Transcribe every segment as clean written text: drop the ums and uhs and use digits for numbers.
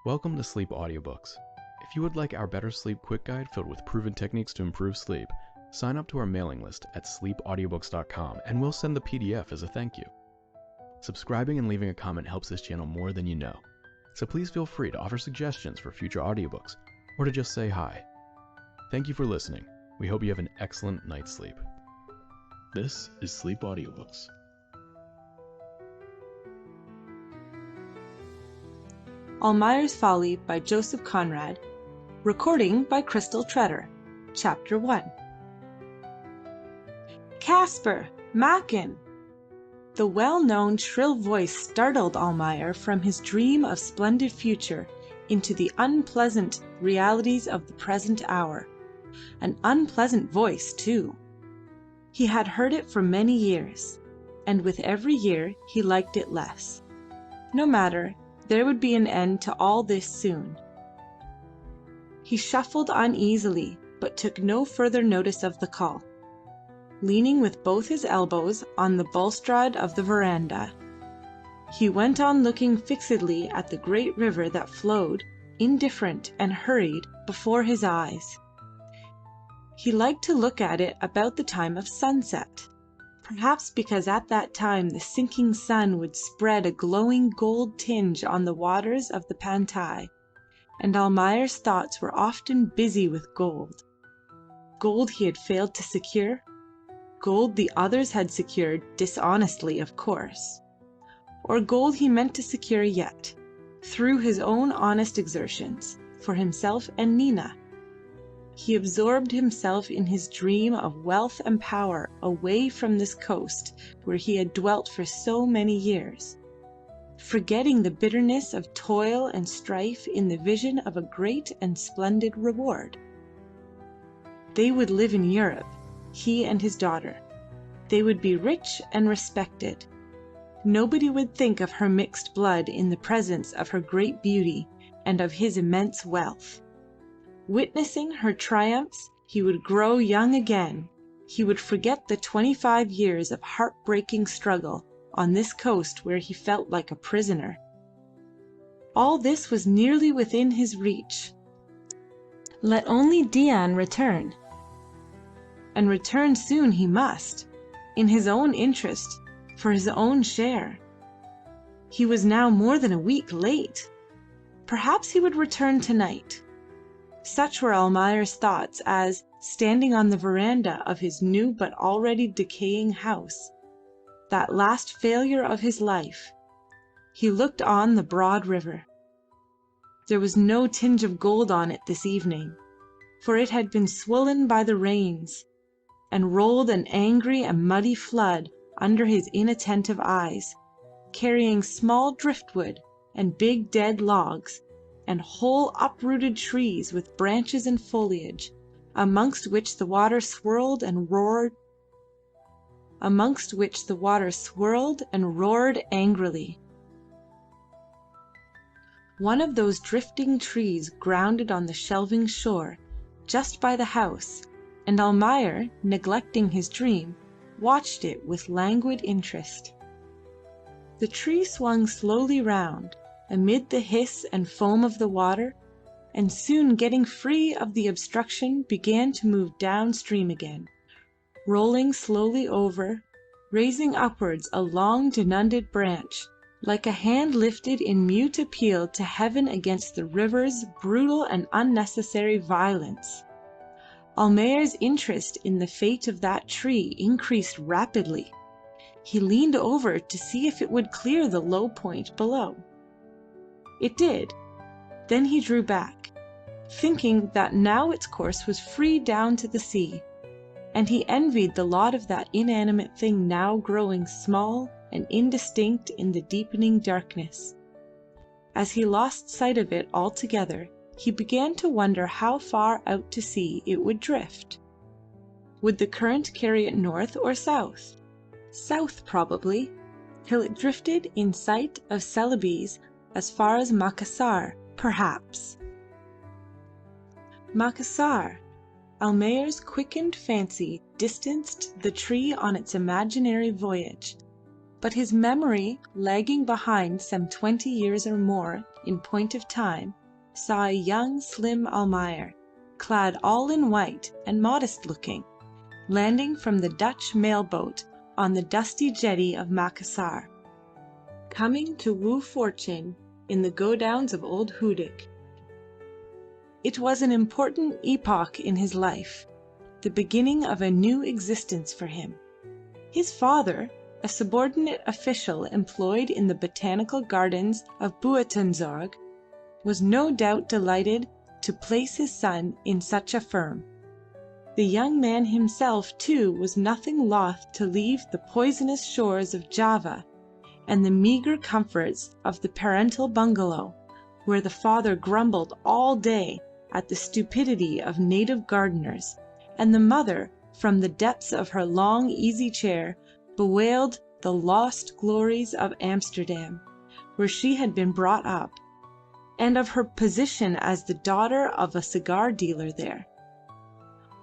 Welcome to Sleep Audiobooks. If you would like our Better Sleep Quick Guide filled with proven techniques to improve sleep, sign up to our mailing list at sleepaudiobooks.com and we'll send the PDF as a thank you. Subscribing and leaving a comment helps this channel more than you know, so please feel free to offer suggestions for future audiobooks or to just say hi. Thank you for listening. We hope you have an excellent night's sleep. This is Sleep Audiobooks. Almayer's Folly by Joseph Conrad. Recording by Kristel Tretter. Chapter 1. Casper! Mackin! The well-known shrill voice startled Almayer from his dream of splendid future into the unpleasant realities of the present hour. An unpleasant voice, too. He had heard it for many years, and with every year he liked it less. No matter, there would be an end to all this soon. He shuffled uneasily, but took no further notice of the call. Leaning with both his elbows on the balustrade of the veranda, he went on looking fixedly at the great river that flowed, indifferent and hurried, before his eyes. He liked to look at it about the time of sunset, perhaps because at that time the sinking sun would spread a glowing gold tinge on the waters of the Pantai, and Almayer's thoughts were often busy with gold. Gold he had failed to secure, gold the others had secured, dishonestly of course, or gold he meant to secure yet, through his own honest exertions, for himself and Nina. He absorbed himself in his dream of wealth and power away from this coast where he had dwelt for so many years, forgetting the bitterness of toil and strife in the vision of a great and splendid reward. They would live in Europe, he and his daughter. They would be rich and respected. Nobody would think of her mixed blood in the presence of her great beauty and of his immense wealth. Witnessing her triumphs, he would grow young again. He would forget the 25 years of heartbreaking struggle on this coast where he felt like a prisoner. All this was nearly within his reach. Let only Diane return. And return soon he must, in his own interest, for his own share. He was now more than a week late. Perhaps he would return tonight. Such were Almayer's thoughts as, standing on the veranda of his new but already decaying house, that last failure of his life, he looked on the broad river. There was no tinge of gold on it this evening, for it had been swollen by the rains, and rolled an angry and muddy flood under his inattentive eyes, carrying small driftwood and big dead logs, and whole uprooted trees with branches and foliage, amongst which the water swirled and roared angrily. One of those drifting trees grounded on the shelving shore, just by the house, and Almayer, neglecting his dream, watched it with languid interest. The tree swung slowly round, amid the hiss and foam of the water, and soon getting free of the obstruction began to move downstream again, rolling slowly over, raising upwards a long denuded branch, like a hand lifted in mute appeal to heaven against the river's brutal and unnecessary violence. Almayer's interest in the fate of that tree increased rapidly. He leaned over to see if it would clear the low point below. It did. Then he drew back, thinking that now its course was free down to the sea, and he envied the lot of that inanimate thing now growing small and indistinct in the deepening darkness. As he lost sight of it altogether, he began to wonder how far out to sea it would drift. Would the current carry it north or south? South probably, till it drifted in sight of Celebes as far as Macassar, perhaps. Macassar! Almayer's quickened fancy distanced the tree on its imaginary voyage, but his memory, lagging behind some 20 years or more, in point of time, saw a young, slim Almayer, clad all in white and modest-looking, landing from the Dutch mail-boat on the dusty jetty of Macassar, coming to woo fortune in the godowns of old Hudig. It was an important epoch in his life, the beginning of a new existence for him. His father, a subordinate official employed in the botanical gardens of Buitenzorg, was no doubt delighted to place his son in such a firm. The young man himself, too, was nothing loth to leave the poisonous shores of Java and the meagre comforts of the parental bungalow, where the father grumbled all day at the stupidity of native gardeners, and the mother, from the depths of her long easy chair, bewailed the lost glories of Amsterdam, where she had been brought up, and of her position as the daughter of a cigar dealer there.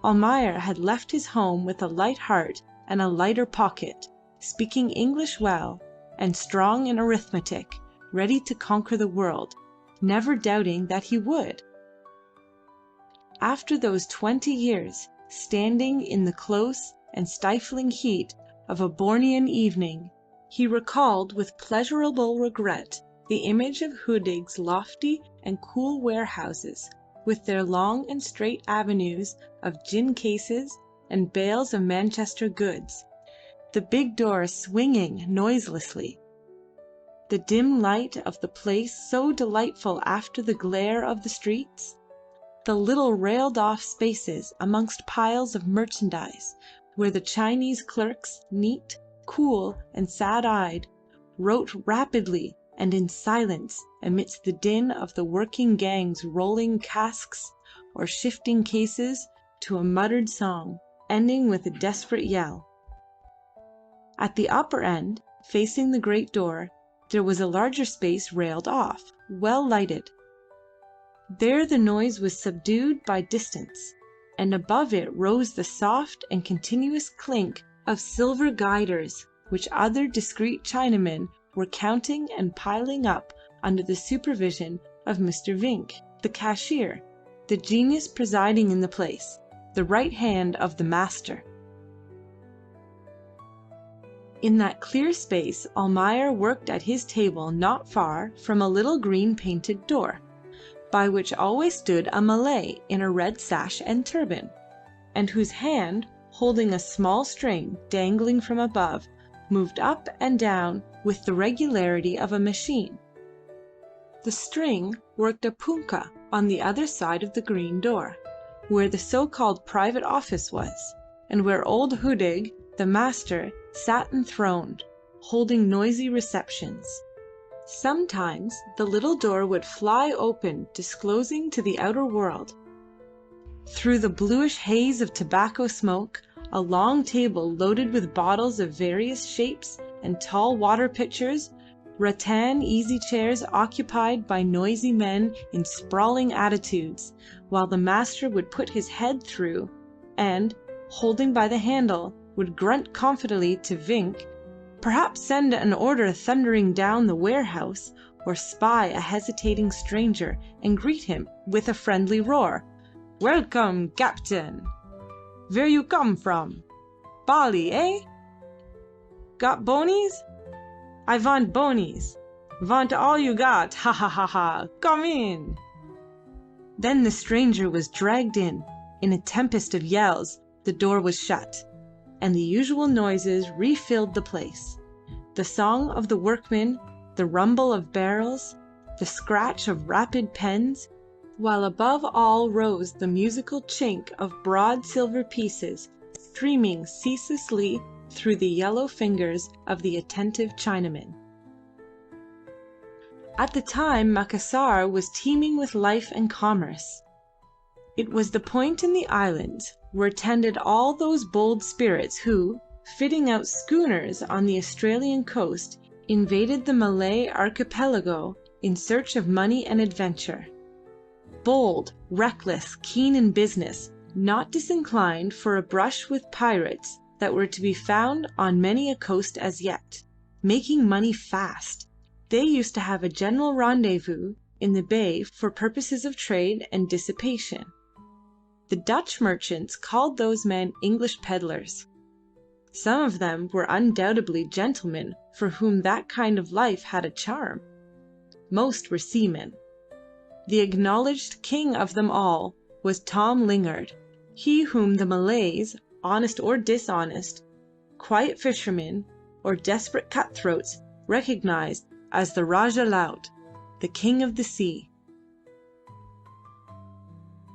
Almayer had left his home with a light heart and a lighter pocket, speaking English well, and strong in arithmetic, ready to conquer the world, never doubting that he would. After those 20 years, standing in the close and stifling heat of a Bornean evening, he recalled with pleasurable regret the image of Hudig's lofty and cool warehouses, with their long and straight avenues of gin cases and bales of Manchester goods, the big doors swinging noiselessly, the dim light of the place so delightful after the glare of the streets, the little railed-off spaces amongst piles of merchandise, where the Chinese clerks, neat, cool, and sad-eyed, wrote rapidly and in silence amidst the din of the working gangs rolling casks or shifting cases to a muttered song, ending with a desperate yell. At the upper end, facing the great door, there was a larger space railed off, well lighted. There the noise was subdued by distance, and above it rose the soft and continuous clink of silver guilders, which other discreet Chinamen were counting and piling up under the supervision of Mr. Vinck, the cashier, the genius presiding in the place, the right hand of the master. In that clear space Almayer worked at his table not far from a little green painted door, by which always stood a Malay in a red sash and turban, and whose hand, holding a small string dangling from above, moved up and down with the regularity of a machine. The string worked a punkah on the other side of the green door, where the so-called private office was, and where old Hudig, the master, sat enthroned, holding noisy receptions. Sometimes the little door would fly open, disclosing to the outer world, through the bluish haze of tobacco smoke, a long table loaded with bottles of various shapes and tall water pitchers, rattan easy-chairs occupied by noisy men in sprawling attitudes, while the master would put his head through and, holding by the handle, would grunt confidently to Vinck, perhaps send an order thundering down the warehouse, or spy a hesitating stranger and greet him with a friendly roar. "Welcome, Captain! Where you come from? Bali, eh? Got bonies? I want bonies. Want all you got, ha ha ha ha! Come in!" Then the stranger was dragged in a tempest of yells, the door was shut, and the usual noises refilled the place. The song of the workmen, the rumble of barrels, the scratch of rapid pens, while above all rose the musical chink of broad silver pieces streaming ceaselessly through the yellow fingers of the attentive Chinaman. At the time Macassar was teeming with life and commerce. It was the point in the islands where tended all those bold spirits who, fitting out schooners on the Australian coast, invaded the Malay archipelago in search of money and adventure. Bold, reckless, keen in business, not disinclined for a brush with pirates that were to be found on many a coast as yet, making money fast. They used to have a general rendezvous in the bay for purposes of trade and dissipation. The Dutch merchants called those men English peddlers. Some of them were undoubtedly gentlemen for whom that kind of life had a charm. Most were seamen. The acknowledged king of them all was Tom Lingard, he whom the Malays, honest or dishonest, quiet fishermen, or desperate cutthroats, recognized as the Rajah Laut, the king of the sea.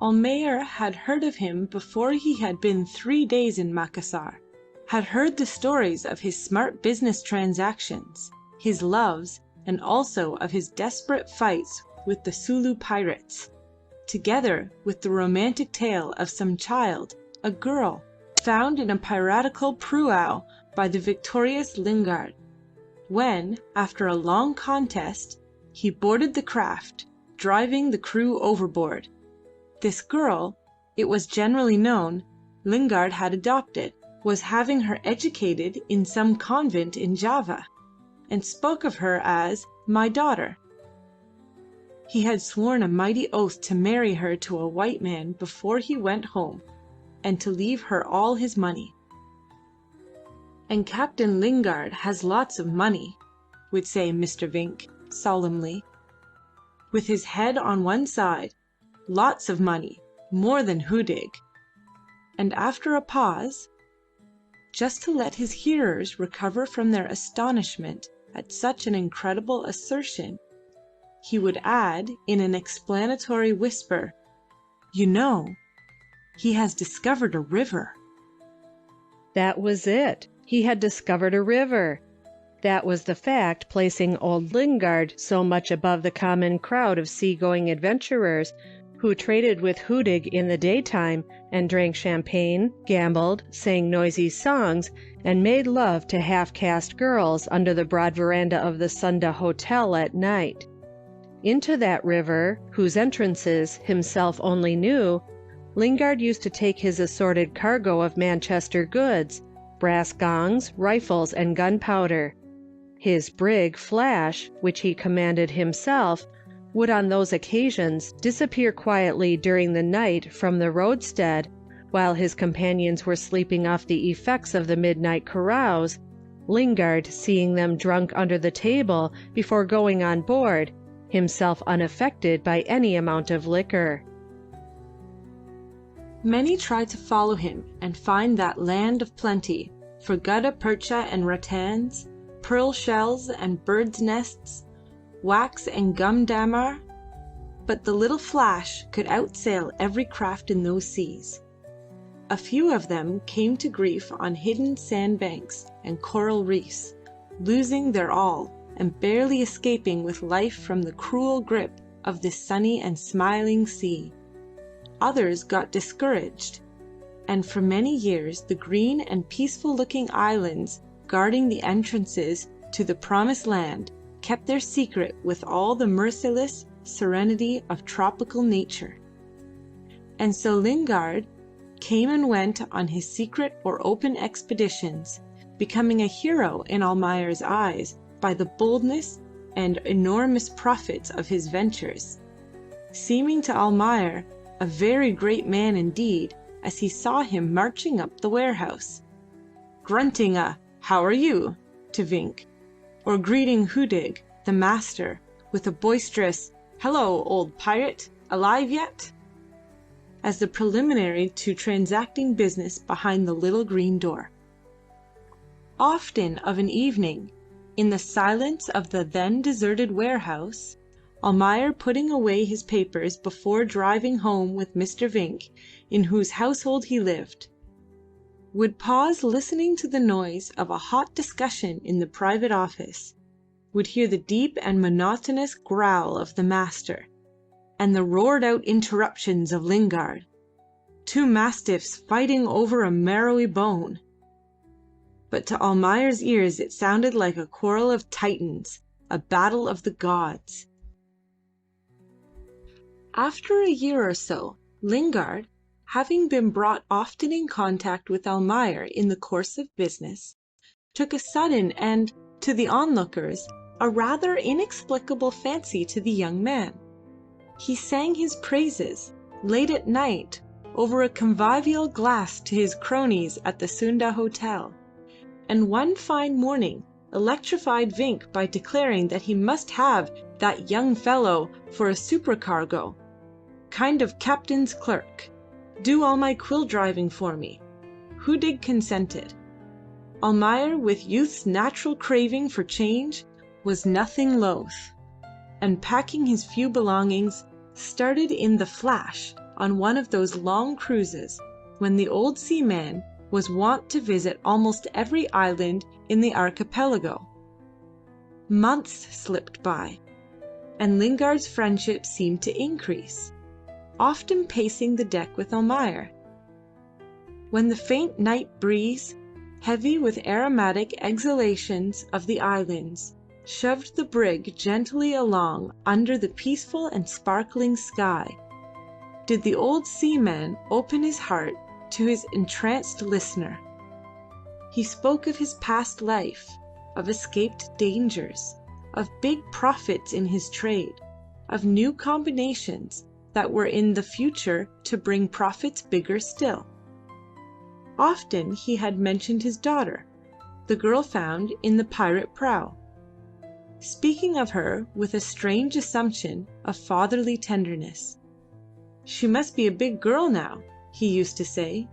Almayer had heard of him before he had been 3 days in Macassar, had heard the stories of his smart business transactions, his loves, and also of his desperate fights with the Sulu pirates, together with the romantic tale of some child, a girl, found in a piratical prau by the victorious Lingard, when, after a long contest, he boarded the craft, driving the crew overboard. This girl, it was generally known, Lingard had adopted, was having her educated in some convent in Java, and spoke of her as "my daughter." He had sworn a mighty oath to marry her to a white man before he went home, and to leave her all his money. "And Captain Lingard has lots of money," would say Mr. Vinck solemnly, with his head on one side. "Lots of money, more than Hudig." And after a pause, just to let his hearers recover from their astonishment at such an incredible assertion, he would add in an explanatory whisper, "You know, he has discovered a river." That was it. He had discovered a river. That was the fact placing old Lingard so much above the common crowd of sea-going adventurers who traded with Hudig in the daytime and drank champagne, gambled, sang noisy songs, and made love to half-caste girls under the broad veranda of the Sunda Hotel at night. Into that river, whose entrances himself only knew, Lingard used to take his assorted cargo of Manchester goods, brass gongs, rifles, and gunpowder. His brig, Flash, which he commanded himself, would on those occasions disappear quietly during the night from the roadstead, while his companions were sleeping off the effects of the midnight carouse, Lingard seeing them drunk under the table before going on board, himself unaffected by any amount of liquor. Many tried to follow him and find that land of plenty for gutta percha and rattans, pearl shells and birds' nests, wax and gum damar, but the little Flash could outsail every craft in those seas. A few of them came to grief on hidden sandbanks and coral reefs, losing their all and barely escaping with life from the cruel grip of this sunny and smiling sea. Others got discouraged, and for many years the green and peaceful-looking islands guarding the entrances to the promised land kept their secret with all the merciless serenity of tropical nature. And so Lingard came and went on his secret or open expeditions, becoming a hero in Almayer's eyes by the boldness and enormous profits of his ventures, seeming to Almayer a very great man indeed as he saw him marching up the warehouse, grunting a "How are you?" to Vinck, or greeting Hudig, the master, with a boisterous "Hello, old pirate, alive yet?" as the preliminary to transacting business behind the little green door. Often of an evening, in the silence of the then deserted warehouse, Almayer, putting away his papers before driving home with Mr. Vinck, in whose household he lived, would pause listening to the noise of a hot discussion in the private office, would hear the deep and monotonous growl of the master, and the roared-out interruptions of Lingard, two mastiffs fighting over a marrowy bone. But to Almayer's ears it sounded like a quarrel of titans, a battle of the gods. After a year or so, Lingard, having been brought often in contact with Almayer in the course of business, took a sudden and, to the onlookers, a rather inexplicable fancy to the young man. He sang his praises late at night over a convivial glass to his cronies at the Sunda Hotel, and one fine morning electrified Vinck by declaring that he must have that young fellow for a supercargo, kind of captain's clerk, do all my quill driving for me. Hudig consented. Almayer, with youth's natural craving for change, was nothing loath, and packing his few belongings, started in the flash on one of those long cruises when the old seaman was wont to visit almost every island in the archipelago. Months slipped by, and Lingard's friendship seemed to increase, often pacing the deck with Almayer. When the faint night breeze, heavy with aromatic exhalations of the islands, shoved the brig gently along under the peaceful and sparkling sky, did the old seaman open his heart to his entranced listener. He spoke of his past life, of escaped dangers, of big profits in his trade, of new combinations that were in the future to bring profits bigger still. Often he had mentioned his daughter, the girl found in the pirate prau, speaking of her with a strange assumption of fatherly tenderness. "She must be a big girl now," he used to say.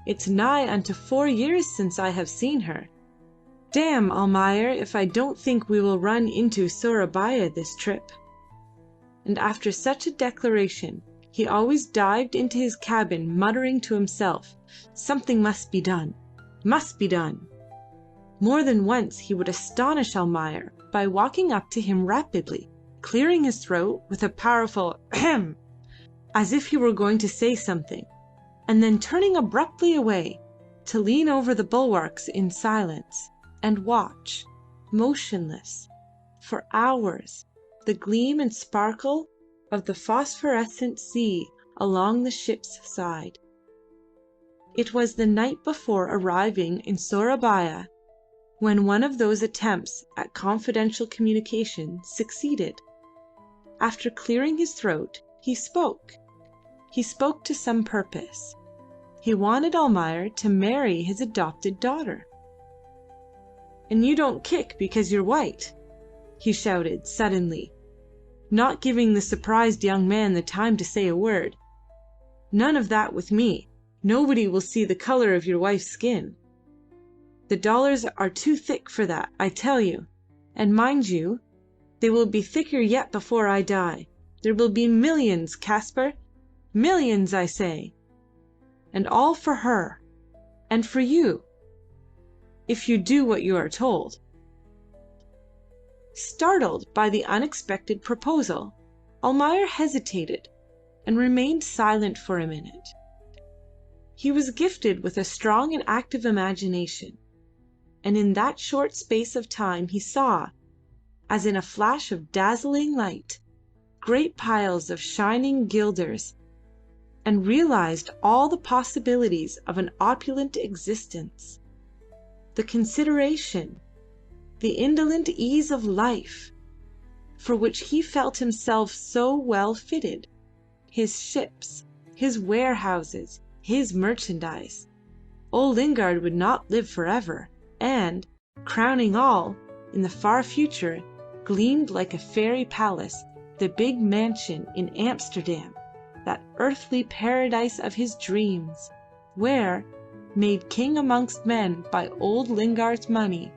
"It's nigh unto 4 years since I have seen her. Damn, Almayer, if I don't think we will run into Surabaya this trip." And after such a declaration he always dived into his cabin muttering to himself, "Something must be done, must be done." More than once he would astonish Almayer by walking up to him rapidly, clearing his throat with a powerful ahem, as if he were going to say something, and then turning abruptly away to lean over the bulwarks in silence and watch, motionless, for hours, the gleam and sparkle of the phosphorescent sea along the ship's side. It was the night before arriving in Surabaya when one of those attempts at confidential communication succeeded. After clearing his throat, he spoke. He spoke to some purpose. He wanted Almayer to marry his adopted daughter. "And you don't kick because you're white," he shouted suddenly, not giving the surprised young man the time to say a word. "None of that with me. Nobody will see the colour of your wife's skin. The dollars are too thick for that, I tell you. And mind you, they will be thicker yet before I die. There will be millions, Kaspar. Millions, I say. And all for her. And for you. If you do what you are told." Startled by the unexpected proposal, Almayer hesitated and remained silent for a minute. He was gifted with a strong and active imagination, and in that short space of time he saw, as in a flash of dazzling light, great piles of shining guilders, and realized all the possibilities of an opulent existence. The consideration, the indolent ease of life, for which he felt himself so well fitted, his ships, his warehouses, his merchandise. Old Lingard would not live forever, and, crowning all, in the far future gleamed like a fairy palace the big mansion in Amsterdam, that earthly paradise of his dreams, where, made king amongst men by old Lingard's money,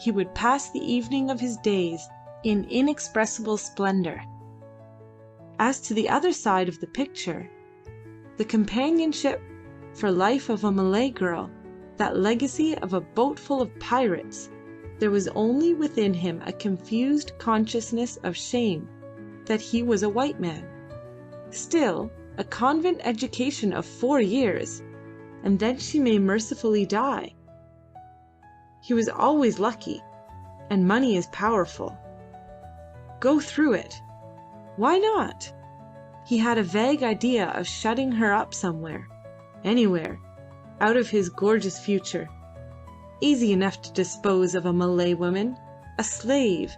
he would pass the evening of his days in inexpressible splendor. As to the other side of the picture, the companionship for life of a Malay girl, that legacy of a boat full of pirates, there was only within him a confused consciousness of shame that he was a white man. Still, a convent education of 4 years, and then she may mercifully die. He was always lucky, and money is powerful. Go through it. Why not? He had a vague idea of shutting her up somewhere, anywhere, out of his gorgeous future. Easy enough to dispose of a Malay woman, a slave,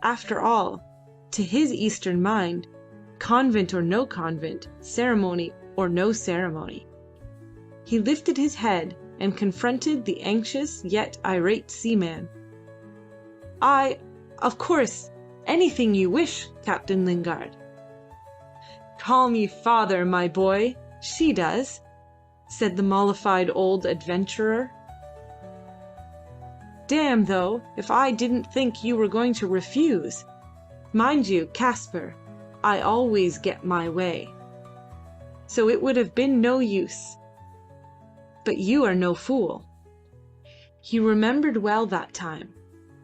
after all, to his Eastern mind, convent or no convent, ceremony or no ceremony. He lifted his head and confronted the anxious yet irate seaman. Of course, anything you wish, Captain Lingard." "Call me father, my boy. She does," said the mollified old adventurer. "Damn, though, if I didn't think you were going to refuse. Mind you, Caspar, I always get my way. So it would have been no use. But you are no fool." He remembered well that time.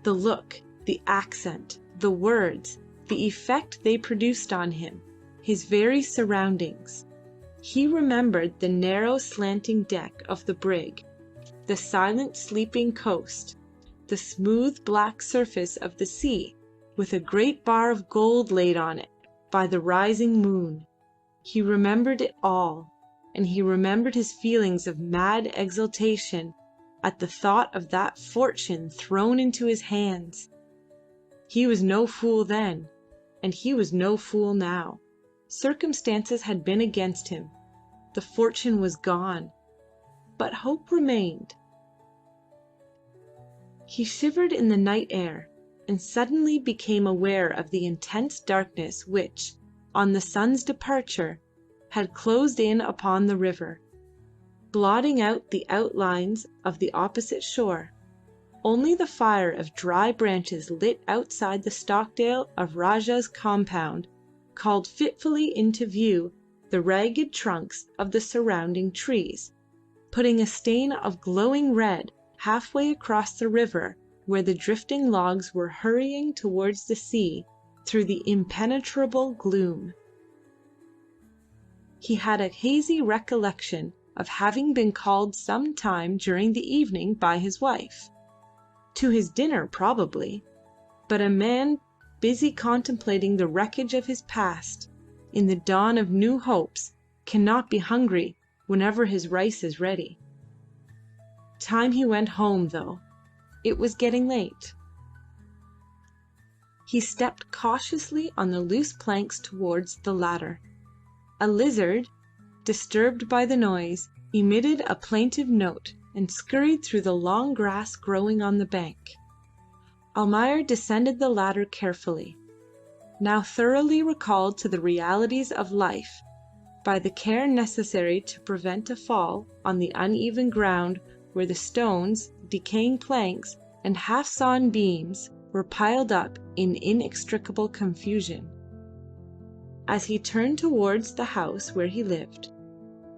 The look, the accent, the words, the effect they produced on him, his very surroundings. He remembered the narrow slanting deck of the brig, the silent sleeping coast, the smooth black surface of the sea with a great bar of gold laid on it by the rising moon. He remembered it all, and he remembered his feelings of mad exultation at the thought of that fortune thrown into his hands. He was no fool then, and he was no fool now. Circumstances had been against him. The fortune was gone, but hope remained. He shivered in the night air, and suddenly became aware of the intense darkness which, on the sun's departure, had closed in upon the river, blotting out the outlines of the opposite shore. Only the fire of dry branches lit outside the stockdale of Rajah's compound called fitfully into view the ragged trunks of the surrounding trees, putting a stain of glowing red halfway across the river where the drifting logs were hurrying towards the sea through the impenetrable gloom. He had a hazy recollection of having been called some time during the evening by his wife. To his dinner probably, but a man busy contemplating the wreckage of his past in the dawn of new hopes cannot be hungry whenever his rice is ready. Time he went home, though. It was getting late. He stepped cautiously on the loose planks towards the ladder. A lizard, disturbed by the noise, emitted a plaintive note and scurried through the long grass growing on the bank. Almayer descended the ladder carefully, now thoroughly recalled to the realities of life by the care necessary to prevent a fall on the uneven ground where the stones, decaying planks, and half-sawn beams were piled up in inextricable confusion. As he turned towards the house where he lived,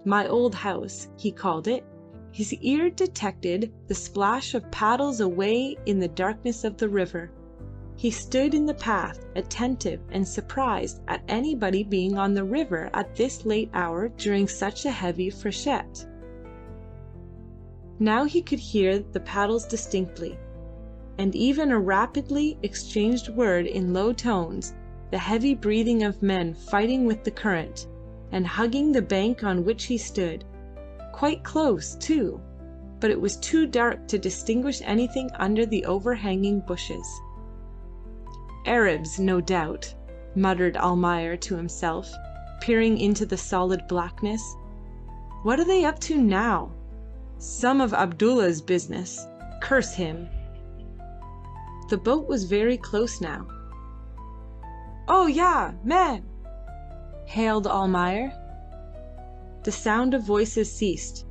"my old house," he called it, his ear detected the splash of paddles away in the darkness of the river. He stood in the path, attentive and surprised at anybody being on the river at this late hour during such a heavy freshet. Now he could hear the paddles distinctly, and even a rapidly exchanged word in low tones, the heavy breathing of men fighting with the current, and hugging the bank on which he stood. Quite close, too, but it was too dark to distinguish anything under the overhanging bushes. "Arabs, no doubt," muttered Almayer to himself, peering into the solid blackness. "What are they up to now? Some of Abdullah's business. Curse him." The boat was very close now. "Oh yeah, man!" hailed Almayer. The sound of voices ceased,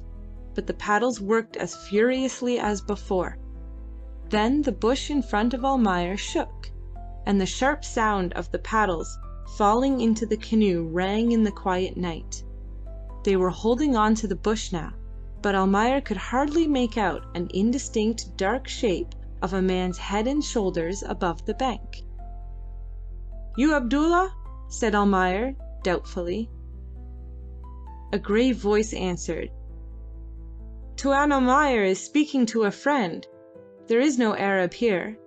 but the paddles worked as furiously as before. Then the bush in front of Almayer shook, and the sharp sound of the paddles falling into the canoe rang in the quiet night. They were holding on to the bush now, but Almayer could hardly make out an indistinct dark shape of a man's head and shoulders above the bank. "You Abdullah?" said Almayer doubtfully. A grave voice answered, "Tuan Almayer is speaking to a friend. There is no Arab here."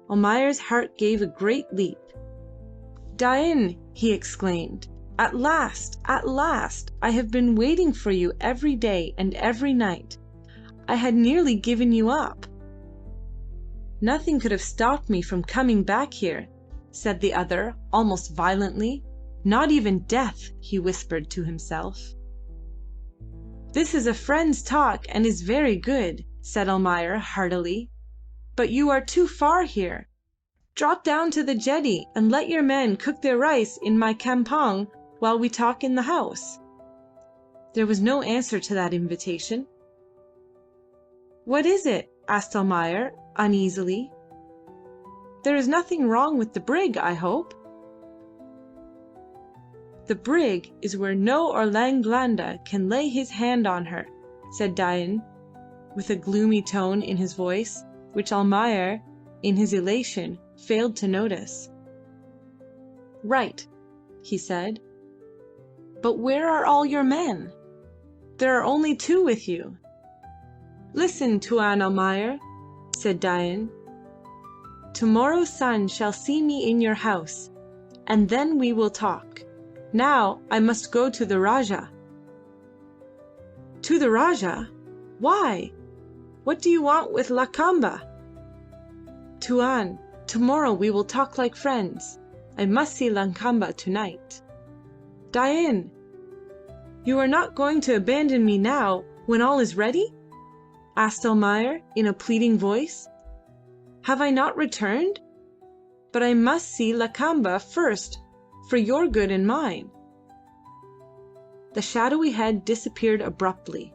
Almayer's heart gave a great leap. "Dain!" he exclaimed. "At last! At last! I have been waiting for you every day and every night. I had nearly given you up. Nothing could have stopped me from coming back here. said the other, almost violently. Not even death, he whispered to himself. This is a friend's talk and is very good, said Almayer heartily. But you are too far here. Drop down to the jetty and let your men cook their rice in my campong while we talk in the house. There was no answer to that invitation. What is it? Asked Almayer uneasily. There is nothing wrong with the brig, I hope. The brig is where no Orang Blanda can lay his hand on her, said Dain, with a gloomy tone in his voice, which Almayer, in his elation, failed to notice. Right, he said. But where are all your men? There are only 2 with you. Listen, Tuan Almayer, said Dain. Tomorrow's sun shall see me in your house, and then we will talk. Now I must go to the Rajah. To the Rajah? Why? What do you want with Lakamba? Tuan, tomorrow we will talk like friends. I must see Lakamba tonight. Dain, you are not going to abandon me now when all is ready? Asked Almayer in a pleading voice. Have I not returned? But I must see Lakamba first, for your good and mine. The shadowy head disappeared abruptly.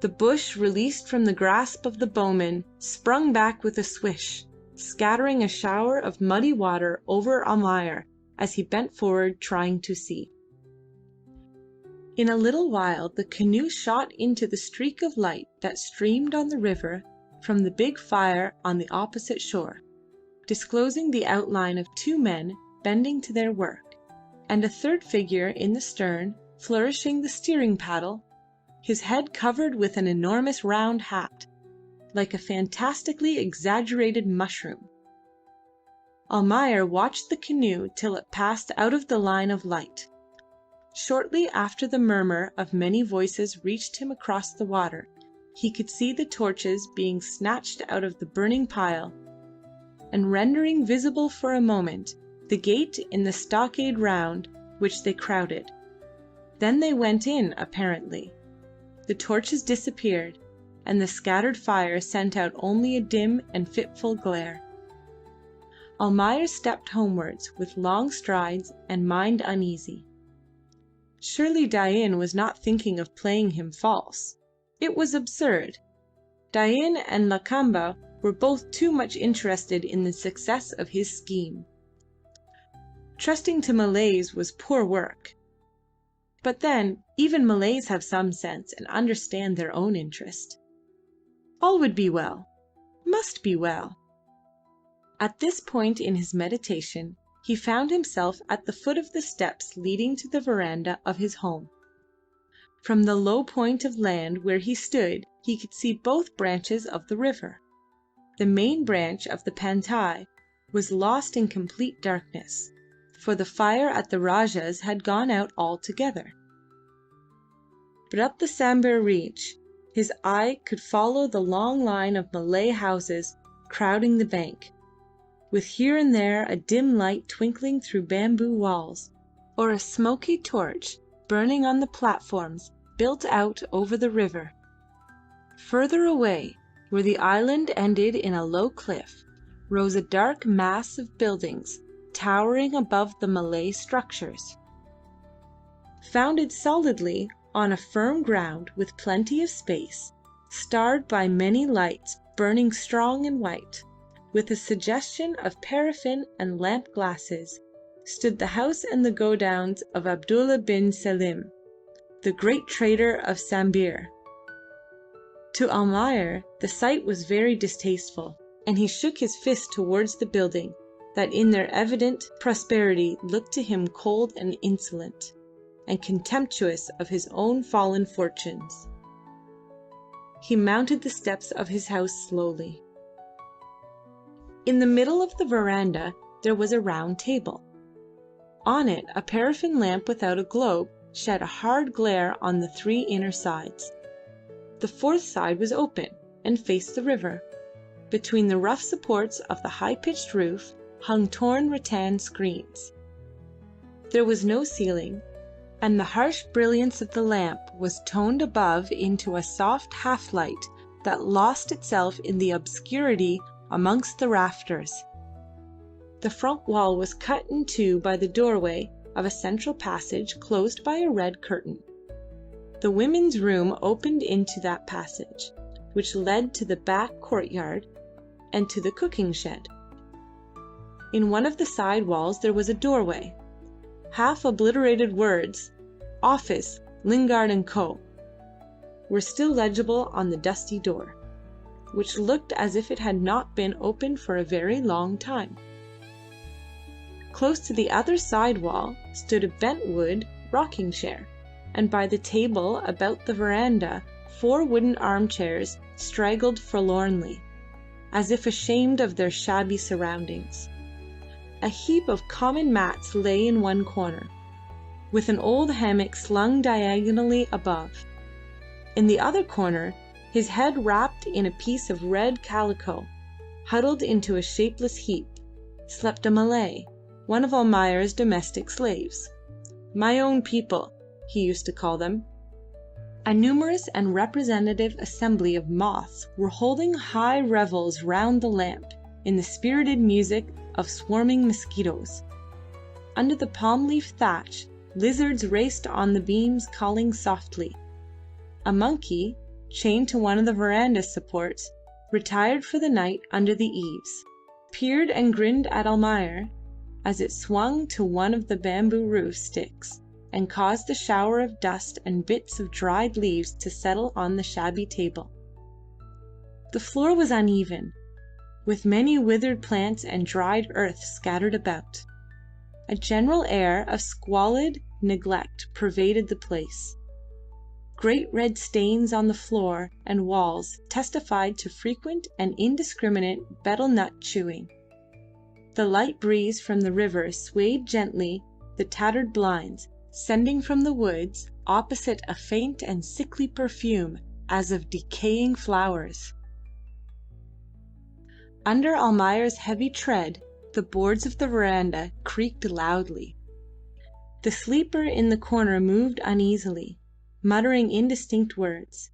The bush, released from the grasp of the bowman, sprung back with a swish, scattering a shower of muddy water over Almayer as he bent forward trying to see. In a little while the canoe shot into the streak of light that streamed on the river from the big fire on the opposite shore, disclosing the outline of 2 men bending to their work, and a third figure in the stern flourishing the steering paddle, his head covered with an enormous round hat, like a fantastically exaggerated mushroom. Almayer watched the canoe till it passed out of the line of light. Shortly after the murmur of many voices reached him across the water, he could see the torches being snatched out of the burning pile, and rendering visible for a moment the gate in the stockade round which they crowded. Then they went in, apparently. The torches disappeared, and the scattered fire sent out only a dim and fitful glare. Almayer stepped homewards with long strides and mind uneasy. Surely Dain was not thinking of playing him false. It was absurd. Dain and Lakamba were both too much interested in the success of his scheme. Trusting to Malays was poor work. But then, even Malays have some sense and understand their own interest. All would be well, must be well. At this point in his meditation, he found himself at the foot of the steps leading to the veranda of his home. From the low point of land where he stood he could see both branches of the river. The main branch of the Pantai was lost in complete darkness, for the fire at the Rajah's had gone out altogether. But up the Sambir reach his eye could follow the long line of Malay houses crowding the bank, with here and there a dim light twinkling through bamboo walls, or a smoky torch burning on the platforms built out over the river. Further away, where the island ended in a low cliff, rose a dark mass of buildings towering above the Malay structures. Founded solidly on a firm ground with plenty of space, starred by many lights burning strong and white, with a suggestion of paraffin and lamp glasses, stood the house and the godowns of Abdullah bin Selim, the great trader of Sambir. To Almayer the sight was very distasteful, and he shook his fist towards the building that in their evident prosperity looked to him cold and insolent, and contemptuous of his own fallen fortunes. He mounted the steps of his house slowly. In the middle of the veranda there was a round table. On it a paraffin lamp without a globe shed a hard glare on the 3 inner sides. The 4th side was open and faced the river. Between the rough supports of the high-pitched roof hung torn rattan screens. There was no ceiling, and the harsh brilliance of the lamp was toned above into a soft half-light that lost itself in the obscurity amongst the rafters. The front wall was cut in two by the doorway of a central passage closed by a red curtain. The women's room opened into that passage, which led to the back courtyard and to the cooking shed. In one of the side walls there was a doorway. Half-obliterated words, "Office, Lingard & Co." were still legible on the dusty door, which looked as if it had not been opened for a very long time. Close to the other side wall stood a bent-wood rocking chair, and by the table about the veranda 4 wooden armchairs straggled forlornly, as if ashamed of their shabby surroundings. A heap of common mats lay in one corner, with an old hammock slung diagonally above. In the other corner, his head wrapped in a piece of red calico, huddled into a shapeless heap, slept a Malay, one of Almayer's domestic slaves. "My own people," he used to call them. A numerous and representative assembly of moths were holding high revels round the lamp in the spirited music of swarming mosquitoes. Under the palm-leaf thatch, lizards raced on the beams calling softly. A monkey, chained to one of the veranda supports, retired for the night under the eaves, peered and grinned at Almayer as it swung to one of the bamboo roof sticks and caused a shower of dust and bits of dried leaves to settle on the shabby table. The floor was uneven, with many withered plants and dried earth scattered about. A general air of squalid neglect pervaded the place. Great red stains on the floor and walls testified to frequent and indiscriminate betel-nut chewing. The light breeze from the river swayed gently the tattered blinds, sending from the woods opposite a faint and sickly perfume as of decaying flowers. Under Almayer's heavy tread, the boards of the veranda creaked loudly. The sleeper in the corner moved uneasily, muttering indistinct words.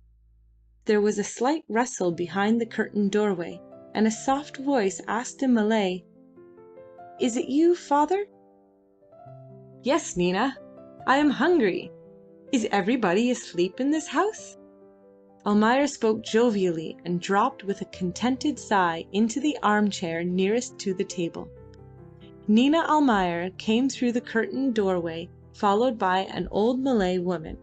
There was a slight rustle behind the curtained doorway, and a soft voice asked in Malay, "Is it you, father?" "Yes, Nina. I am hungry. Is everybody asleep in this house?" Almayer spoke jovially and dropped with a contented sigh into the armchair nearest to the table. Nina Almayer came through the curtained doorway, followed by an old Malay woman,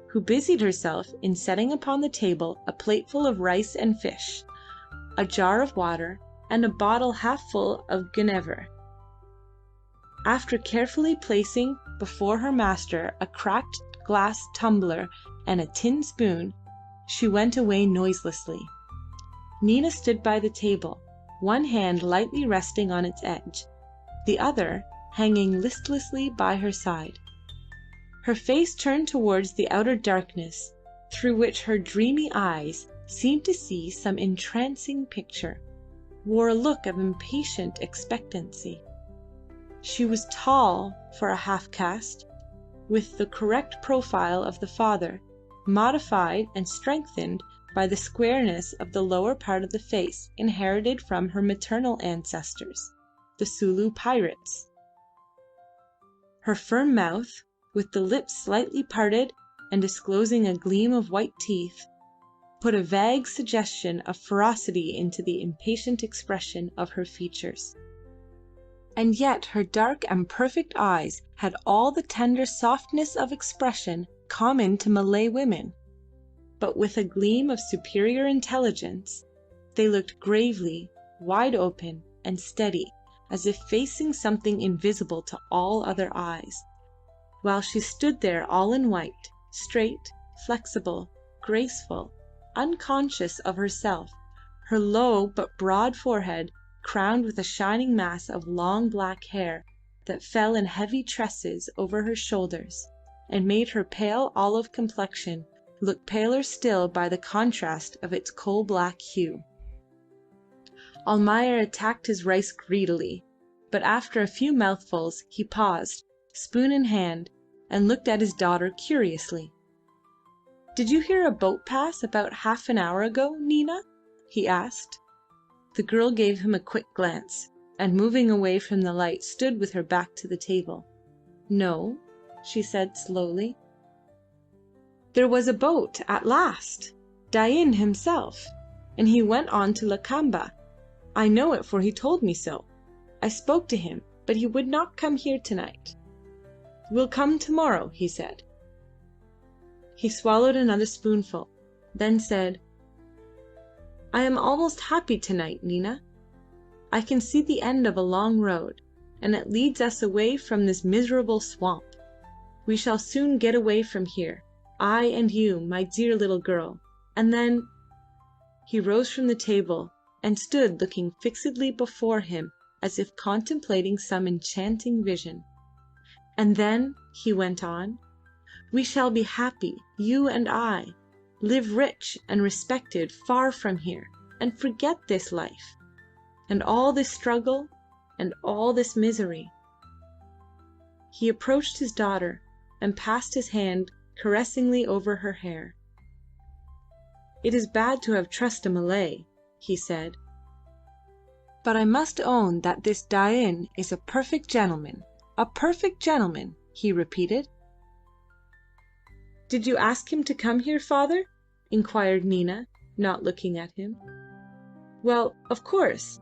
who busied herself in setting upon the table a plateful of rice and fish, a jar of water, and a bottle half full of Genever. After carefully placing before her master a cracked glass tumbler and a tin spoon, she went away noiselessly. Nina stood by the table, one hand lightly resting on its edge, the other hanging listlessly by her side. Her face turned towards the outer darkness, through which her dreamy eyes seemed to see some entrancing picture, wore a look of impatient expectancy. She was tall for a half-caste, with the correct profile of the father, modified and strengthened by the squareness of the lower part of the face inherited from her maternal ancestors, the Sulu pirates. Her firm mouth, with the lips slightly parted and disclosing a gleam of white teeth, put a vague suggestion of ferocity into the impatient expression of her features. And yet her dark and perfect eyes had all the tender softness of expression common to Malay women, but with a gleam of superior intelligence. They looked gravely, wide open, and steady, as if facing something invisible to all other eyes, while she stood there all in white, straight, flexible, graceful, unconscious of herself, her low but broad forehead crowned with a shining mass of long black hair that fell in heavy tresses over her shoulders, and made her pale olive complexion look paler still by the contrast of its coal-black hue. Almayer attacked his rice greedily, but after a few mouthfuls he paused, spoon in hand, and looked at his daughter curiously. "Did you hear a boat pass about half an hour ago, Nina?" he asked. The girl gave him a quick glance, and moving away from the light stood with her back to the table. "No," she said slowly. "There was a boat at last. Dain himself, and he went on to Lakamba. I know it, for he told me so. I spoke to him, but he would not come here tonight. Will come tomorrow, he said." He swallowed another spoonful, then said, "I am almost happy tonight, Nina. I can see the end of a long road, and it leads us away from this miserable swamp. We shall soon get away from here, I and you, my dear little girl, and then—" He rose from the table and stood looking fixedly before him as if contemplating some enchanting vision. "And then," he went on, "we shall be happy, you and I, live rich and respected far from here, and forget this life, and all this struggle, and all this misery." He approached his daughter and passed his hand caressingly over her hair. "It is bad to have trust a Malay," he said, "but I must own that this Dain is a perfect gentleman. A perfect gentleman," he repeated. "Did you ask him to come here, father?" inquired Nina, not looking at him. "Well, of course.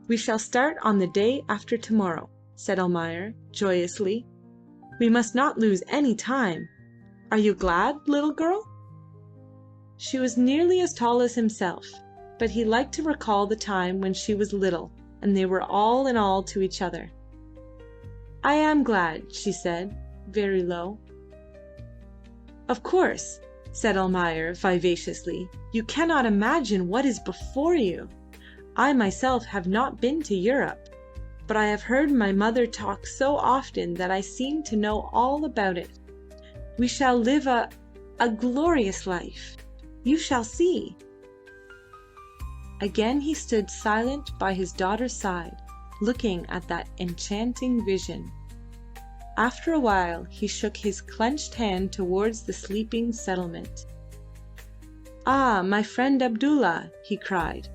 We shall start on the day after tomorrow," said Almayer, joyously. "We must not lose any time. Are you glad, little girl?" She was nearly as tall as himself, but he liked to recall the time when she was little and they were all in all to each other. "I am glad," she said, very low. "Of course," said Almayer, vivaciously, "you cannot imagine what is before you. I myself have not been to Europe, but I have heard my mother talk so often that I seem to know all about it. We shall live a glorious life. You shall see." Again he stood silent by his daughter's side, looking at that enchanting vision. After a while he shook his clenched hand towards the sleeping settlement. "Ah, my friend Abdulla," he cried.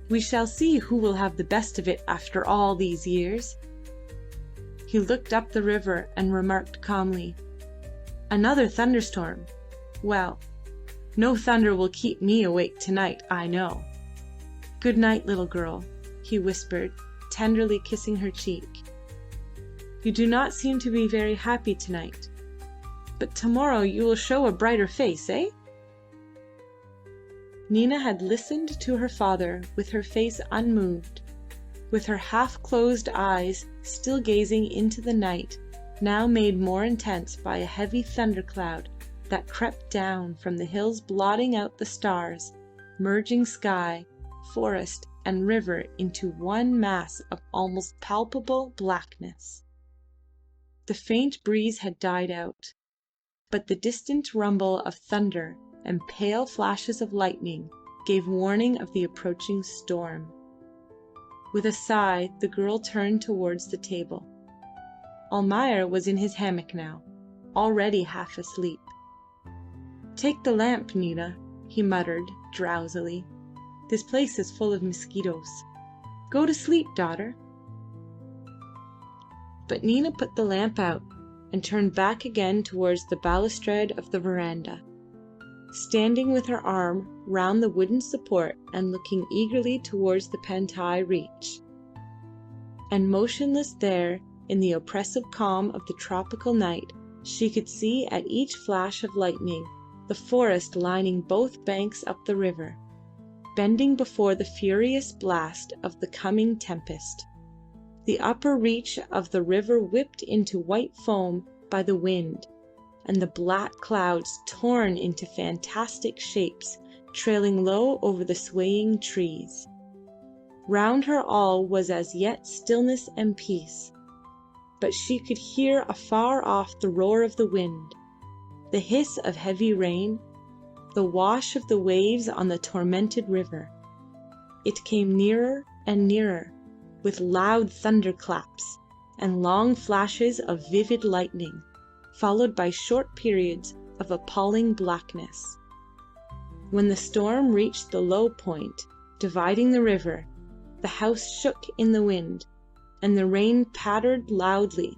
"We shall see who will have the best of it after all these years." He looked up the river and remarked calmly, "Another thunderstorm. Well, no thunder will keep me awake tonight, I know. Good night, little girl," he whispered, tenderly kissing her cheek. "You do not seem to be very happy tonight, but tomorrow you will show a brighter face, eh?" Nina had listened to her father with her face unmoved, with her half-closed eyes still gazing into the night, now made more intense by a heavy thundercloud that crept down from the hills, blotting out the stars, merging sky, forest, and river into one mass of almost palpable blackness. The faint breeze had died out, but the distant rumble of thunder and pale flashes of lightning gave warning of the approaching storm. With a sigh the girl turned towards the table. Almayer was in his hammock now, already half asleep. "Take the lamp, Nina," he muttered drowsily. "This place is full of mosquitoes. Go to sleep, daughter." But Nina put the lamp out and turned back again towards the balustrade of the veranda, standing with her arm round the wooden support and looking eagerly towards the Pantai reach. And motionless there in the oppressive calm of the tropical night, she could see at each flash of lightning the forest lining both banks up the river, bending before the furious blast of the coming tempest. The upper reach of the river whipped into white foam by the wind, and the black clouds torn into fantastic shapes, trailing low over the swaying trees. Round her all was as yet stillness and peace, but she could hear afar off the roar of the wind, the hiss of heavy rain, the wash of the waves on the tormented river. It came nearer and nearer, with loud thunderclaps and long flashes of vivid lightning, followed by short periods of appalling blackness. When the storm reached the low point dividing the river, the house shook in the wind, and the rain pattered loudly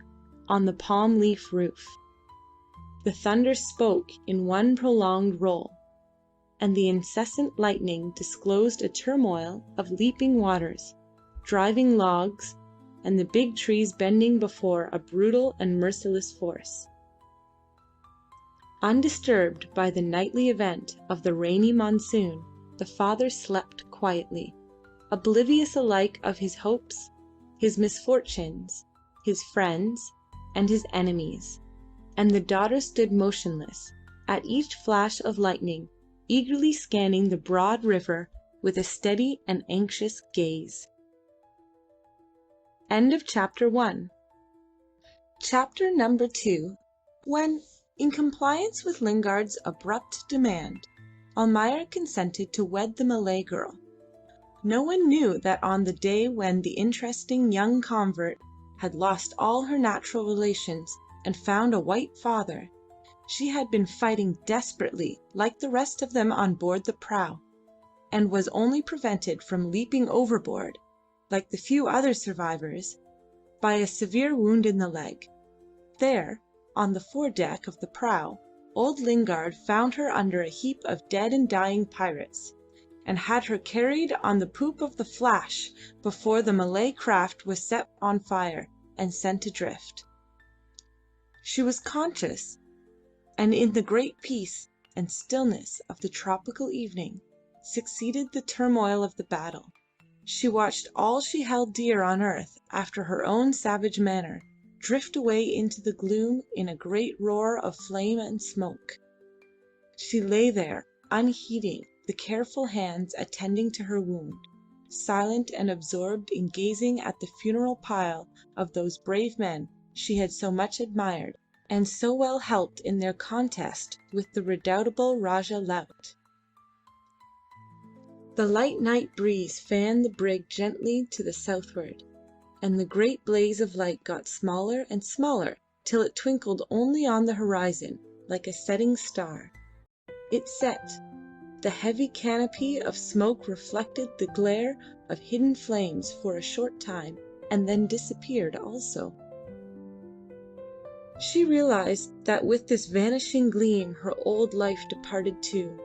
on the palm leaf roof. The thunder spoke in one prolonged roll, and the incessant lightning disclosed a turmoil of leaping waters, driving logs, and the big trees bending before a brutal and merciless force. Undisturbed by the nightly event of the rainy monsoon, the father slept quietly, oblivious alike of his hopes, his misfortunes, his friends, and his enemies, and the daughter stood motionless, at each flash of lightning, eagerly scanning the broad river with a steady and anxious gaze. End of Chapter 1. Chapter number 2. When, in compliance with Lingard's abrupt demand, Almayer consented to wed the Malay girl, no one knew that on the day when the interesting young convert had lost all her natural relations and found a white father, she had been fighting desperately like the rest of them on board the prau, and was only prevented from leaping overboard, like the few other survivors, by a severe wound in the leg. There, on the foredeck of the prau, old Lingard found her under a heap of dead and dying pirates, and had her carried on the poop of the Flash before the Malay craft was set on fire and sent adrift. She was conscious, and in the great peace and stillness of the tropical evening succeeded the turmoil of the battle. She watched all she held dear on earth after her own savage manner drift away into the gloom in a great roar of flame and smoke. She lay there unheeding the careful hands attending to her wound, silent and absorbed in gazing at the funeral pile of those brave men she had so much admired, and so well helped in their contest with the redoubtable Rajah Laut. The light night breeze fanned the brig gently to the southward, and the great blaze of light got smaller and smaller till it twinkled only on the horizon like a setting star. It set. The heavy canopy of smoke reflected the glare of hidden flames for a short time, and then disappeared also. She realized that with this vanishing gleam her old life departed too.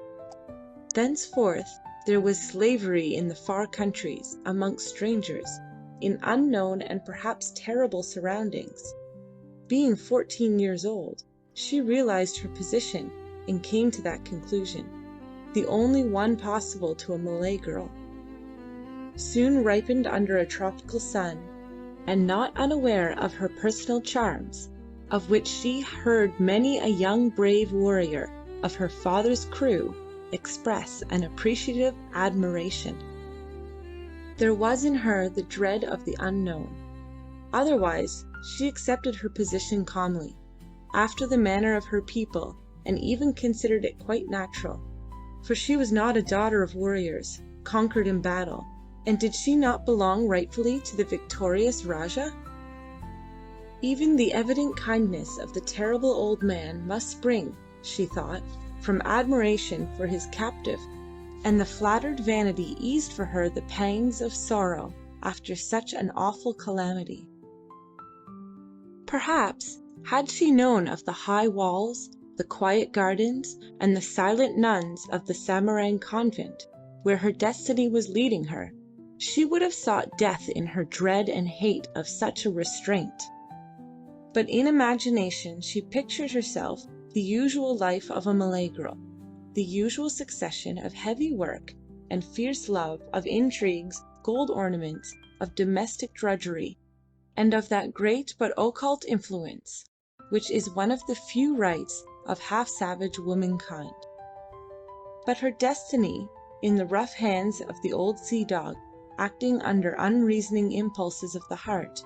Thenceforth there was slavery in the far countries, amongst strangers, in unknown and perhaps terrible surroundings. Being 14 years old, she realized her position and came to that conclusion, the only one possible to a Malay girl. Soon ripened under a tropical sun, and not unaware of her personal charms, of which she heard many a young brave warrior of her father's crew express an appreciative admiration. There was in her the dread of the unknown. Otherwise, she accepted her position calmly, after the manner of her people, and even considered it quite natural, for she was not a daughter of warriors, conquered in battle, and did she not belong rightfully to the victorious Rajah? Even the evident kindness of the terrible old man must spring, she thought, from admiration for his captive, and the flattered vanity eased for her the pangs of sorrow after such an awful calamity. Perhaps, had she known of the high walls, the quiet gardens, and the silent nuns of the Samarang convent, where her destiny was leading her, she would have sought death in her dread and hate of such a restraint. But in imagination she pictured herself the usual life of a Malay girl, the usual succession of heavy work and fierce love, of intrigues, gold ornaments, of domestic drudgery, and of that great but occult influence which is one of the few rights of half-savage womankind. But her destiny, in the rough hands of the old sea-dog, acting under unreasoning impulses of the heart,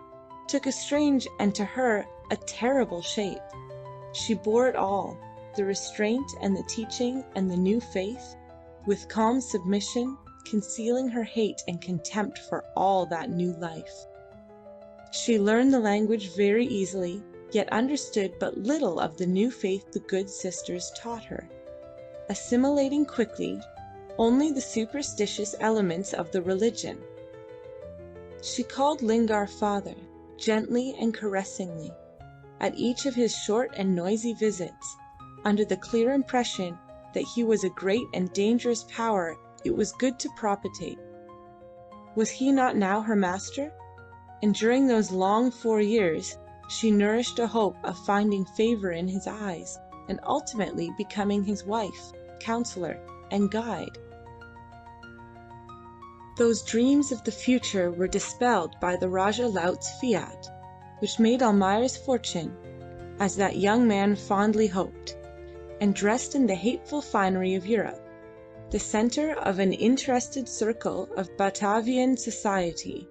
took a strange and to her a terrible shape. She bore it all, the restraint and the teaching and the new faith, with calm submission, concealing her hate and contempt for all that new life. She learned the language very easily, yet understood but little of the new faith the good sisters taught her, assimilating quickly only the superstitious elements of the religion. She called Lingard father, gently and caressingly, at each of his short and noisy visits, under the clear impression that he was a great and dangerous power it was good to propitiate. Was he not now her master? And during those long 4 years she nourished a hope of finding favor in his eyes, and ultimately becoming his wife, counselor, and guide. Those dreams of the future were dispelled by the Rajah Laut's fiat, which made Almayer's fortune, as that young man fondly hoped, and dressed in the hateful finery of Europe, the center of an interested circle of Batavian society.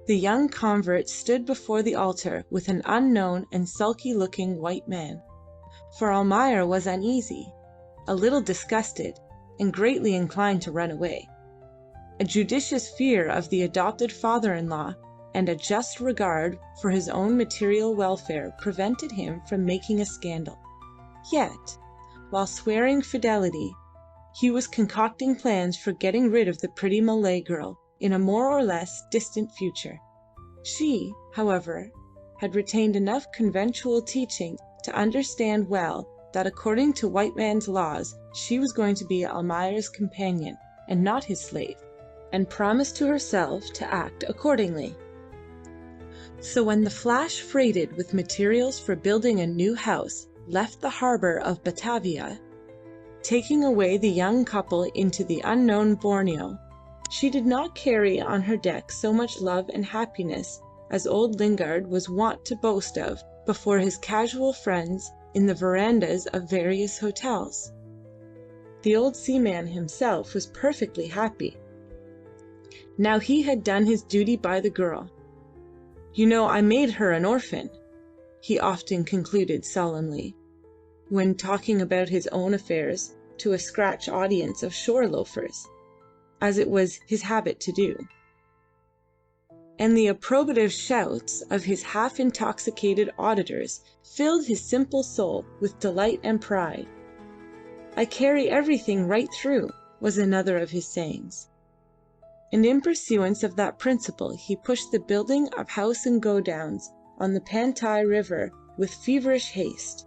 The young convert stood before the altar with an unknown and sulky-looking white man, for Almayer was uneasy, a little disgusted, and greatly inclined to run away. A judicious fear of the adopted father-in-law and a just regard for his own material welfare prevented him from making a scandal. Yet, while swearing fidelity, he was concocting plans for getting rid of the pretty Malay girl in a more or less distant future. She, however, had retained enough conventual teaching to understand well that according to white man's laws she was going to be Almayer's companion and not his slave, and promised to herself to act accordingly. So when the Flash, freighted with materials for building a new house, left the harbor of Batavia, taking away the young couple into the unknown Borneo, she did not carry on her deck so much love and happiness as old Lingard was wont to boast of before his casual friends in the verandas of various hotels. The old seaman himself was perfectly happy. Now he had done his duty by the girl. "You know I made her an orphan," he often concluded solemnly, when talking about his own affairs to a scratch audience of shore loafers, as it was his habit to do. And the approbative shouts of his half-intoxicated auditors filled his simple soul with delight and pride. "I carry everything right through," was another of his sayings. And in pursuance of that principle he pushed the building of house and go-downs on the Pantai River with feverish haste.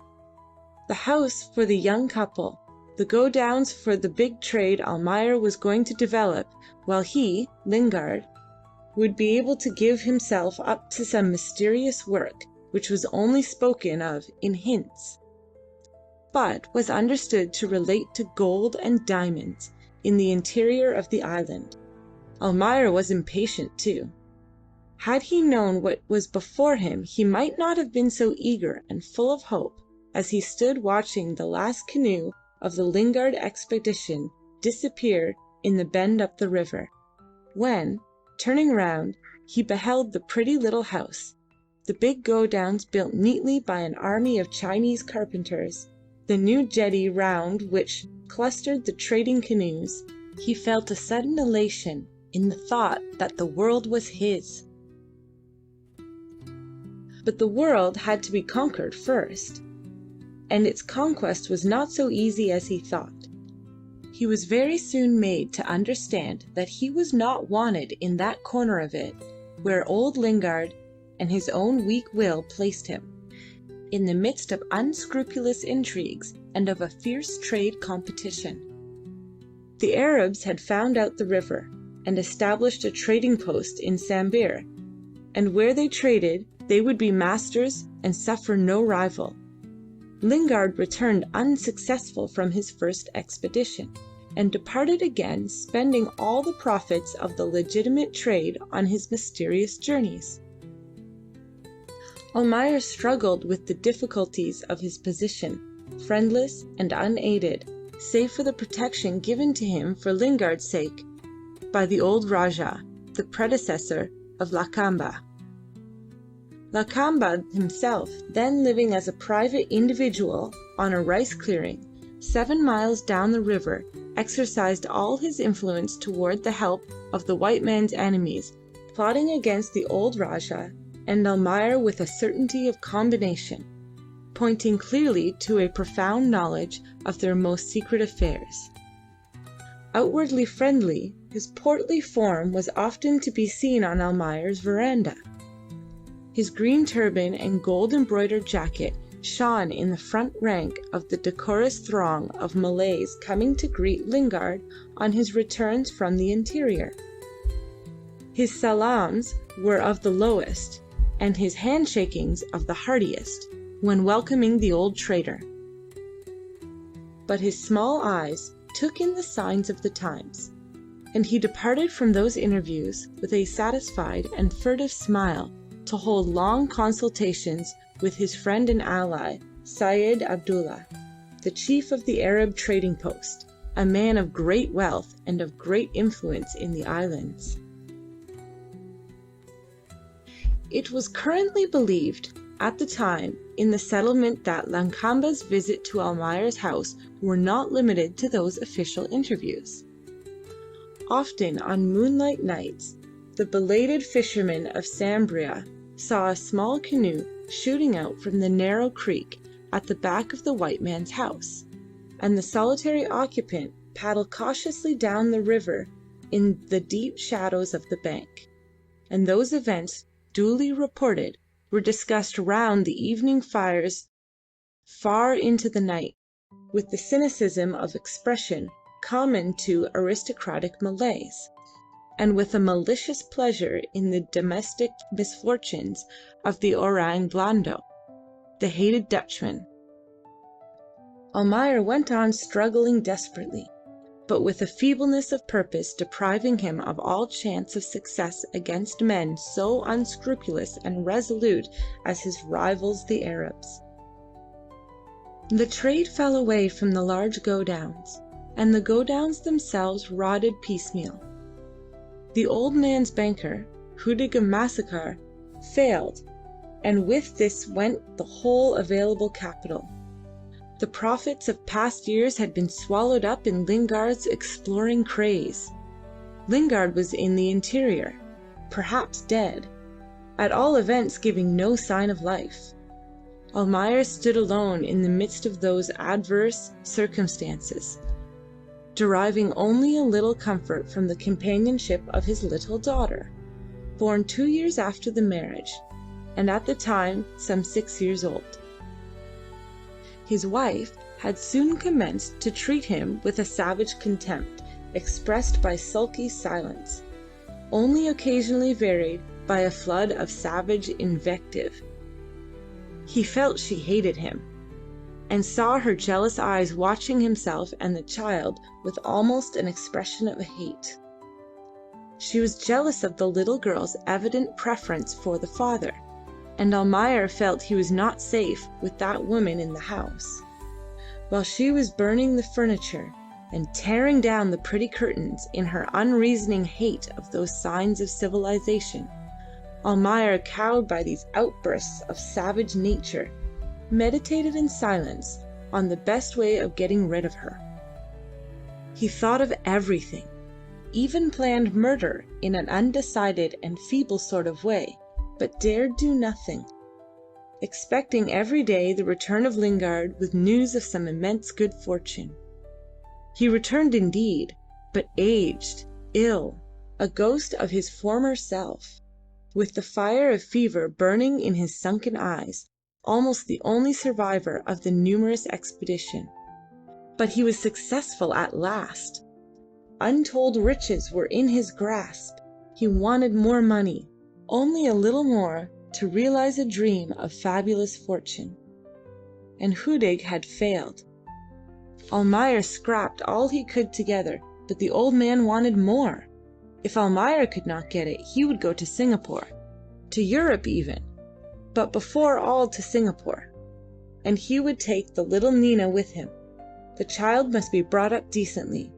The house for the young couple, the go-downs for the big trade Almayer was going to develop, while he, Lingard, would be able to give himself up to some mysterious work which was only spoken of in hints, but was understood to relate to gold and diamonds in the interior of the island. Almayer was impatient too. Had he known what was before him he might not have been so eager and full of hope as he stood watching the last canoe of the Lingard expedition disappear in the bend up the river, when, turning round, he beheld the pretty little house, the big go-downs built neatly by an army of Chinese carpenters, the new jetty round which clustered the trading canoes. He felt a sudden elation in the thought that the world was his. But the world had to be conquered first, and its conquest was not so easy as he thought. He was very soon made to understand that he was not wanted in that corner of it where old Lingard and his own weak will placed him, in the midst of unscrupulous intrigues and of a fierce trade competition. The Arabs had found out the river and established a trading post in Sambir, and where they traded they would be masters and suffer no rival. Lingard returned unsuccessful from his first expedition, and departed again, spending all the profits of the legitimate trade on his mysterious journeys. Almayer struggled with the difficulties of his position, friendless and unaided, save for the protection given to him for Lingard's sake by the old Rajah, the predecessor of Lakamba. Lakamba himself, then living as a private individual on a rice clearing 7 miles down the river exercised all his influence toward the help of the white man's enemies, plotting against the old Rajah and Almayer with a certainty of combination, pointing clearly to a profound knowledge of their most secret affairs. Outwardly friendly, his portly form was often to be seen on Almayer's veranda. His green turban and gold-embroidered jacket shone in the front rank of the decorous throng of Malays coming to greet Lingard on his returns from the interior. His salams were of the lowest, and his handshakings of the heartiest, when welcoming the old trader. But his small eyes took in the signs of the times, and he departed from those interviews with a satisfied and furtive smile to hold long consultations with his friend and ally, Syed Abdullah, the chief of the Arab trading post, a man of great wealth and of great influence in the islands. It was currently believed at the time in the settlement that Lakamba's visit to Almayer's house were not limited to those official interviews. Often on moonlight nights, the belated fishermen of Sambria saw a small canoe shooting out from the narrow creek at the back of the white man's house, and the solitary occupant paddled cautiously down the river in the deep shadows of the bank, and those events, duly reported, were discussed round the evening fires far into the night, with the cynicism of expression common to aristocratic Malays, and with a malicious pleasure in the domestic misfortunes of the Orang Blando, the hated Dutchman. Almayer went on struggling desperately, but with a feebleness of purpose depriving him of all chance of success against men so unscrupulous and resolute as his rivals the Arabs. The trade fell away from the large godowns, and the godowns themselves rotted piecemeal. The old man's banker, Hudig Massacre, failed, and with this went the whole available capital. The profits of past years had been swallowed up in Lingard's exploring craze. Lingard was in the interior, perhaps dead, at all events giving no sign of life. Almayer stood alone in the midst of those adverse circumstances, deriving only a little comfort from the companionship of his little daughter, born 2 years after the marriage, and at the time some 6 years old. His wife had soon commenced to treat him with a savage contempt, expressed by sulky silence, only occasionally varied by a flood of savage invective. He felt she hated him, and saw her jealous eyes watching himself and the child with almost an expression of hate. She was jealous of the little girl's evident preference for the father, and Almayer felt he was not safe with that woman in the house. While she was burning the furniture and tearing down the pretty curtains in her unreasoning hate of those signs of civilization, Almayer, cowed by these outbursts of savage nature, meditated in silence on the best way of getting rid of her. He thought of everything, even planned murder in an undecided and feeble sort of way, but dared do nothing, expecting every day the return of Lingard with news of some immense good fortune. He returned indeed, but aged, ill, a ghost of his former self, with the fire of fever burning in his sunken eyes, almost the only survivor of the numerous expedition. But he was successful at last. Untold riches were in his grasp. He wanted more money, only a little more, to realize a dream of fabulous fortune. And Hudig had failed. Almayer scrapped all he could together, but the old man wanted more. If Almayer could not get it, he would go to Singapore, to Europe even, but before all to Singapore. And he would take the little Nina with him. The child must be brought up decently.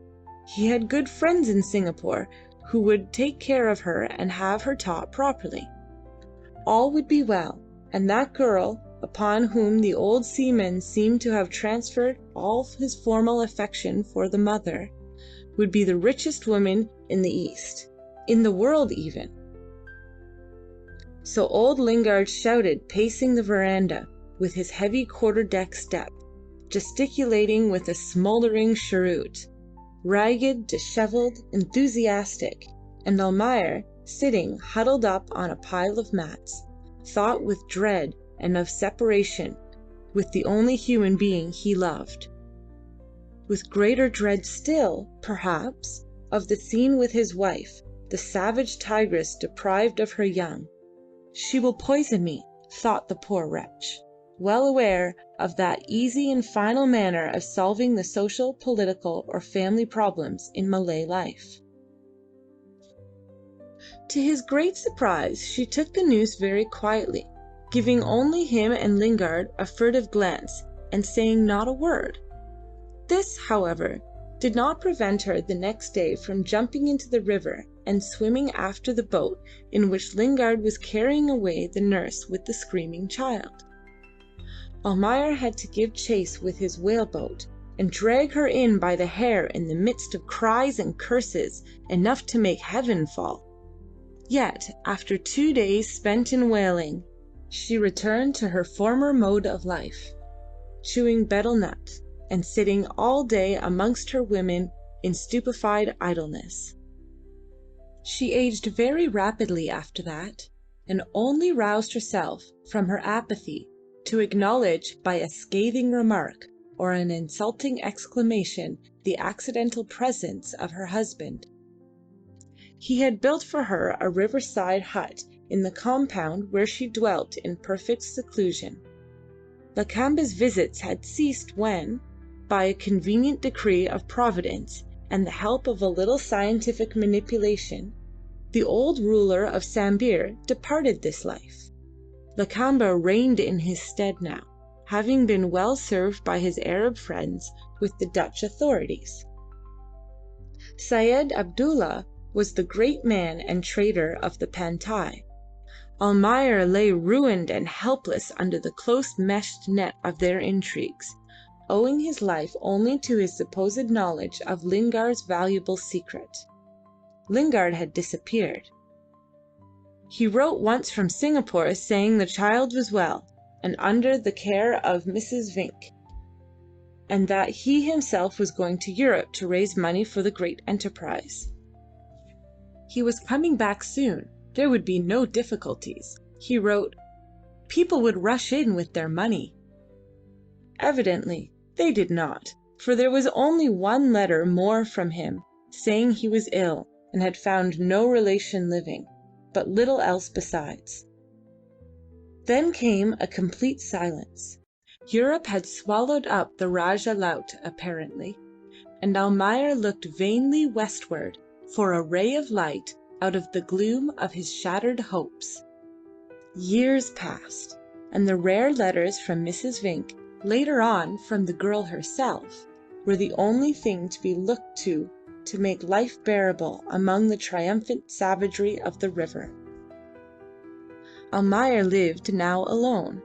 He had good friends in Singapore who would take care of her and have her taught properly. All would be well, and that girl, upon whom the old seaman seemed to have transferred all his former affection for the mother, would be the richest woman in the East, in the world even. So old Lingard shouted, pacing the veranda with his heavy quarter-deck step, gesticulating with a smoldering cheroot, ragged, disheveled, enthusiastic, and Almayer, sitting huddled up on a pile of mats, thought with dread and of separation with the only human being he loved. With greater dread still, perhaps, of the scene with his wife, the savage tigress deprived of her young. She will poison me, thought the poor wretch, well aware of that easy and final manner of solving the social, political, or family problems in Malay life. To his great surprise, she took the news very quietly, giving only him and Lingard a furtive glance, and saying not a word. This, however, did not prevent her the next day from jumping into the river and swimming after the boat in which Lingard was carrying away the nurse with the screaming child. Almayer had to give chase with his whaleboat and drag her in by the hair in the midst of cries and curses enough to make heaven fall. Yet, after 2 days spent in whaling, she returned to her former mode of life, chewing betel nut and sitting all day amongst her women in stupefied idleness. She aged very rapidly after that, and only roused herself from her apathy to acknowledge by a scathing remark or an insulting exclamation the accidental presence of her husband. He had built for her a riverside hut in the compound where she dwelt in perfect seclusion. Lakamba's visits had ceased when, by a convenient decree of Providence and the help of a little scientific manipulation, the old ruler of Sambir departed this life. Lakamba reigned in his stead now, having been well served by his Arab friends with the Dutch authorities. Syed Abdullah was the great man and trader of the Pantai. Almayer lay ruined and helpless under the close-meshed net of their intrigues, owing his life only to his supposed knowledge of Lingard's valuable secret. Lingard had disappeared. He wrote once from Singapore saying the child was well and under the care of Mrs. Vinck, and that he himself was going to Europe to raise money for the great enterprise. He was coming back soon. There would be no difficulties. He wrote, people would rush in with their money. Evidently they did not, for there was only one letter more from him saying he was ill and had found no relation living, but little else besides. Then came a complete silence. Europe had swallowed up the Rajah Laut apparently, and Almayer looked vainly westward for a ray of light out of the gloom of his shattered hopes. Years passed, and the rare letters from Mrs. Vinck, later on from the girl herself, were the only thing to be looked to make life bearable among the triumphant savagery of the river. Almayer lived now alone,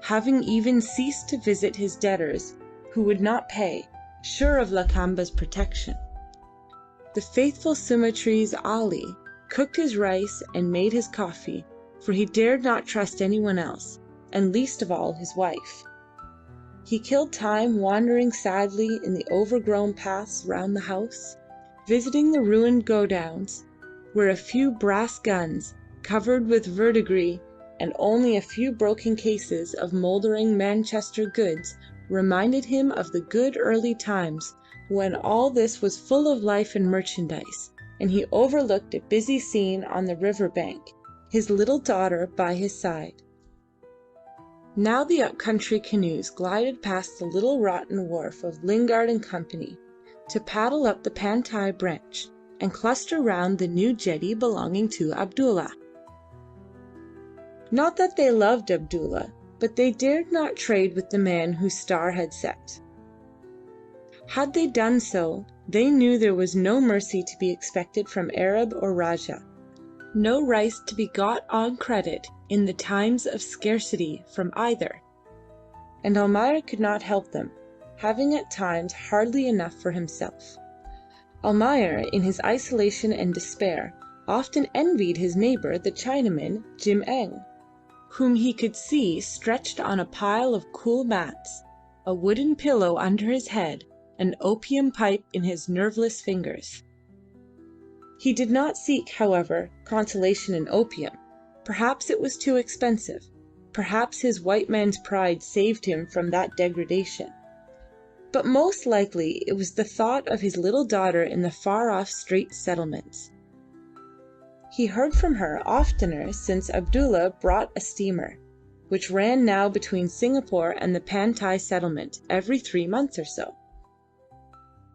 having even ceased to visit his debtors who would not pay, sure of Lakamba's protection. The faithful Sumatrese Ali cooked his rice and made his coffee, for he dared not trust anyone else, and least of all his wife. He killed time wandering sadly in the overgrown paths round the house, visiting the ruined godowns, where a few brass guns, covered with verdigris, and only a few broken cases of mouldering Manchester goods reminded him of the good early times when all this was full of life and merchandise, and he overlooked a busy scene on the river bank, his little daughter by his side. Now the up-country canoes glided past the little rotten wharf of Lingard and Company to paddle up the Pantai branch and cluster round the new jetty belonging to Abdullah. Not that they loved Abdullah, but they dared not trade with the man whose star had set. Had they done so, they knew there was no mercy to be expected from Arab or Rajah, no rice to be got on credit in the times of scarcity from either, and Almayer could not help them, having at times hardly enough for himself. Almayer, in his isolation and despair, often envied his neighbour the Chinaman Jim Eng, whom he could see stretched on a pile of cool mats, a wooden pillow under his head, an opium pipe in his nerveless fingers. He did not seek, however, consolation in opium. Perhaps it was too expensive. Perhaps his white man's pride saved him from that degradation. But most likely it was the thought of his little daughter in the far-off Straits Settlements. He heard from her oftener since Abdullah brought a steamer, which ran now between Singapore and the Pantai settlement every 3 months or so.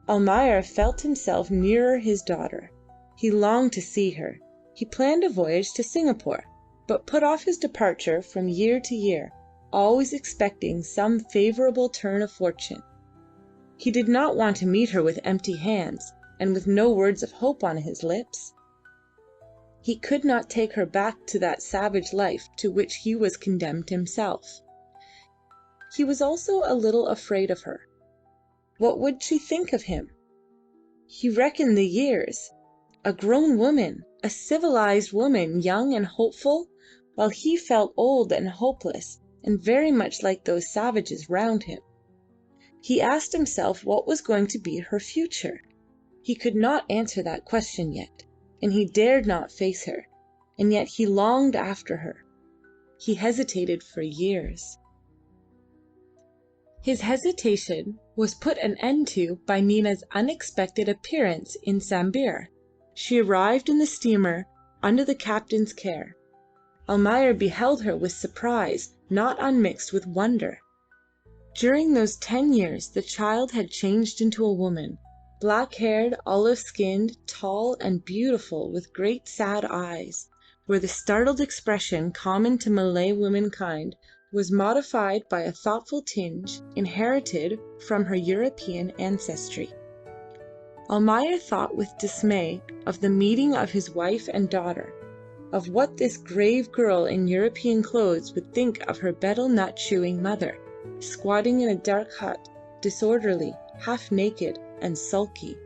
Almayer felt himself nearer his daughter. He longed to see her. He planned a voyage to Singapore, but put off his departure from year to year, always expecting some favourable turn of fortune. He did not want to meet her with empty hands, and with no words of hope on his lips. He could not take her back to that savage life to which he was condemned himself. He was also a little afraid of her. What would she think of him? He reckoned the years. A grown woman, a civilized woman, young and hopeful, while he felt old and hopeless, and very much like those savages round him. He asked himself what was going to be her future. He could not answer that question yet, and he dared not face her, and yet he longed after her. He hesitated for years. His hesitation was put an end to by Nina's unexpected appearance in Sambir. She arrived in the steamer under the captain's care. Almayer beheld her with surprise not unmixed with wonder. During those 10 years the child had changed into a woman, black-haired, olive-skinned, tall and beautiful, with great sad eyes, where the startled expression common to Malay womankind was modified by a thoughtful tinge inherited from her European ancestry. Almayer thought with dismay of the meeting of his wife and daughter, of what this grave girl in European clothes would think of her betel nut chewing mother, squatting in a dark hut, disorderly, half naked, and sulky.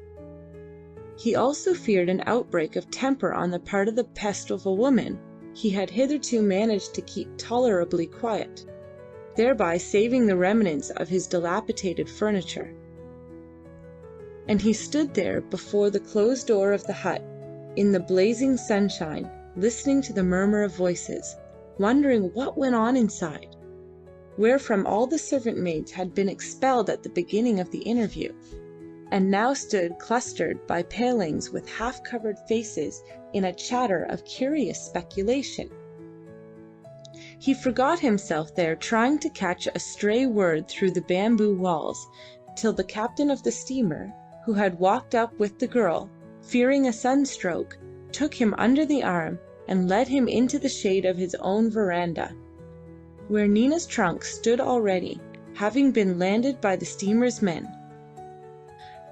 He also feared an outbreak of temper on the part of the pest of a woman he had hitherto managed to keep tolerably quiet, thereby saving the remnants of his dilapidated furniture. And he stood there before the closed door of the hut, in the blazing sunshine, listening to the murmur of voices, wondering what went on inside, wherefrom all the servant maids had been expelled at the beginning of the interview, and now stood clustered by palings with half-covered faces in a chatter of curious speculation. He forgot himself there trying to catch a stray word through the bamboo walls, till the captain of the steamer, who had walked up with the girl, fearing a sunstroke, took him under the arm and led him into the shade of his own veranda, where Nina's trunk stood already, having been landed by the steamer's men.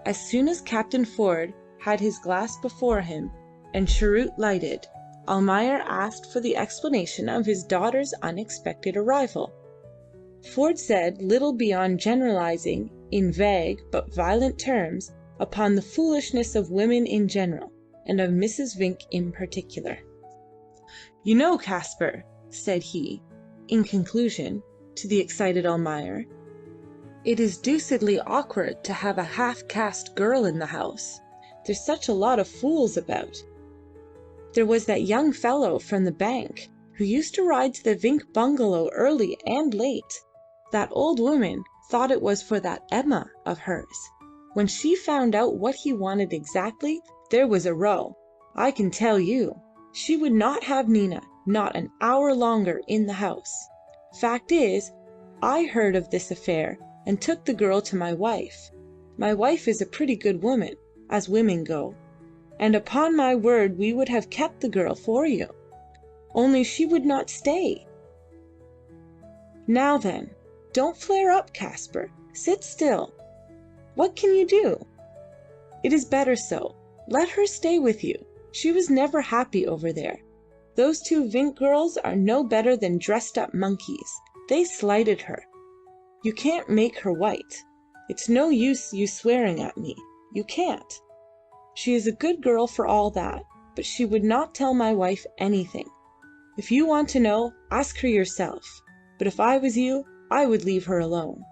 As soon as Captain Ford had his glass before him and cheroot lighted, Almayer asked for the explanation of his daughter's unexpected arrival. Ford said little beyond generalizing, in vague but violent terms, upon the foolishness of women in general, and of Mrs. Vinck in particular. "You know, Kaspar," said he, in conclusion, to the excited Almayer, "it is deucedly awkward to have a half-caste girl in the house. There's such a lot of fools about. There was that young fellow from the bank who used to ride to the Vinck bungalow early and late. That old woman thought it was for that Emma of hers. When she found out what he wanted exactly, there was a row, I can tell you. She would not have Nina, not an hour longer, in the house. Fact is, I heard of this affair and took the girl to my wife. My wife is a pretty good woman, as women go, and upon my word we would have kept the girl for you. Only she would not stay. Now then, don't flare up, Kaspar. Sit still. What can you do? It is better so. Let her stay with you. She was never happy over there. Those 2 Vinck girls are no better than dressed-up monkeys. They slighted her. You can't make her white. It's no use you swearing at me. You can't." She is a good girl for all that, but she would not tell my wife anything. If you want to know, ask her yourself. But if I was you, I would leave her alone.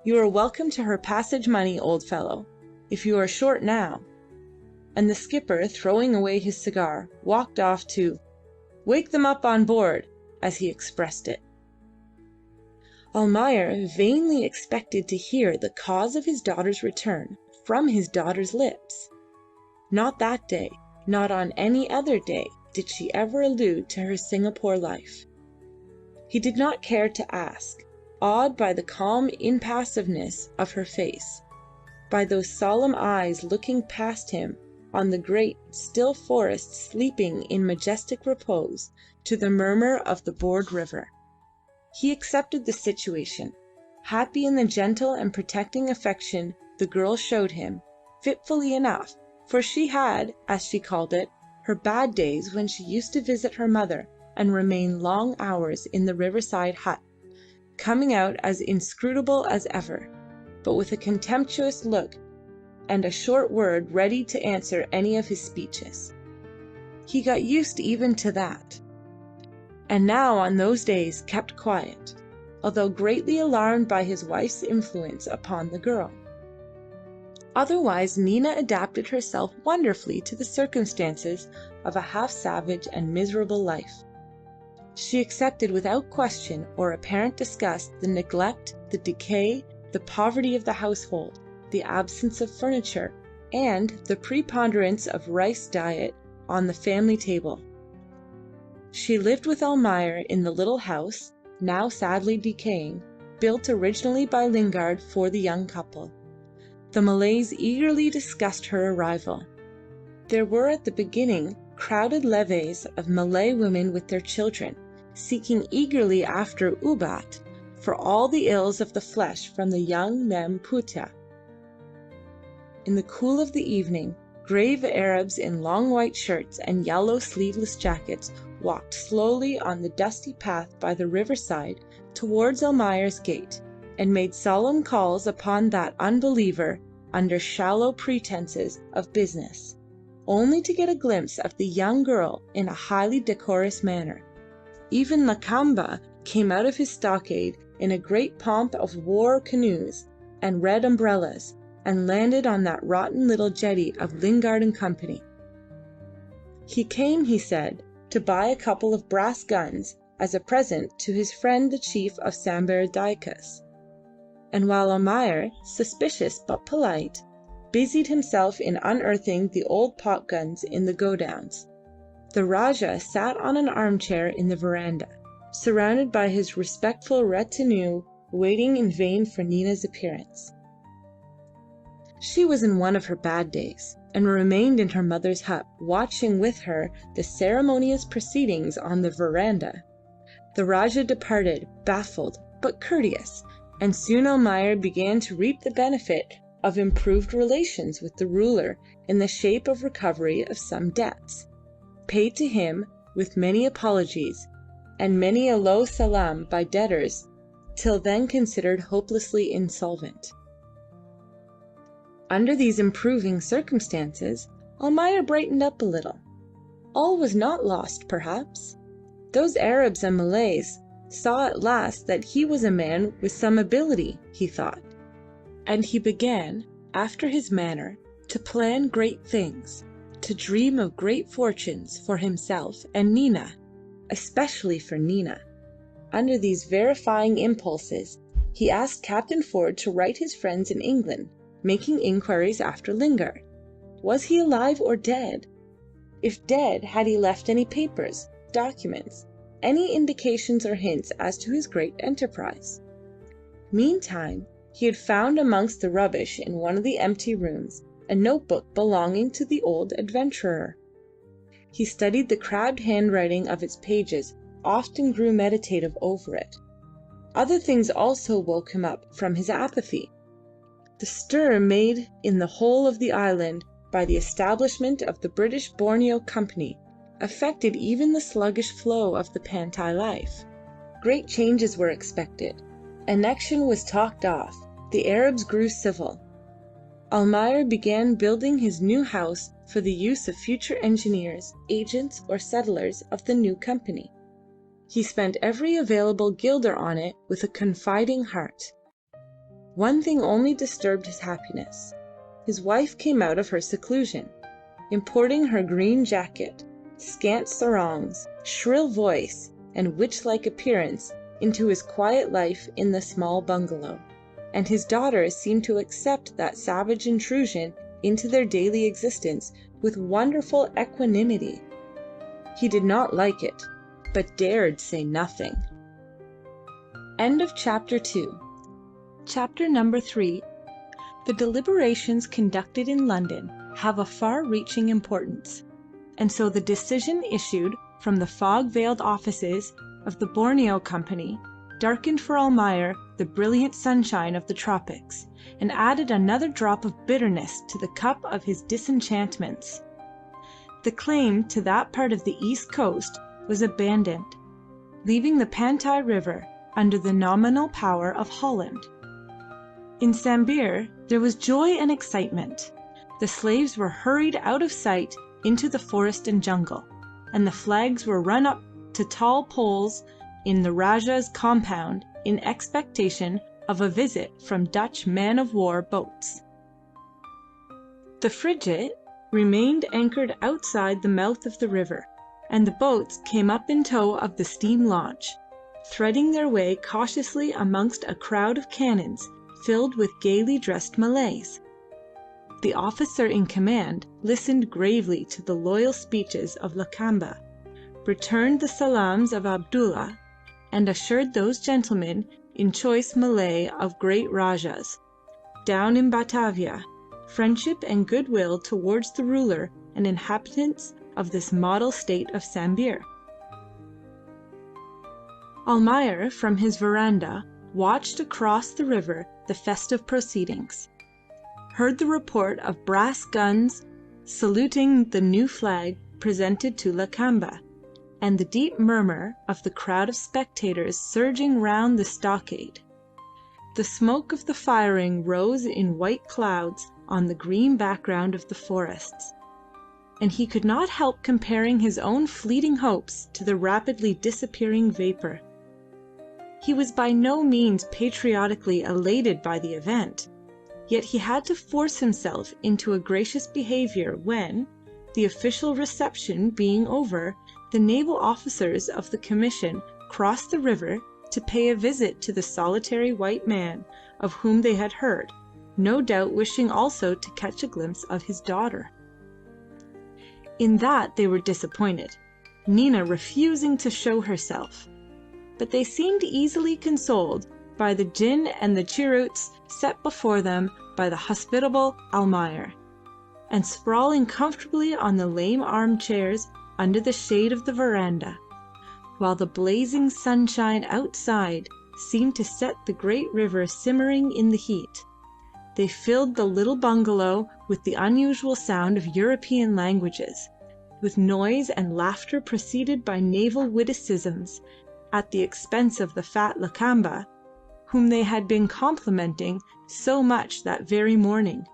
You are welcome to her passage money, old fellow, if you are short now." And the skipper, throwing away his cigar, walked off to "wake them up on board," as he expressed it. Almayer vainly expected to hear the cause of his daughter's return from his daughter's lips. Not that day, not on any other day, did she ever allude to her Singapore life. He did not care to ask, awed by the calm impassiveness of her face, by those solemn eyes looking past him on the great, still forest sleeping in majestic repose to the murmur of the broad river. He accepted the situation, happy in the gentle and protecting affection the girl showed him, fitfully enough, for she had, as she called it, her bad days when she used to visit her mother and remain long hours in the riverside hut, coming out as inscrutable as ever, but with a contemptuous look and a short word ready to answer any of his speeches. He got used even to that, and now on those days kept quiet, although greatly alarmed by his wife's influence upon the girl. Otherwise Nina adapted herself wonderfully to the circumstances of a half-savage and miserable life. She accepted without question or apparent disgust the neglect, the decay, the poverty of the household, the absence of furniture, and the preponderance of rice diet on the family table. She lived with Almayer in the little house, now sadly decaying, built originally by Lingard for the young couple. The Malays eagerly discussed her arrival. There were at the beginning crowded levees of Malay women with their children, seeking eagerly after ubat for all the ills of the flesh from the young Mem Putih. In the cool of the evening, grave Arabs in long white shirts and yellow sleeveless jackets walked slowly on the dusty path by the riverside towards Almayer's gate, and made solemn calls upon that unbeliever under shallow pretences of business, only to get a glimpse of the young girl in a highly decorous manner. Even Lakamba came out of his stockade in a great pomp of war canoes and red umbrellas, and landed on that rotten little jetty of Lingard and Company. He came, he said, to buy a couple of brass guns as a present to his friend the chief of Sambar Daikas. And while Almayer, suspicious but polite, busied himself in unearthing the old pot guns in the godowns, the Rajah sat on an armchair in the veranda, surrounded by his respectful retinue, waiting in vain for Nina's appearance. She was in one of her bad days, and remained in her mother's hut, watching with her the ceremonious proceedings on the veranda. The Rajah departed, baffled but courteous, and soon Almayer began to reap the benefit of improved relations with the ruler in the shape of recovery of some debts, paid to him with many apologies and many a low salam by debtors till then considered hopelessly insolvent. Under these improving circumstances, Almayer brightened up a little. All was not lost, perhaps. Those Arabs and Malays saw at last that he was a man with some ability, he thought, and he began, after his manner, to plan great things, to dream of great fortunes for himself and Nina, especially for Nina. Under these verifying impulses, he asked Captain Ford to write his friends in England, making inquiries after Lingard. Was he alive or dead? If dead, had he left any papers, documents, any indications or hints as to his great enterprise? Meantime, he had found amongst the rubbish in one of the empty rooms a notebook belonging to the old adventurer. He studied the crabbed handwriting of its pages, often grew meditative over it. Other things also woke him up from his apathy. The stir made in the whole of the island by the establishment of the British Borneo Company affected even the sluggish flow of the Pantai life. Great changes were expected. Annexion was talked of. The Arabs grew civil. Almayer began building his new house for the use of future engineers, agents, or settlers of the new company. He spent every available guilder on it with a confiding heart. One thing only disturbed his happiness. His wife came out of her seclusion, importing her green jacket, scant sarongs, shrill voice, and witch-like appearance into his quiet life in the small bungalow, and his daughters seemed to accept that savage intrusion into their daily existence with wonderful equanimity. He did not like it, but dared say nothing. End of Chapter 2. Chapter number 3. The deliberations conducted in London have a far-reaching importance, and so the decision issued from the fog-veiled offices of the Borneo Company darkened for Almayer the brilliant sunshine of the tropics, and added another drop of bitterness to the cup of his disenchantments. The claim to that part of the east coast was abandoned, leaving the Pantai River under the nominal power of Holland. In Sambir there was joy and excitement. The slaves were hurried out of sight into the forest and jungle, and the flags were run up to tall poles in the Rajah's compound in expectation of a visit from Dutch man-of-war boats. The frigate remained anchored outside the mouth of the river, and the boats came up in tow of the steam launch, threading their way cautiously amongst a crowd of cannons filled with gaily dressed Malays. The officer in command listened gravely to the loyal speeches of Lakamba, returned the salams of Abdullah, and assured those gentlemen in choice Malay of great Rajahs, down in Batavia, friendship and goodwill towards the ruler and inhabitants of this model state of Sambir. Almayer, from his veranda, watched across the river the festive proceedings, heard the report of brass guns saluting the new flag presented to Lakamba, and the deep murmur of the crowd of spectators surging round the stockade. The smoke of the firing rose in white clouds on the green background of the forests, and he could not help comparing his own fleeting hopes to the rapidly disappearing vapor. He was by no means patriotically elated by the event, yet he had to force himself into a gracious behavior when, the official reception being over, the naval officers of the commission crossed the river to pay a visit to the solitary white man of whom they had heard, no doubt wishing also to catch a glimpse of his daughter. In that they were disappointed, Nina refusing to show herself, but they seemed easily consoled by the gin and the cheroots set before them by the hospitable Almayer, and sprawling comfortably on the lame armchairs under the shade of the veranda, while the blazing sunshine outside seemed to set the great river simmering in the heat. They filled the little bungalow with the unusual sound of European languages, with noise and laughter preceded by naval witticisms at the expense of the fat Lakamba, whom they had been complimenting so much that very morning.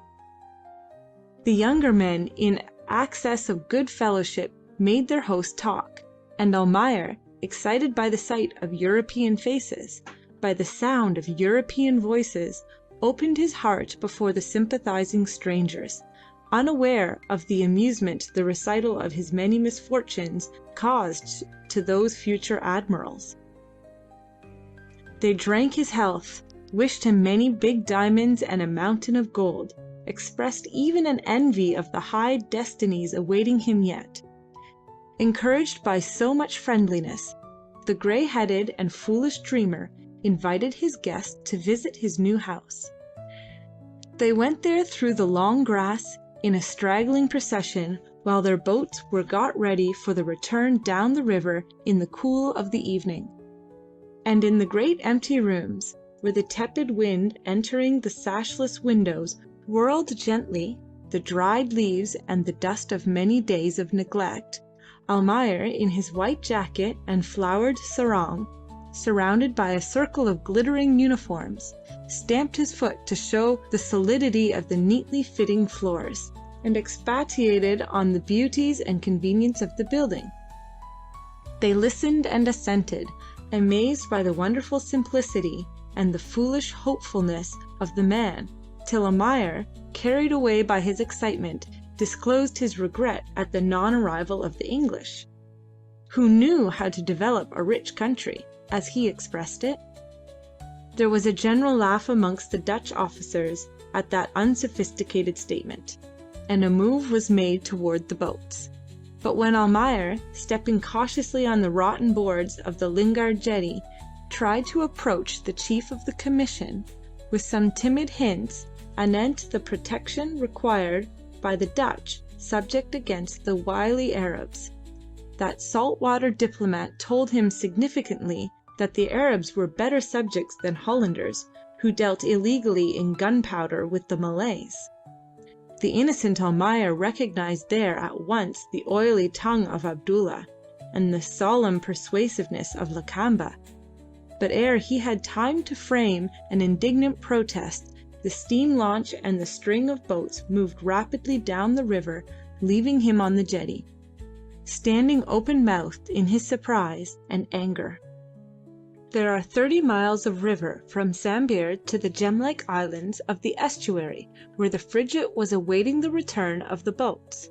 The younger men, in access of good fellowship, made their host talk, and Almayer, excited by the sight of European faces, by the sound of European voices, opened his heart before the sympathizing strangers, unaware of the amusement the recital of his many misfortunes caused to those future admirals. They drank his health, wished him many big diamonds and a mountain of gold, expressed even an envy of the high destinies awaiting him yet. Encouraged by so much friendliness, the grey-headed and foolish dreamer invited his guest to visit his new house. They went there through the long grass in a straggling procession while their boats were got ready for the return down the river in the cool of the evening. And in the great empty rooms, where the tepid wind entering the sashless windows whirled gently the dried leaves and the dust of many days of neglect, Almayer, in his white jacket and flowered sarong, surrounded by a circle of glittering uniforms, stamped his foot to show the solidity of the neatly fitting floors, and expatiated on the beauties and convenience of the building. They listened and assented, amazed by the wonderful simplicity and the foolish hopefulness of the man, till Almayer, carried away by his excitement, disclosed his regret at the non-arrival of the English, who knew how to develop a rich country, as he expressed it. There was a general laugh amongst the Dutch officers at that unsophisticated statement, and a move was made toward the boats. But when Almayer, stepping cautiously on the rotten boards of the Lingard jetty, tried to approach the chief of the commission with some timid hints anent the protection required by the Dutch subject against the wily Arabs, that saltwater diplomat told him significantly that the Arabs were better subjects than Hollanders, who dealt illegally in gunpowder with the Malays. The innocent Almayer recognized there at once the oily tongue of Abdullah and the solemn persuasiveness of Lakamba. But ere he had time to frame an indignant protest, the steam launch and the string of boats moved rapidly down the river, leaving him on the jetty, standing open-mouthed in his surprise and anger. There are 30 miles of river from Sambir to the gem-like islands of the estuary, where the frigate was awaiting the return of the boats.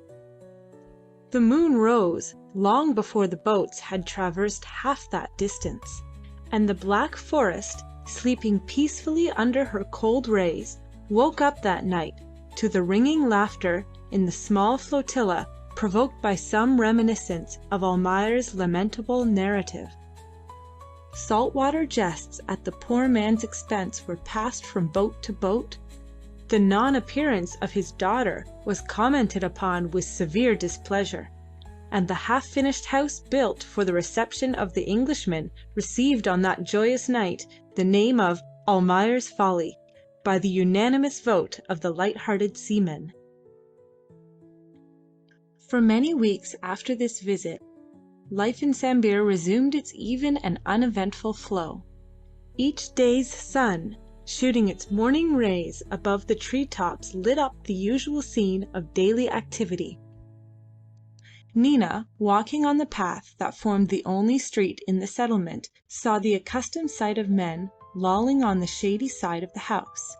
The moon rose long before the boats had traversed half that distance, and the black forest, sleeping peacefully under her cold rays, woke up that night to the ringing laughter in the small flotilla, provoked by some reminiscence of Almayer's lamentable narrative. Saltwater jests at the poor man's expense were passed from boat to boat. The non-appearance of his daughter was commented upon with severe displeasure, and the half-finished house built for the reception of the Englishmen received on that joyous night the name of Almayer's Folly, by the unanimous vote of the light-hearted seamen. For many weeks after this visit, life in Sambir resumed its even and uneventful flow. Each day's sun, shooting its morning rays above the tree-tops, lit up the usual scene of daily activity. Nina, walking on the path that formed the only street in the settlement, saw the accustomed sight of men lolling on the shady side of the house,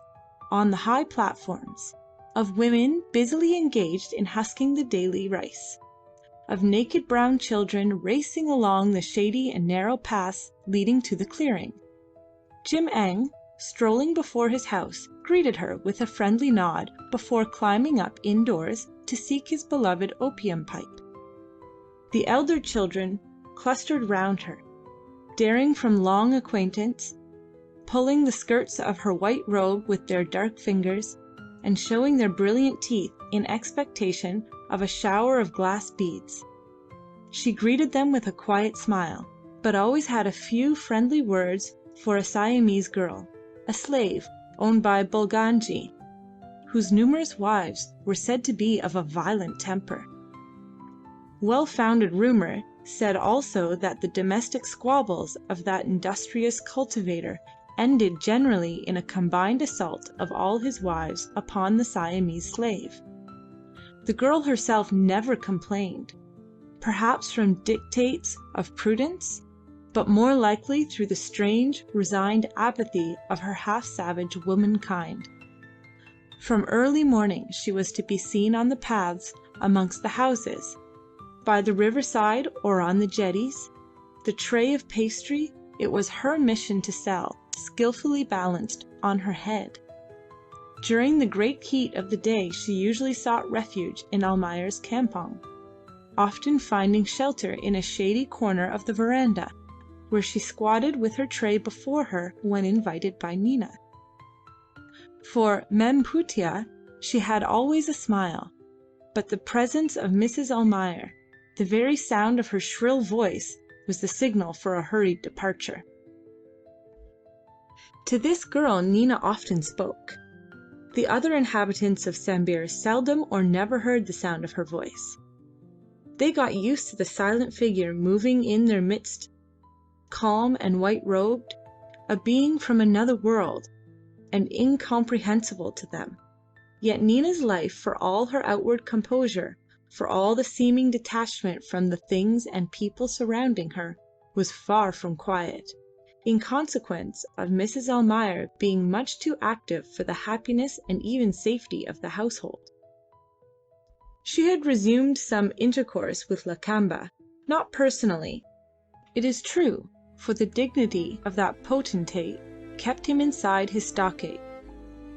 on the high platforms, of women busily engaged in husking the daily rice, of naked brown children racing along the shady and narrow paths leading to the clearing. Jim Eng, strolling before his house, greeted her with a friendly nod before climbing up indoors to seek his beloved opium pipe. The elder children clustered round her, daring from long acquaintance, pulling the skirts of her white robe with their dark fingers, and showing their brilliant teeth in expectation of a shower of glass beads. She greeted them with a quiet smile, but always had a few friendly words for a Siamese girl, a slave owned by Bulganji, whose numerous wives were said to be of a violent temper. Well-founded rumour said also that the domestic squabbles of that industrious cultivator ended generally in a combined assault of all his wives upon the Siamese slave. The girl herself never complained, perhaps from dictates of prudence, but more likely through the strange, resigned apathy of her half-savage womankind. From early morning she was to be seen on the paths amongst the houses, by the riverside or on the jetties. The tray of pastry it was her mission to sell, skillfully balanced on her head. During the great heat of the day she usually sought refuge in Almayer's campong, often finding shelter in a shady corner of the veranda, where she squatted with her tray before her when invited by Nina. For Mem Putih she had always a smile, but the presence of Mrs. Almayer, the very sound of her shrill voice, was the signal for a hurried departure. To this girl Nina often spoke. The other inhabitants of Sambir seldom or never heard the sound of her voice. They got used to the silent figure moving in their midst, calm and white-robed, a being from another world and incomprehensible to them. Yet Nina's life, for all her outward composure, for all the seeming detachment from the things and people surrounding her, was far from quiet, in consequence of Mrs. Almayer being much too active for the happiness and even safety of the household. She had resumed some intercourse with Lakamba, not personally, it is true, for the dignity of that potentate kept him inside his stockade,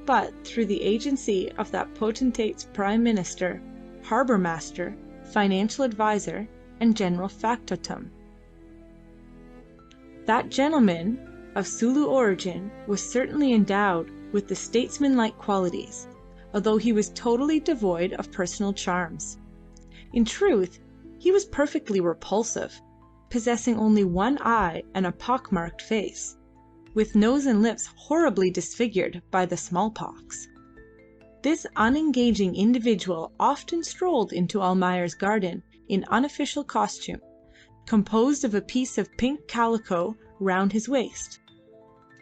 but through the agency of that potentate's prime minister, harbour master, financial adviser, and general factotum. That gentleman, of Sulu origin, was certainly endowed with the statesman-like qualities, although he was totally devoid of personal charms. In truth, he was perfectly repulsive, possessing only one eye and a pock-marked face, with nose and lips horribly disfigured by the smallpox. This unengaging individual often strolled into Almayer's garden in unofficial costume, composed of a piece of pink calico round his waist.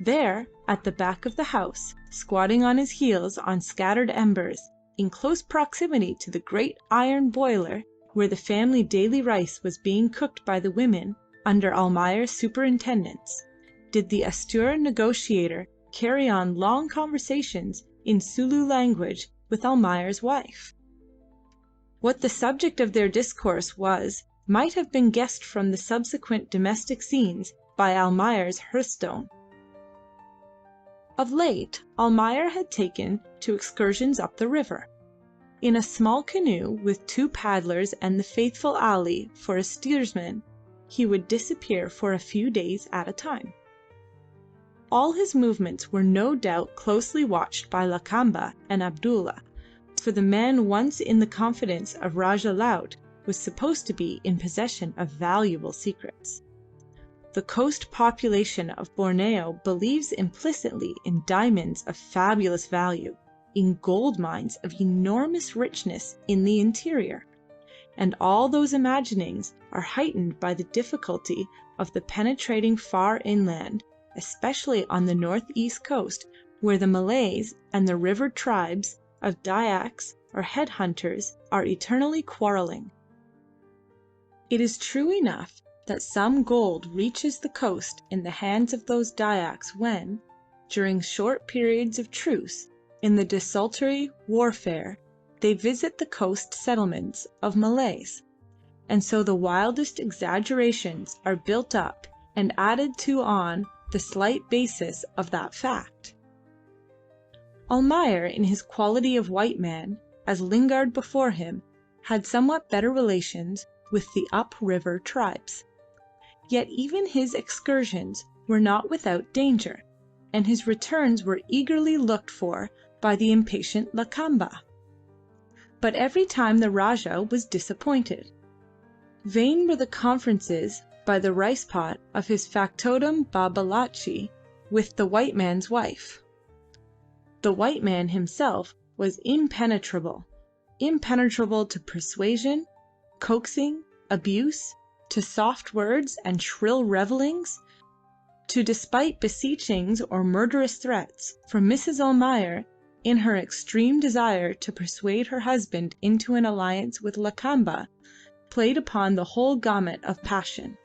There, at the back of the house, squatting on his heels on scattered embers, in close proximity to the great iron boiler where the family daily rice was being cooked by the women under Almayer's superintendence, did the austere negotiator carry on long conversations in Sulu language with Almayer's wife. What the subject of their discourse was might have been guessed from the subsequent domestic scenes by Almayer's hearthstone. Of late Almayer had taken to excursions up the river. In a small canoe with 2 paddlers and the faithful Ali for a steersman, he would disappear for a few days at a time. All his movements were no doubt closely watched by Lakamba and Abdulla, for the man once in the confidence of Rajah Laut was supposed to be in possession of valuable secrets. The coast population of Borneo believes implicitly in diamonds of fabulous value, in gold mines of enormous richness in the interior, and all those imaginings are heightened by the difficulty of the penetrating far inland, especially on the northeast coast, where the Malays and the river tribes of Dyaks or head-hunters are eternally quarrelling. It is true enough that some gold reaches the coast in the hands of those Dyaks when, during short periods of truce in the desultory warfare, they visit the coast settlements of Malays, and so the wildest exaggerations are built up and added to on the slight basis of that fact. Almayer, in his quality of white man, as Lingard before him, had somewhat better relations with the up-river tribes. Yet even his excursions were not without danger, and his returns were eagerly looked for by the impatient Lakamba. But every time the Rajah was disappointed. Vain were the conferences by the rice pot of his factotum Babalatchi with the white man's wife. The white man himself was impenetrable to persuasion, coaxing, abuse, to soft words and shrill revellings, to despite beseechings or murderous threats, for Mrs. Almayer, in her extreme desire to persuade her husband into an alliance with Lakamba, played upon the whole gamut of passion.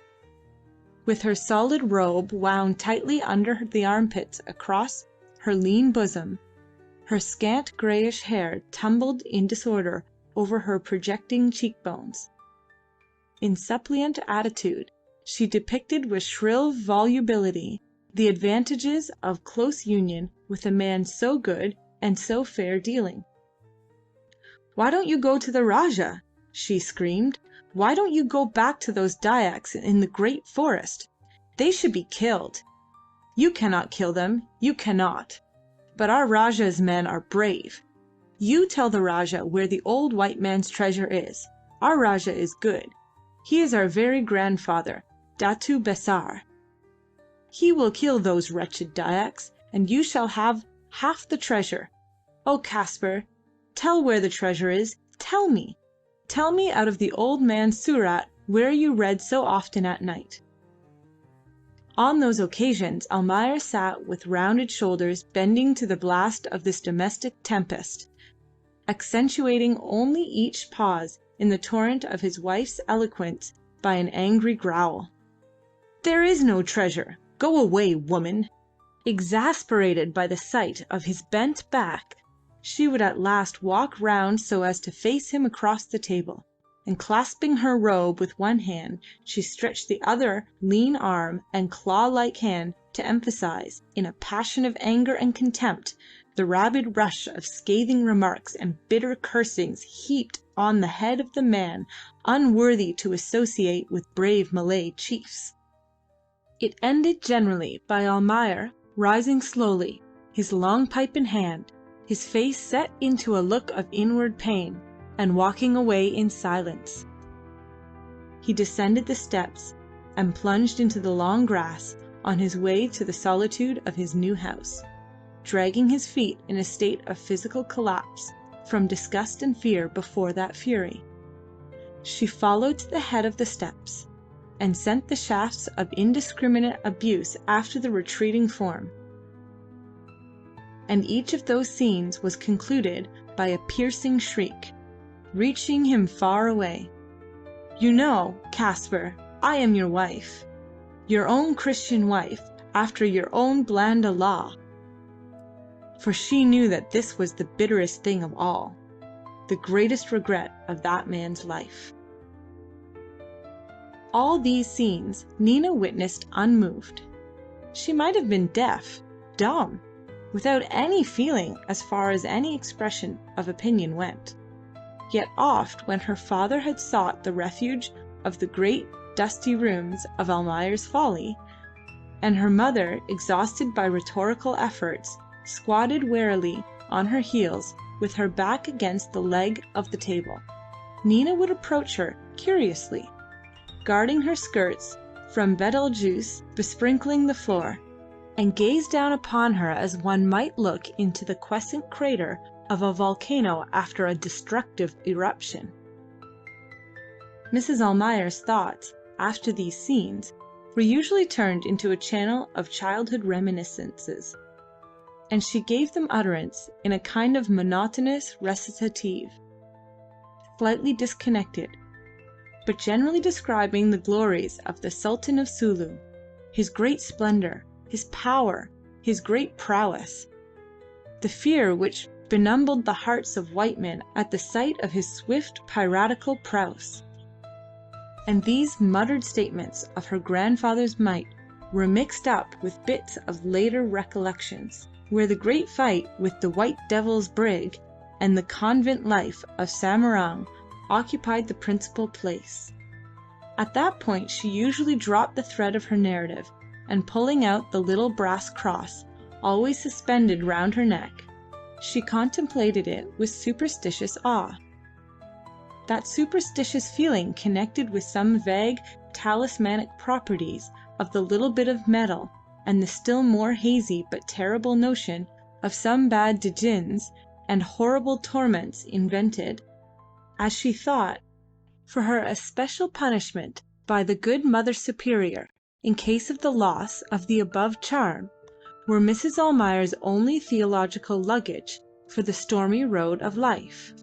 With her solid robe wound tightly under the armpits across her lean bosom, her scant greyish hair tumbled in disorder over her projecting cheekbones. In suppliant attitude, she depicted with shrill volubility the advantages of close union with a man so good and so fair dealing. "Why don't you go to the Rajah?" she screamed. "Why don't you go back to those Dyaks in the great forest? They should be killed. You cannot kill them, you cannot. But our Rajah's men are brave. You tell the Rajah where the old white man's treasure is. Our Rajah is good. He is our very grandfather, Datu Besar. He will kill those wretched Dyaks, and you shall have half the treasure. Oh, Kaspar, tell where the treasure is. Tell me. Tell me out of the old man's surat where you read so often at night." On those occasions Almayer sat with rounded shoulders bending to the blast of this domestic tempest, accentuating only each pause in the torrent of his wife's eloquence by an angry growl. "There is no treasure. Go away, woman." Exasperated by the sight of his bent back, she would at last walk round so as to face him across the table, and clasping her robe with one hand, she stretched the other lean arm and claw-like hand to emphasize, in a passion of anger and contempt, the rabid rush of scathing remarks and bitter cursings heaped on the head of the man unworthy to associate with brave Malay chiefs. It ended generally by Almayer rising slowly, his long pipe in hand, his face set into a look of inward pain, and walking away in silence. He descended the steps and plunged into the long grass on his way to the solitude of his new house, dragging his feet in a state of physical collapse from disgust and fear before that fury. She followed to the head of the steps, and sent the shafts of indiscriminate abuse after the retreating form. And each of those scenes was concluded by a piercing shriek, reaching him far away. "You know, Kaspar, I am your wife, your own Christian wife, after your own bland Allah." For she knew that this was the bitterest thing of all, the greatest regret of that man's life. All these scenes Nina witnessed unmoved. She might have been deaf, dumb, without any feeling as far as any expression of opinion went. Yet oft when her father had sought the refuge of the great dusty rooms of Almayer's Folly, and her mother, exhausted by rhetorical efforts, squatted warily on her heels with her back against the leg of the table, Nina would approach her curiously, guarding her skirts from Betelgeuse besprinkling the floor, and gaze down upon her as one might look into the quiescent crater of a volcano after a destructive eruption. Mrs. Almayer's thoughts, after these scenes, were usually turned into a channel of childhood reminiscences, and she gave them utterance in a kind of monotonous recitative, slightly disconnected, but generally describing the glories of the Sultan of Sulu, his great splendor, his power, his great prowess, the fear which benumbed the hearts of white men at the sight of his swift piratical prowess. And these muttered statements of her grandfather's might were mixed up with bits of later recollections, where the great fight with the White Devil's brig and the convent life of Samarang occupied the principal place. At that point she usually dropped the thread of her narrative, and pulling out the little brass cross, always suspended round her neck, she contemplated it with superstitious awe. That superstitious feeling connected with some vague talismanic properties of the little bit of metal, and the still more hazy but terrible notion of some bad djinns and horrible torments invented, as she thought, for her especial punishment by the good Mother Superior in case of the loss of the above charm, were Mrs. Almayer's only theological luggage for the stormy road of life.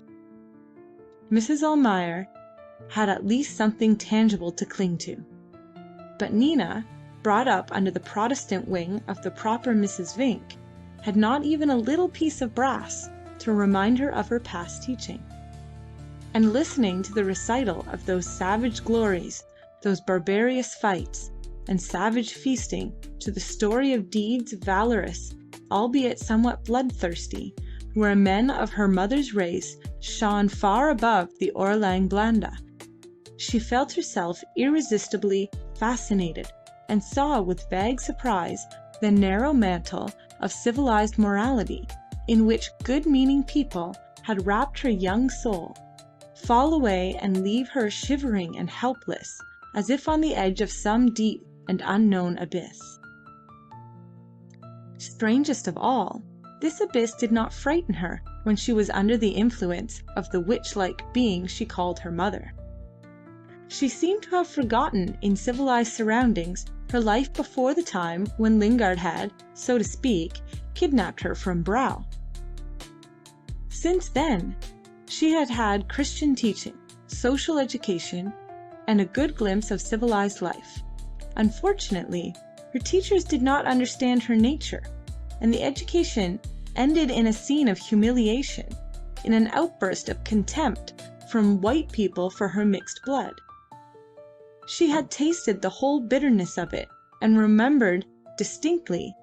Mrs. Almayer had at least something tangible to cling to, but Nina, brought up under the Protestant wing of the proper Mrs. Vinck, had not even a little piece of brass to remind her of her past teaching. And listening to the recital of those savage glories, those barbarous fights, and savage feasting, to the story of deeds valorous, albeit somewhat bloodthirsty, where men of her mother's race shone far above the Orang Blanda, she felt herself irresistibly fascinated, and saw with vague surprise the narrow mantle of civilized morality in which good-meaning people had wrapped her young soul, fall away and leave her shivering and helpless, as if on the edge of some deep and unknown abyss. Strangest of all, this abyss did not frighten her when she was under the influence of the witch-like being she called her mother. She seemed to have forgotten in civilized surroundings her life before the time when Lingard had, so to speak, kidnapped her from Brow. Since then, she had had Christian teaching, social education, and a good glimpse of civilized life. Unfortunately, her teachers did not understand her nature, and the education ended in a scene of humiliation, in an outburst of contempt from white people for her mixed blood. She had tasted the whole bitterness of it, and remembered distinctly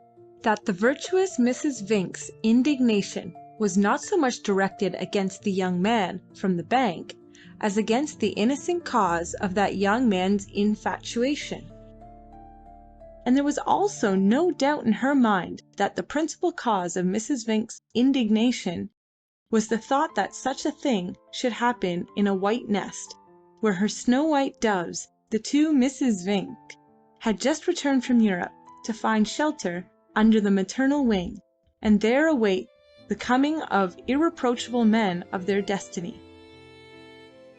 that the virtuous Mrs. Vink's indignation was not so much directed against the young man from the bank as against the innocent cause of that young man's infatuation. And there was also no doubt in her mind that the principal cause of Mrs. Vink's indignation was the thought that such a thing should happen in a white nest, where her snow-white doves, the two Mrs. Vink, had just returned from Europe to find shelter under the maternal wing, and there await the coming of irreproachable men of their destiny.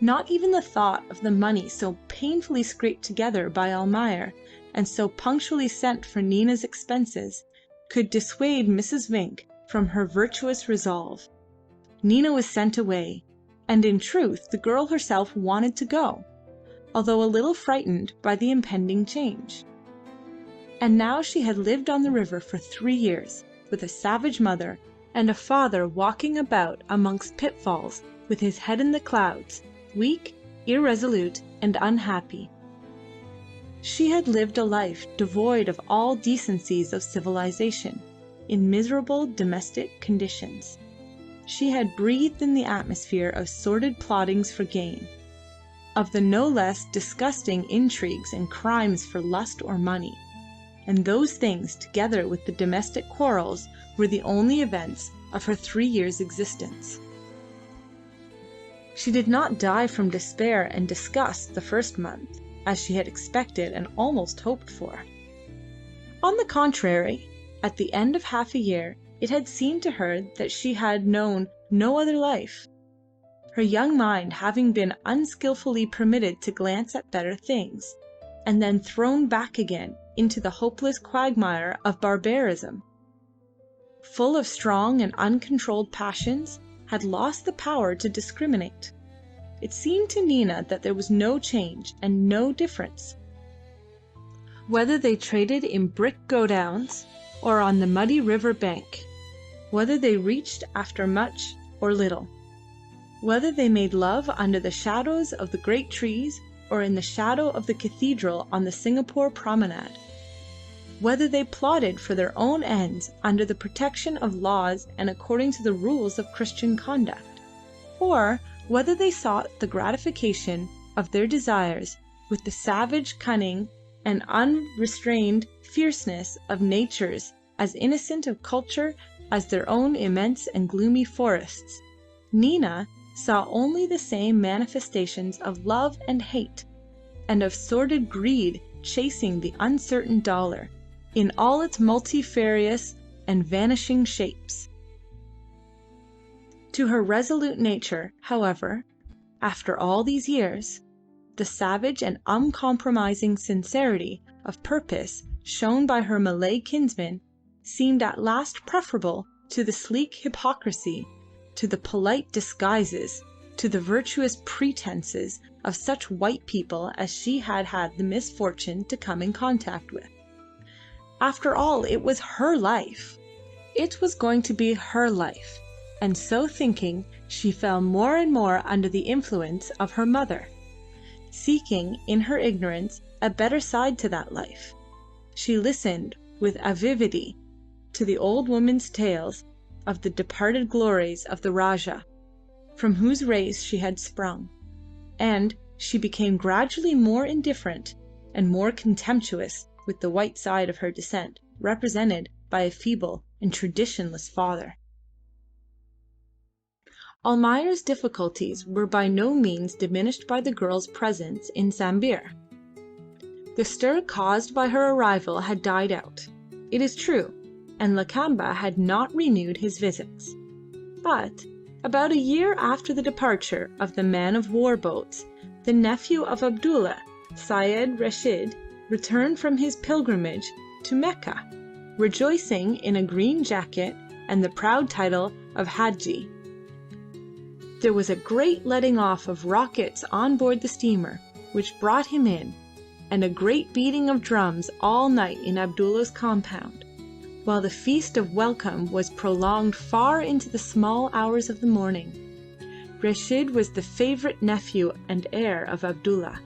Not even the thought of the money so painfully scraped together by Almayer and so punctually sent for Nina's expenses could dissuade Mrs. Vink from her virtuous resolve. Nina was sent away, and in truth the girl herself wanted to go, although a little frightened by the impending change. And now she had lived on the river for 3 years, with a savage mother, and a father walking about amongst pitfalls with his head in the clouds, weak, irresolute, and unhappy. She had lived a life devoid of all decencies of civilization, in miserable domestic conditions. She had breathed in the atmosphere of sordid plottings for gain, of the no less disgusting intrigues and crimes for lust or money, and those things, together with the domestic quarrels, were the only events of her 3 years' existence. She did not die from despair and disgust the first month, as she had expected and almost hoped for. On the contrary, at the end of half a year it had seemed to her that she had known no other life, her young mind having been unskilfully permitted to glance at better things, and then thrown back again into the hopeless quagmire of barbarism. Full of strong and uncontrolled passions, had lost the power to discriminate. It seemed to Nina that there was no change and no difference, whether they traded in brick godowns or on the muddy river bank, whether they reached after much or little, whether they made love under the shadows of the great trees or in the shadow of the cathedral on the Singapore promenade, whether they plotted for their own ends under the protection of laws and according to the rules of Christian conduct, or whether they sought the gratification of their desires with the savage cunning and unrestrained fierceness of natures as innocent of culture as their own immense and gloomy forests, Nina saw only the same manifestations of love and hate, and of sordid greed chasing the uncertain dollar in all its multifarious and vanishing shapes. To her resolute nature, however, after all these years, the savage and uncompromising sincerity of purpose shown by her Malay kinsman seemed at last preferable to the sleek hypocrisy, to the polite disguises, to the virtuous pretenses of such white people as she had had the misfortune to come in contact with. After all, it was her life. It was going to be her life, and so thinking, she fell more and more under the influence of her mother, seeking in her ignorance a better side to that life. She listened with avidity to the old woman's tales of the departed glories of the Rajah, from whose race she had sprung, and she became gradually more indifferent and more contemptuous with the white side of her descent, represented by a feeble and traditionless father. Almayer's difficulties were by no means diminished by the girl's presence in Sambir. The stir caused by her arrival had died out, it is true, and Lakamba had not renewed his visits. But about a year after the departure of the man-of-war boats, the nephew of Abdullah, Syed Rashid, returned from his pilgrimage to Mecca, rejoicing in a green jacket and the proud title of Haji. There was a great letting off of rockets on board the steamer, which brought him in, and a great beating of drums all night in Abdullah's compound, while the feast of welcome was prolonged far into the small hours of the morning. Reshid was the favourite nephew and heir of Abdullah,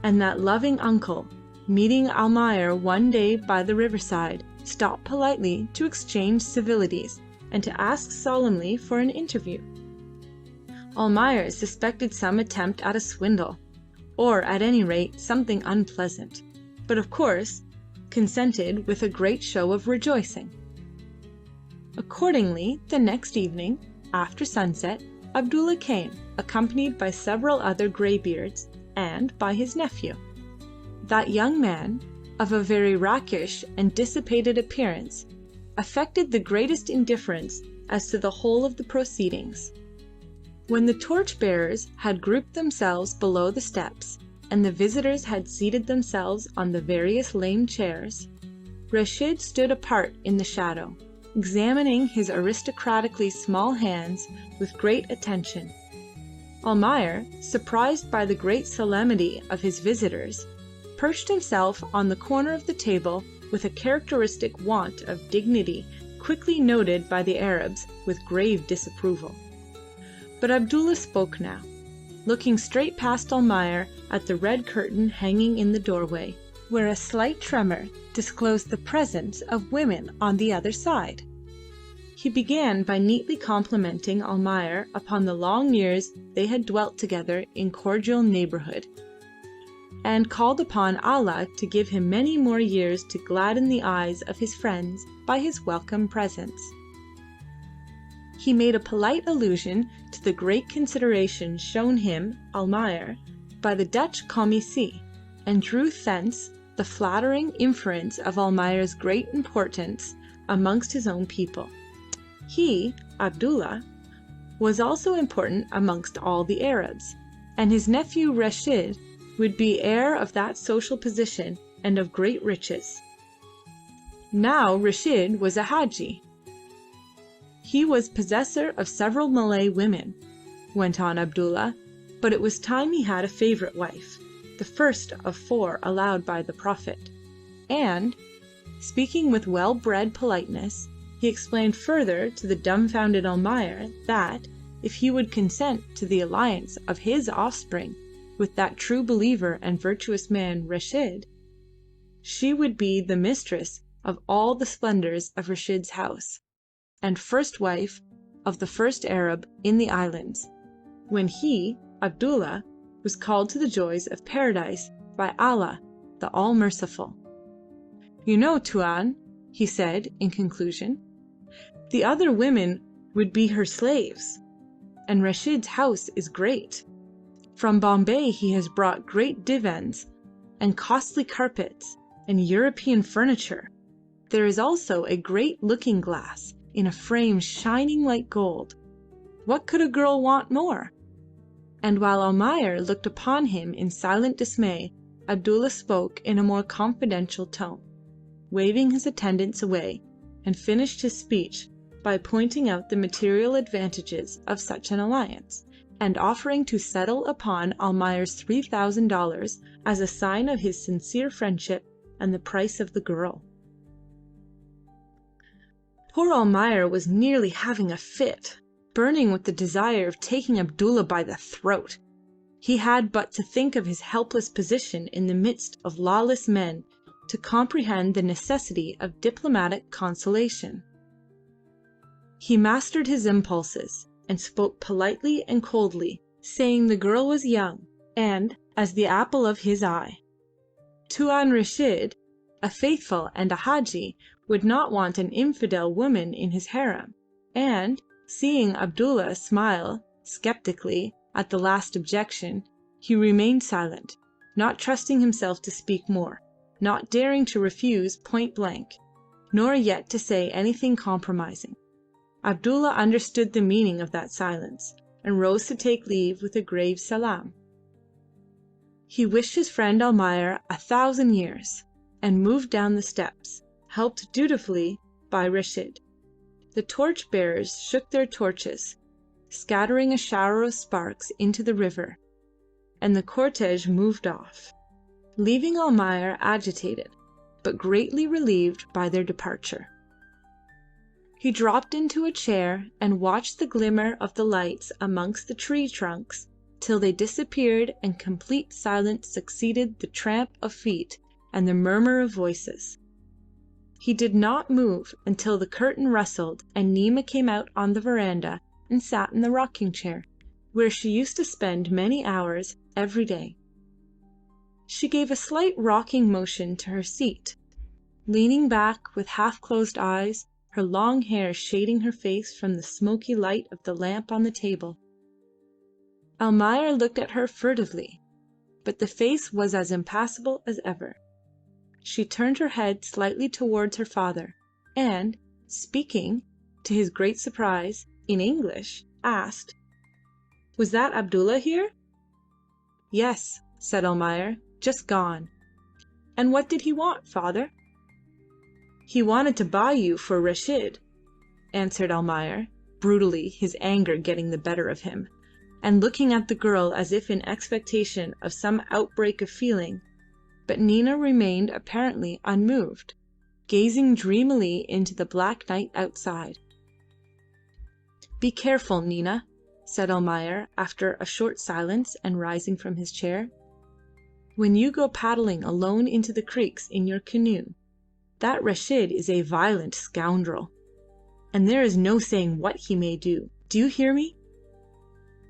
and that loving uncle, meeting Almayer one day by the riverside, stopped politely to exchange civilities and to ask solemnly for an interview. Almayer suspected some attempt at a swindle, or at any rate something unpleasant, but of course consented with a great show of rejoicing. Accordingly, the next evening, after sunset, Abdullah came, accompanied by several other greybeards and by his nephew. That young man, of a very rakish and dissipated appearance, affected the greatest indifference as to the whole of the proceedings. When the torch-bearers had grouped themselves below the steps, and the visitors had seated themselves on the various lame chairs, Reshid stood apart in the shadow, examining his aristocratically small hands with great attention. Almayer, surprised by the great solemnity of his visitors, perched himself on the corner of the table with a characteristic want of dignity quickly noted by the Arabs with grave disapproval. But Abdullah spoke now, looking straight past Almayer at the red curtain hanging in the doorway, where a slight tremor disclosed the presence of women on the other side. He began by neatly complimenting Almayer upon the long years they had dwelt together in cordial neighbourhood, and called upon Allah to give him many more years to gladden the eyes of his friends by his welcome presence. He made a polite allusion to the great consideration shown him, Almayer, by the Dutch commissie, and drew thence the flattering inference of Almayer's great importance amongst his own people. He, Abdullah, was also important amongst all the Arabs, and his nephew Reshid would be heir of that social position and of great riches. Now Reshid was a Haji. He was possessor of several Malay women, went on Abdullah, but it was time he had a favourite wife, the first of 4 allowed by the Prophet. And, speaking with well-bred politeness, he explained further to the dumbfounded Almayer that, if he would consent to the alliance of his offspring with that true believer and virtuous man Reshid, she would be the mistress of all the splendours of Reshid's house, and first wife of the first Arab in the islands, when he, Abdullah, was called to the joys of paradise by Allah, the All-Merciful. "You know, Tuan," he said in conclusion, "the other women would be her slaves, and Reshid's house is great. From Bombay he has brought great divans and costly carpets and European furniture. There is also a great looking-glass in a frame shining like gold. What could a girl want more?" And while Almayer looked upon him in silent dismay, Abdullah spoke in a more confidential tone, waving his attendants away, and finished his speech by pointing out the material advantages of such an alliance, and offering to settle upon Almayer's $3,000 as a sign of his sincere friendship and the price of the girl. Poor Almayer was nearly having a fit, burning with the desire of taking Abdullah by the throat. He had but to think of his helpless position in the midst of lawless men to comprehend the necessity of diplomatic conciliation. He mastered his impulses, and spoke politely and coldly, saying the girl was young, and as the apple of his eye. Tuan Reshid, a faithful and a Haji, would not want an infidel woman in his harem, and, seeing Abdullah smile sceptically at the last objection, he remained silent, not trusting himself to speak more, not daring to refuse point blank, nor yet to say anything compromising. Abdullah understood the meaning of that silence, and rose to take leave with a grave salam. He wished his friend Almayer 1,000 years, and moved down the steps, helped dutifully by Reshid. The torch bearers shook their torches, scattering a shower of sparks into the river, and the cortege moved off, leaving Almayer agitated, but greatly relieved by their departure. He dropped into a chair and watched the glimmer of the lights amongst the tree trunks till they disappeared and complete silence succeeded the tramp of feet and the murmur of voices. He did not move until the curtain rustled and Nina came out on the veranda and sat in the rocking chair, where she used to spend many hours every day. She gave a slight rocking motion to her seat, leaning back with half-closed eyes, her long hair shading her face from the smoky light of the lamp on the table. Almayer looked at her furtively, but the face was as impassible as ever. She turned her head slightly towards her father, and, speaking, to his great surprise, in English, asked, "Was that Abdulla here?" "Yes," said Almayer, "just gone." "And what did he want, father?" "He wanted to buy you for Reshid," answered Almayer, brutally, his anger getting the better of him, and looking at the girl as if in expectation of some outbreak of feeling, but Nina remained apparently unmoved, gazing dreamily into the black night outside. "Be careful, Nina," said Almayer after a short silence and rising from his chair. "When you go paddling alone into the creeks in your canoe, that Reshid is a violent scoundrel, and there is no saying what he may do. Do you hear me?"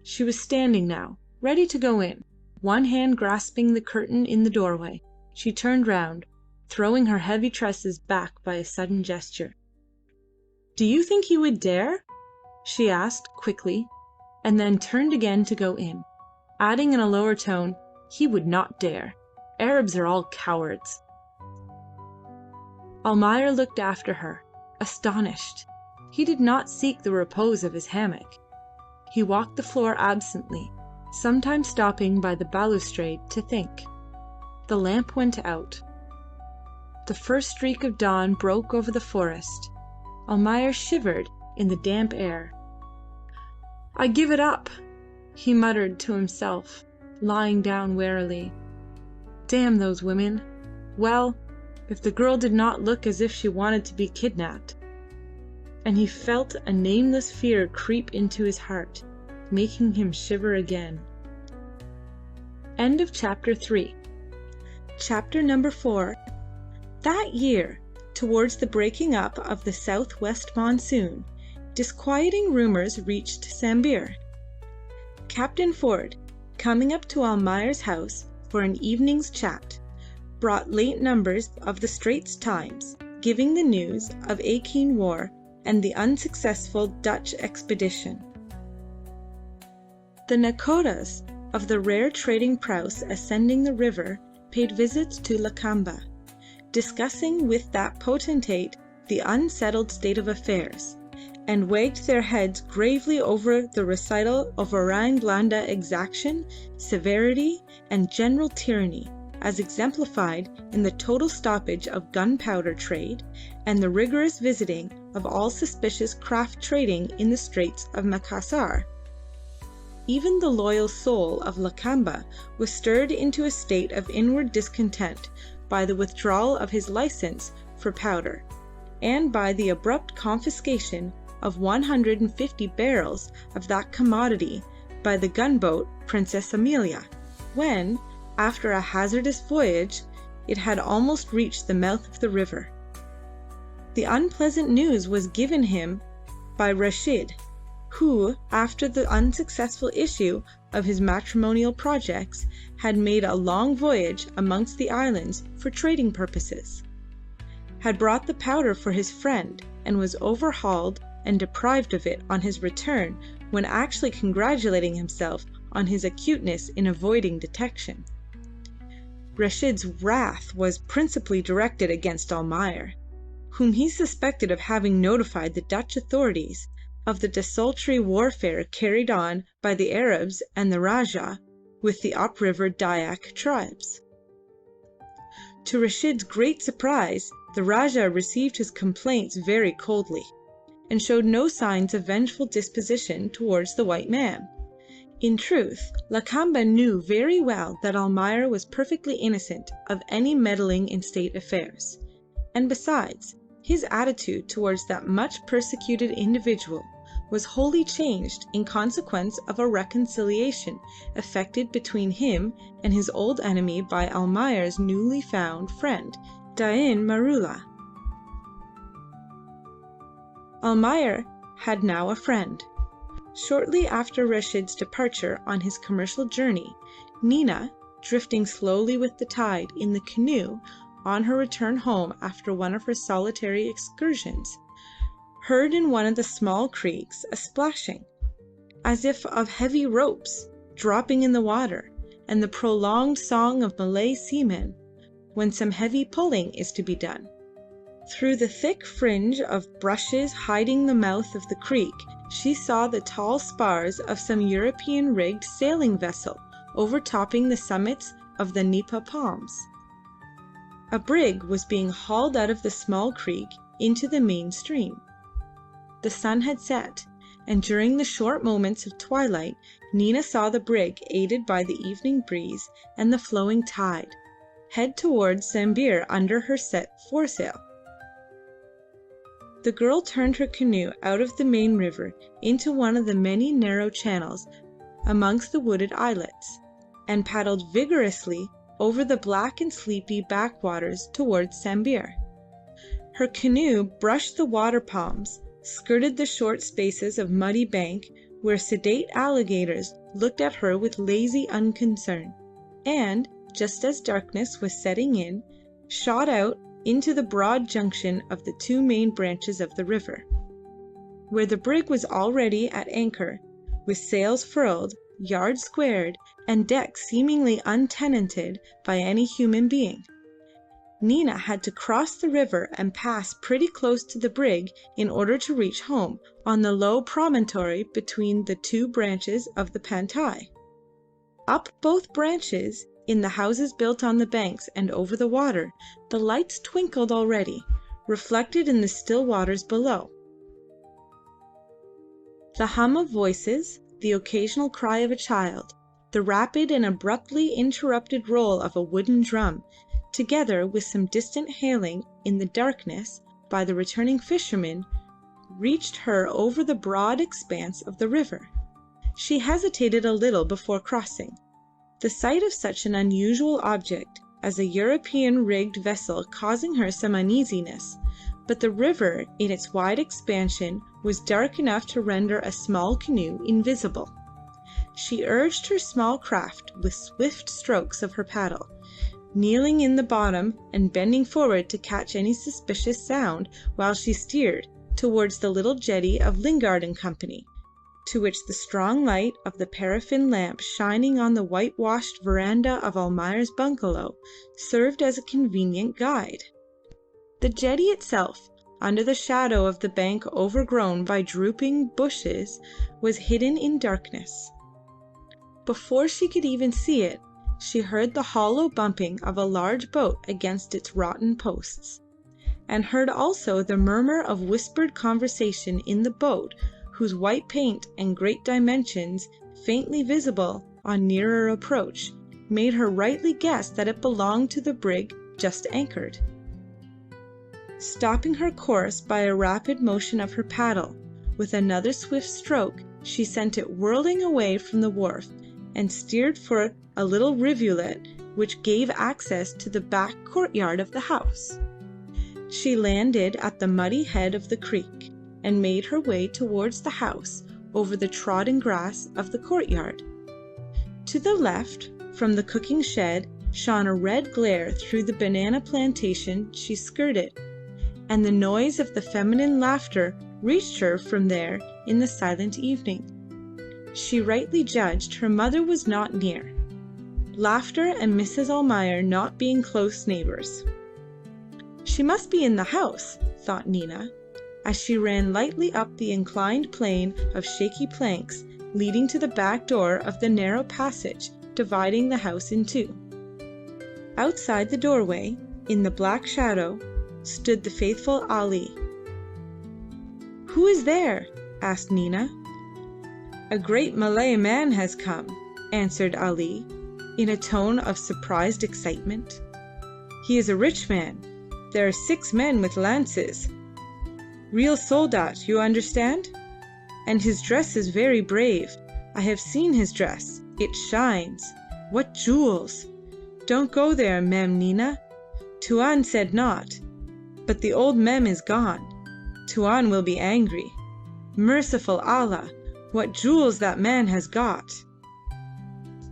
She was standing now, ready to go in, one hand grasping the curtain in the doorway. She turned round, throwing her heavy tresses back by a sudden gesture. "Do you think he would dare?" she asked quickly, and then turned again to go in, adding in a lower tone, "He would not dare. Arabs are all cowards." Almayer looked after her, astonished. He did not seek the repose of his hammock. He walked the floor absently, sometimes stopping by the balustrade to think. The lamp went out. The first streak of dawn broke over the forest. Almayer shivered in the damp air. "I give it up," he muttered to himself, lying down wearily. "Damn those women. Well, if the girl did not look as if she wanted to be kidnapped." And he felt a nameless fear creep into his heart, making him shiver again. End of chapter 3. Chapter number 4. That year, towards the breaking up of the southwest monsoon, disquieting rumours reached Sambir. Captain Ford, coming up to Almayer's house for an evening's chat, brought late numbers of the Straits Times, giving the news of Acheen War and the unsuccessful Dutch expedition. The Nakodas of the rare trading praus ascending the river paid visits to Lakamba, discussing with that potentate the unsettled state of affairs, and wagged their heads gravely over the recital of Orang Blanda exaction, severity, and general tyranny, as exemplified in the total stoppage of gunpowder trade and the rigorous visiting of all suspicious craft trading in the Straits of Macassar. Even the loyal soul of Lakamba was stirred into a state of inward discontent by the withdrawal of his license for powder, and by the abrupt confiscation of 150 barrels of that commodity by the gunboat Princess Amelia, when, after a hazardous voyage, it had almost reached the mouth of the river. The unpleasant news was given him by Reshid, who, after the unsuccessful issue of his matrimonial projects, had made a long voyage amongst the islands for trading purposes, had brought the powder for his friend, and was overhauled and deprived of it on his return, when actually congratulating himself on his acuteness in avoiding detection. Reshid's wrath was principally directed against Almayer, whom he suspected of having notified the Dutch authorities of the desultory warfare carried on by the Arabs and the Rajah with the upriver Dayak tribes. To Rashid's great surprise, the Rajah received his complaints very coldly, and showed no signs of vengeful disposition towards the white man. In truth, Lakamba knew very well that Almayer was perfectly innocent of any meddling in state affairs, and besides, his attitude towards that much persecuted individual was wholly changed in consequence of a reconciliation effected between him and his old enemy by Almayer's newly found friend, Dain Marula. Almayer had now a friend. Shortly after Rashid's departure on his commercial journey, Nina, drifting slowly with the tide in the canoe on her return home after one of her solitary excursions, heard in one of the small creeks a splashing, as if of heavy ropes dropping in the water, and the prolonged song of Malay seamen when some heavy pulling is to be done. Through the thick fringe of bushes hiding the mouth of the creek, she saw the tall spars of some European-rigged sailing vessel overtopping the summits of the nipa palms. A brig was being hauled out of the small creek into the main stream. The sun had set, and during the short moments of twilight Nina saw the brig, aided by the evening breeze and the flowing tide, head towards Sambir under her set foresail. The girl turned her canoe out of the main river into one of the many narrow channels amongst the wooded islets, and paddled vigorously over the black and sleepy backwaters towards Sambir. Her canoe brushed the water palms, skirted the short spaces of muddy bank where sedate alligators looked at her with lazy unconcern, and, just as darkness was setting in, shot out into the broad junction of the two main branches of the river, where the brig was already at anchor, with sails furled, yards squared, and decks seemingly untenanted by any human being. Nina had to cross the river and pass pretty close to the brig in order to reach home on the low promontory between the two branches of the Pantai. Up both branches, in the houses built on the banks and over the water, the lights twinkled already, reflected in the still waters below. The hum of voices, the occasional cry of a child, the rapid and abruptly interrupted roll of a wooden drum, together with some distant hailing in the darkness by the returning fishermen, reached her over the broad expanse of the river. She hesitated a little before crossing. The sight of such an unusual object as a European-rigged vessel causing her some uneasiness, but the river in its wide expansion was dark enough to render a small canoe invisible. She urged her small craft with swift strokes of her paddle, kneeling in the bottom and bending forward to catch any suspicious sound while she steered towards the little jetty of Lingard and Company, to which the strong light of the paraffin lamp shining on the whitewashed verandah of Almayer's bungalow served as a convenient guide. The jetty itself, under the shadow of the bank overgrown by drooping bushes, was hidden in darkness. Before she could even see it, she heard the hollow bumping of a large boat against its rotten posts, and heard also the murmur of whispered conversation in the boat, whose white paint and great dimensions, faintly visible on nearer approach, made her rightly guess that it belonged to the brig just anchored. Stopping her course by a rapid motion of her paddle, with another swift stroke she sent it whirling away from the wharf, and steered for a little rivulet which gave access to the back courtyard of the house. She landed at the muddy head of the creek, and made her way towards the house over the trodden grass of the courtyard. To the left, from the cooking shed, shone a red glare through the banana plantation she skirted, and the noise of the feminine laughter reached her from there in the silent evening. She rightly judged her mother was not near, laughter and Mrs. Almayer not being close neighbours. She must be in the house, thought Nina, as she ran lightly up the inclined plane of shaky planks leading to the back door of the narrow passage dividing the house in two. Outside the doorway, in the black shadow, stood the faithful Ali. "Who is there?" asked Nina. "A great Malay man has come," answered Ali, in a tone of surprised excitement. "He is a rich man. There are 6 men with lances. Real soldat, you understand? And his dress is very brave. I have seen his dress. It shines. What jewels! Don't go there, Mem Nina. Tuan said not. But the old Mem is gone. Tuan will be angry. Merciful Allah, what jewels that man has got!"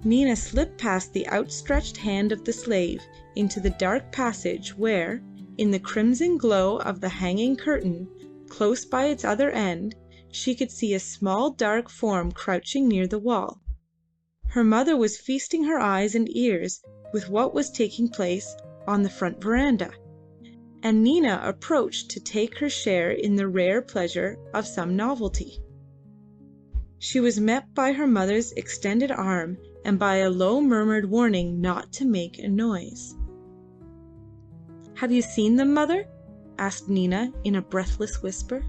Nina slipped past the outstretched hand of the slave into the dark passage where, in the crimson glow of the hanging curtain, close by its other end, she could see a small dark form crouching near the wall. Her mother was feasting her eyes and ears with what was taking place on the front veranda, and Nina approached to take her share in the rare pleasure of some novelty. She was met by her mother's extended arm and by a low murmured warning not to make a noise. "Have you seen them, mother?" asked Nina in a breathless whisper.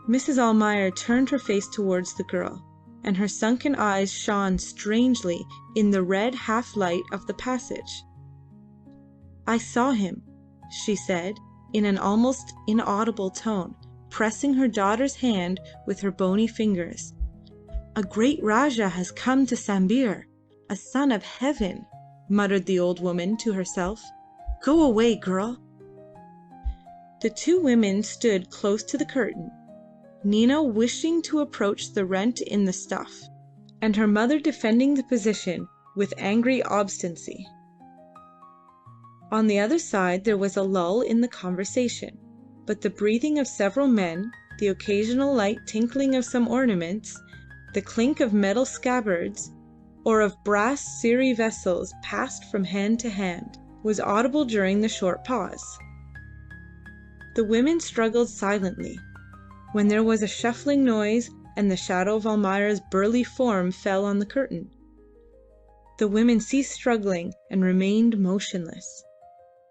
Mrs. Almayer turned her face towards the girl, and her sunken eyes shone strangely in the red half-light of the passage. "I saw him," she said in an almost inaudible tone, pressing her daughter's hand with her bony fingers. "A great Rajah has come to Sambir, a son of heaven," muttered the old woman to herself. "Go away, girl." The 2 women stood close to the curtain, Nina wishing to approach the rent in the stuff, and her mother defending the position with angry obstinacy. On the other side there was a lull in the conversation, but the breathing of several men, the occasional light tinkling of some ornaments, the clink of metal scabbards, or of brass siri vessels passed from hand to hand, was audible during the short pause. The women struggled silently, when there was a shuffling noise and the shadow of Almayer's burly form fell on the curtain. The women ceased struggling and remained motionless.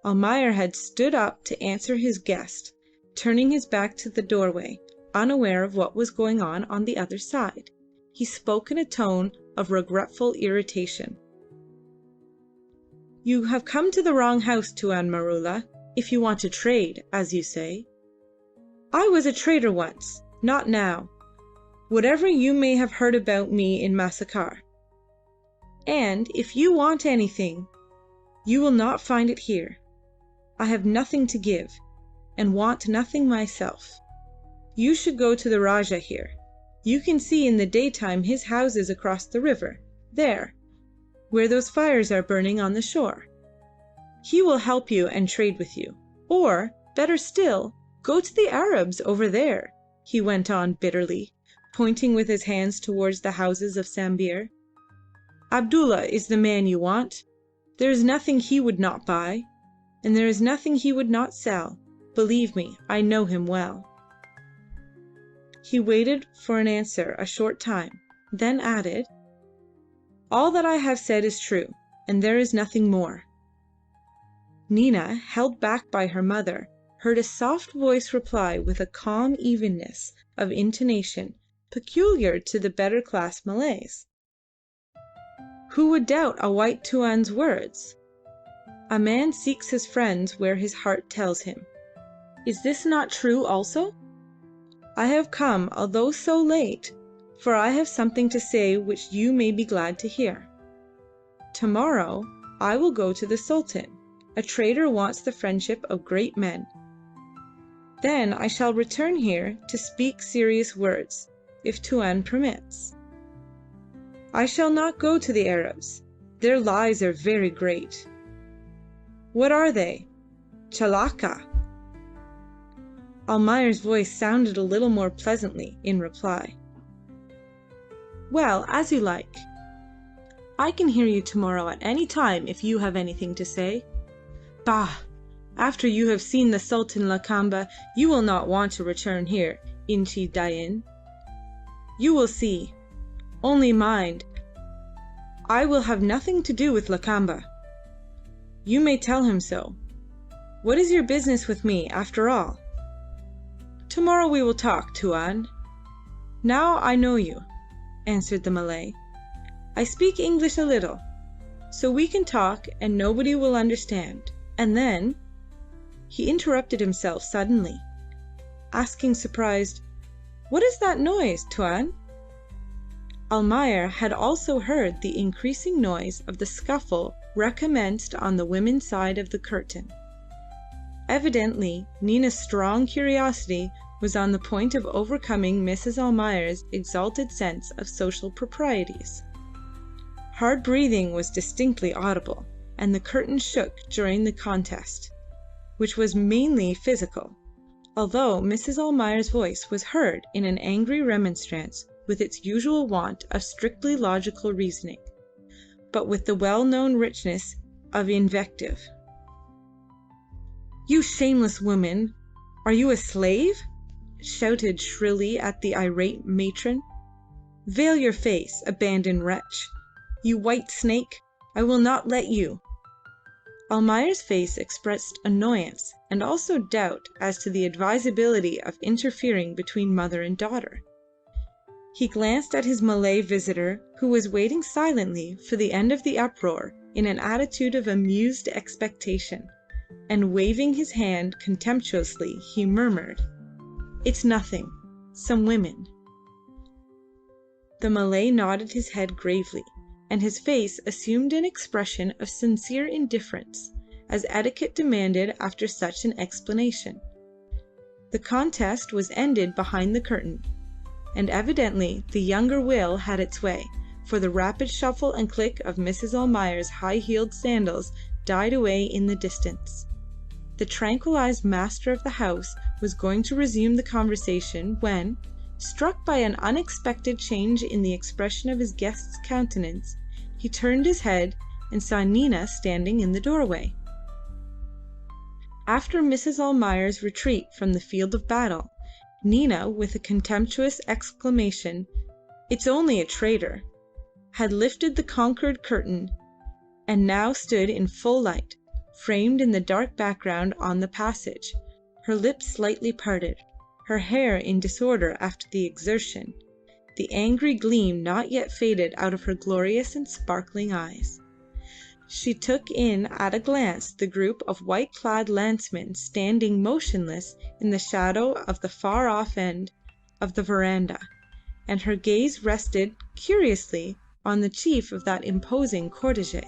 Almayer had stood up to answer his guest, turning his back to the doorway, unaware of what was going on the other side. He spoke in a tone of regretful irritation. "You have come to the wrong house, Tuan Maroola, if you want to trade, as you say. I was a trader once, not now, whatever you may have heard about me in Massacre. And if you want anything, you will not find it here. I have nothing to give, and want nothing myself. You should go to the Rajah here. You can see in the daytime his houses across the river, there, where those fires are burning on the shore. He will help you and trade with you. Or, better still, go to the Arabs over there," he went on bitterly, pointing with his hands towards the houses of Sambir. "Abdulla is the man you want. There is nothing he would not buy, and there is nothing he would not sell. Believe me, I know him well." He waited for an answer a short time, then added, "All that I have said is true, and there is nothing more." Nina, held back by her mother, heard a soft voice reply with a calm evenness of intonation peculiar to the better class Malays. "Who would doubt a white Tuan's words? A man seeks his friends where his heart tells him. Is this not true also? I have come, although so late, for I have something to say which you may be glad to hear. Tomorrow I will go to the Sultan. A trader wants the friendship of great men. Then I shall return here to speak serious words, if Tuan permits. I shall not go to the Arabs. Their lies are very great. What are they? Chalaka." Almayer's voice sounded a little more pleasantly in reply. "Well, as you like. I can hear you tomorrow at any time if you have anything to say. Bah! After you have seen the Sultan Lakamba, you will not want to return here, Inchi Dayin. You will see. Only mind, I will have nothing to do with Lakamba. You may tell him so. What is your business with me, after all? Tomorrow we will talk, Tuan. Now I know you, answered the Malay. I speak English a little, so we can talk and nobody will understand. And then... He interrupted himself suddenly, asking surprised, What is that noise, Tuan? Almayer had also heard the increasing noise of the scuffle recommenced on the women's side of the curtain. Evidently, Nina's strong curiosity was on the point of overcoming Mrs. Almayer's exalted sense of social proprieties. Hard breathing was distinctly audible, and the curtain shook during the contest, which was mainly physical, although Mrs. Almayer's voice was heard in an angry remonstrance with its usual want of strictly logical reasoning, but with the well-known richness of invective. You shameless woman! Are you a slave? Shouted shrilly at the irate matron. Veil your face, abandoned wretch! You white snake! I will not let you! Almayer's face expressed annoyance and also doubt as to the advisability of interfering between mother and daughter. He glanced at his Malay visitor, who was waiting silently for the end of the uproar in an attitude of amused expectation, and waving his hand contemptuously, he murmured, It's nothing. Some women. The Malay nodded his head gravely, and his face assumed an expression of sincere indifference, as etiquette demanded after such an explanation. The contest was ended behind the curtain, and evidently the younger will had its way, for the rapid shuffle and click of Mrs. Almayer's high-heeled sandals died away in the distance. The tranquilized master of the house was going to resume the conversation when, struck by an unexpected change in the expression of his guest's countenance, he turned his head and saw Nina standing in the doorway. After Mrs. Almayer's retreat from the field of battle, Nina, with a contemptuous exclamation, It's only a traitor, had lifted the conquered curtain, and now stood in full light, framed in the dark background on the passage, her lips slightly parted, her hair in disorder after the exertion, the angry gleam not yet faded out of her glorious and sparkling eyes. She took in at a glance the group of white-clad lancemen standing motionless in the shadow of the far-off end of the verandah, and her gaze rested curiously on the chief of that imposing cortege.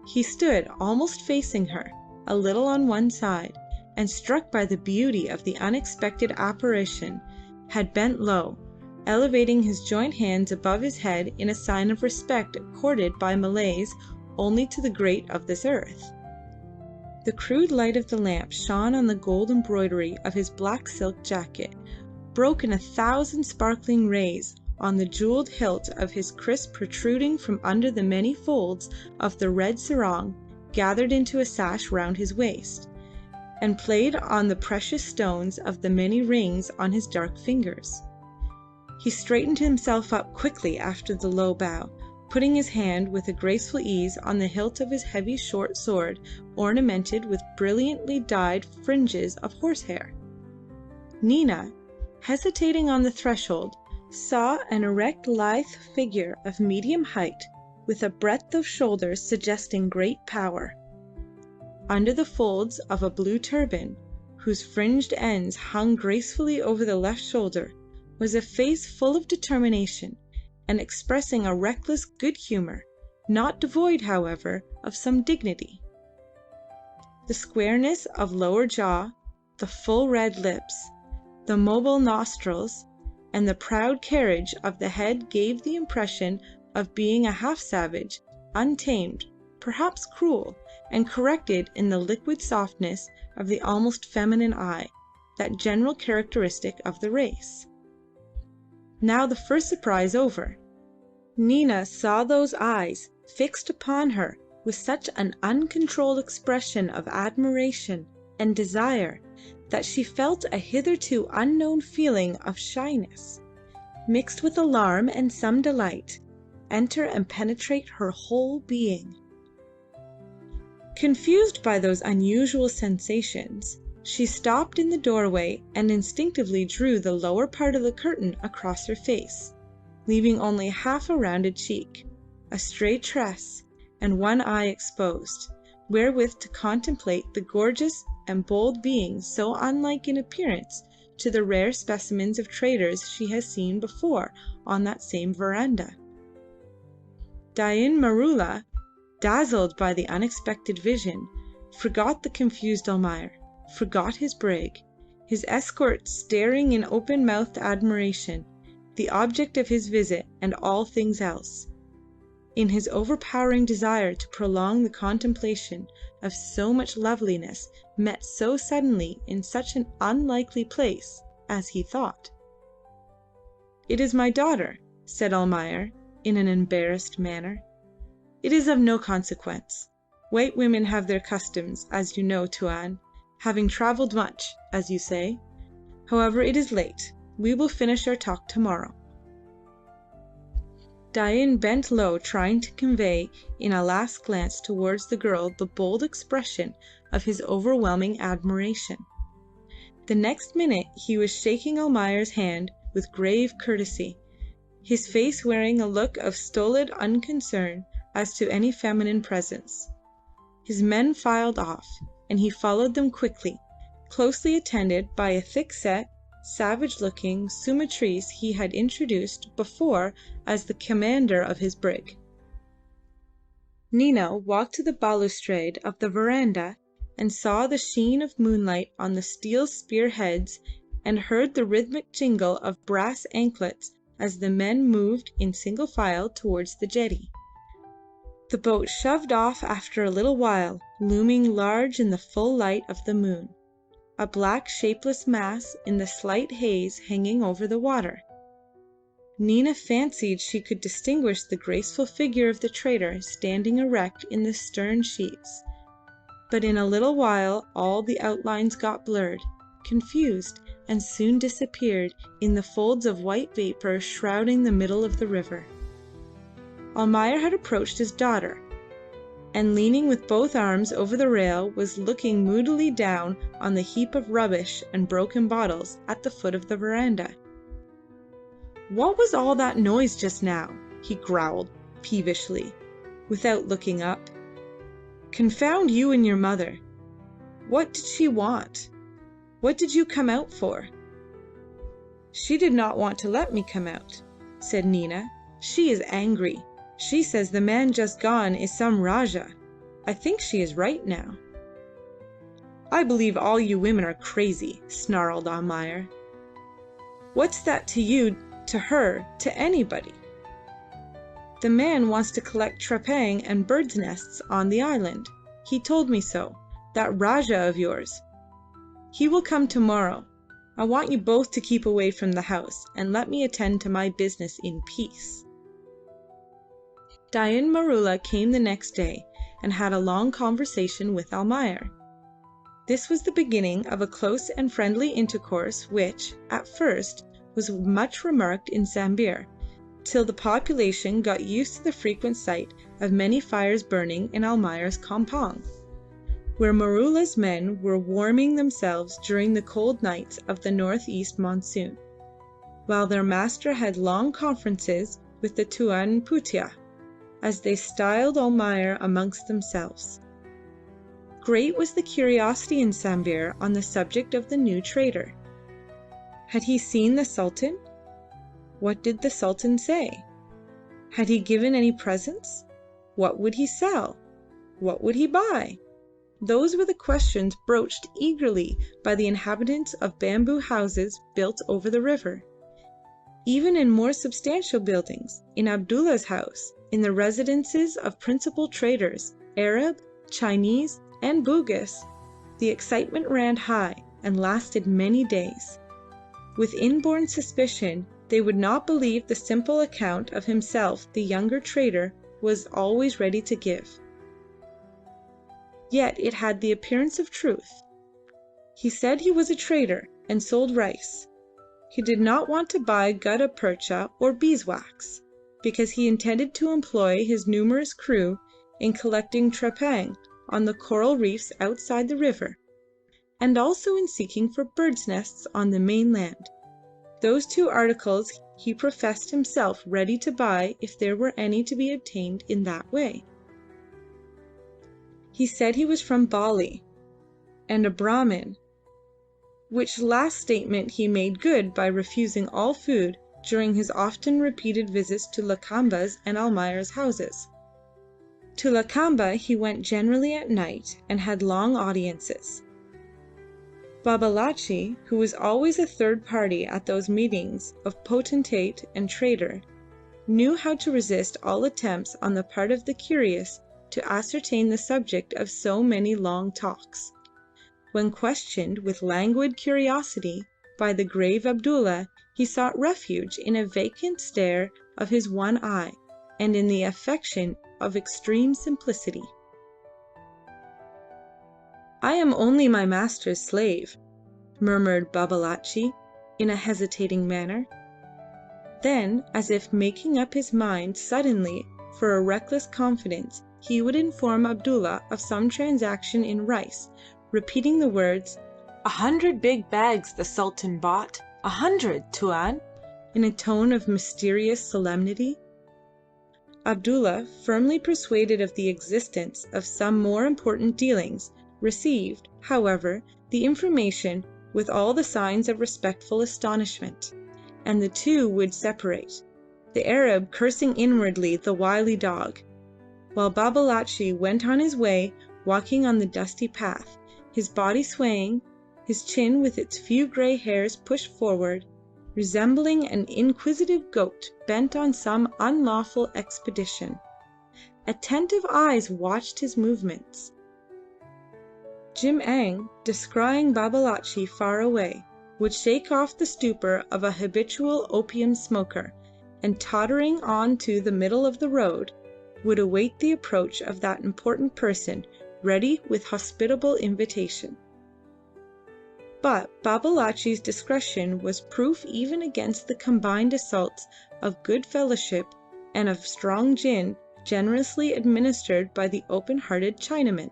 He stood almost facing her, a little on one side, and struck by the beauty of the unexpected apparition, had bent low, elevating his joint hands above his head in a sign of respect accorded by Malays only to the great of this earth. The crude light of the lamp shone on the gold embroidery of his black silk jacket, broke in 1,000 sparkling rays on the jewelled hilt of his kriss protruding from under the many folds of the red sarong gathered into a sash round his waist, and played on the precious stones of the many rings on his dark fingers. He straightened himself up quickly after the low bow, putting his hand with a graceful ease on the hilt of his heavy short sword ornamented with brilliantly dyed fringes of horsehair. Nina, hesitating on the threshold, saw an erect lithe figure of medium height with a breadth of shoulders suggesting great power. Under the folds of a blue turban, whose fringed ends hung gracefully over the left shoulder, was a face full of determination and expressing a reckless good humour, not devoid, however, of some dignity. The squareness of lower jaw, the full red lips, the mobile nostrils, and the proud carriage of the head gave the impression of being a half-savage, untamed, perhaps cruel, and corrected in the liquid softness of the almost feminine eye, that general characteristic of the race. Now the first surprise over, Nina saw those eyes fixed upon her with such an uncontrolled expression of admiration and desire that she felt a hitherto unknown feeling of shyness, mixed with alarm and some delight, enter and penetrate her whole being. Confused by those unusual sensations, she stopped in the doorway and instinctively drew the lower part of the curtain across her face, leaving only half a rounded cheek, a stray tress, and one eye exposed, wherewith to contemplate the gorgeous and bold being so unlike in appearance to the rare specimens of traders she has seen before on that same verandah. Dain Maroola, dazzled by the unexpected vision, forgot the confused Almayer, forgot his brig, his escort staring in open-mouthed admiration, the object of his visit and all things else, in his overpowering desire to prolong the contemplation of so much loveliness met so suddenly in such an unlikely place, as he thought. "It is my daughter," said Almayer, in an embarrassed manner. "It is of no consequence. White women have their customs, as you know, Tuan, having travelled much, as you say. However, it is late. We will finish our talk tomorrow." Dain bent low, trying to convey in a last glance towards the girl the bold expression of his overwhelming admiration. The next minute he was shaking Almayer's hand with grave courtesy, his face wearing a look of stolid unconcern as to any feminine presence. His men filed off, and he followed them quickly, closely attended by a thick-set, savage-looking Sumatrese he had introduced before as the commander of his brig. Nina walked to the balustrade of the verandah and saw the sheen of moonlight on the steel spearheads and heard the rhythmic jingle of brass anklets as the men moved in single file towards the jetty. The boat shoved off after a little while, looming large in the full light of the moon, a black shapeless mass in the slight haze hanging over the water. Nina fancied she could distinguish the graceful figure of the trader standing erect in the stern sheets, but in a little while all the outlines got blurred, confused, and soon disappeared in the folds of white vapour shrouding the middle of the river. Almayer had approached his daughter, and leaning with both arms over the rail was looking moodily down on the heap of rubbish and broken bottles at the foot of the verandah. "What was all that noise just now?" he growled peevishly, without looking up. "Confound you and your mother! What did she want? What did you come out for?" "She did not want to let me come out," said Nina. "She is angry. She says the man just gone is some Rajah. I think she is right now." "I believe all you women are crazy," snarled Almayer. "What's that to you, to her, to anybody? The man wants to collect trepang and birds' nests on the island. He told me so, that Rajah of yours. He will come tomorrow. I want you both to keep away from the house and let me attend to my business in peace." Dain Maroola came the next day and had a long conversation with Almayer. This was the beginning of a close and friendly intercourse which, at first, was much remarked in Sambir, till the population got used to the frequent sight of many fires burning in Almayer's campong, where Maroola's men were warming themselves during the cold nights of the north-east monsoon, while their master had long conferences with the Tuan Putia, as they styled Almayer amongst themselves. Great was the curiosity in Sambir on the subject of the new trader. Had he seen the Sultan? What did the Sultan say? Had he given any presents? What would he sell? What would he buy? Those were the questions broached eagerly by the inhabitants of bamboo houses built over the river. Even in more substantial buildings, in Abdullah's house, in the residences of principal traders, Arab, Chinese, and Bugis, the excitement ran high and lasted many days. With inborn suspicion, they would not believe the simple account of himself the younger trader was always ready to give. Yet it had the appearance of truth. He said he was a trader and sold rice. He did not want to buy gutta percha or beeswax. because he intended to employ his numerous crew in collecting trepang on the coral reefs outside the river, and also in seeking for birds' nests on the mainland. Those two articles he professed himself ready to buy if there were any to be obtained in that way. He said he was from Bali, and a Brahmin, which last statement he made good by refusing all food during his often repeated visits to Lakamba's and Almayer's houses. To Lakamba he went generally at night and had long audiences. Babalatchi, who was always a third party at those meetings of potentate and trader, knew how to resist all attempts on the part of the curious to ascertain the subject of so many long talks. When questioned with languid curiosity by the grave Abdullah, he sought refuge in a vacant stare of his one eye, and in the affection of extreme simplicity. "I am only my master's slave," murmured Babalatchi in a hesitating manner. Then, as if making up his mind suddenly for a reckless confidence, he would inform Abdullah of some transaction in rice, repeating the words, "100 big bags the Sultan bought, 100, Tuan," in a tone of mysterious solemnity. Abdullah, firmly persuaded of the existence of some more important dealings, received, however, the information with all the signs of respectful astonishment, and the two would separate, the Arab cursing inwardly the wily dog, while Babalatchi went on his way, walking on the dusty path, his body swaying, his chin with its few grey hairs pushed forward, resembling an inquisitive goat bent on some unlawful expedition. Attentive eyes watched his movements. Jim-Eng, descrying Babalatchi far away, would shake off the stupor of a habitual opium smoker, and tottering on to the middle of the road, would await the approach of that important person, ready with hospitable invitation. But Babalatchi's discretion was proof even against the combined assaults of good fellowship and of strong gin generously administered by the open-hearted Chinaman.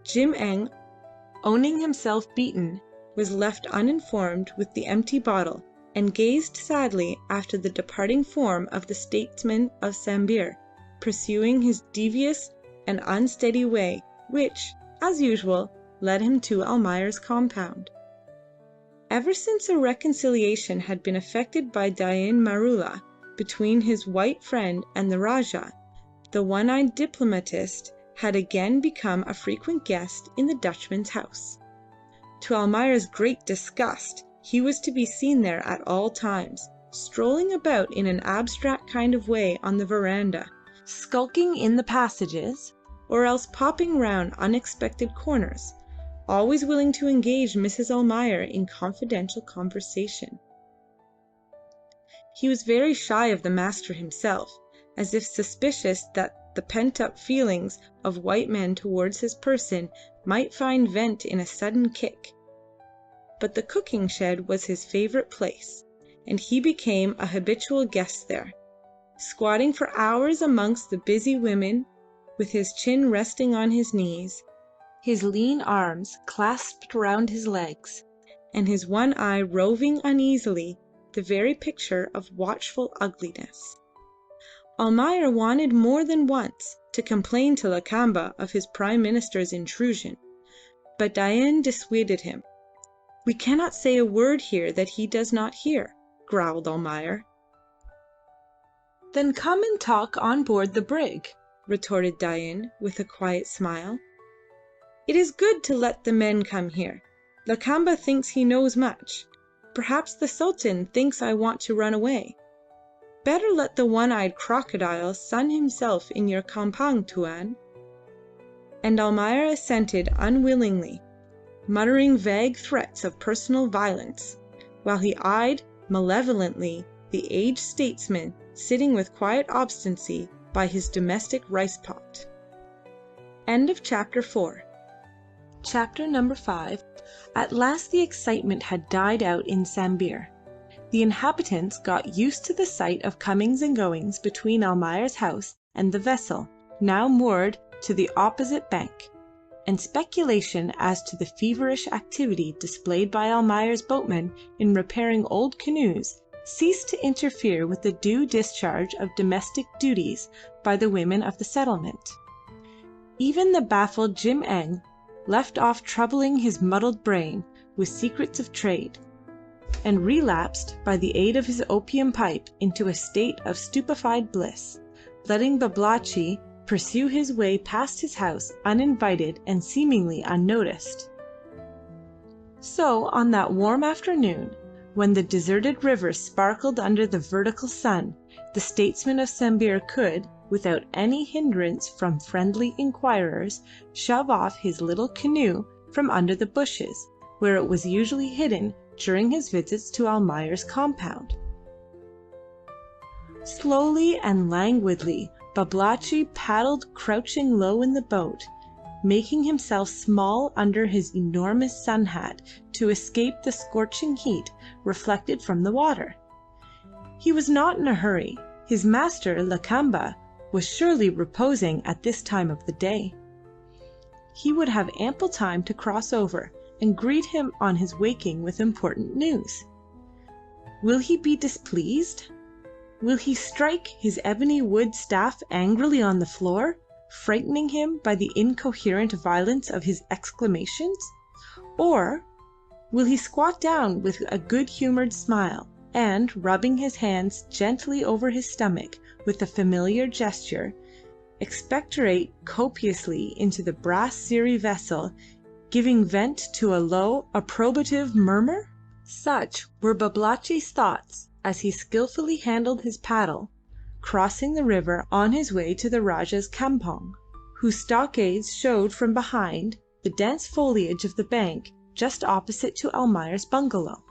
Jim-Eng, owning himself beaten, was left uninformed with the empty bottle, and gazed sadly after the departing form of the statesman of Sambir, pursuing his devious and unsteady way, which, as usual, led him to Almayer's compound. Ever since a reconciliation had been effected by Dain Maroola between his white friend and the Rajah, the one-eyed diplomatist had again become a frequent guest in the Dutchman's house. To Almayer's great disgust, he was to be seen there at all times, strolling about in an abstract kind of way on the verandah, skulking in the passages, or else popping round unexpected corners, always willing to engage Mrs. Almayer in confidential conversation. He was very shy of the master himself, as if suspicious that the pent-up feelings of white men towards his person might find vent in a sudden kick. But the cooking shed was his favourite place, and he became a habitual guest there, squatting for hours amongst the busy women, with his chin resting on his knees, his lean arms clasped round his legs, and his one eye roving uneasily, the very picture of watchful ugliness. Almayer wanted more than once to complain to Lakamba of his Prime Minister's intrusion, but Dain dissuaded him. "We cannot say a word here that he does not hear," growled Almayer. "Then come and talk on board the brig," retorted Dain with a quiet smile. "It is good to let the men come here. Lakamba thinks he knows much. Perhaps the Sultan thinks I want to run away. Better let the one-eyed crocodile sun himself in your campang, Tuan." And Almayer assented unwillingly, muttering vague threats of personal violence, while he eyed malevolently the aged statesman sitting with quiet obstinacy by his domestic rice-pot. End of chapter 4. Chapter number 5. At last the excitement had died out in Sambir. The inhabitants got used to the sight of comings and goings between Almayer's house and the vessel, now moored to the opposite bank, and speculation as to the feverish activity displayed by Almayer's boatmen in repairing old canoes ceased to interfere with the due discharge of domestic duties by the women of the settlement. Even the baffled Jim Eng left off troubling his muddled brain with secrets of trade, and relapsed by the aid of his opium pipe into a state of stupefied bliss, letting Babalatchi pursue his way past his house uninvited and seemingly unnoticed. So on that warm afternoon, when the deserted river sparkled under the vertical sun, the statesman of Sambir could, without any hindrance from friendly inquirers, shove off his little canoe from under the bushes, where it was usually hidden during his visits to Almayer's compound. Slowly and languidly Babalatchi paddled, crouching low in the boat, making himself small under his enormous sun hat to escape the scorching heat reflected from the water. He was not in a hurry. His master, Lakamba, was surely reposing at this time of the day. He would have ample time to cross over and greet him on his waking with important news. Will he be displeased? Will he strike his ebony wood staff angrily on the floor, frightening him by the incoherent violence of his exclamations? Or will he squat down with a good-humoured smile, and, rubbing his hands gently over his stomach with a familiar gesture, expectorate copiously into the brass Siri vessel, giving vent to a low, approbative murmur? Such were Babalatchi's thoughts as he skilfully handled his paddle, crossing the river on his way to the Rajah's campong, whose stockades showed from behind the dense foliage of the bank just opposite to Almayer's bungalow.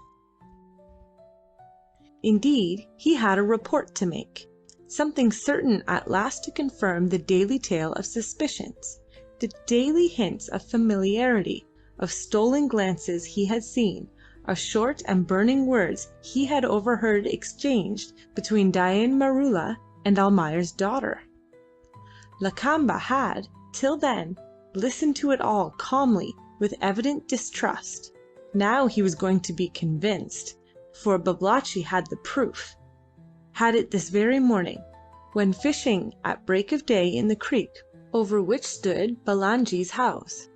Indeed, he had a report to make, something certain at last to confirm the daily tale of suspicions, the daily hints of familiarity, of stolen glances he had seen, of short and burning words he had overheard exchanged between Dain Maroola and Almayer's daughter. Lakamba had, till then, listened to it all calmly with evident distrust. Now he was going to be convinced, for Babalatchi had the proof, had it this very morning, when fishing at break of day in the creek over which stood Balanji's house.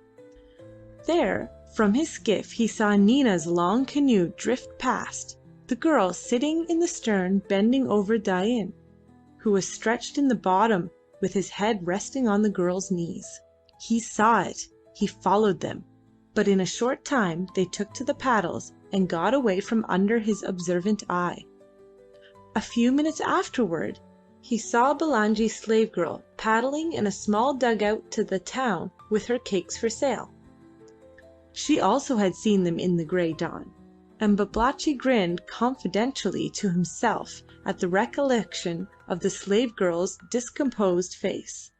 There, from his skiff, he saw Nina's long canoe drift past, the girl sitting in the stern bending over Dain, who was stretched in the bottom with his head resting on the girl's knees. He saw it. He followed them, but in a short time they took to the paddles and got away from under his observant eye. A few minutes afterward he saw Balanji's slave girl paddling in a small dugout to the town with her cakes for sale. She also had seen them in the grey dawn, and Babalatchi grinned confidentially to himself at the recollection of the slave girl's discomposed face,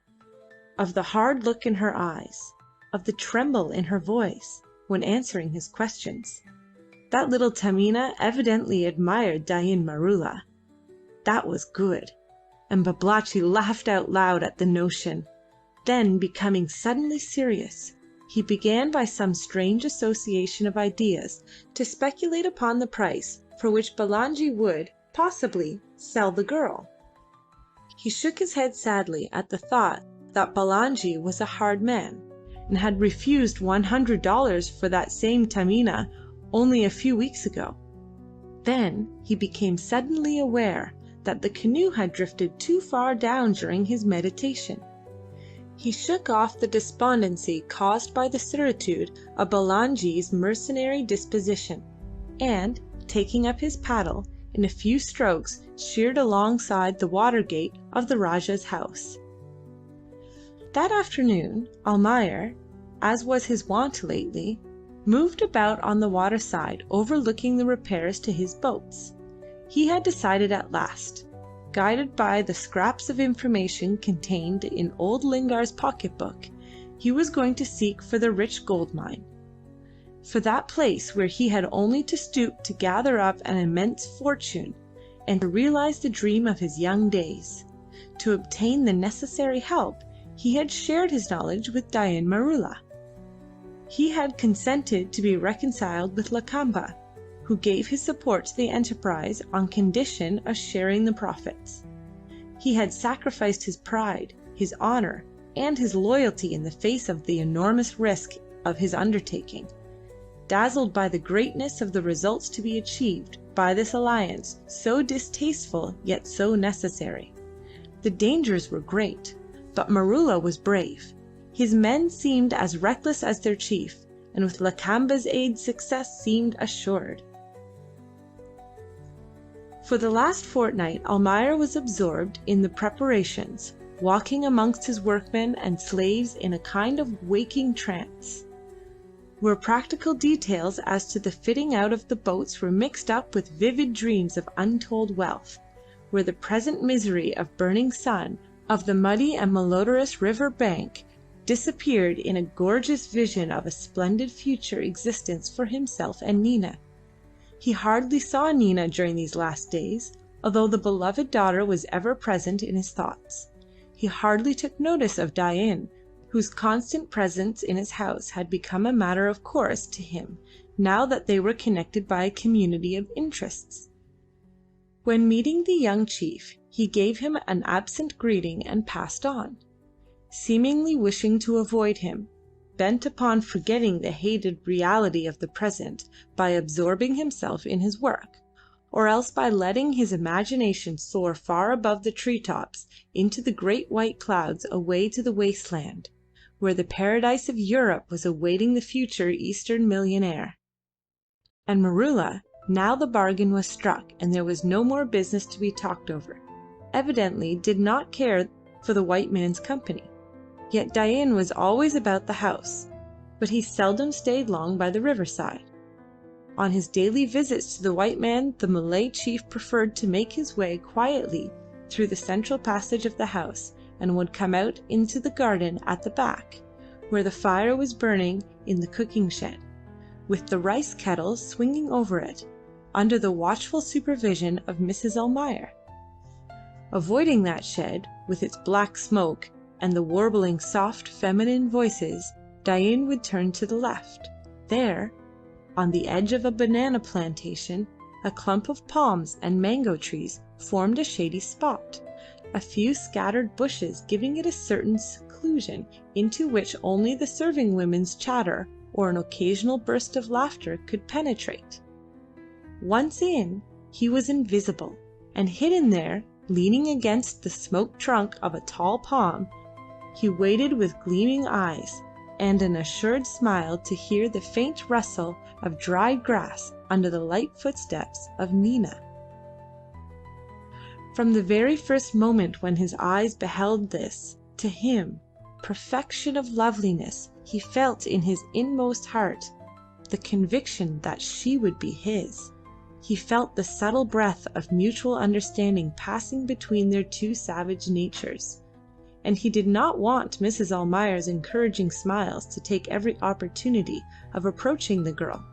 of the hard look in her eyes, of the tremble in her voice when answering his questions. That little Tamina evidently admired Dain Maroola. That was good, and Babalatchi laughed out loud at the notion. Then, becoming suddenly serious, he began by some strange association of ideas to speculate upon the price for which Balanji would, possibly, sell the girl. He shook his head sadly at the thought that Balanji was a hard man, and had refused $100 for that same Tamina only a few weeks ago. Then he became suddenly aware that the canoe had drifted too far down during his meditation. He shook off the despondency caused by the certitude of Balanji's mercenary disposition, and, taking up his paddle, in a few strokes sheered alongside the water gate of the Rajah's house. That afternoon Almayer, as was his wont lately, moved about on the water side overlooking the repairs to his boats. He had decided at last, guided by the scraps of information contained in old Lingard's pocketbook, he was going to seek for the rich gold mine. for that place where he had only to stoop to gather up an immense fortune, and to realize the dream of his young days. To obtain the necessary help, he had shared his knowledge with Dain Maroola. He had consented to be reconciled with Lakamba, who gave his support to the enterprise on condition of sharing the profits. He had sacrificed his pride, his honor, and his loyalty in the face of the enormous risk of his undertaking, dazzled by the greatness of the results to be achieved by this alliance, so distasteful yet so necessary. The dangers were great, but Maroola was brave. His men seemed as reckless as their chief, and with Lakamba's aid success seemed assured. For the last fortnight Almayer was absorbed in the preparations, walking amongst his workmen and slaves in a kind of waking trance, where practical details as to the fitting out of the boats were mixed up with vivid dreams of untold wealth, where the present misery of burning sun, of the muddy and malodorous river bank, disappeared in a gorgeous vision of a splendid future existence for himself and Nina. He hardly saw Nina during these last days, although the beloved daughter was ever present in his thoughts. He hardly took notice of Dain, whose constant presence in his house had become a matter of course to him now that they were connected by a community of interests. When meeting the young chief, he gave him an absent greeting and passed on, seemingly wishing to avoid him, bent upon forgetting the hated reality of the present by absorbing himself in his work, or else by letting his imagination soar far above the tree-tops into the great white clouds away to the wasteland, where the paradise of Europe was awaiting the future Eastern millionaire. And Maroola, now the bargain was struck and there was no more business to be talked over, evidently did not care for the white man's company. Yet Dain was always about the house, but he seldom stayed long by the riverside. On his daily visits to the white man the Malay chief preferred to make his way quietly through the central passage of the house, and would come out into the garden at the back, where the fire was burning in the cooking shed, with the rice kettle swinging over it, under the watchful supervision of Mrs. Almayer. Avoiding that shed, with its black smoke and the warbling soft feminine voices, Dain would turn to the left. There, on the edge of a banana plantation, a clump of palms and mango trees formed a shady spot, a few scattered bushes giving it a certain seclusion into which only the serving women's chatter or an occasional burst of laughter could penetrate. Once in, he was invisible, and hidden there, leaning against the smoked trunk of a tall palm, he waited with gleaming eyes and an assured smile to hear the faint rustle of dried grass under the light footsteps of Nina. From the very first moment when his eyes beheld this, to him, perfection of loveliness, he felt in his inmost heart the conviction that she would be his. He felt the subtle breath of mutual understanding passing between their two savage natures, and he did not want Mrs. Almayer's encouraging smiles to take every opportunity of approaching the girl.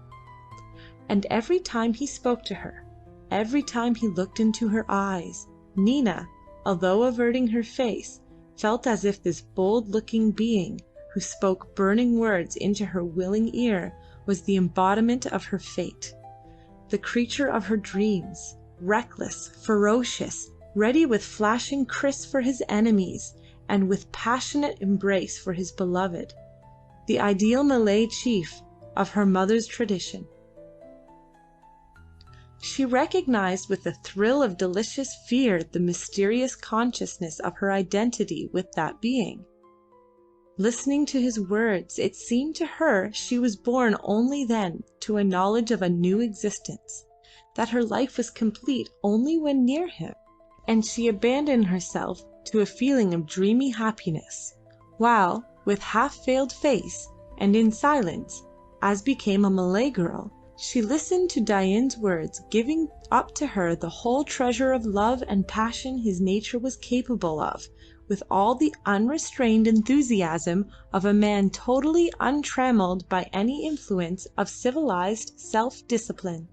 And every time he spoke to her, every time he looked into her eyes, Nina, although averting her face, felt as if this bold-looking being, who spoke burning words into her willing ear, was the embodiment of her fate, the creature of her dreams, reckless, ferocious, ready with flashing kriss for his enemies, and with passionate embrace for his beloved, the ideal Malay chief of her mother's tradition. She recognized with a thrill of delicious fear the mysterious consciousness of her identity with that being. Listening to his words, it seemed to her she was born only then to a knowledge of a new existence, that her life was complete only when near him, and she abandoned herself to a feeling of dreamy happiness, while, with half-veiled face and in silence, as became a Malay girl, she listened to Dain's words, giving up to her the whole treasure of love and passion his nature was capable of, with all the unrestrained enthusiasm of a man totally untrammeled by any influence of civilized self-discipline.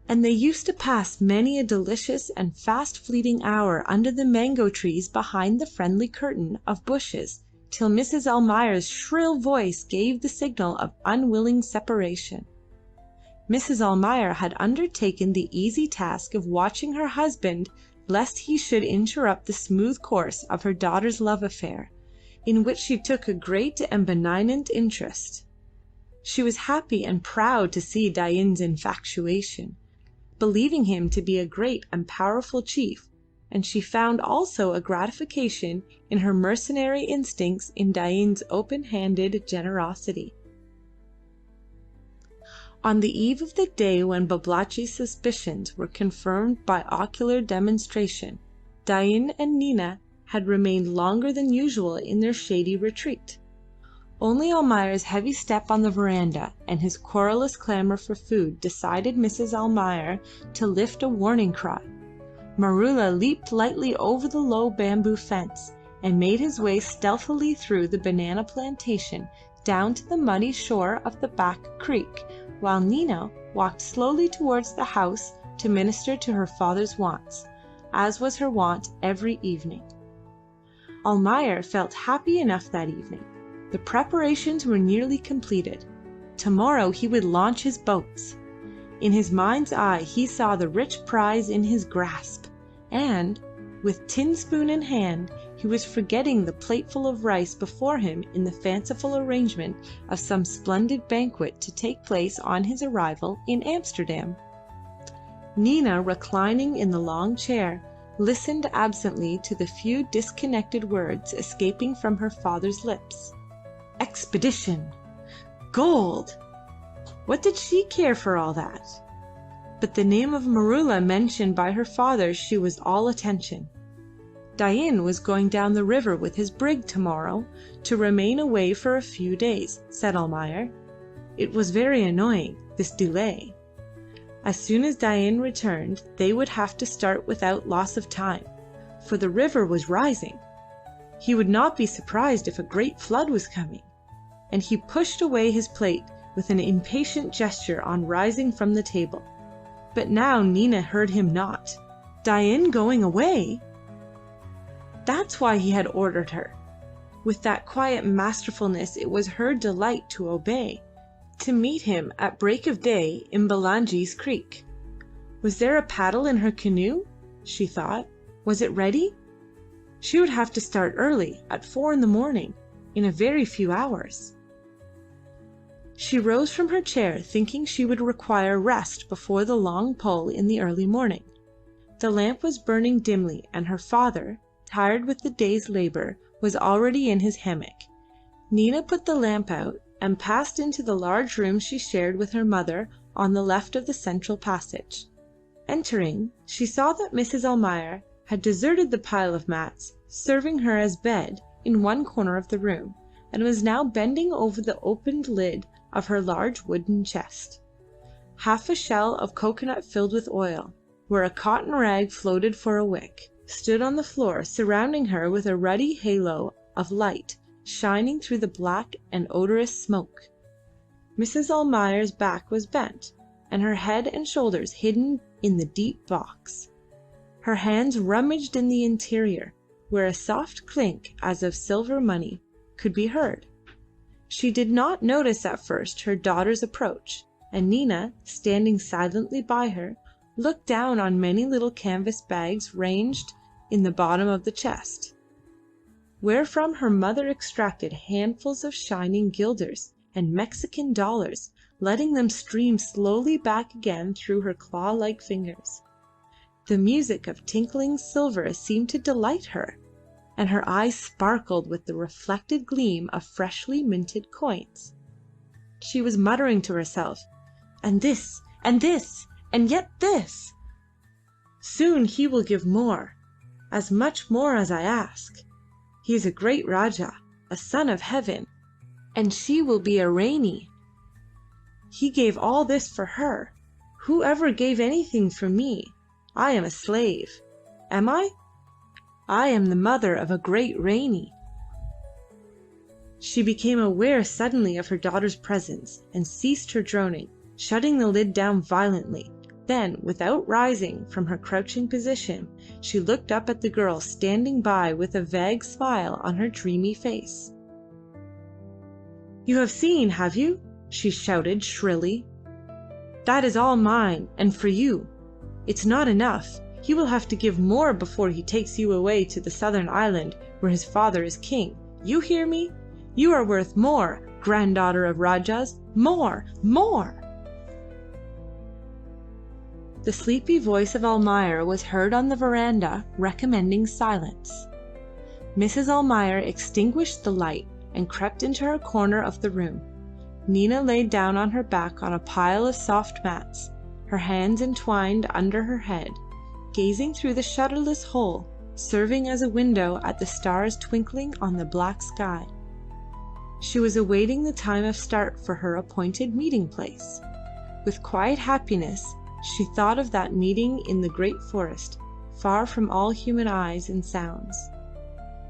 And they used to pass many a delicious and fast-fleeting hour under the mango trees behind the friendly curtain of bushes till Mrs. Almayer's shrill voice gave the signal of unwilling separation. Mrs. Almayer had undertaken the easy task of watching her husband lest he should interrupt the smooth course of her daughter's love affair, in which she took a great and benignant interest. She was happy and proud to see Dain's infatuation, believing him to be a great and powerful chief, and she found also a gratification in her mercenary instincts in Dain's open-handed generosity. On the eve of the day when Babalatchi's suspicions were confirmed by ocular demonstration, Dain and Nina had remained longer than usual in their shady retreat. Only Almayer's heavy step on the verandah and his querulous clamour for food decided Mrs. Almayer to lift a warning cry. Maroola leaped lightly over the low bamboo fence and made his way stealthily through the banana plantation down to the muddy shore of the back creek, while Nina walked slowly towards the house to minister to her father's wants, as was her wont every evening. Almayer felt happy enough that evening. The preparations were nearly completed. Tomorrow he would launch his boats. In his mind's eye he saw the rich prize in his grasp, and, with tin spoon in hand, he was forgetting the plateful of rice before him in the fanciful arrangement of some splendid banquet to take place on his arrival in Amsterdam. Nina, reclining in the long chair, listened absently to the few disconnected words escaping from her father's lips. Expedition! Gold! What did she care for all that? But the name of Maroola mentioned by her father, she was all attention. Dain was going down the river with his brig tomorrow, to remain away for a few days, said Almayer. It was very annoying, this delay. As soon as Dain returned, they would have to start without loss of time, for the river was rising. He would not be surprised if a great flood was coming, and he pushed away his plate with an impatient gesture on rising from the table. But now Nina heard him not. Dain going away? That's why he had ordered her. With that quiet masterfulness it was her delight to obey, to meet him at break of day in Balangi's creek. Was there a paddle in her canoe? She thought. Was it ready? She would have to start early, at 4 a.m, in a very few hours. She rose from her chair, thinking she would require rest before the long pull in the early morning. The lamp was burning dimly, and her father, tired with the day's labour, was already in his hammock. Nina put the lamp out and passed into the large room she shared with her mother on the left of the central passage. Entering, she saw that Mrs. Almayer had deserted the pile of mats serving her as bed in one corner of the room, and was now bending over the opened lid of her large wooden chest. Half a shell of coconut filled with oil, where a cotton rag floated for a wick, stood on the floor, surrounding her with a ruddy halo of light shining through the black and odorous smoke. Mrs. Almayer's back was bent, and her head and shoulders hidden in the deep box. Her hands rummaged in the interior, where a soft clink as of silver money could be heard. She did not notice at first her daughter's approach, and Nina, standing silently by her, looked down on many little canvas bags ranged in the bottom of the chest, wherefrom her mother extracted handfuls of shining guilders and Mexican dollars, letting them stream slowly back again through her claw-like fingers. The music of tinkling silver seemed to delight her, and her eyes sparkled with the reflected gleam of freshly minted coins. She was muttering to herself, "And this, and this, and yet this! Soon he will give more, as much more as I ask. He is a great Rajah, a son of heaven, and she will be a Ranee. He gave all this for her. Who ever gave anything for me? I am a slave. Am I? I am the mother of a great Ranee." She became aware suddenly of her daughter's presence and ceased her droning, shutting the lid down violently. Then, without rising from her crouching position, she looked up at the girl standing by with a vague smile on her dreamy face. "You have seen, have you?" she shouted shrilly. "That is all mine, and for you. It's not enough. He will have to give more before he takes you away to the southern island where his father is king. You hear me? You are worth more, granddaughter of Rajas. More! More!" The sleepy voice of Almayer was heard on the veranda recommending silence. Mrs. Almayer extinguished the light and crept into her corner of the room. Nina lay down on her back on a pile of soft mats, her hands entwined under her head, gazing through the shutterless hole, serving as a window at the stars twinkling on the black sky. She was awaiting the time of start for her appointed meeting place. With quiet happiness she thought of that meeting in the great forest, far from all human eyes and sounds.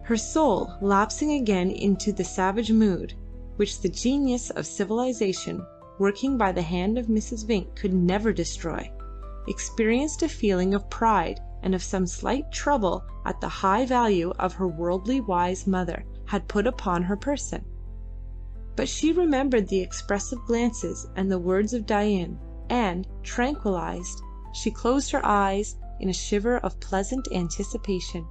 Her soul, lapsing again into the savage mood, which the genius of civilization, working by the hand of Mrs. Vinck, could never destroy, experienced a feeling of pride and of some slight trouble at the high value of her worldly wise mother had put upon her person. But she remembered the expressive glances and the words of Dain, and, tranquilized, she closed her eyes in a shiver of pleasant anticipation.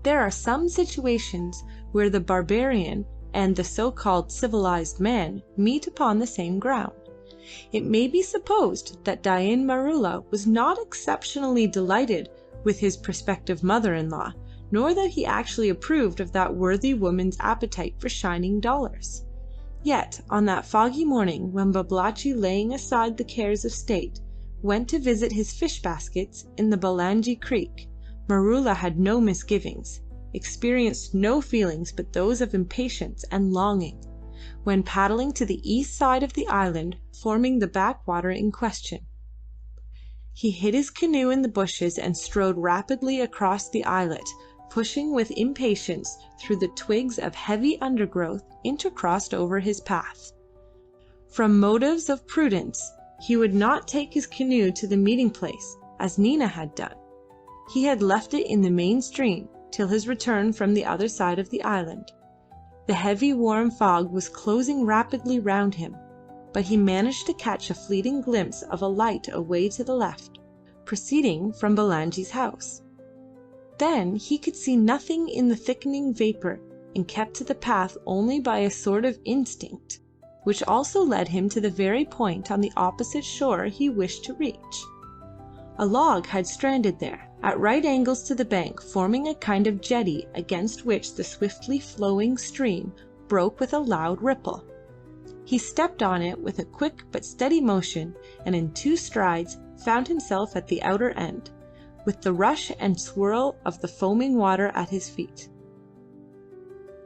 There are some situations where the barbarian and the so-called civilized man meet upon the same ground. It may be supposed that Dain Maroola was not exceptionally delighted with his prospective mother-in-law, nor that he actually approved of that worthy woman's appetite for shining dollars. Yet on that foggy morning when Babalatchi, laying aside the cares of state, went to visit his fish baskets in the Balangi Creek, Maroola had no misgivings, experienced no feelings but those of impatience and longing, when paddling to the east side of the island forming the backwater in question. He hid his canoe in the bushes and strode rapidly across the islet, pushing with impatience through the twigs of heavy undergrowth intercrossed over his path. From motives of prudence he would not take his canoe to the meeting place as Nina had done. He had left it in the main stream till his return from the other side of the island. The heavy warm fog was closing rapidly round him, but he managed to catch a fleeting glimpse of a light away to the left, proceeding from Balangi's house. Then he could see nothing in the thickening vapour, and kept to the path only by a sort of instinct, which also led him to the very point on the opposite shore he wished to reach. A log had stranded there, at right angles to the bank, forming a kind of jetty against which the swiftly flowing stream broke with a loud ripple. He stepped on it with a quick but steady motion, and in 2 strides found himself at the outer end, with the rush and swirl of the foaming water at his feet.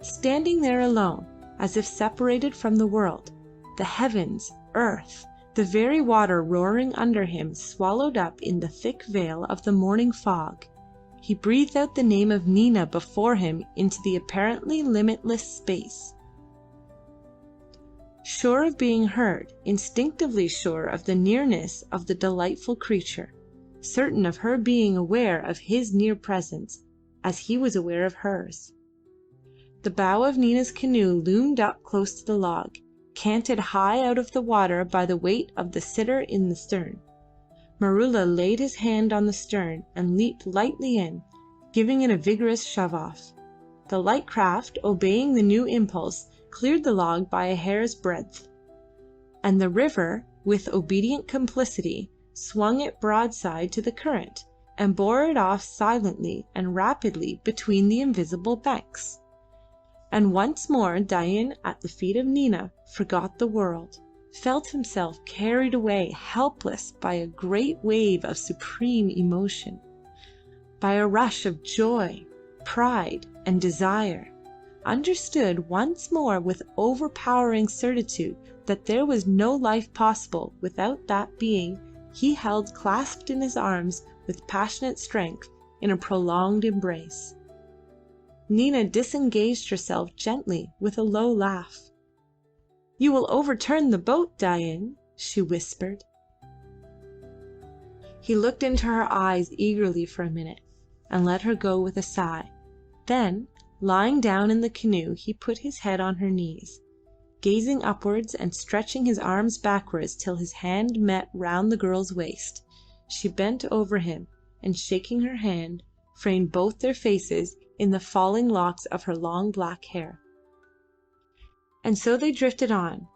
Standing there alone, as if separated from the world, the heavens, earth, the very water roaring under him swallowed up in the thick veil of the morning fog, he breathed out the name of Nina before him into the apparently limitless space. Sure of being heard, instinctively sure of the nearness of the delightful creature, certain of her being aware of his near presence as he was aware of hers. The bow of Nina's canoe loomed up close to the log, canted high out of the water by the weight of the sitter in the stern. Maroola laid his hand on the stern and leaped lightly in, giving it a vigorous shove off. The light craft, obeying the new impulse, cleared the log by a hair's breadth, and the river, with obedient complicity, swung it broadside to the current, and bore it off silently and rapidly between the invisible banks. And once more Dain, at the feet of Nina, forgot the world, felt himself carried away helpless by a great wave of supreme emotion, by a rush of joy, pride, and desire, understood once more with overpowering certitude that there was no life possible without that being he held clasped in his arms with passionate strength, in a prolonged embrace. Nina disengaged herself gently with a low laugh. "You will overturn the boat, Dain," she whispered. He looked into her eyes eagerly for a minute, and let her go with a sigh. Then, lying down in the canoe, he put his head on her knees, gazing upwards and stretching his arms backwards till his hand met round the girl's waist. She bent over him, and shaking her hand, framed both their faces in the falling locks of her long black hair. And so they drifted on,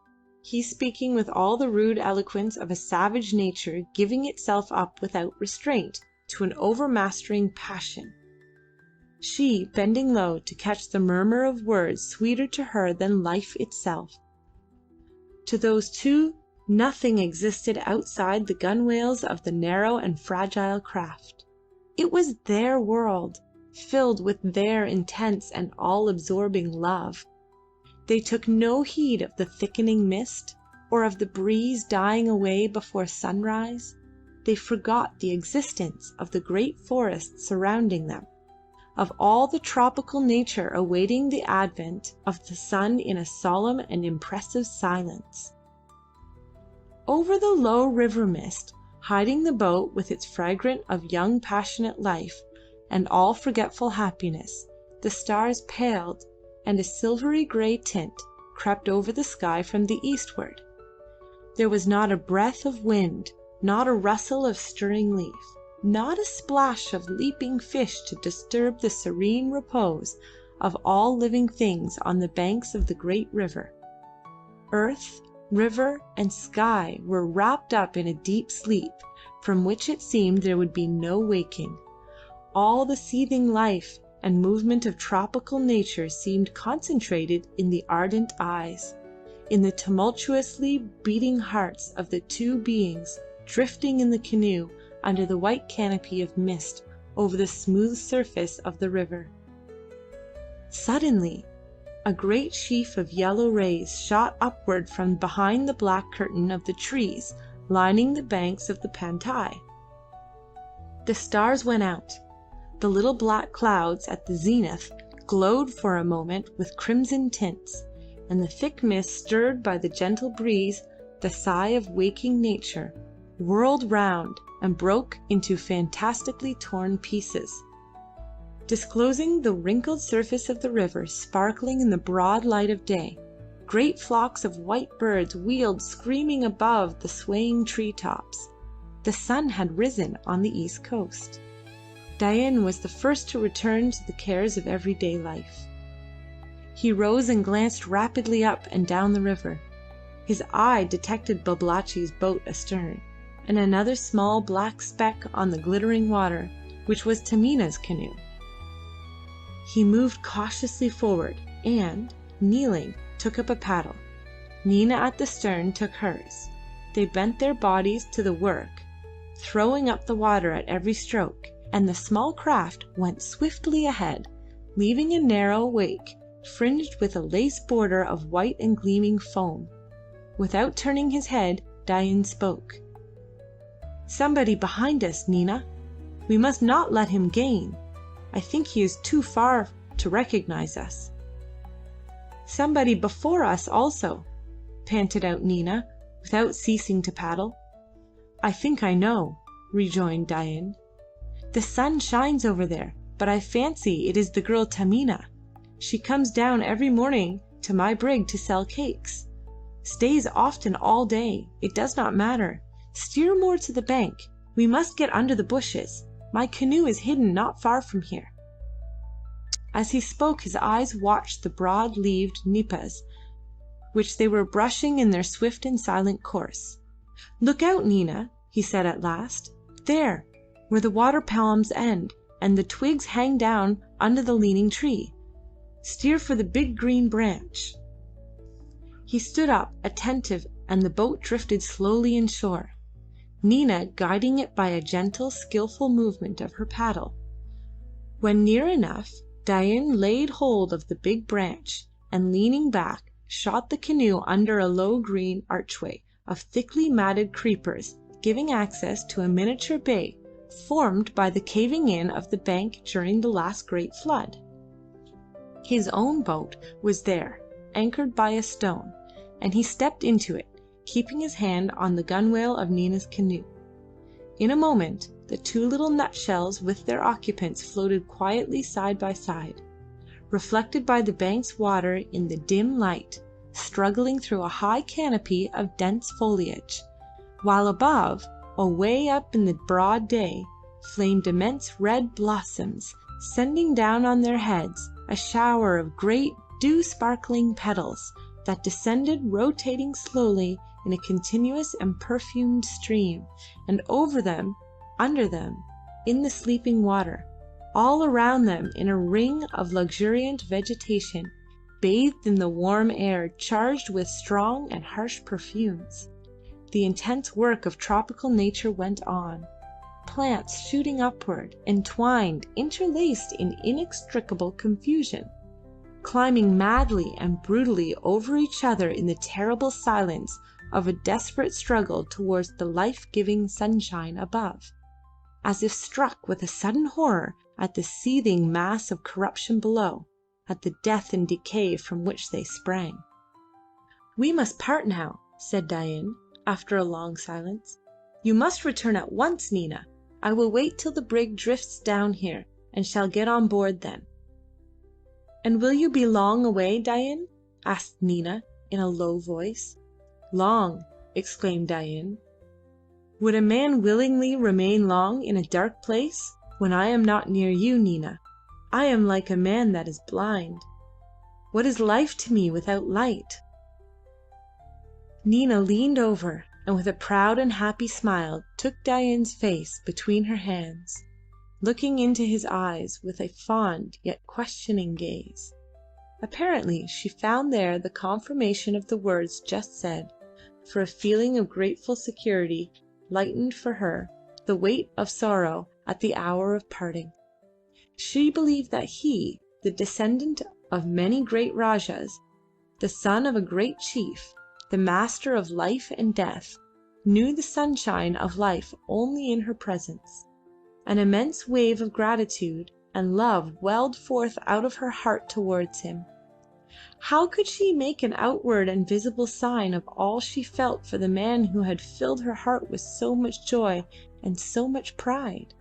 he speaking with all the rude eloquence of a savage nature giving itself up without restraint to an overmastering passion, she bending low to catch the murmur of words sweeter to her than life itself. To those two nothing existed outside the gunwales of the narrow and fragile craft. It was their world, filled with their intense and all-absorbing love. They took no heed of the thickening mist, or of the breeze dying away before sunrise. They forgot the existence of the great forests surrounding them, of all the tropical nature awaiting the advent of the sun in a solemn and impressive silence. Over the low river mist, hiding the boat with its fragrance of young passionate life and all forgetful happiness, the stars paled, and a silvery grey tint crept over the sky from the eastward. There was not a breath of wind, not a rustle of stirring leaf, not a splash of leaping fish to disturb the serene repose of all living things on the banks of the great river. Earth, river, and sky were wrapped up in a deep sleep, from which it seemed there would be no waking. All the seething life and movement of tropical nature seemed concentrated in the ardent eyes, in the tumultuously beating hearts of the two beings drifting in the canoe under the white canopy of mist over the smooth surface of the river. Suddenly, a great sheaf of yellow rays shot upward from behind the black curtain of the trees lining the banks of the Pantai. The stars went out. The little black clouds at the zenith glowed for a moment with crimson tints, and the thick mist, stirred by the gentle breeze, the sigh of waking nature, whirled round and broke into fantastically torn pieces, disclosing the wrinkled surface of the river sparkling in the broad light of day. Great flocks of white birds wheeled screaming above the swaying tree tops. The sun had risen on the east coast. Dain was the first to return to the cares of everyday life. He rose and glanced rapidly up and down the river. His eye detected Babalatchi's boat astern, and another small black speck on the glittering water, which was Tamina's canoe. He moved cautiously forward and, kneeling, took up a paddle. Nina at the stern took hers. They bent their bodies to the work, throwing up the water at every stroke, and the small craft went swiftly ahead, leaving a narrow wake fringed with a lace border of white and gleaming foam. Without turning his head, Dain spoke. "Somebody behind us, Nina. We must not let him gain. I think he is too far to recognize us." "Somebody before us also," panted out Nina, without ceasing to paddle. "I think I know," rejoined Dain. "The sun shines over there, but I fancy it is the girl Tamina. She comes down every morning to my brig to sell cakes. Stays often all day. It does not matter. Steer more to the bank. We must get under the bushes. My canoe is hidden not far from here." As he spoke his eyes watched the broad-leaved nipas which they were brushing in their swift and silent course. "Look out, Nina," he said at last. "There, where the water palms end and the twigs hang down under the leaning tree. Steer for the big green branch." He stood up, attentive, and the boat drifted slowly inshore, Nina guiding it by a gentle, skilful movement of her paddle. When near enough, Dain laid hold of the big branch, and leaning back, shot the canoe under a low green archway of thickly matted creepers, giving access to a miniature bay formed by the caving in of the bank during the last great flood. His own boat was there, anchored by a stone, and he stepped into it, keeping his hand on the gunwale of Nina's canoe. In a moment the two little nutshells with their occupants floated quietly side by side, reflected by the bank's water in the dim light, struggling through a high canopy of dense foliage, while above, away up in the broad day, flamed immense red blossoms, sending down on their heads a shower of great dew-sparkling petals that descended rotating slowly in a continuous and perfumed stream, and over them, under them, in the sleeping water, all around them in a ring of luxuriant vegetation, bathed in the warm air charged with strong and harsh perfumes. The intense work of tropical nature went on. Plants shooting upward, entwined, interlaced in inextricable confusion, climbing madly and brutally over each other in the terrible silence of a desperate struggle towards the life-giving sunshine above, as if struck with a sudden horror at the seething mass of corruption below, at the death and decay from which they sprang. "We must part now," said Dain, after a long silence. "You must return at once, Nina. I will wait till the brig drifts down here, and shall get on board then." "And will you be long away, Dain?" asked Nina in a low voice. "Long," exclaimed Dain. "Would a man willingly remain long in a dark place? When I am not near you, Nina, I am like a man that is blind. What is life to me without light?" Nina leaned over, and with a proud and happy smile took Dain's face between her hands, looking into his eyes with a fond yet questioning gaze. Apparently she found there the confirmation of the words just said, for a feeling of grateful security lightened for her the weight of sorrow at the hour of parting. She believed that he, the descendant of many great Rajahs, the son of a great chief, the master of life and death, knew the sunshine of life only in her presence. An immense wave of gratitude and love welled forth out of her heart towards him. How could she make an outward and visible sign of all she felt for the man who had filled her heart with so much joy and so much pride?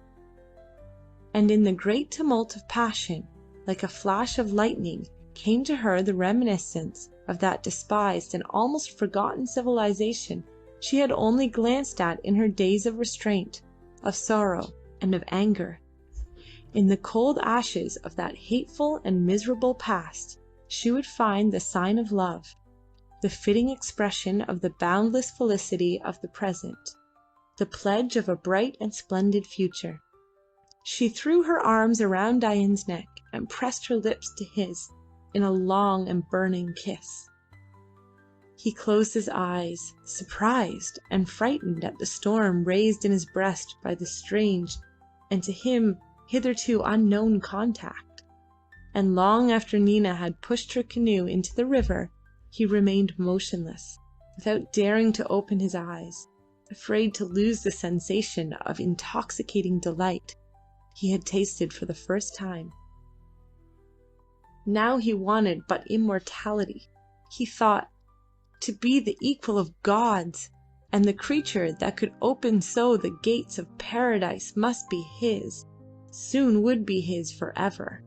And in the great tumult of passion, like a flash of lightning, came to her the reminiscence of that despised and almost forgotten civilization she had only glanced at in her days of restraint, of sorrow, and of anger. In the cold ashes of that hateful and miserable past she would find the sign of love, the fitting expression of the boundless felicity of the present, the pledge of a bright and splendid future. She threw her arms around Dain's neck and pressed her lips to his in a long and burning kiss. He closed his eyes, surprised and frightened at the storm raised in his breast by the strange and to him hitherto unknown contact, and long after Nina had pushed her canoe into the river he remained motionless, without daring to open his eyes, afraid to lose the sensation of intoxicating delight he had tasted for the first time. Now he wanted but immortality. He thought, to be the equal of gods, and the creature that could open so the gates of paradise must be his, soon would be his forever.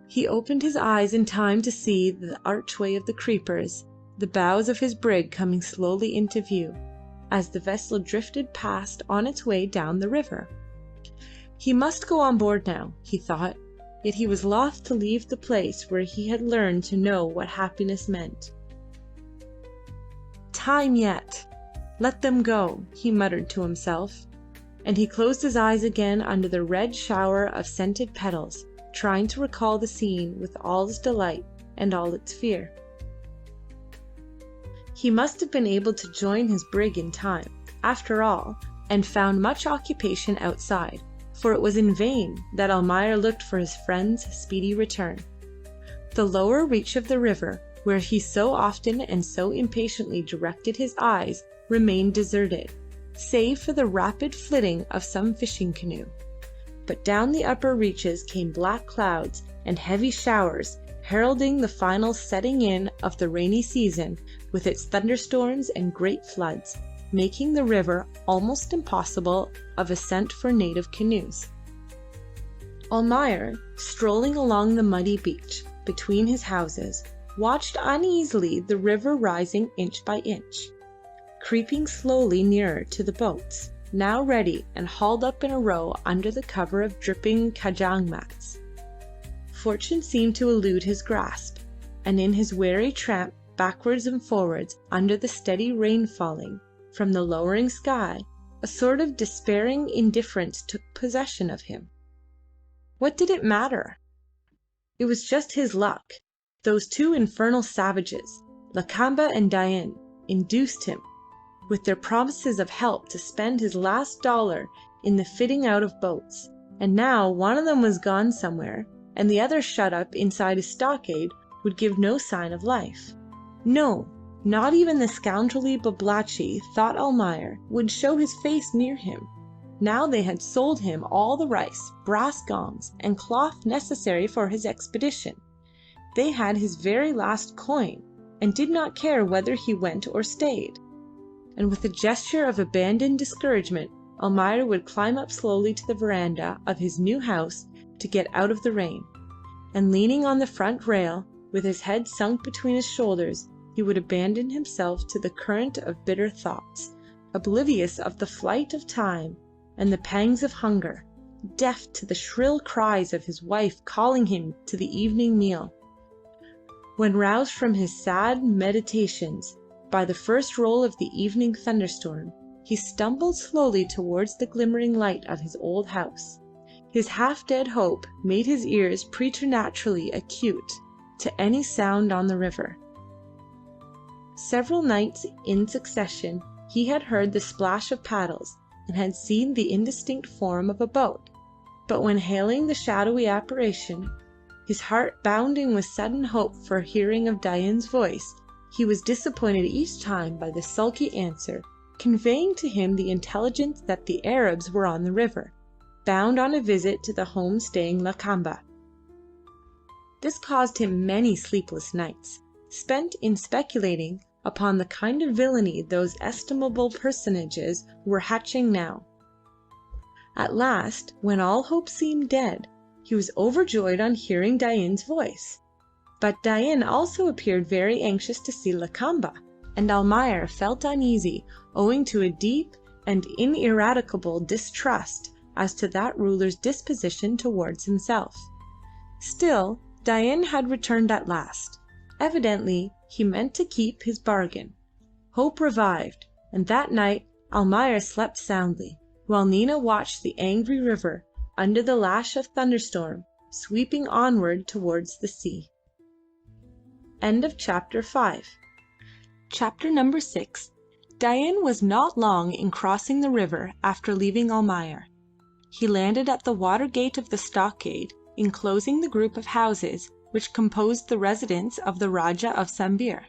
He opened his eyes in time to see the archway of the creepers, the bows of his brig coming slowly into view, as the vessel drifted past on its way down the river. He must go on board now, he thought, yet he was loth to leave the place where he had learned to know what happiness meant. "Time yet! Let them go," he muttered to himself, and he closed his eyes again under the red shower of scented petals, trying to recall the scene with all its delight and all its fear. He must have been able to join his brig in time, after all, and found much occupation outside, for it was in vain that Almayer looked for his friend's speedy return. The lower reach of the river, where he so often and so impatiently directed his eyes, remained deserted, save for the rapid flitting of some fishing canoe. But down the upper reaches came black clouds and heavy showers, heralding the final setting in of the rainy season with its thunderstorms and great floods, making the river almost impossible of ascent for native canoes. Almayer, strolling along the muddy beach between his houses, watched uneasily the river rising inch by inch, creeping slowly nearer to the boats, now ready and hauled up in a row under the cover of dripping kajang mats. Fortune seemed to elude his grasp, and in his weary tramp backwards and forwards under the steady rain falling from the lowering sky, a sort of despairing indifference took possession of him. What did it matter? It was just his luck. Those two infernal savages, Lakamba and Dain, induced him, with their promises of help, to spend his last dollar in the fitting out of boats, and now one of them was gone somewhere, and the other shut up inside his stockade would give no sign of life. No, not even the scoundrelly Babalatchi, thought Almayer, would show his face near him. Now they had sold him all the rice, brass gongs, and cloth necessary for his expedition. They had his very last coin, and did not care whether he went or stayed. And with a gesture of abandoned discouragement, Almayer would climb up slowly to the veranda of his new house to get out of the rain, and leaning on the front rail, with his head sunk between his shoulders, he would abandon himself to the current of bitter thoughts, oblivious of the flight of time and the pangs of hunger, deaf to the shrill cries of his wife calling him to the evening meal. When roused from his sad meditations by the first roll of the evening thunderstorm, he stumbled slowly towards the glimmering light of his old house. His half-dead hope made his ears preternaturally acute to any sound on the river. Several nights in succession he had heard the splash of paddles and had seen the indistinct form of a boat, but when hailing the shadowy apparition, his heart bounding with sudden hope for hearing of Dain's voice, he was disappointed each time by the sulky answer, conveying to him the intelligence that the Arabs were on the river, bound on a visit to the home-staying Lakamba. This caused him many sleepless nights, spent in speculating upon the kind of villainy those estimable personages were hatching now. At last, when all hope seemed dead, he was overjoyed on hearing Dain's voice. But Dain also appeared very anxious to see Lakamba, and Almayer felt uneasy owing to a deep and ineradicable distrust as to that ruler's disposition towards himself. Still, Dain had returned at last. Evidently he meant to keep his bargain. Hope revived, and that night Almayer slept soundly, while Nina watched the angry river under the lash of thunderstorm sweeping onward towards the sea. End of chapter 5. Chapter number 6. Dain was not long in crossing the river after leaving Almayer. He landed at the water gate of the stockade, enclosing the group of houses which composed the residence of the Rajah of Sambir.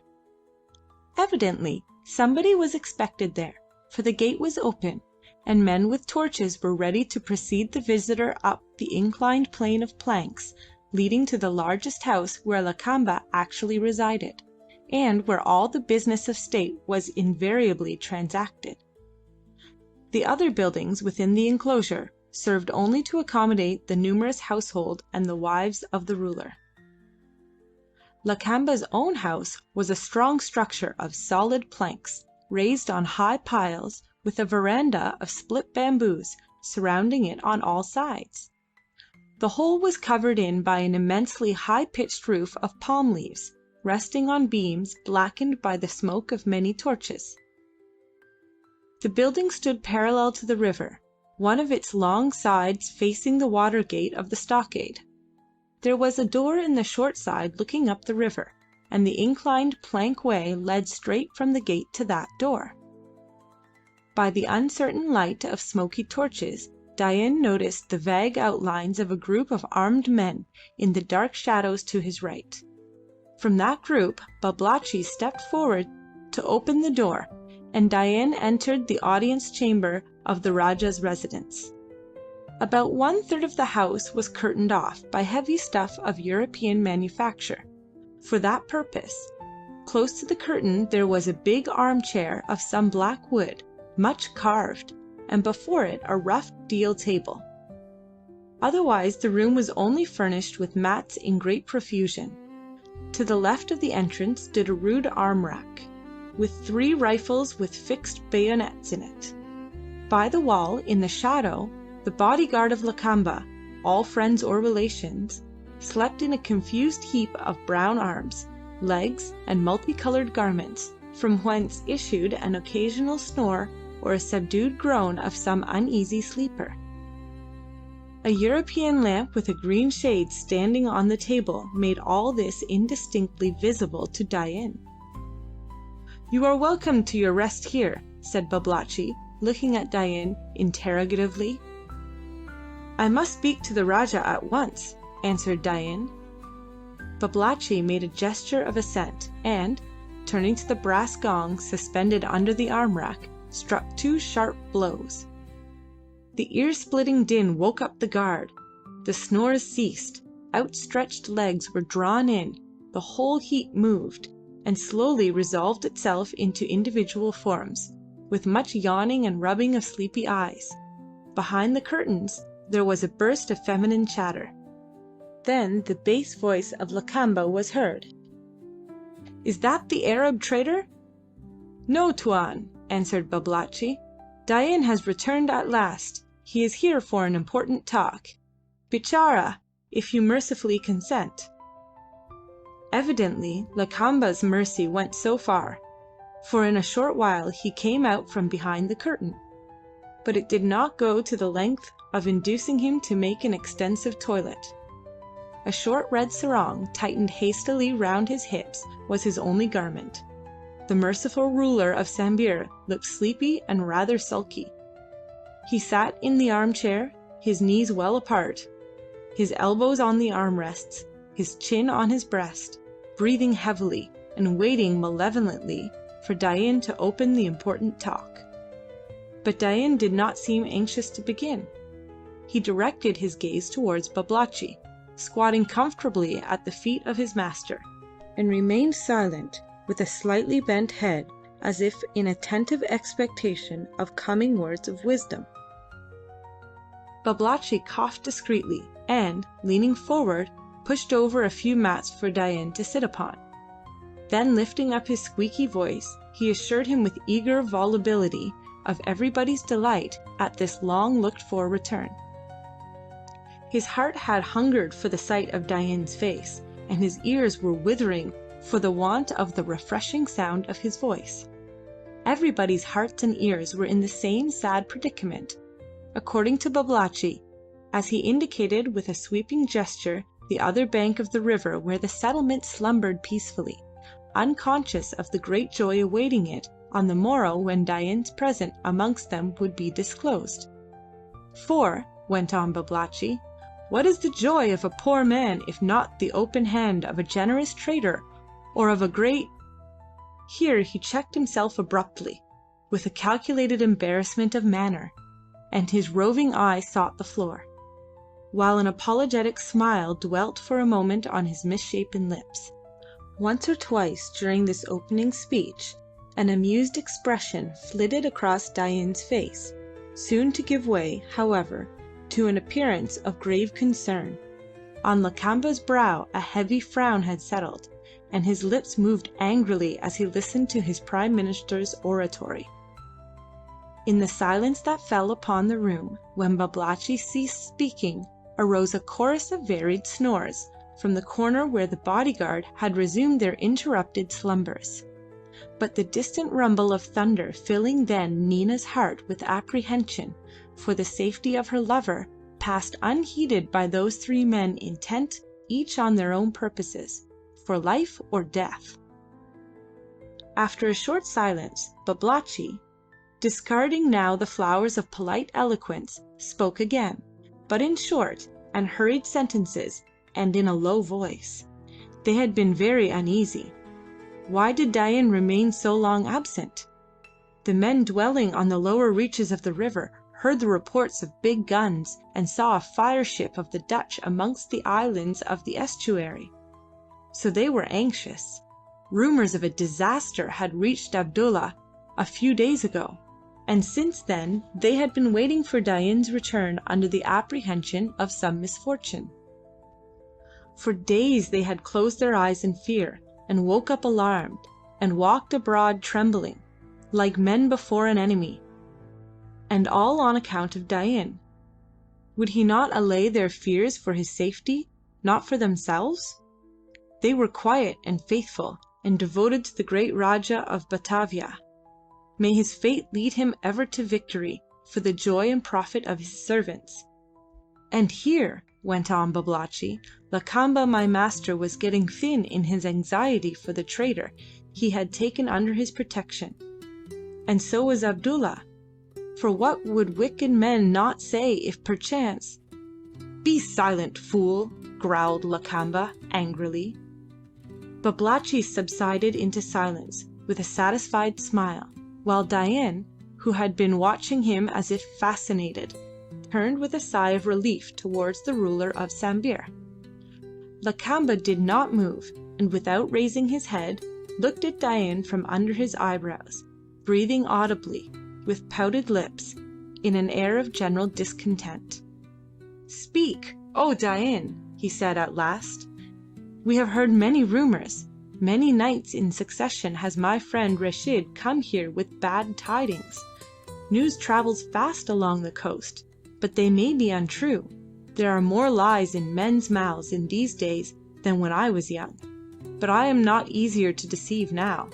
Evidently somebody was expected there, for the gate was open, and men with torches were ready to precede the visitor up the inclined plane of planks leading to the largest house where Lakamba actually resided, and where all the business of state was invariably transacted. The other buildings within the enclosure served only to accommodate the numerous household and the wives of the ruler. Lakamba's own house was a strong structure of solid planks, raised on high piles, with a veranda of split bamboos surrounding it on all sides. The whole was covered in by an immensely high-pitched roof of palm leaves, resting on beams blackened by the smoke of many torches. The building stood parallel to the river, one of its long sides facing the water gate of the stockade. There was a door in the short side looking up the river, and the inclined plank way led straight from the gate to that door. By the uncertain light of smoky torches, Dain noticed the vague outlines of a group of armed men in the dark shadows to his right. From that group Babalatchi stepped forward to open the door, and Dain entered the audience chamber of the Rajah's residence. About 1/3 of the house was curtained off by heavy stuff of European manufacture. For that purpose, close to the curtain there was a big armchair of some black wood, much carved, and before it a rough deal table. Otherwise the room was only furnished with mats in great profusion. To the left of the entrance stood a rude arm rack, with 3 rifles with fixed bayonets in it. By the wall, in the shadow, the bodyguard of Lakamba, all friends or relations, slept in a confused heap of brown arms, legs, and multicolored garments, from whence issued an occasional snore or a subdued groan of some uneasy sleeper. A European lamp with a green shade standing on the table made all this indistinctly visible to Dain. "You are welcome to your rest here," said Babalatchi, looking at Dain interrogatively. "I must speak to the Rajah at once," answered Dain. Babalatchi made a gesture of assent, and, turning to the brass gong suspended under the arm rack, struck 2 sharp blows. The ear-splitting din woke up the guard. The snores ceased, outstretched legs were drawn in, the whole heap moved, and slowly resolved itself into individual forms, with much yawning and rubbing of sleepy eyes. Behind the curtains there was a burst of feminine chatter. Then the bass voice of Lakamba was heard. "Is that the Arab trader?" "No, Tuan," answered Babalatchi. "Dain has returned at last. He is here for an important talk. Bichara, if you mercifully consent." Evidently Lakamba's mercy went so far, for in a short while he came out from behind the curtain. But it did not go to the length of inducing him to make an extensive toilet. A short red sarong tightened hastily round his hips was his only garment. The merciful ruler of Sambir looked sleepy and rather sulky. He sat in the armchair, his knees well apart, his elbows on the armrests, his chin on his breast, breathing heavily and waiting malevolently for Dain to open the important talk. But Dain did not seem anxious to begin. He directed his gaze towards Babalatchi, squatting comfortably at the feet of his master, and remained silent with a slightly bent head, as if in attentive expectation of coming words of wisdom. Babalatchi coughed discreetly, and, leaning forward, pushed over a few mats for Dain to sit upon. Then, lifting up his squeaky voice, he assured him with eager volubility of everybody's delight at this long-looked-for return. His heart had hungered for the sight of Dain's face, and his ears were withering for the want of the refreshing sound of his voice. Everybody's hearts and ears were in the same sad predicament. According to Babalatchi, as he indicated with a sweeping gesture the other bank of the river where the settlement slumbered peacefully, unconscious of the great joy awaiting it on the morrow when Dain's presence amongst them would be disclosed. "For," went on Babalatchi, "what is the joy of a poor man if not the open hand of a generous trader or of a great—" Here he checked himself abruptly, with a calculated embarrassment of manner, and his roving eye sought the floor, while an apologetic smile dwelt for a moment on his misshapen lips. Once or twice during this opening speech an amused expression flitted across Dain's face, soon to give way, however, to an appearance of grave concern. On Lakamba's brow a heavy frown had settled, and his lips moved angrily as he listened to his Prime Minister's oratory. In the silence that fell upon the room when Babalatchi ceased speaking arose a chorus of varied snores from the corner where the bodyguard had resumed their interrupted slumbers. But the distant rumble of thunder filling then Nina's heart with apprehension for the safety of her lover passed unheeded by those 3 men intent each on their own purposes, for life or death. After a short silence, Babalatchi, discarding now the flowers of polite eloquence, spoke again, but in short and hurried sentences and in a low voice. They had been very uneasy. Why did Dain remain so long absent? The men dwelling on the lower reaches of the river heard the reports of big guns and saw a fire ship of the Dutch amongst the islands of the estuary. So they were anxious. Rumours of a disaster had reached Abdullah a few days ago, and since then they had been waiting for Dain's return under the apprehension of some misfortune. For days they had closed their eyes in fear, and woke up alarmed, and walked abroad trembling, like men before an enemy, and all on account of Dain. Would he not allay their fears for his safety, not for themselves? They were quiet and faithful, and devoted to the great Rajah of Batavia. May his fate lead him ever to victory, for the joy and profit of his servants. And here, went on Babalatchi, Lakamba my master was getting thin in his anxiety for the traitor he had taken under his protection. And so was Abdullah. For what would wicked men not say if perchance— "Be silent, fool!" growled Lakamba angrily. Babalatchi subsided into silence with a satisfied smile, while Dain, who had been watching him as if fascinated, turned with a sigh of relief towards the ruler of Sambir. Lakamba did not move, and without raising his head, looked at Dain from under his eyebrows, breathing audibly, with pouted lips, in an air of general discontent. "Speak, O Dain," he said at last. "We have heard many rumours. Many nights in succession has my friend Reshid come here with bad tidings. News travels fast along the coast, but they may be untrue. There are more lies in men's mouths in these days than when I was young, but I am not easier to deceive now."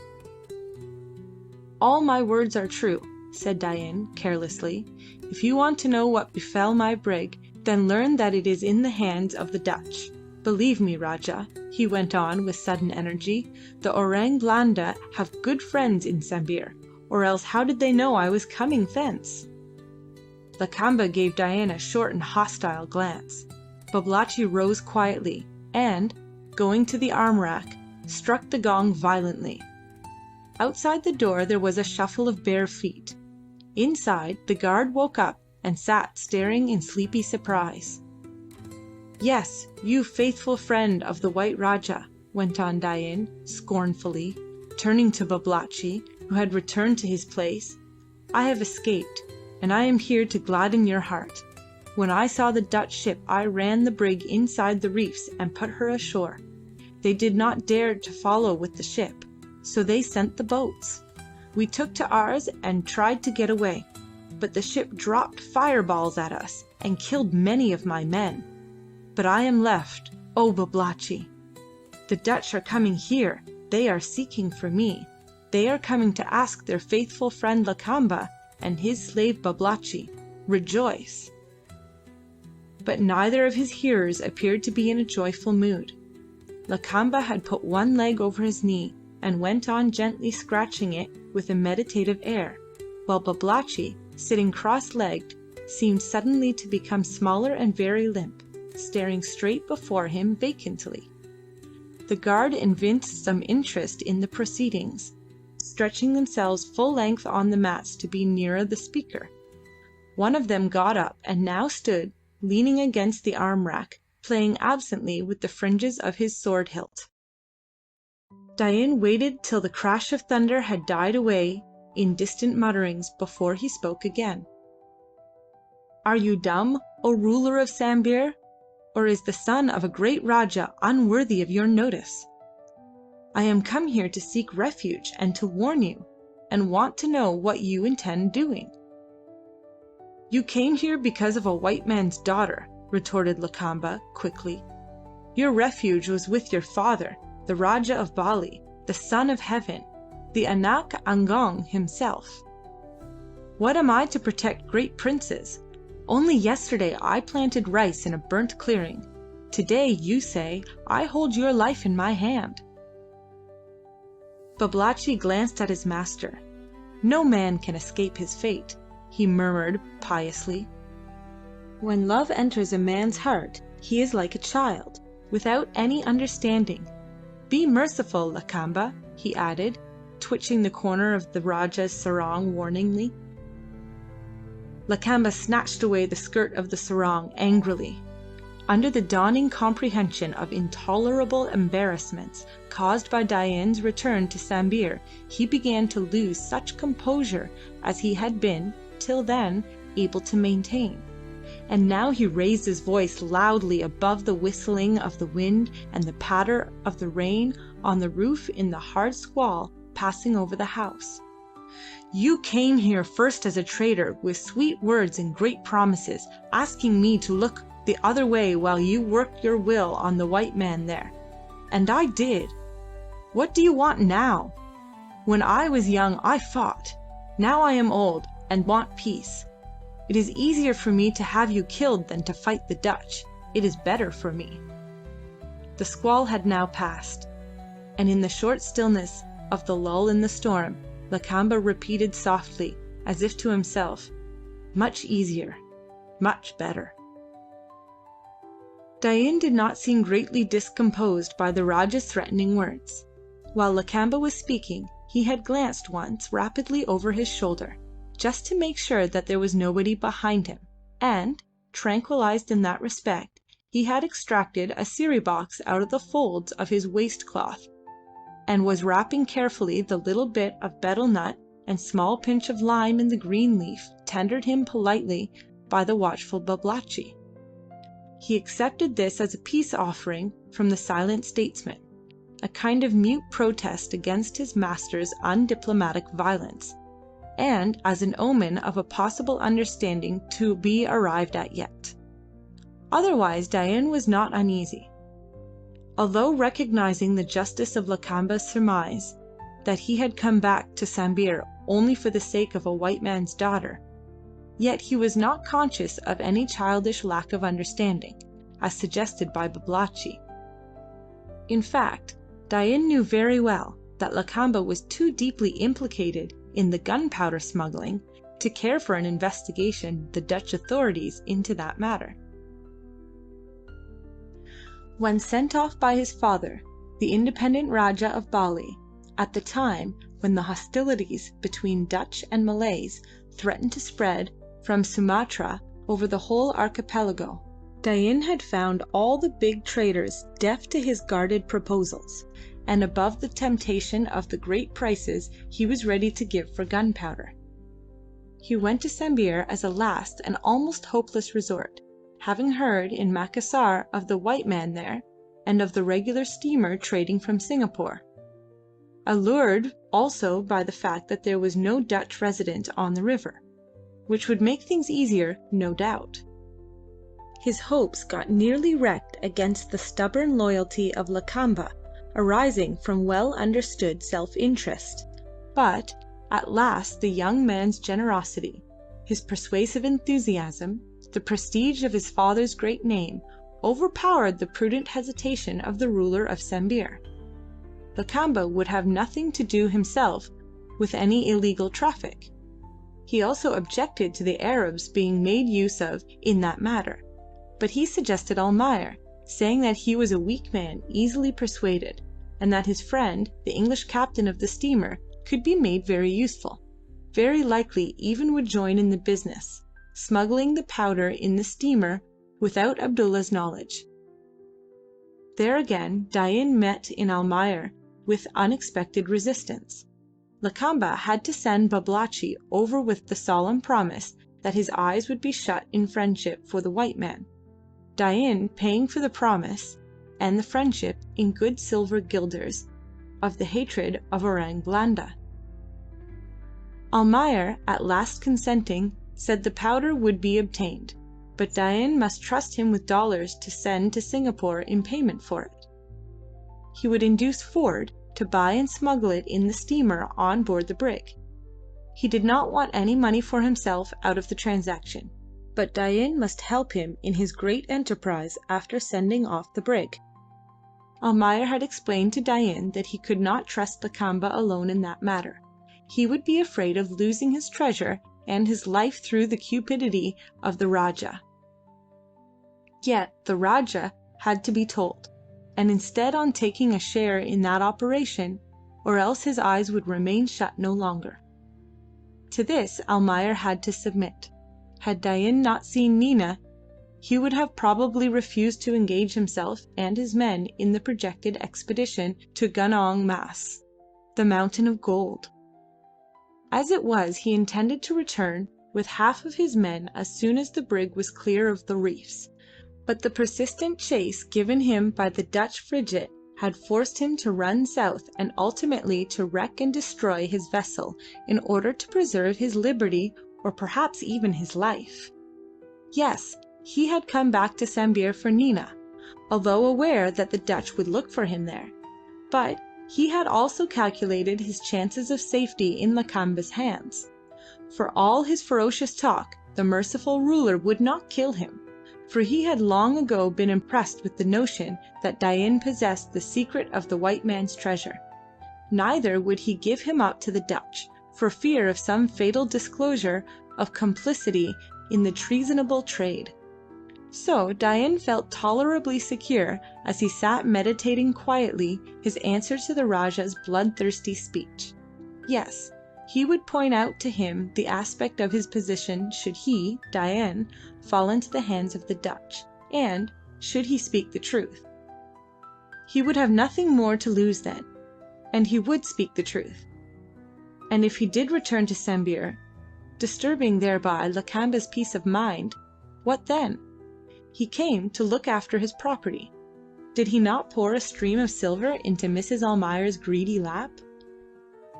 "All my words are true," said Dain carelessly. "If you want to know what befell my brig, then learn that it is in the hands of the Dutch. Believe me, Rajah," he went on with sudden energy, "the Orang Blanda have good friends in Sambir, or else how did they know I was coming thence?" Lakamba gave Dain a short and hostile glance. Babalatchi rose quietly, and, going to the arm rack, struck the gong violently. Outside the door there was a shuffle of bare feet. Inside, the guard woke up and sat staring in sleepy surprise. "Yes, you faithful friend of the White Rajah," went on Dain scornfully, turning to Babalatchi, who had returned to his place. "I have escaped, and I am here to gladden your heart. When I saw the Dutch ship I ran the brig inside the reefs and put her ashore. They did not dare to follow with the ship, so they sent the boats. We took to ours and tried to get away, but the ship dropped fireballs at us and killed many of my men. But I am left, O Babalatchi. The Dutch are coming here. They are seeking for me. They are coming to ask their faithful friend Lakamba and his slave Babalatchi. Rejoice!" But neither of his hearers appeared to be in a joyful mood. Lakamba had put one leg over his knee and went on gently scratching it with a meditative air, while Babalatchi, sitting cross-legged, seemed suddenly to become smaller and very limp, staring straight before him vacantly. The guard evinced some interest in the proceedings, stretching themselves full length on the mats to be nearer the speaker. One of them got up and now stood, leaning against the arm-rack, playing absently with the fringes of his sword hilt. Dain waited till the crash of thunder had died away in distant mutterings before he spoke again. "Are you dumb, O ruler of Sambir? Or is the son of a great Rajah unworthy of your notice? I am come here to seek refuge and to warn you, and want to know what you intend doing." "You came here because of a white man's daughter," retorted Lakamba quickly. "Your refuge was with your father, the Rajah of Bali, the son of heaven, the Anak Angong himself. What am I to protect great princes? Only yesterday I planted rice in a burnt clearing. Today, you say, I hold your life in my hand." Babalatchi glanced at his master. "No man can escape his fate," he murmured piously. "When love enters a man's heart, he is like a child, without any understanding. Be merciful, Lakamba," he added, twitching the corner of the Rajah's sarong warningly. Lakamba snatched away the skirt of the sarong angrily. Under the dawning comprehension of intolerable embarrassments caused by Dain's return to Sambir, he began to lose such composure as he had been, till then, able to maintain. And now he raised his voice loudly above the whistling of the wind and the patter of the rain on the roof in the hard squall passing over the house. "You came here first as a trader with sweet words and great promises, asking me to look the other way while you worked your will on the white man there. And I did. What do you want now? When I was young I fought. Now I am old and want peace. It is easier for me to have you killed than to fight the Dutch. It is better for me." The squall had now passed, and in the short stillness of the lull in the storm, Lakamba repeated softly, as if to himself, "Much easier, much better." Dain did not seem greatly discomposed by the Rajah's threatening words. While Lakamba was speaking, he had glanced once rapidly over his shoulder, just to make sure that there was nobody behind him, and, tranquilized in that respect, he had extracted a siri box out of the folds of his waistcloth, and was wrapping carefully the little bit of betel nut and small pinch of lime in the green leaf tendered him politely by the watchful Babalatchi. He accepted this as a peace offering from the silent statesman, a kind of mute protest against his master's undiplomatic violence, and as an omen of a possible understanding to be arrived at yet. Otherwise Dain was not uneasy. Although recognizing the justice of Lakamba's surmise that he had come back to Sambir only for the sake of a white man's daughter, yet he was not conscious of any childish lack of understanding, as suggested by Babalatchi. In fact, Dain knew very well that Lakamba was too deeply implicated in the gunpowder smuggling to care for an investigation the Dutch authorities into that matter. When sent off by his father, the independent Rajah of Bali, at the time when the hostilities between Dutch and Malays threatened to spread from Sumatra over the whole archipelago, Dain had found all the big traders deaf to his guarded proposals, and above the temptation of the great prices he was ready to give for gunpowder. He went to Sambir as a last and almost hopeless resort, having heard in Macassar of the white man there, and of the regular steamer trading from Singapore, allured also by the fact that there was no Dutch resident on the river, which would make things easier, no doubt. His hopes got nearly wrecked against the stubborn loyalty of Lakamba, arising from well understood self-interest, but at last the young man's generosity, his persuasive enthusiasm, the prestige of his father's great name, overpowered the prudent hesitation of the ruler of Sambir. Lakamba would have nothing to do himself with any illegal traffic. He also objected to the Arabs being made use of in that matter, but he suggested Almayer, saying that he was a weak man easily persuaded, and that his friend, the English captain of the steamer, could be made very useful, very likely even would join in the business, smuggling the powder in the steamer without Abdullah's knowledge. There again Dain met in Almayer with unexpected resistance. Lakamba had to send Babalatchi over with the solemn promise that his eyes would be shut in friendship for the white man, Dain paying for the promise and the friendship in good silver guilders of the hatred of Orang Blanda. Almayer, at last consenting, said the powder would be obtained, but Dain must trust him with dollars to send to Singapore in payment for it. He would induce Ford to buy and smuggle it in the steamer on board the brig. He did not want any money for himself out of the transaction, but Dain must help him in his great enterprise after sending off the brig. Almayer had explained to Dain that he could not trust Lakamba alone in that matter. He would be afraid of losing his treasure and his life through the cupidity of the Rajah. Yet the Rajah had to be told, and instead on taking a share in that operation, or else his eyes would remain shut no longer. To this Almayer had to submit. Had Dain not seen Nina, he would have probably refused to engage himself and his men in the projected expedition to Gunong Mas, the mountain of gold. As it was, he intended to return with half of his men as soon as the brig was clear of the reefs, but the persistent chase given him by the Dutch frigate had forced him to run south and ultimately to wreck and destroy his vessel in order to preserve his liberty or perhaps even his life. Yes, he had come back to Sambir for Nina, although aware that the Dutch would look for him there, but he had also calculated his chances of safety in Lakamba's hands. For all his ferocious talk, the merciful ruler would not kill him, for he had long ago been impressed with the notion that Dain possessed the secret of the white man's treasure. Neither would he give him up to the Dutch, for fear of some fatal disclosure of complicity in the treasonable trade. So Dain felt tolerably secure as he sat meditating quietly his answer to the Rajah's bloodthirsty speech. Yes, he would point out to him the aspect of his position should he, Dain, fall into the hands of the Dutch, and should he speak the truth. He would have nothing more to lose then, and he would speak the truth. And if he did return to Sambir, disturbing thereby Lakamba's peace of mind, what then? He came to look after his property. Did he not pour a stream of silver into Mrs. Almayer's greedy lap?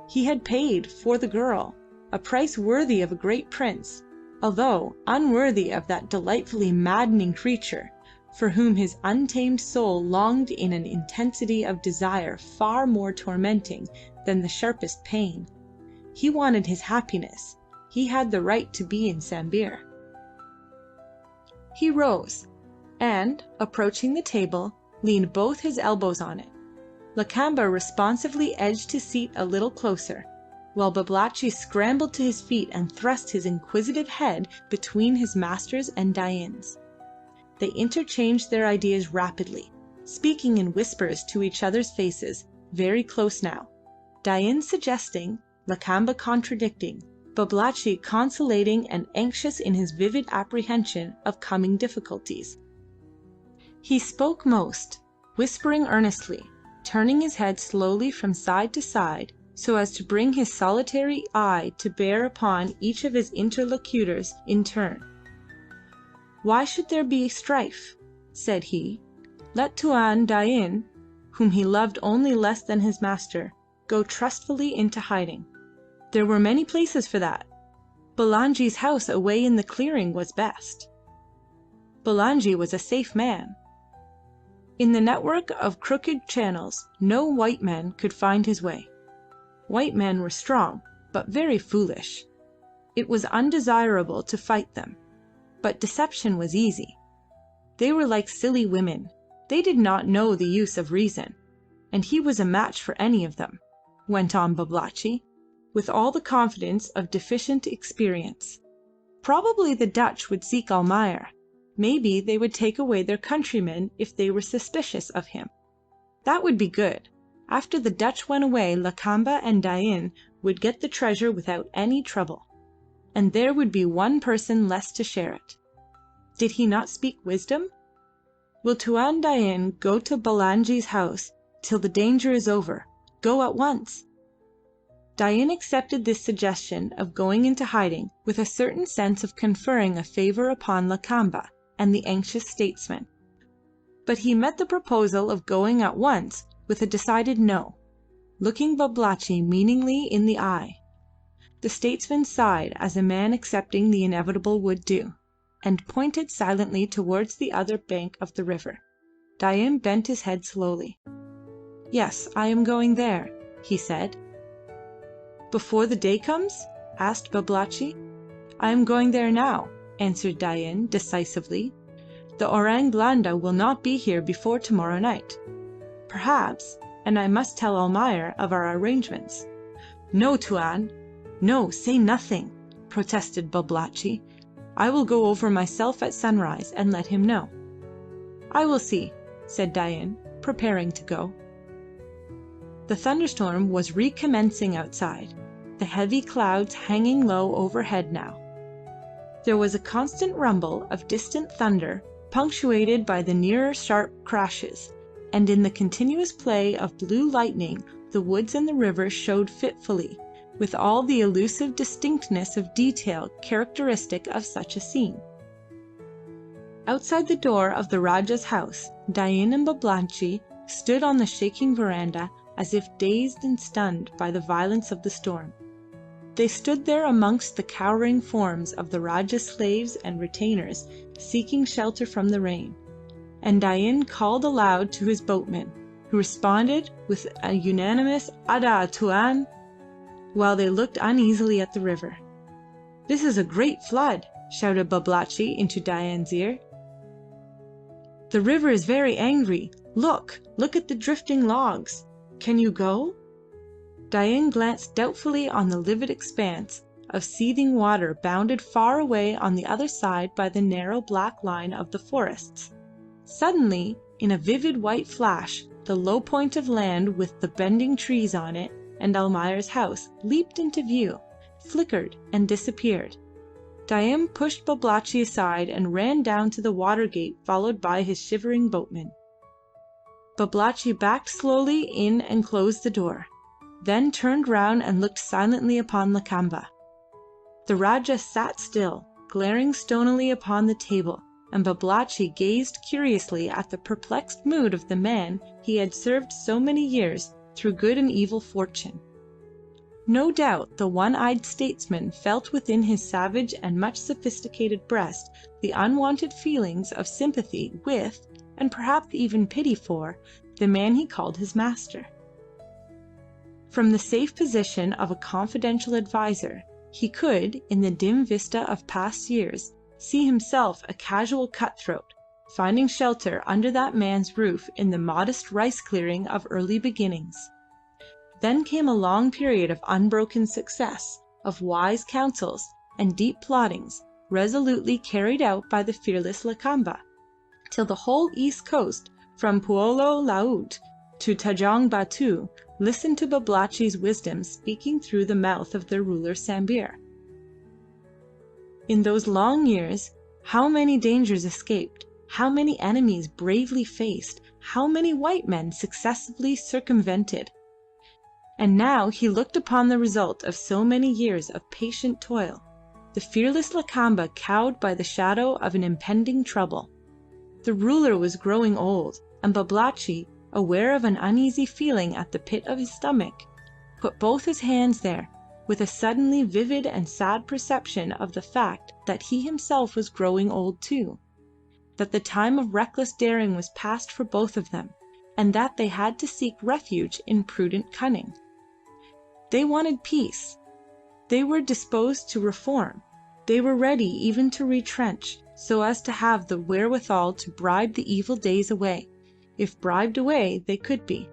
He had paid for the girl a price worthy of a great prince, although unworthy of that delightfully maddening creature for whom his untamed soul longed in an intensity of desire far more tormenting than the sharpest pain. He wanted his happiness. He had the right to be in Sambir. He rose, and, approaching the table, leaned both his elbows on it. Lakamba responsively edged his seat a little closer, while Babalatchi scrambled to his feet and thrust his inquisitive head between his master's and Dain's. They interchanged their ideas rapidly, speaking in whispers to each other's faces, very close now, Dain suggesting, Lakamba contradicting, Babalatchi conciliating and anxious in his vivid apprehension of coming difficulties. He spoke most, whispering earnestly, turning his head slowly from side to side so as to bring his solitary eye to bear upon each of his interlocutors in turn. "Why should there be strife?" said he. "Let Tuan Dain, whom he loved only less than his master, go trustfully into hiding. There were many places for that. Bulangi's house away in the clearing was best. Bulangi was a safe man. In the network of crooked channels no white man could find his way. White men were strong, but very foolish. It was undesirable to fight them, but deception was easy. They were like silly women. They did not know the use of reason, and he was a match for any of them," went on Babalatchi, with all the confidence of deficient experience. "Probably the Dutch would seek Almayer. Maybe they would take away their countrymen if they were suspicious of him. That would be good. After the Dutch went away Lakamba and Dain would get the treasure without any trouble, and there would be one person less to share it. Did he not speak wisdom? Will Tuan Dain go to Bulangi's house till the danger is over? Go at once." Dain accepted this suggestion of going into hiding with a certain sense of conferring a favour upon Lakamba and the anxious statesman, but he met the proposal of going at once with a decided no, looking Babalatchi meaningly in the eye. The statesman sighed as a man accepting the inevitable would do, and pointed silently towards the other bank of the river. Dain bent his head slowly. "Yes, I am going there," he said. "Before the day comes?" asked Babalatchi. "I am going there now," answered Dain decisively. "The Orang Blanda will not be here before tomorrow night. Perhaps, and I must tell Almayer of our arrangements." "No, Tuan! No, say nothing," protested Babalatchi. "I will go over myself at sunrise and let him know." "I will see," said Dain, preparing to go. The thunderstorm was recommencing outside, the heavy clouds hanging low overhead now. There was a constant rumble of distant thunder, punctuated by the nearer sharp crashes, and in the continuous play of blue lightning the woods and the river showed fitfully, with all the elusive distinctness of detail characteristic of such a scene. Outside the door of the Rajah's house, Dain and Babalatchi stood on the shaking veranda as if dazed and stunned by the violence of the storm. They stood there amongst the cowering forms of the Rajah's slaves and retainers seeking shelter from the rain, and Dain called aloud to his boatmen, who responded with a unanimous "Ada Tuan," while they looked uneasily at the river. "This is a great flood," shouted Babalatchi into Dain's ear. "The river is very angry. Look at the drifting logs. Can you go?" Dain glanced doubtfully on the livid expanse of seething water bounded far away on the other side by the narrow black line of the forests. Suddenly, in a vivid white flash, the low point of land with the bending trees on it and Almayer's house leaped into view, flickered and disappeared. Dain pushed Babalatchi aside and ran down to the water gate followed by his shivering boatmen. Babalatchi backed slowly in and closed the door, then turned round and looked silently upon Lakamba. The Rajah sat still, glaring stonily upon the table, and Babalatchi gazed curiously at the perplexed mood of the man he had served so many years through good and evil fortune. No doubt the one-eyed statesman felt within his savage and much sophisticated breast the unwonted feelings of sympathy with, and perhaps even pity for, the man he called his master. From the safe position of a confidential adviser, he could, in the dim vista of past years, see himself a casual cutthroat, finding shelter under that man's roof in the modest rice-clearing of early beginnings. Then came a long period of unbroken success, of wise counsels and deep plottings, resolutely carried out by the fearless Lakamba, till the whole east coast, from Puolo Laut to Tanjong Batu, listened to Babalatchi's wisdom speaking through the mouth of their ruler Sambir. In those long years, how many dangers escaped, how many enemies bravely faced, how many white men successfully circumvented! And now he looked upon the result of so many years of patient toil, the fearless Lakamba cowed by the shadow of an impending trouble. The ruler was growing old, and Babalatchi, aware of an uneasy feeling at the pit of his stomach, put both his hands there, with a suddenly vivid and sad perception of the fact that he himself was growing old too, that the time of reckless daring was past for both of them, and that they had to seek refuge in prudent cunning. They wanted peace. They were disposed to reform. They were ready even to retrench, so as to have the wherewithal to bribe the evil days away, if bribed away they could be.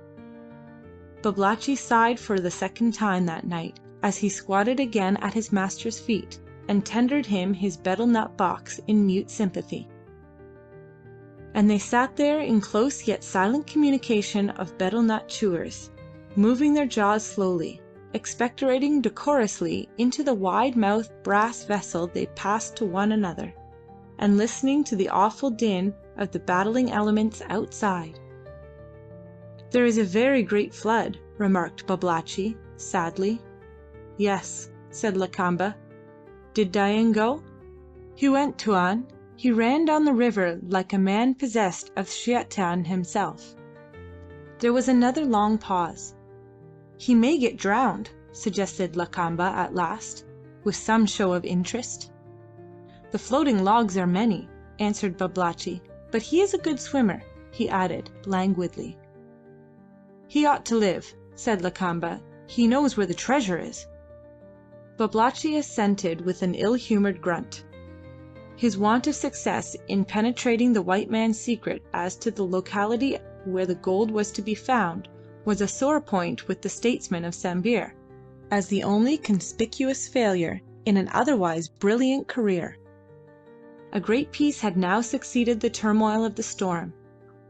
Babalatchi sighed for the second time that night, as he squatted again at his master's feet, and tendered him his betel nut box in mute sympathy. And they sat there in close yet silent communication of betel nut chewers, moving their jaws slowly, expectorating decorously into the wide-mouthed brass vessel they passed to one another, and listening to the awful din of the battling elements outside. "There is a very great flood," remarked Babalatchi, sadly. "Yes," said Lakamba. "Did Dain go?" "He went, Tuan. He ran down the river like a man possessed of Shaitan himself." There was another long pause. "He may get drowned," suggested Lakamba at last, with some show of interest. "The floating logs are many," answered Babalatchi, "but he is a good swimmer," he added languidly. "He ought to live," said Lakamba. "He knows where the treasure is." Babalatchi assented with an ill-humoured grunt. His want of success in penetrating the white man's secret as to the locality where the gold was to be found was a sore point with the statesman of Sambir, as the only conspicuous failure in an otherwise brilliant career. A great peace had now succeeded the turmoil of the storm.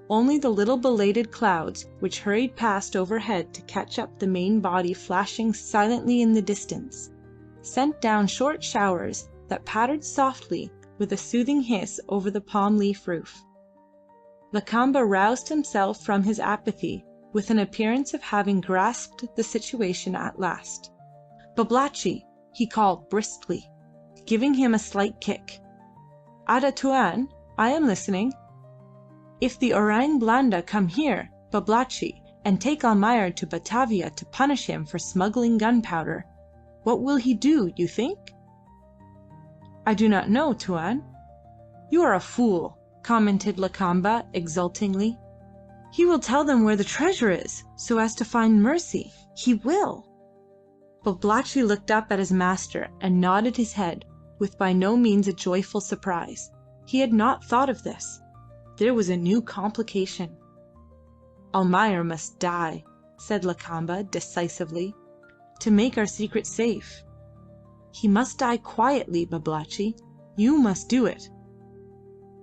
Only the little belated clouds, which hurried past overhead to catch up the main body flashing silently in the distance, sent down short showers that pattered softly with a soothing hiss over the palm leaf roof. Lakamba roused himself from his apathy with an appearance of having grasped the situation at last. "Babalatchi!" he called briskly, giving him a slight kick. "Ada Tuan, I am listening." "If the Orang Blanda come here, Babalatchi, and take Almayer to Batavia to punish him for smuggling gunpowder, what will he do, you think?" "I do not know, Tuan." "You are a fool," commented Lakamba exultingly. "He will tell them where the treasure is, so as to find mercy. He will." Babalatchi looked up at his master and nodded his head with by no means a joyful surprise. He had not thought of this. There was a new complication. "Almayer must die," said Lakamba decisively, "to make our secret safe." "He must die quietly, Babalatchi. You must do it."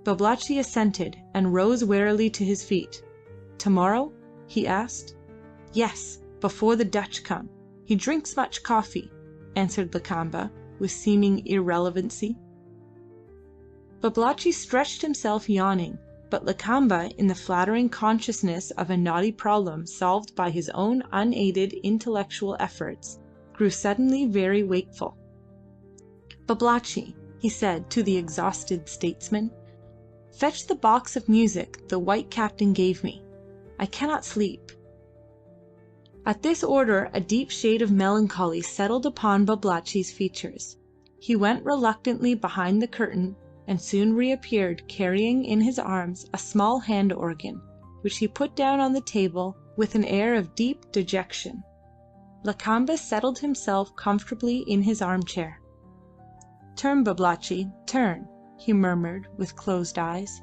Babalatchi assented and rose wearily to his feet. "Tomorrow?" he asked. "Yes, before the Dutch come. He drinks much coffee," answered Lakamba with seeming irrelevancy. Babalatchi stretched himself yawning, but Lakamba, in the flattering consciousness of a knotty problem solved by his own unaided intellectual efforts, grew suddenly very wakeful. "Babalatchi," he said to the exhausted statesman, "fetch the box of music the white captain gave me. I cannot sleep." At this order a deep shade of melancholy settled upon Babalatchi's features. He went reluctantly behind the curtain and soon reappeared carrying in his arms a small hand organ, which he put down on the table with an air of deep dejection. Lakamba settled himself comfortably in his armchair. "Turn, Babalatchi, turn," he murmured with closed eyes.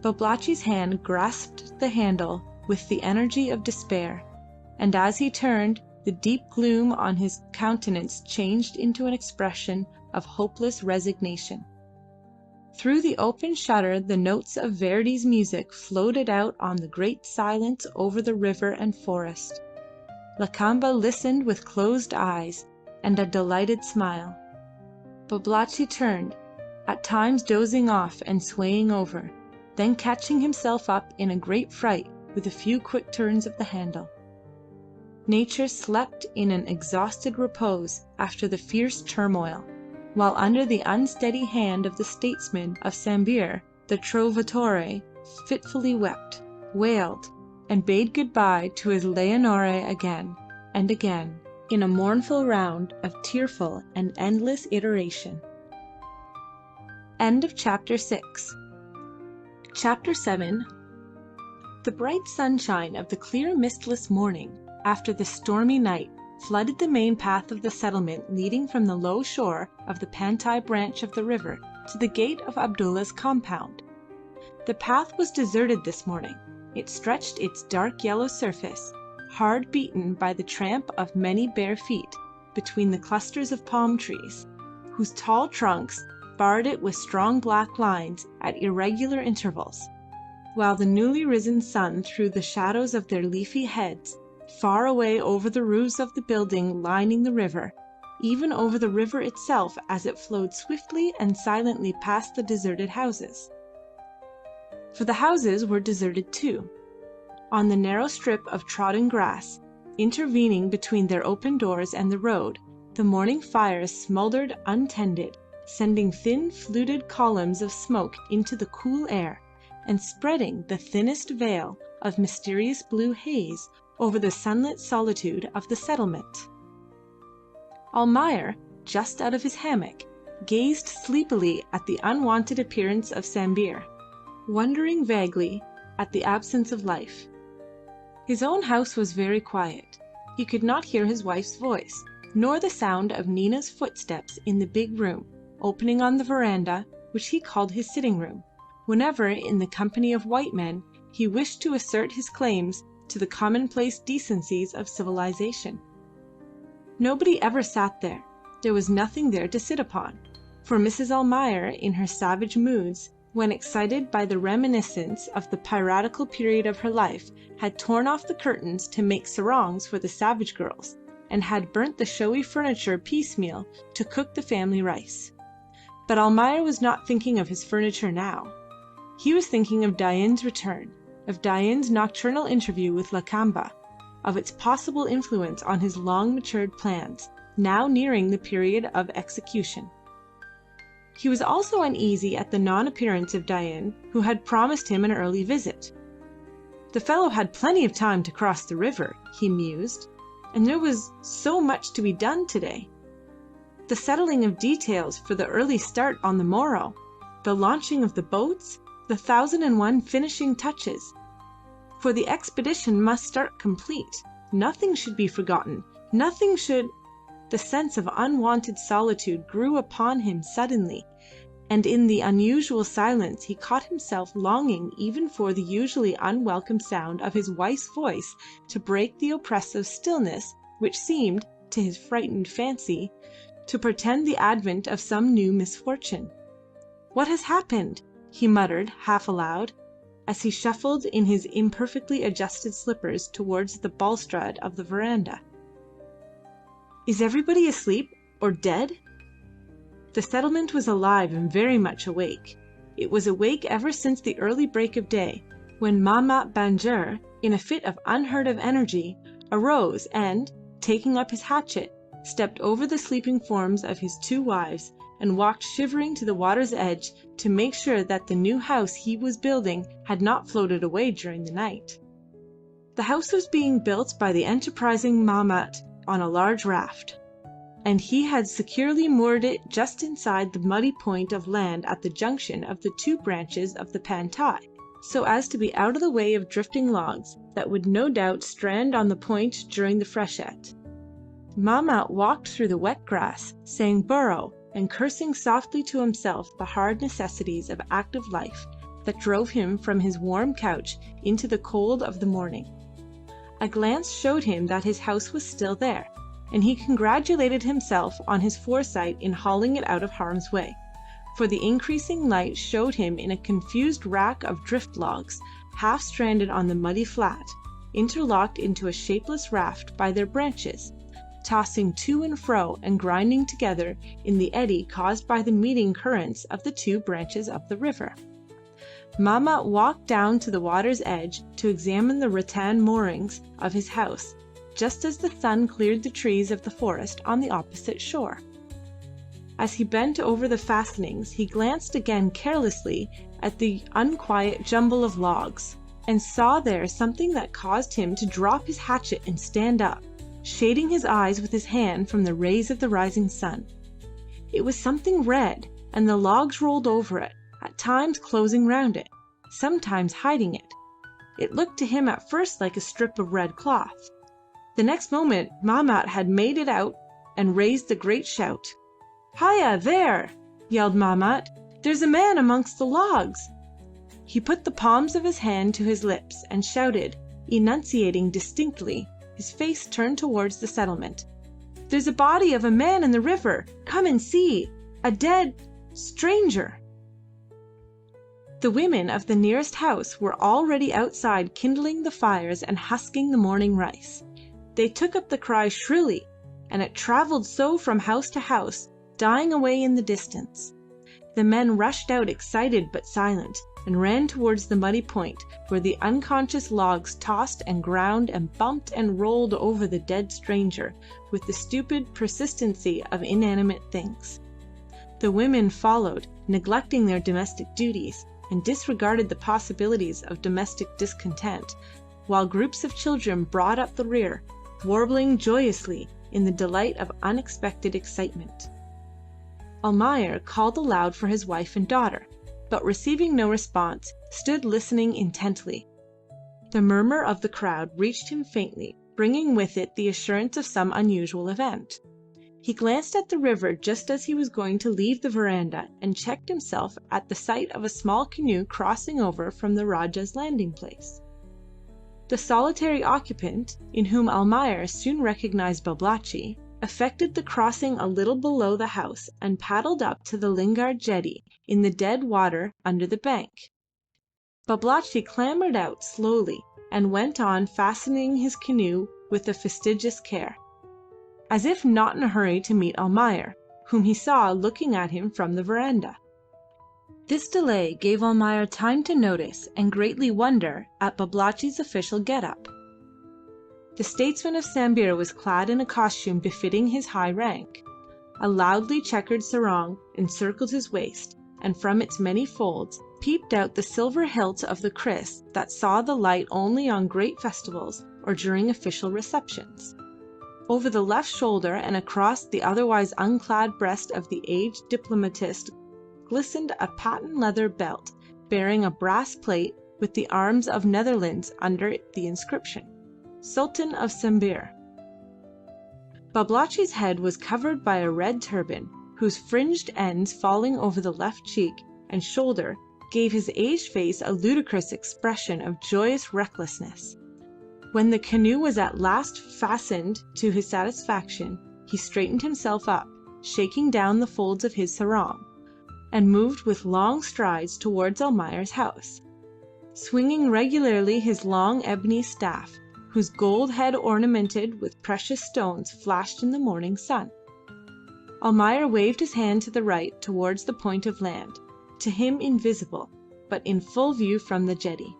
Babalatchi's hand grasped the handle with the energy of despair, and as he turned, the deep gloom on his countenance changed into an expression of hopeless resignation. Through the open shutter the notes of Verdi's music floated out on the great silence over the river and forest. Lakamba listened with closed eyes and a delighted smile. Babalatchi turned, at times dozing off and swaying over, then catching himself up in a great fright with a few quick turns of the handle. Nature slept in an exhausted repose after the fierce turmoil, while under the unsteady hand of the statesman of Sambir the Trovatore fitfully wept, wailed, and bade good-bye to his Leonore again and again, in a mournful round of tearful and endless iteration. End of Chapter 6. Chapter 7. The bright sunshine of the clear mistless morning after the stormy night flooded the main path of the settlement leading from the low shore of the Pantai branch of the river to the gate of Abdullah's compound. The path was deserted this morning. It stretched its dark yellow surface, hard beaten by the tramp of many bare feet, between the clusters of palm trees, whose tall trunks barred it with strong black lines at irregular intervals, while the newly risen sun threw the shadows of their leafy heads far away over the roofs of the building lining the river, even over the river itself as it flowed swiftly and silently past the deserted houses. For the houses were deserted too. On the narrow strip of trodden grass, intervening between their open doors and the road, the morning fires smouldered untended, sending thin fluted columns of smoke into the cool air, and spreading the thinnest veil of mysterious blue haze over the sunlit solitude of the settlement. Almayer, just out of his hammock, gazed sleepily at the unwonted appearance of Sambir, wondering vaguely at the absence of life. His own house was very quiet. He could not hear his wife's voice, nor the sound of Nina's footsteps in the big room, opening on the veranda, which he called his sitting room, whenever, in the company of white men, he wished to assert his claims to the commonplace decencies of civilization. Nobody ever sat there. There was nothing there to sit upon, for Mrs. Almayer, in her savage moods, when excited by the reminiscence of the piratical period of her life, had torn off the curtains to make sarongs for the savage girls, and had burnt the showy furniture piecemeal to cook the family rice. But Almayer was not thinking of his furniture now. He was thinking of Dain's return, of Dain's nocturnal interview with Lakamba, of its possible influence on his long-matured plans, now nearing the period of execution. He was also uneasy at the non-appearance of Dain, who had promised him an early visit. The fellow had plenty of time to cross the river, he mused, and there was so much to be done today. The settling of details for the early start on the morrow, the launching of the boats, the 1,001 finishing touches. For the expedition must start complete. Nothing should be forgotten. Nothing should... The sense of unwanted solitude grew upon him suddenly, and in the unusual silence he caught himself longing even for the usually unwelcome sound of his wife's voice to break the oppressive stillness which seemed, to his frightened fancy, to portend the advent of some new misfortune. "What has happened?" he muttered half aloud, as he shuffled in his imperfectly adjusted slippers towards the balustrade of the verandah. "Is everybody asleep or dead?" The settlement was alive and very much awake. It was awake ever since the early break of day, when Mahmat Banjir, in a fit of unheard-of energy, arose and, taking up his hatchet, stepped over the sleeping forms of his 2 wives and walked shivering to the water's edge to make sure that the new house he was building had not floated away during the night. The house was being built by the enterprising Mahmat on a large raft, and he had securely moored it just inside the muddy point of land at the junction of the 2 branches of the Pantai, so as to be out of the way of drifting logs that would no doubt strand on the point during the freshet. Mahmat walked through the wet grass, saying "burro" and cursing softly to himself the hard necessities of active life that drove him from his warm couch into the cold of the morning. A glance showed him that his house was still there, and he congratulated himself on his foresight in hauling it out of harm's way, for the increasing light showed him in a confused rack of drift logs, half stranded on the muddy flat, interlocked into a shapeless raft by their branches, tossing to and fro and grinding together in the eddy caused by the meeting currents of the 2 branches of the river. Mahmat walked down to the water's edge to examine the rattan moorings of his house, just as the sun cleared the trees of the forest on the opposite shore. As he bent over the fastenings, he glanced again carelessly at the unquiet jumble of logs, and saw there something that caused him to drop his hatchet and stand up, shading his eyes with his hand from the rays of the rising sun. It was something red, and the logs rolled over it, at times closing round it, sometimes hiding it. It looked to him at first like a strip of red cloth. The next moment Mahmat had made it out and raised the great shout. "Hiya, there!" yelled Mahmat. "There's a man amongst the logs!" He put the palms of his hand to his lips and shouted, enunciating distinctly, his face turned towards the settlement. "There's a body of a man in the river! Come and see! A dead stranger!" The women of the nearest house were already outside kindling the fires and husking the morning rice. They took up the cry shrilly, and it travelled so from house to house, dying away in the distance. The men rushed out excited but silent, and ran towards the muddy point, where the unconscious logs tossed and ground and bumped and rolled over the dead stranger with the stupid persistency of inanimate things. The women followed, neglecting their domestic duties, and disregarded the possibilities of domestic discontent, while groups of children brought up the rear, warbling joyously in the delight of unexpected excitement. Almayer called aloud for his wife and daughter, but receiving no response, stood listening intently. The murmur of the crowd reached him faintly, bringing with it the assurance of some unusual event. He glanced at the river just as he was going to leave the verandah, and checked himself at the sight of a small canoe crossing over from the Rajah's landing place. The solitary occupant, in whom Almayer soon recognized Babalatchi, effected the crossing a little below the house and paddled up to the Lingard jetty in the dead water under the bank. Babalatchi clambered out slowly and went on fastening his canoe with a fastidious care, as if not in a hurry to meet Almayer, whom he saw looking at him from the verandah. This delay gave Almayer time to notice and greatly wonder at Babalatchi's official get-up. The statesman of Sambir was clad in a costume befitting his high rank. A loudly checkered sarong encircled his waist, and from its many folds peeped out the silver hilt of the kris that saw the light only on great festivals or during official receptions. Over the left shoulder and across the otherwise unclad breast of the aged diplomatist glistened a patent leather belt bearing a brass plate with the arms of Netherlands under the inscription, Sultan of Sambir. Babalatchi's head was covered by a red turban, whose fringed ends falling over the left cheek and shoulder gave his aged face a ludicrous expression of joyous recklessness. When the canoe was at last fastened to his satisfaction, he straightened himself up, shaking down the folds of his sarong, and moved with long strides towards Almayer's house, swinging regularly his long ebony staff, whose gold head ornamented with precious stones flashed in the morning sun. Almayer waved his hand to the right towards the point of land, to him invisible, but in full view from the jetty.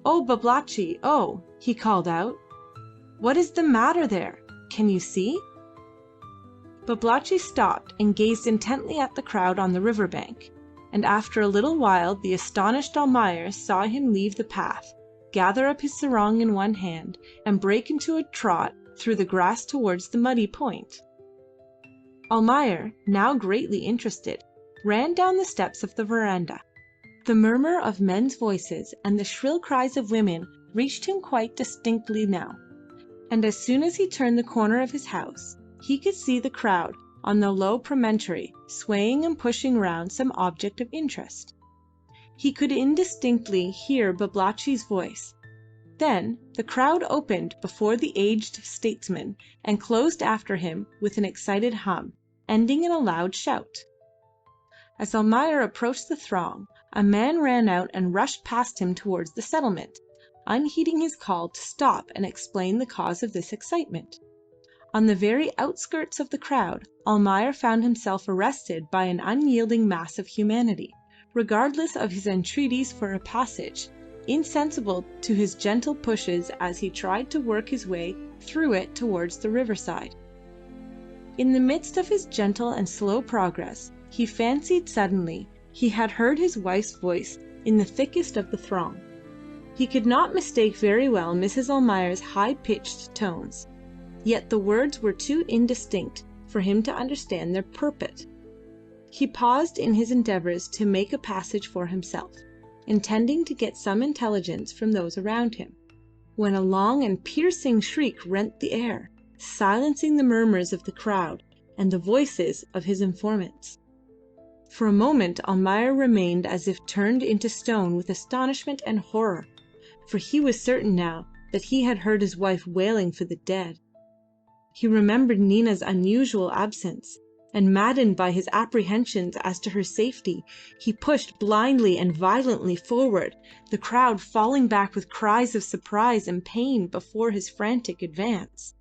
"Oh, Babalatchi, oh!" he called out. "What is the matter there? Can you see?" Babalatchi stopped and gazed intently at the crowd on the river bank, and after a little while the astonished Almayer saw him leave the path, gather up his sarong in one hand, and break into a trot through the grass towards the muddy point. Almayer, now greatly interested, ran down the steps of the verandah. The murmur of men's voices and the shrill cries of women reached him quite distinctly now, and as soon as he turned the corner of his house, he could see the crowd on the low promontory swaying and pushing round some object of interest. He could indistinctly hear Babalatchi's voice. Then the crowd opened before the aged statesman and closed after him with an excited hum, ending in a loud shout. As Almayer approached the throng, a man ran out and rushed past him towards the settlement, unheeding his call to stop and explain the cause of this excitement. On the very outskirts of the crowd, Almayer found himself arrested by an unyielding mass of humanity, regardless of his entreaties for a passage, insensible to his gentle pushes as he tried to work his way through it towards the riverside. In the midst of his gentle and slow progress, he fancied suddenly he had heard his wife's voice in the thickest of the throng. He could not mistake very well Mrs. Almayer's high-pitched tones, yet the words were too indistinct for him to understand their purport. He paused in his endeavours to make a passage for himself, intending to get some intelligence from those around him, when a long and piercing shriek rent the air, silencing the murmurs of the crowd and the voices of his informants. For a moment Almayer remained as if turned into stone with astonishment and horror, for he was certain now that he had heard his wife wailing for the dead. He remembered Nina's unusual absence, and maddened by his apprehensions as to her safety, he pushed blindly and violently forward, the crowd falling back with cries of surprise and pain before his frantic advance.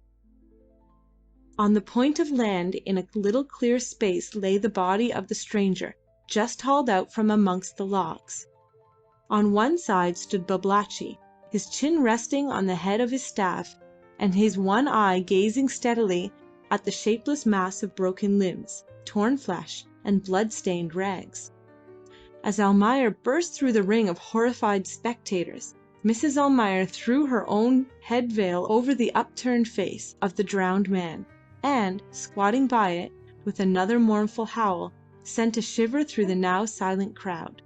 On the point of land in a little clear space lay the body of the stranger, just hauled out from amongst the logs. On one side stood Babalatchi, his chin resting on the head of his staff, and his one eye gazing steadily at the shapeless mass of broken limbs, torn flesh, and blood-stained rags. As Almayer burst through the ring of horrified spectators, Mrs. Almayer threw her own head veil over the upturned face of the drowned man, and, squatting by it, with another mournful howl, sent a shiver through the now silent crowd.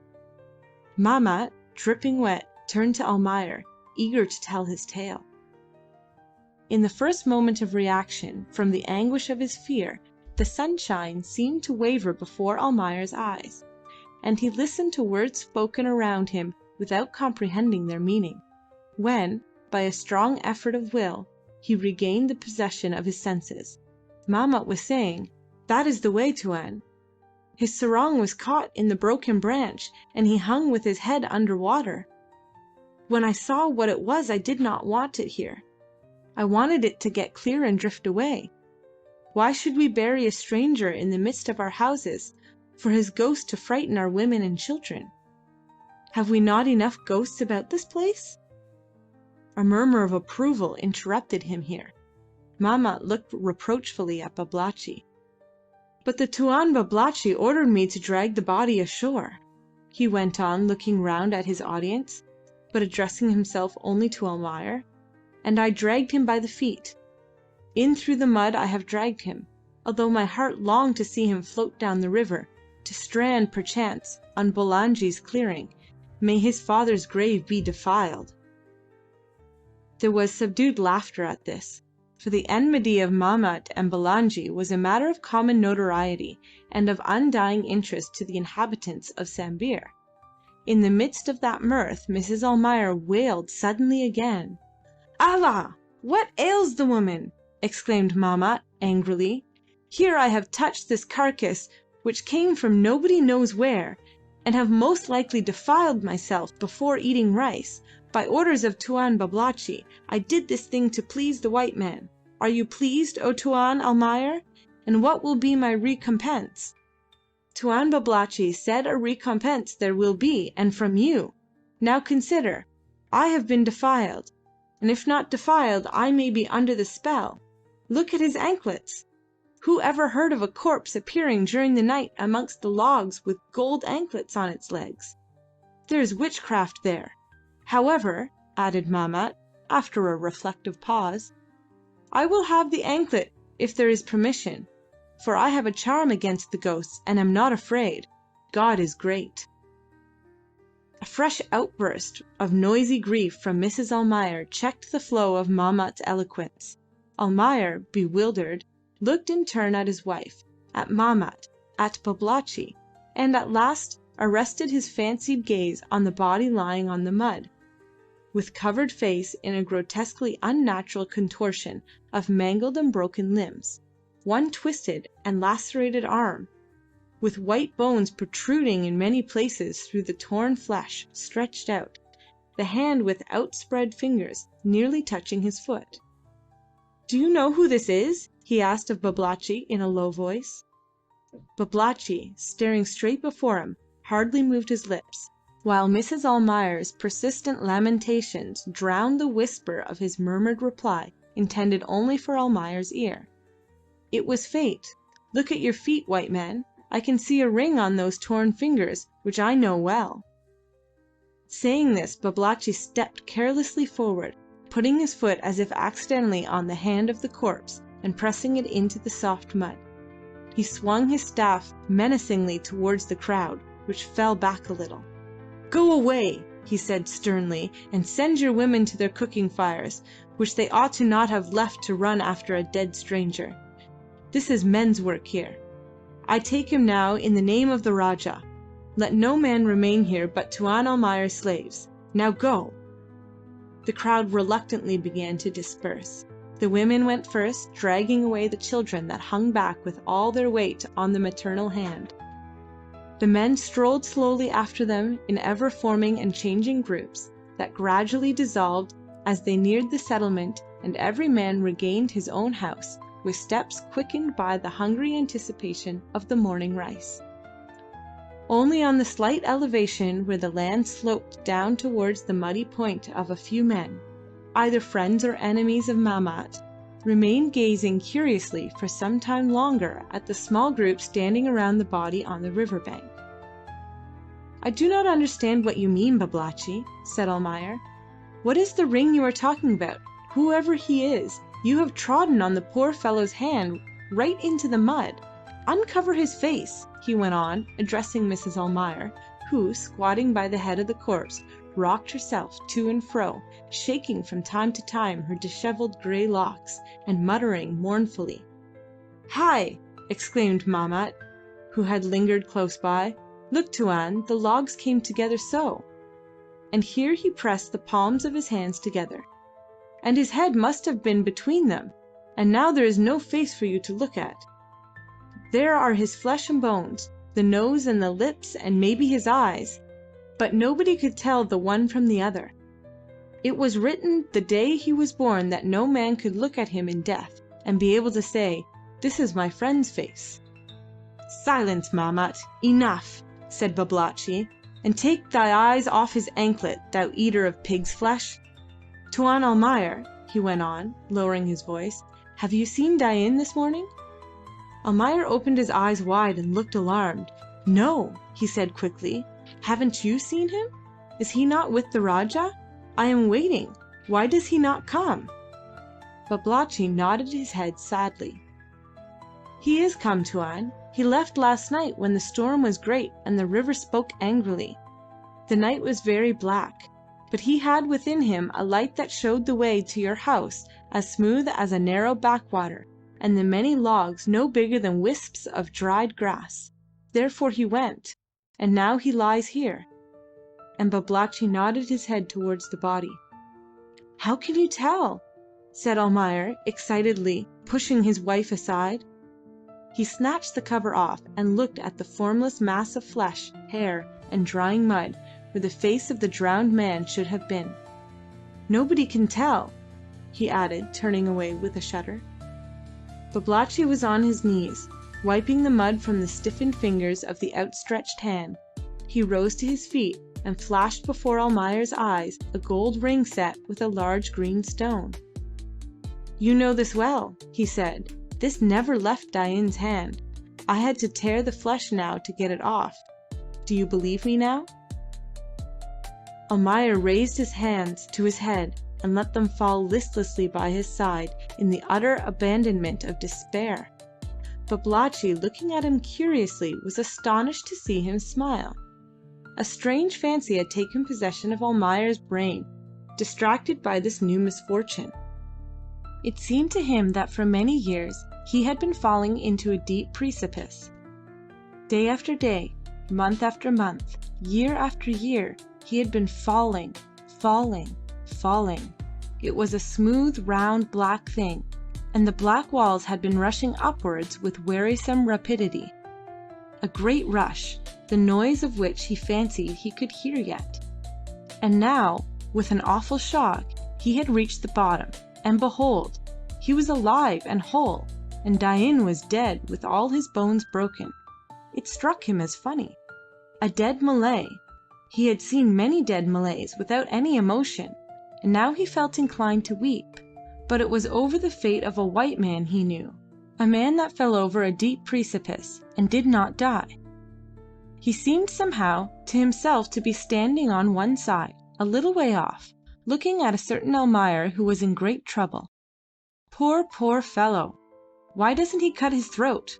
Mahmat, dripping wet, turned to Almayer, eager to tell his tale. In the first moment of reaction from the anguish of his fear, the sunshine seemed to waver before Almayer's eyes, and he listened to words spoken around him without comprehending their meaning, when, by a strong effort of will, he regained the possession of his senses. Mahmat was saying, "That is the way, Tuan." His sarong was caught in the broken branch, and he hung with his head under water. When I saw what it was, I did not want it here. I wanted it to get clear and drift away. Why should we bury a stranger in the midst of our houses, for his ghost to frighten our women and children? Have we not enough ghosts about this place?" A murmur of approval interrupted him here. Mahmat looked reproachfully at Babalatchi. "But the Tuan Babalatchi ordered me to drag the body ashore," he went on, looking round at his audience, but addressing himself only to Almayer, "and I dragged him by the feet. In through the mud I have dragged him, although my heart longed to see him float down the river, to strand perchance on Bulangi's clearing. May his father's grave be defiled." There was subdued laughter at this, for the enmity of Mahmat and Bulangi was a matter of common notoriety and of undying interest to the inhabitants of Sambir. In the midst of that mirth Mrs. Almayer wailed suddenly again. "Allah! What ails the woman?" exclaimed Mahmat angrily. "Here I have touched this carcass which came from nobody knows where, and have most likely defiled myself before eating rice. By orders of Tuan Babalatchi I did this thing to please the white man. Are you pleased, O Tuan Almayer? And what will be my recompense?" "Tuan Babalatchi said a recompense there will be, and from you. Now consider. I have been defiled, and if not defiled I may be under the spell. Look at his anklets. Who ever heard of a corpse appearing during the night amongst the logs with gold anklets on its legs? There is witchcraft there. However," added Mahmat, after a reflective pause, "I will have the anklet if there is permission, for I have a charm against the ghosts and am not afraid. God is great." A fresh outburst of noisy grief from Mrs. Almayer checked the flow of Mahmat's eloquence. Almayer, bewildered, looked in turn at his wife, at Mahmat, at Babalatchi, and at last arrested his fancied gaze on the body lying on the mud, with covered face in a grotesquely unnatural contortion of mangled and broken limbs, one twisted and lacerated arm, with white bones protruding in many places through the torn flesh, stretched out, the hand with outspread fingers nearly touching his foot. "Do you know who this is?" he asked of Babalatchi in a low voice. Babalatchi, staring straight before him, hardly moved his lips, while Mrs. Almayer's persistent lamentations drowned the whisper of his murmured reply intended only for Almayer's ear. "It was fate. Look at your feet, white man. I can see a ring on those torn fingers, which I know well." Saying this, Babalatchi stepped carelessly forward, putting his foot as if accidentally on the hand of the corpse and pressing it into the soft mud. He swung his staff menacingly towards the crowd, which fell back a little. "Go away," he said sternly, "and send your women to their cooking fires, which they ought to not have left to run after a dead stranger. This is men's work here. I take him now in the name of the Rajah. Let no man remain here but Tuan Almayer's slaves. Now go." The crowd reluctantly began to disperse. The women went first, dragging away the children that hung back with all their weight on the maternal hand. The men strolled slowly after them in ever-forming and changing groups that gradually dissolved as they neared the settlement, and every man regained his own house with steps quickened by the hungry anticipation of the morning rice. Only on the slight elevation where the land sloped down towards the muddy point of a few men, either friends or enemies of Mahmat, remained gazing curiously for some time longer at the small group standing around the body on the river bank. "I do not understand what you mean, Babalatchi," said Almayer. "What is the ring you are talking about? Whoever he is, you have trodden on the poor fellow's hand right into the mud. Uncover his face," he went on, addressing Mrs. Almayer, who, squatting by the head of the corpse, rocked herself to and fro, shaking from time to time her dishevelled grey locks, and muttering mournfully. "Hai!" exclaimed Mahmat, who had lingered close by. "Look, Tuan, the logs came together so." And here he pressed the palms of his hands together. "And his head must have been between them, and now there is no face for you to look at. There are his flesh and bones. the nose and the lips and maybe his eyes, but nobody could tell the one from the other. It was written the day he was born that no man could look at him in death and be able to say, "This is my friend's face." "Silence, Mahmat! Enough!" said Babalatchi, "and take thy eyes off his anklet, thou eater of pig's flesh. Tuan Almayer," he went on, lowering his voice, "have you seen Dain this morning?" Almayer opened his eyes wide and looked alarmed. "No," he said quickly. "Haven't you seen him? Is he not with the Rajah? I am waiting. Why does he not come?" Babalatchi nodded his head sadly. "He is come, Tuan. He left last night when the storm was great and the river spoke angrily. The night was very black, but he had within him a light that showed the way to your house as smooth as a narrow backwater, and the many logs no bigger than wisps of dried grass. Therefore he went, and now he lies here." And Babalatchi nodded his head towards the body. "How can you tell?" said Almayer, excitedly, pushing his wife aside. He snatched the cover off and looked at the formless mass of flesh, hair, and drying mud where the face of the drowned man should have been. "Nobody can tell," he added, turning away with a shudder. Babalatchi was on his knees, wiping the mud from the stiffened fingers of the outstretched hand. He rose to his feet and flashed before Almayer's eyes a gold ring set with a large green stone. "You know this well," he said. "This never left Dain's hand. I had to tear the flesh now to get it off. Do you believe me now?" Almayer raised his hands to his head and let them fall listlessly by his side in the utter abandonment of despair. Babalatchi, looking at him curiously, was astonished to see him smile. A strange fancy had taken possession of Almayer's brain, distracted by this new misfortune. It seemed to him that for many years he had been falling into a deep precipice. Day after day, month after month, year after year, he had been falling, falling, falling. It was a smooth, round, black thing, and the black walls had been rushing upwards with wearisome rapidity. A great rush, the noise of which he fancied he could hear yet. And now, with an awful shock, he had reached the bottom, and behold, he was alive and whole, and Dain was dead with all his bones broken. It struck him as funny. A dead Malay. He had seen many dead Malays without any emotion, and now he felt inclined to weep. But it was over the fate of a white man he knew, a man that fell over a deep precipice and did not die. He seemed somehow to himself to be standing on one side, a little way off, looking at a certain Almayer who was in great trouble. Poor, poor fellow! Why doesn't he cut his throat?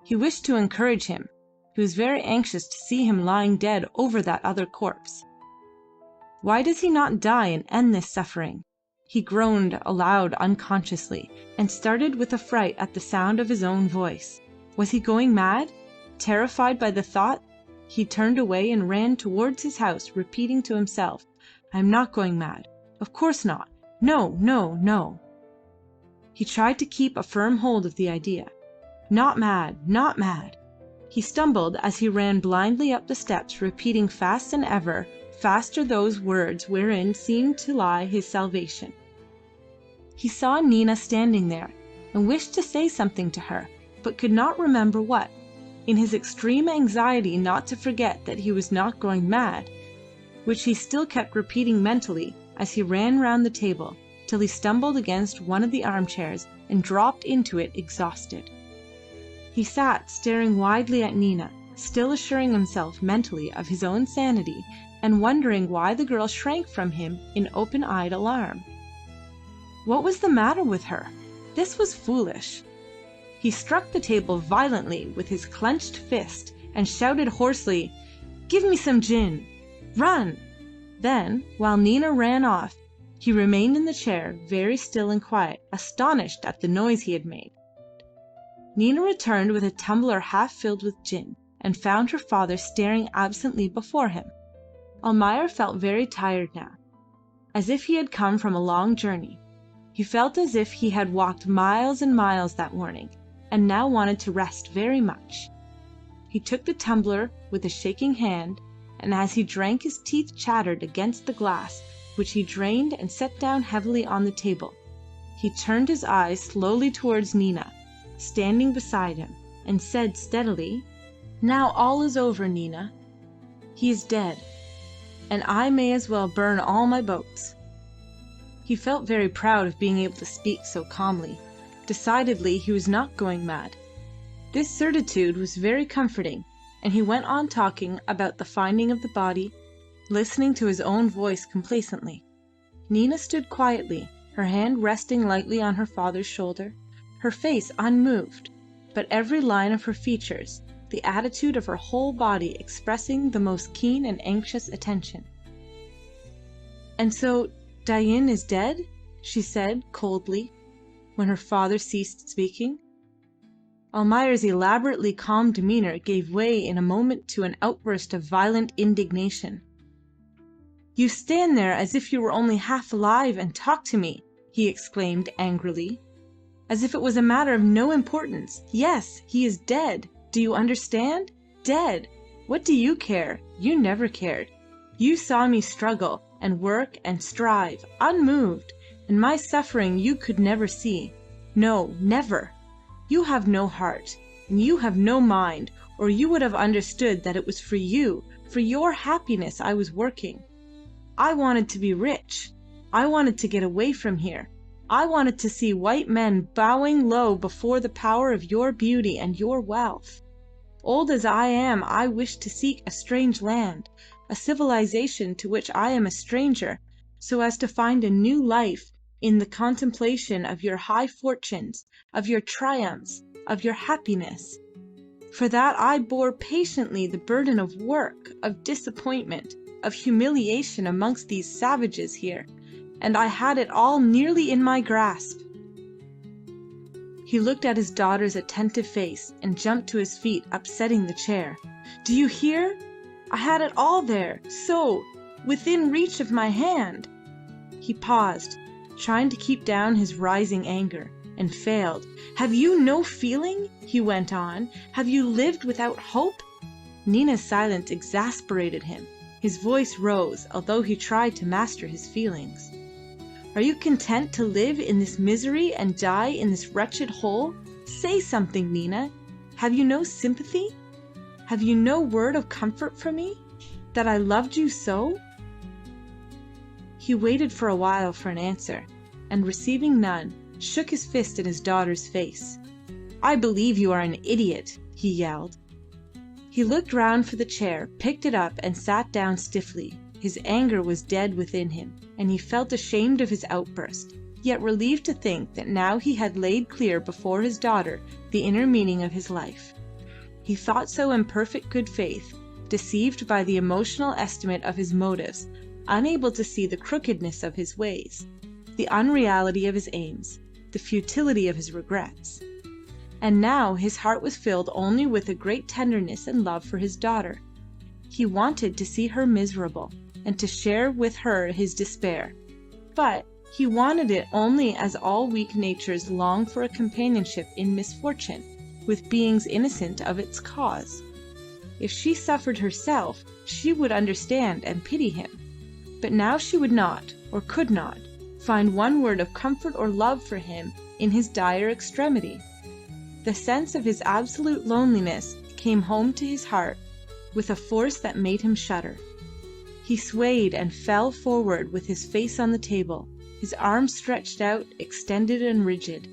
He wished to encourage him. He was very anxious to see him lying dead over that other corpse. Why does he not die and end this suffering? He groaned aloud unconsciously, and started with affright at the sound of his own voice. Was he going mad? Terrified by the thought, he turned away and ran towards his house, repeating to himself, "I am not going mad. Of course not. No, no, no." He tried to keep a firm hold of the idea. Not mad, not mad. He stumbled as he ran blindly up the steps, repeating fast and ever faster those words wherein seemed to lie his salvation. He saw Nina standing there, and wished to say something to her, but could not remember what, in his extreme anxiety not to forget that he was not going mad, which he still kept repeating mentally as he ran round the table, till he stumbled against one of the armchairs and dropped into it exhausted. He sat staring widely at Nina, still assuring himself mentally of his own sanity, and wondering why the girl shrank from him in open-eyed alarm. What was the matter with her? This was foolish. He struck the table violently with his clenched fist and shouted hoarsely, "Give me some gin! Run!" Then, while Nina ran off, he remained in the chair, very still and quiet, astonished at the noise he had made. Nina returned with a tumbler half filled with gin, and found her father staring absently before him. Almayer felt very tired now, as if he had come from a long journey. He felt as if he had walked miles and miles that morning, and now wanted to rest very much. He took the tumbler with a shaking hand, and as he drank his teeth chattered against the glass, which he drained and set down heavily on the table. He turned his eyes slowly towards Nina, standing beside him, and said steadily, "Now all is over, Nina. He is dead, and I may as well burn all my boats." He felt very proud of being able to speak so calmly. Decidedly he was not going mad. This certitude was very comforting, and he went on talking about the finding of the body, listening to his own voice complacently. Nina stood quietly, her hand resting lightly on her father's shoulder, her face unmoved, but every line of her features, the attitude of her whole body expressing the most keen and anxious attention. "And so Dain is dead?" she said coldly, when her father ceased speaking. Almayer's elaborately calm demeanour gave way in a moment to an outburst of violent indignation. "You stand there as if you were only half alive and talk to me," he exclaimed angrily, "as if it was a matter of no importance. Yes, he is dead. Do you understand? Dead. What do you care? You never cared. You saw me struggle and work and strive, unmoved, and my suffering you could never see. No, never. You have no heart, and you have no mind, or you would have understood that it was for you, for your happiness I was working. I wanted to be rich. I wanted to get away from here. I wanted to see white men bowing low before the power of your beauty and your wealth. Old as I am, I wished to seek a strange land, a civilization to which I am a stranger, so as to find a new life in the contemplation of your high fortunes, of your triumphs, of your happiness. For that I bore patiently the burden of work, of disappointment, of humiliation amongst these savages here, and I had it all nearly in my grasp." He looked at his daughter's attentive face and jumped to his feet, upsetting the chair. "Do you hear? I had it all there, so, within reach of my hand." He paused, trying to keep down his rising anger, and failed. "Have you no feeling?" he went on. "Have you lived without hope?" Nina's silence exasperated him. His voice rose, although he tried to master his feelings. "Are you content to live in this misery and die in this wretched hole? Say something, Nina. Have you no sympathy? Have you no word of comfort for me? That I loved you so?" He waited for a while for an answer, and receiving none, shook his fist in his daughter's face. "I believe you are an idiot," he yelled. He looked round for the chair, picked it up, and sat down stiffly. His anger was dead within him, and he felt ashamed of his outburst, yet relieved to think that now he had laid clear before his daughter the inner meaning of his life. He thought so in perfect good faith, deceived by the emotional estimate of his motives, unable to see the crookedness of his ways, the unreality of his aims, the futility of his regrets. And now his heart was filled only with a great tenderness and love for his daughter. He wanted to see her miserable, and to share with her his despair, but he wanted it only as all weak natures long for a companionship in misfortune, with beings innocent of its cause. If she suffered herself, she would understand and pity him. But now she would not, or could not, find one word of comfort or love for him in his dire extremity. The sense of his absolute loneliness came home to his heart with a force that made him shudder. He swayed and fell forward with his face on the table, his arms stretched out, extended and rigid.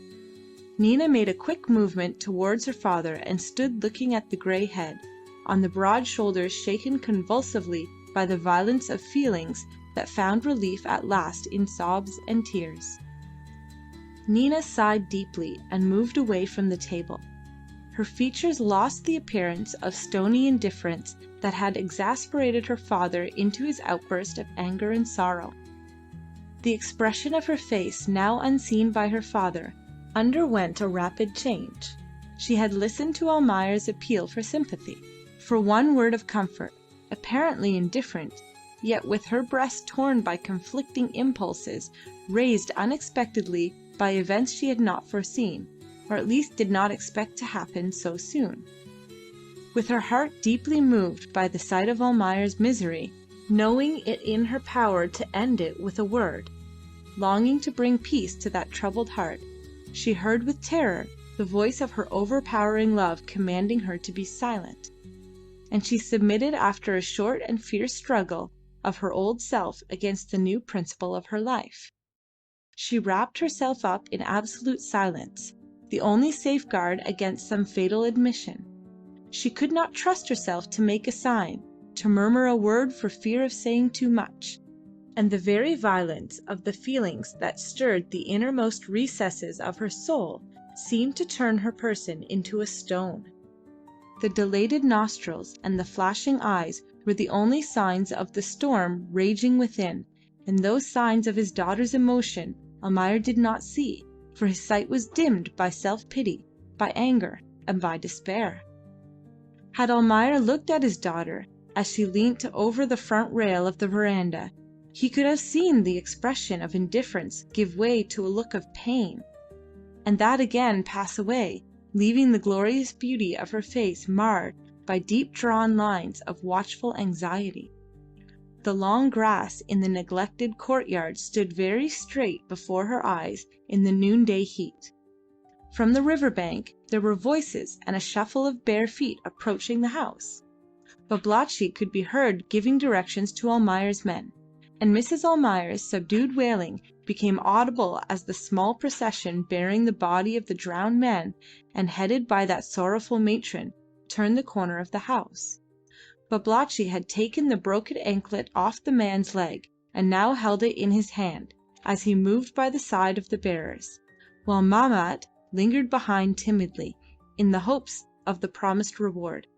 Nina made a quick movement towards her father and stood looking at the grey head, on the broad shoulders shaken convulsively by the violence of feelings that found relief at last in sobs and tears. Nina sighed deeply and moved away from the table. Her features lost the appearance of stony indifference that had exasperated her father into his outburst of anger and sorrow. The expression of her face, now unseen by her father, underwent a rapid change. She had listened to Almayer's appeal for sympathy, for one word of comfort, apparently indifferent, yet with her breast torn by conflicting impulses, raised unexpectedly by events she had not foreseen, or at least did not expect to happen so soon. With her heart deeply moved by the sight of Almayer's misery, knowing it in her power to end it with a word, longing to bring peace to that troubled heart, she heard with terror the voice of her overpowering love commanding her to be silent, and she submitted after a short and fierce struggle of her old self against the new principle of her life. She wrapped herself up in absolute silence, the only safeguard against some fatal admission. She could not trust herself to make a sign, to murmur a word for fear of saying too much, and the very violence of the feelings that stirred the innermost recesses of her soul seemed to turn her person into a stone. The dilated nostrils and the flashing eyes were the only signs of the storm raging within, and those signs of his daughter's emotion Almayer did not see, for his sight was dimmed by self-pity, by anger, and by despair. Had Almayer looked at his daughter as she leant over the front rail of the veranda, he could have seen the expression of indifference give way to a look of pain, and that again pass away, leaving the glorious beauty of her face marred by deep-drawn lines of watchful anxiety. The long grass in the neglected courtyard stood very straight before her eyes in the noonday heat. From the river bank there were voices and a shuffle of bare feet approaching the house. Babalatchi could be heard giving directions to Almayer's men, and Mrs. Almayer's subdued wailing became audible as the small procession bearing the body of the drowned man and headed by that sorrowful matron turned the corner of the house. Babalatchi had taken the broken anklet off the man's leg and now held it in his hand as he moved by the side of the bearers, while Mahmat lingered behind timidly, in the hopes of the promised reward.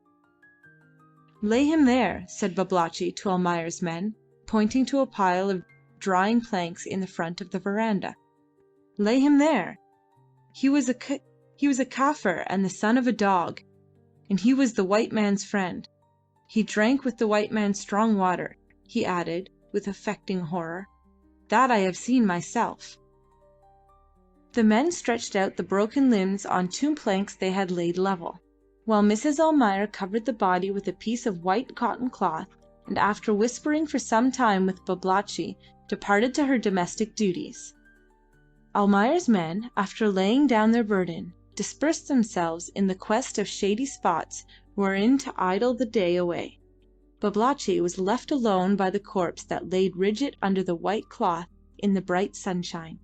"Lay him there," said Babalatchi to Almayer's men, pointing to a pile of drying planks in the front of the veranda. "Lay him there. He was a Kaffir and the son of a dog, and he was the white man's friend. He drank with the white man's strong water," he added, with affecting horror. "That I have seen myself." The men stretched out the broken limbs on two planks they had laid level, while Mrs. Almayer covered the body with a piece of white cotton cloth, and after whispering for some time with Babalatchi, departed to her domestic duties. Almayer's men, after laying down their burden, dispersed themselves in the quest of shady spots wherein to idle the day away. Babalatchi was left alone by the corpse that lay rigid under the white cloth in the bright sunshine.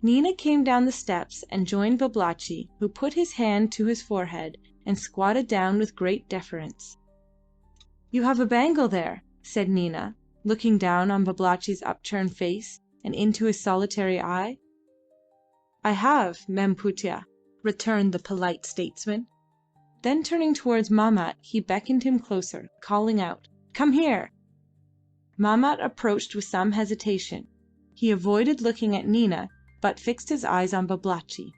Nina came down the steps and joined Babalatchi, who put his hand to his forehead and squatted down with great deference. "You have a bangle there," said Nina, looking down on Babalatchi's upturned face and into his solitary eye. "I have, Mem Putih," returned the polite statesman. Then turning towards Mahmat, he beckoned him closer, calling out, "Come here." Mahmat approached with some hesitation. He avoided looking at Nina, but fixed his eyes on Babalatchi.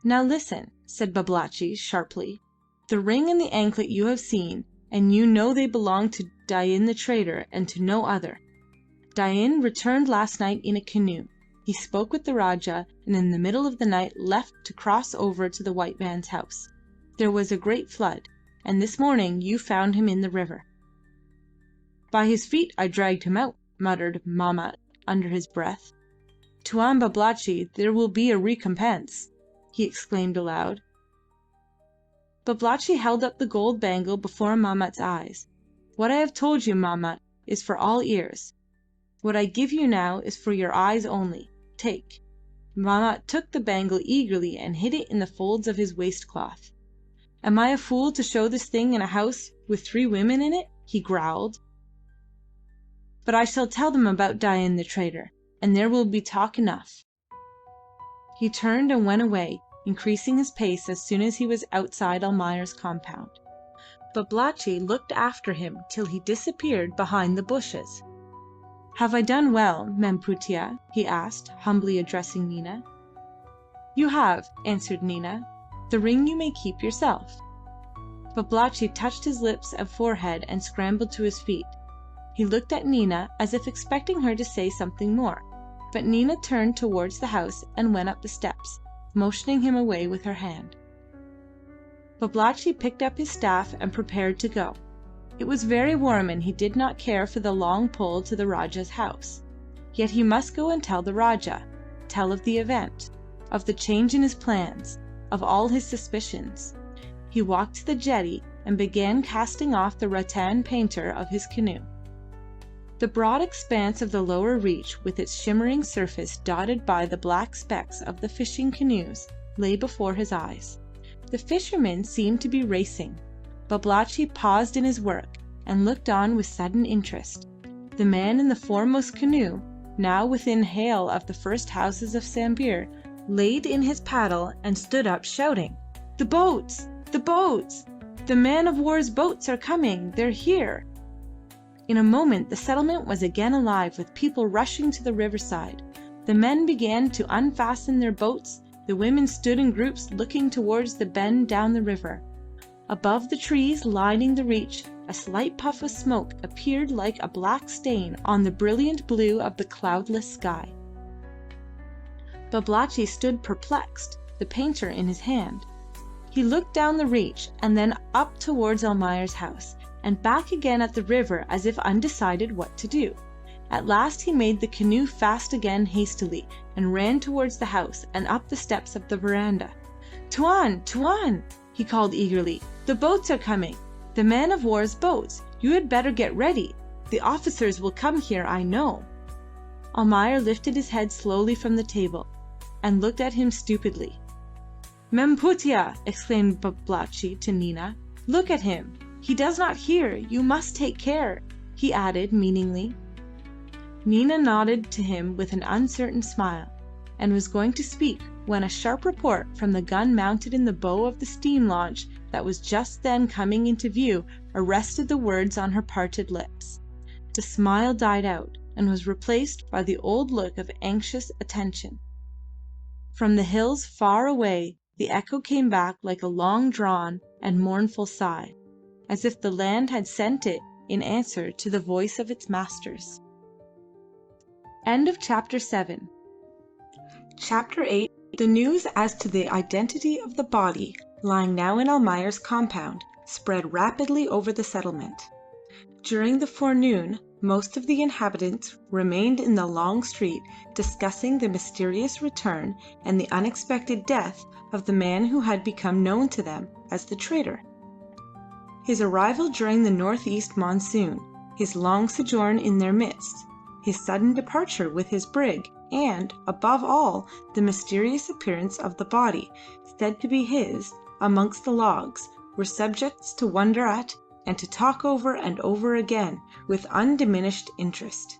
"Now listen," said Babalatchi sharply. "The ring and the anklet you have seen, and you know they belong to Dain the trader and to no other. Dain returned last night in a canoe. He spoke with the Rajah, and in the middle of the night left to cross over to the white man's house. There was a great flood, and this morning you found him in the river." "By his feet I dragged him out," muttered Mahmat under his breath. "Tuan Babalatchi, there will be a recompense," he exclaimed aloud. Babalatchi held up the gold bangle before Mahmat's eyes. "What I have told you, Mahmat, is for all ears. What I give you now is for your eyes only. Take." Mahmat took the bangle eagerly and hid it in the folds of his waistcloth. "Am I a fool to show this thing in a house with 3 women in it?" he growled. "But I shall tell them about Dain the trader, and there will be talk enough." He turned and went away, increasing his pace as soon as he was outside Almayer's compound. Babalatchi looked after him till he disappeared behind the bushes. "Have I done well, Mem Putih?" he asked, humbly addressing Nina. "You have," answered Nina. "The ring you may keep yourself." Babalatchi touched his lips and forehead and scrambled to his feet. He looked at Nina as if expecting her to say something more, but Nina turned towards the house and went up the steps, motioning him away with her hand. Babalatchi picked up his staff and prepared to go. It was very warm and he did not care for the long pull to the Rajah's house. Yet he must go and tell the Rajah, tell of the event, of the change in his plans, of all his suspicions. He walked to the jetty and began casting off the rattan painter of his canoe. The broad expanse of the lower reach, with its shimmering surface dotted by the black specks of the fishing canoes, lay before his eyes. The fishermen seemed to be racing. Babalatchi paused in his work and looked on with sudden interest. The man in the foremost canoe, now within hail of the first houses of Sambir, laid in his paddle and stood up shouting, "The boats! The boats! The man-of-war's boats are coming! They're here!" In a moment the settlement was again alive with people rushing to the riverside. The men began to unfasten their boats. The women stood in groups looking towards the bend down the river. Above the trees lining the reach, a slight puff of smoke appeared like a black stain on the brilliant blue of the cloudless sky. Babalatchi stood perplexed, the painter in his hand. He looked down the reach and then up towards Almayer's house, and back again at the river as if undecided what to do. At last he made the canoe fast again hastily, and ran towards the house and up the steps of the veranda. "Tuan! Tuan!" he called eagerly. "The boats are coming! The man-of-war's boats! You had better get ready. The officers will come here, I know." Almayer lifted his head slowly from the table, and looked at him stupidly. "Memputia!" exclaimed Babalatchi to Nina. "Look at him! He does not hear. You must take care," he added meaningly. Nina nodded to him with an uncertain smile, and was going to speak when a sharp report from the gun mounted in the bow of the steam launch that was just then coming into view arrested the words on her parted lips. The smile died out, and was replaced by the old look of anxious attention. From the hills far away the echo came back like a long-drawn and mournful sigh, as if the land had sent it in answer to the voice of its masters. End of Chapter 7. Chapter 8. The news as to the identity of the body lying now in Almayer's compound spread rapidly over the settlement. During the forenoon most of the inhabitants remained in the long street discussing the mysterious return and the unexpected death of the man who had become known to them as the traitor. His arrival during the northeast monsoon, his long sojourn in their midst, his sudden departure with his brig, and, above all, the mysterious appearance of the body, said to be his, amongst the logs, were subjects to wonder at and to talk over and over again with undiminished interest.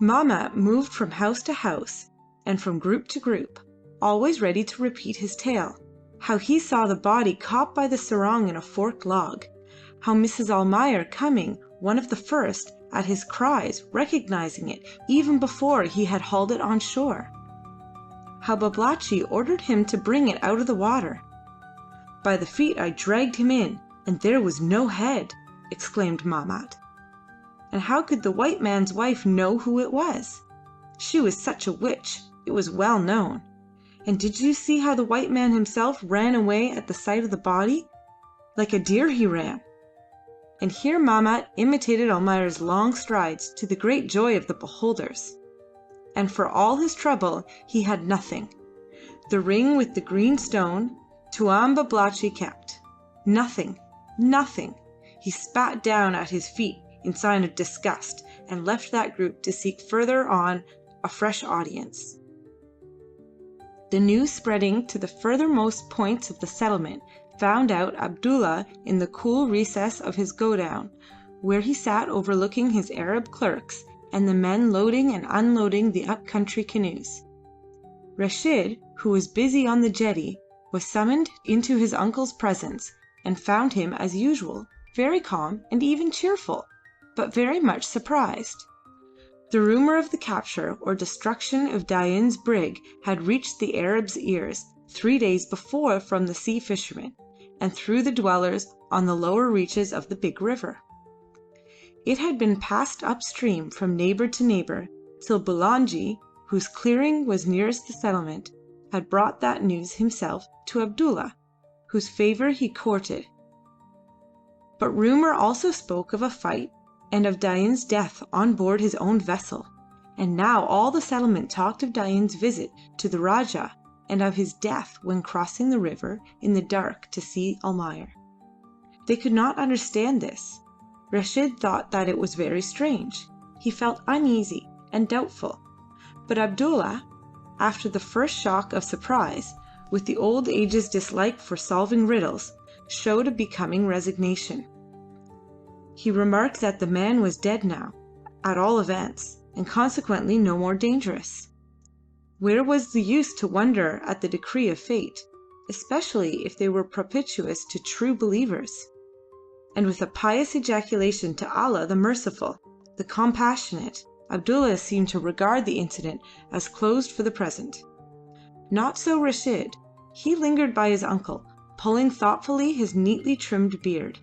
Mahmat moved from house to house and from group to group, always ready to repeat his tale. How he saw the body caught by the sarong in a forked log, how Mrs. Almayer coming, one of the first, at his cries, recognizing it even before he had hauled it on shore. How Babalatchi ordered him to bring it out of the water. "By the feet I dragged him in, and there was no head," exclaimed Mahmat. And how could the white man's wife know who it was? She was such a witch, it was well known. And did you see how the white man himself ran away at the sight of the body? Like a deer he ran. And here Mahmat imitated Almayer's long strides, to the great joy of the beholders. And for all his trouble he had nothing. The ring with the green stone Tuan Babalatchi kept. Nothing, nothing. He spat down at his feet in sign of disgust, and left that group to seek further on a fresh audience. The news spreading to the furthermost points of the settlement found out Abdullah in the cool recess of his godown, where he sat overlooking his Arab clerks and the men loading and unloading the up-country canoes. Rashid, who was busy on the jetty, was summoned into his uncle's presence, and found him as usual, very calm and even cheerful, but very much surprised. The rumour of the capture or destruction of Dain's brig had reached the Arab's ears 3 days before from the sea fishermen, and through the dwellers on the lower reaches of the big river. It had been passed upstream from neighbour to neighbour, till Bulangi, whose clearing was nearest the settlement, had brought that news himself to Abdullah, whose favor he courted. But rumor also spoke of a fight and of Dain's death on board his own vessel, and now all the settlement talked of Dain's visit to the Rajah and of his death when crossing the river in the dark to see Almayer. They could not understand this. Rashid thought that it was very strange. He felt uneasy and doubtful. But Abdullah, after the first shock of surprise, with the old age's dislike for solving riddles, showed a becoming resignation. He remarked that the man was dead now, at all events, and consequently no more dangerous. Where was the use to wonder at the decree of fate, especially if they were propitious to true believers? And with a pious ejaculation to Allah the Merciful, the Compassionate, Abdullah seemed to regard the incident as closed for the present. Not so Rashid. He lingered by his uncle, pulling thoughtfully his neatly trimmed beard.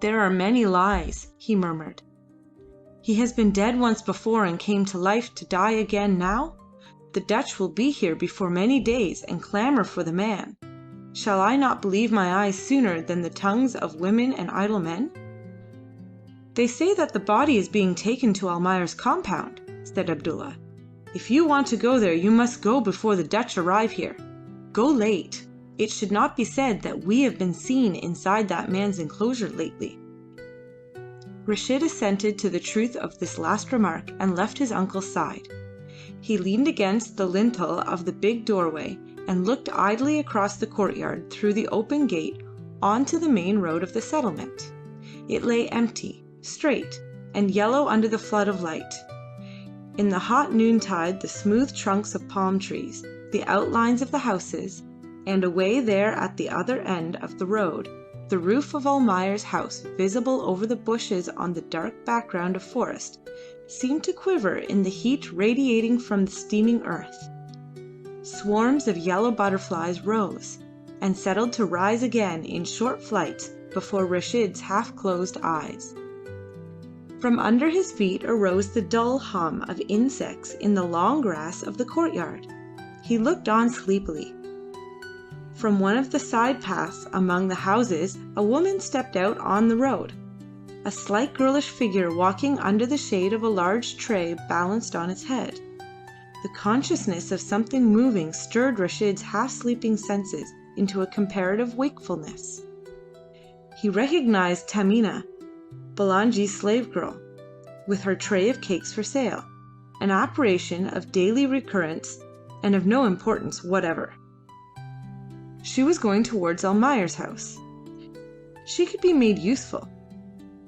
"There are many lies," he murmured. "He has been dead once before and came to life to die again now. The Dutch will be here before many days and clamour for the man. Shall I not believe my eyes sooner than the tongues of women and idle men?" "They say that the body is being taken to Almayer's compound," said Abdullah. "If you want to go there you must go before the Dutch arrive here. Go late. It should not be said that we have been seen inside that man's enclosure lately." Rashid assented to the truth of this last remark and left his uncle's side. He leaned against the lintel of the big doorway and looked idly across the courtyard through the open gate onto the main road of the settlement. It lay empty, straight, and yellow under the flood of light. In the hot noontide the smooth trunks of palm trees, the outlines of the houses, and away there at the other end of the road, the roof of Almayer's house visible over the bushes on the dark background of forest, seemed to quiver in the heat radiating from the steaming earth. Swarms of yellow butterflies rose, and settled to rise again in short flights before Rashid's half-closed eyes. From under his feet arose the dull hum of insects in the long grass of the courtyard. He looked on sleepily. From one of the side paths among the houses a woman stepped out on the road, a slight girlish figure walking under the shade of a large tray balanced on its head. The consciousness of something moving stirred Rashid's half-sleeping senses into a comparative wakefulness. He recognized Tamina, Balanji's slave girl, with her tray of cakes for sale, an apparition of daily recurrence and of no importance whatever. She was going towards Almayer's house. She could be made useful.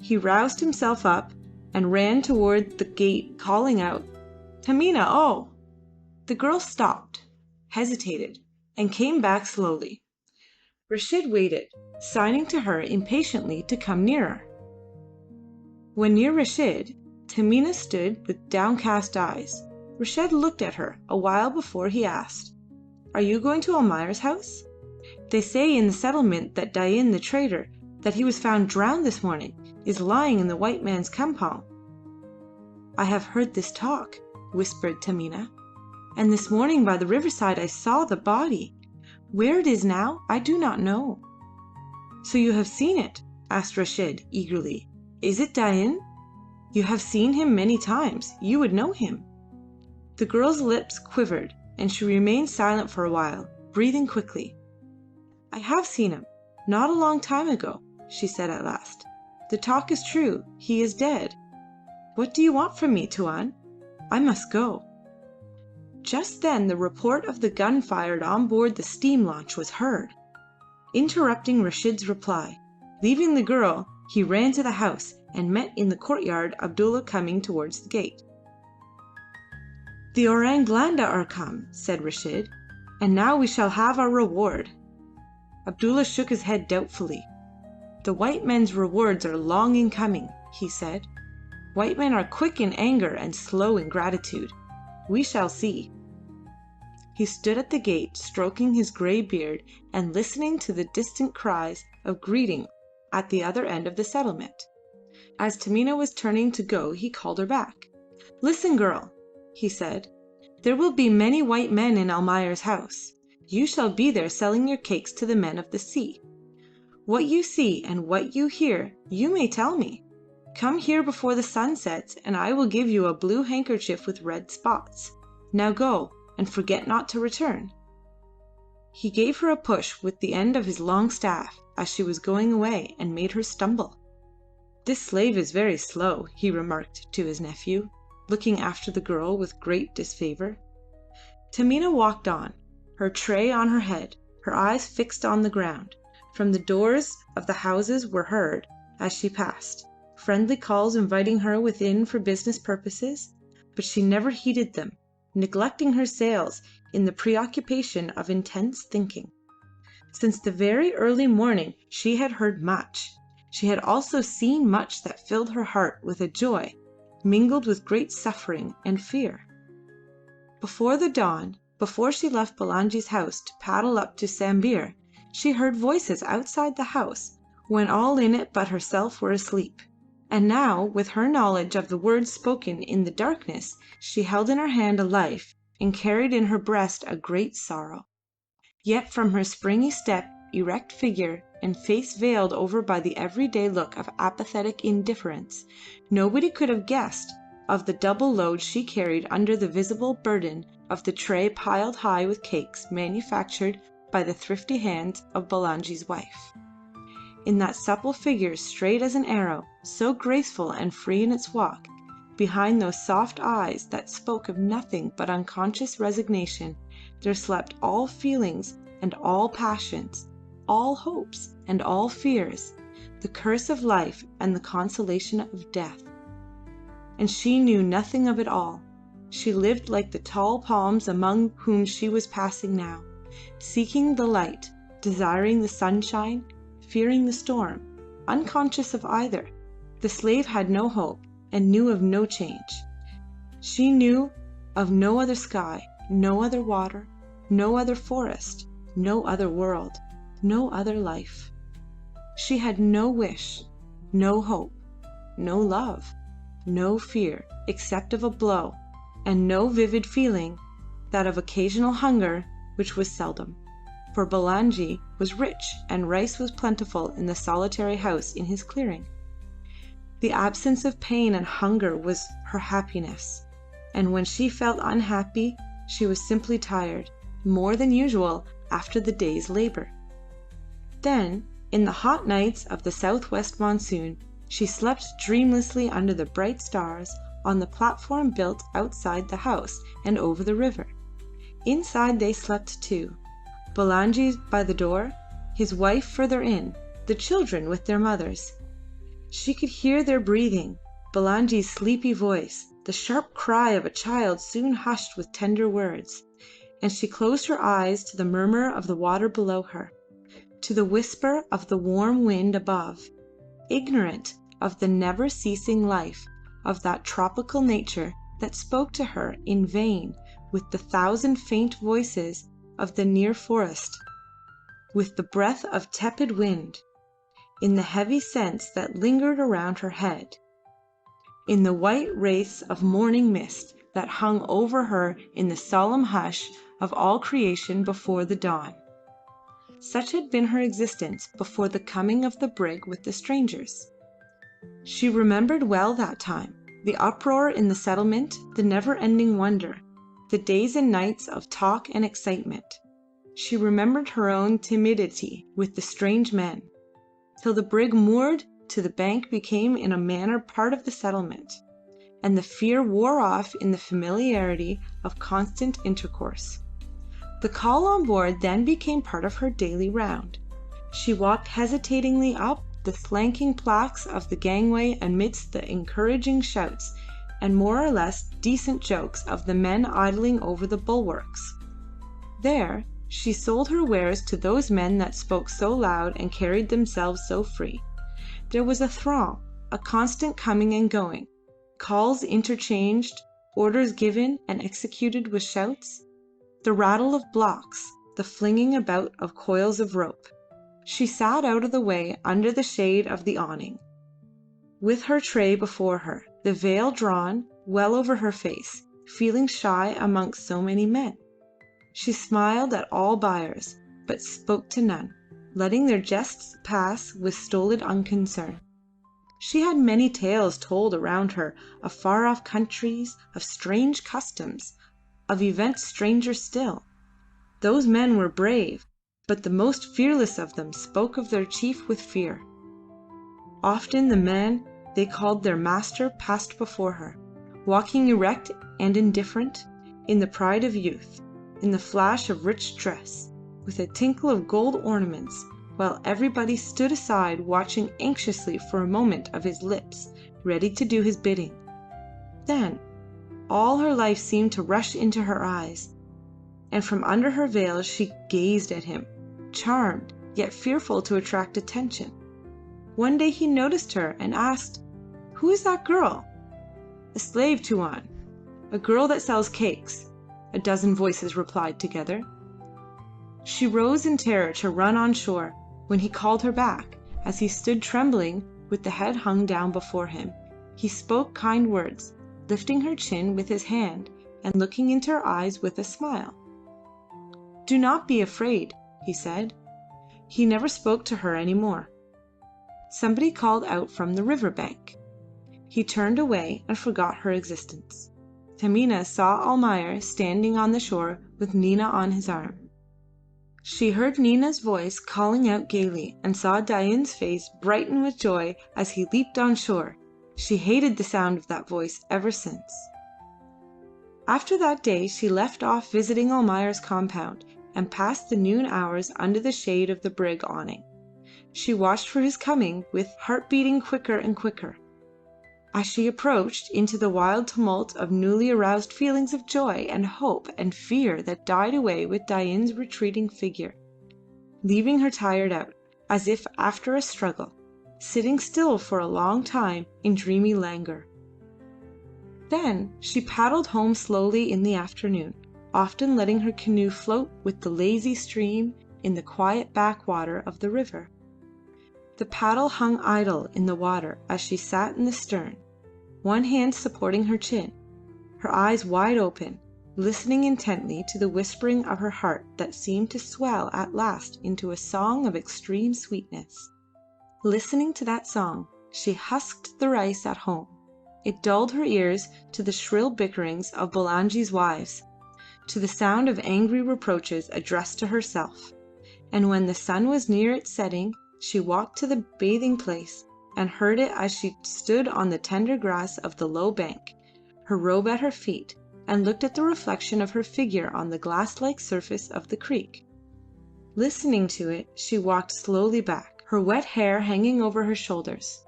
He roused himself up and ran toward the gate, calling out, "Tamina, oh!" The girl stopped, hesitated, and came back slowly. Rashid waited, signing to her impatiently to come nearer. When near Rashid, Tamina stood with downcast eyes. Rashid looked at her a while before he asked, "Are you going to Almayer's house? They say in the settlement that Dain the trader, that he was found drowned this morning, is lying in the white man's campong." "I have heard this talk," whispered Tamina, "and this morning by the riverside I saw the body. Where it is now I do not know." "So you have seen it?" asked Rashid eagerly. "Is it Dain? You have seen him many times. You would know him." The girl's lips quivered, and she remained silent for a while, breathing quickly. "I have seen him, not a long time ago," she said at last. "The talk is true. He is dead. What do you want from me, Tuan? I must go." Just then the report of the gun fired on board the steam launch was heard, interrupting Rashid's reply. Leaving the girl, he ran to the house and met in the courtyard Abdullah coming towards the gate. "The Orang Blanda are come," said Rashid, "and now we shall have our reward." Abdullah shook his head doubtfully. "The white men's rewards are long in coming," he said. "White men are quick in anger and slow in gratitude. We shall see." He stood at the gate, stroking his grey beard and listening to the distant cries of greeting at the other end of the settlement. As Tamina was turning to go he called her back. "Listen, girl," he said. "There will be many white men in Almayer's house. You shall be there selling your cakes to the men of the sea. What you see and what you hear, you may tell me. Come here before the sun sets, and I will give you a blue handkerchief with red spots. Now go, and forget not to return." He gave her a push with the end of his long staff as she was going away, and made her stumble. "This slave is very slow," he remarked to his nephew, looking after the girl with great disfavour. Taminah walked on, her tray on her head, her eyes fixed on the ground. From the doors of the houses were heard, as she passed, friendly calls inviting her within for business purposes, but she never heeded them, neglecting her sales in the preoccupation of intense thinking. Since the very early morning she had heard much. She had also seen much that filled her heart with a joy mingled with great suffering and fear. Before the dawn, before she left Bulangi's house to paddle up to Sambir, she heard voices outside the house when all in it but herself were asleep. And now, with her knowledge of the words spoken in the darkness, she held in her hand a life and carried in her breast a great sorrow. Yet from her springy step, erect figure, and face veiled over by the everyday look of apathetic indifference, nobody could have guessed of the double load she carried under the visible burden of the tray piled high with cakes manufactured by the thrifty hands of Bulangi's wife. In that supple figure, straight as an arrow, so graceful and free in its walk, behind those soft eyes that spoke of nothing but unconscious resignation, there slept all feelings and all passions, all hopes and all fears, the curse of life and the consolation of death. And she knew nothing of it all. She lived like the tall palms among whom she was passing now, seeking the light, desiring the sunshine, fearing the storm, unconscious of either. The slave had no hope and knew of no change. She knew of no other sky, no other water, no other forest, no other world, no other life. She had no wish, no hope, no love, no fear except of a blow, and no vivid feeling, that of occasional hunger, which was seldom, for Bulangi was rich and rice was plentiful in the solitary house in his clearing. The absence of pain and hunger was her happiness, and when she felt unhappy she was simply tired, more than usual after the day's labour. Then, in the hot nights of the southwest monsoon, she slept dreamlessly under the bright stars on the platform built outside the house and over the river. Inside they slept too, Bulangi by the door, his wife further in, the children with their mothers. She could hear their breathing, Bulangi's sleepy voice, the sharp cry of a child soon hushed with tender words, and she closed her eyes to the murmur of the water below her, to the whisper of the warm wind above, ignorant of the never-ceasing life of that tropical nature that spoke to her in vain with the thousand faint voices of the near forest, with the breath of tepid wind, in the heavy scents that lingered around her head, in the white wraiths of morning mist that hung over her in the solemn hush of all creation before the dawn. Such had been her existence before the coming of the brig with the strangers. She remembered well that time, the uproar in the settlement, the never-ending wonder, the days and nights of talk and excitement. She remembered her own timidity with the strange men, till the brig moored to the bank became in a manner part of the settlement, and the fear wore off in the familiarity of constant intercourse. The call on board then became part of her daily round. She walked hesitatingly up the slanting planks of the gangway amidst the encouraging shouts and more or less decent jokes of the men idling over the bulwarks. There she sold her wares to those men that spoke so loud and carried themselves so free. There was a throng, a constant coming and going, calls interchanged, orders given and executed with shouts, the rattle of blocks, the flinging about of coils of rope. She sat out of the way under the shade of the awning, with her tray before her, the veil drawn well over her face, feeling shy amongst so many men. She smiled at all buyers, but spoke to none, letting their jests pass with stolid unconcern. She had many tales told around her of far-off countries, of strange customs, of events stranger still. Those men were brave, but the most fearless of them spoke of their chief with fear. Often the man they called their master passed before her, walking erect and indifferent, in the pride of youth, in the flash of rich dress, with a tinkle of gold ornaments, while everybody stood aside watching anxiously for a moment of his lips, ready to do his bidding. Then all her life seemed to rush into her eyes, and from under her veil she gazed at him, charmed, yet fearful to attract attention. One day he noticed her and asked, "Who is that girl?" "A slave, Tuan. A girl that sells cakes," a dozen voices replied together. She rose in terror to run on shore, when he called her back. As he stood trembling, with the head hung down before him, he spoke kind words, lifting her chin with his hand and looking into her eyes with a smile. "Do not be afraid," he said. He never spoke to her any more. Somebody called out from the river bank. He turned away and forgot her existence. Taminah saw Almayer standing on the shore with Nina on his arm. She heard Nina's voice calling out gaily, and saw Dain's face brighten with joy as he leaped on shore. She hated the sound of that voice ever since. After that day she left off visiting Almayer's compound, and passed the noon hours under the shade of the brig awning. She watched for his coming with heart beating quicker and quicker. As she approached, into the wild tumult of newly aroused feelings of joy and hope and fear that died away with Dain's retreating figure, leaving her tired out, as if after a struggle, sitting still for a long time in dreamy languor. Then she paddled home slowly in the afternoon, often letting her canoe float with the lazy stream in the quiet backwater of the river. The paddle hung idle in the water as she sat in the stern, one hand supporting her chin, her eyes wide open, listening intently to the whispering of her heart that seemed to swell at last into a song of extreme sweetness. Listening to that song, she husked the rice at home. It dulled her ears to the shrill bickerings of Bulangi's wives, to the sound of angry reproaches addressed to herself, and when the sun was near its setting, she walked to the bathing place and heard it as she stood on the tender grass of the low bank, her robe at her feet, and looked at the reflection of her figure on the glass-like surface of the creek. Listening to it, she walked slowly back, her wet hair hanging over her shoulders.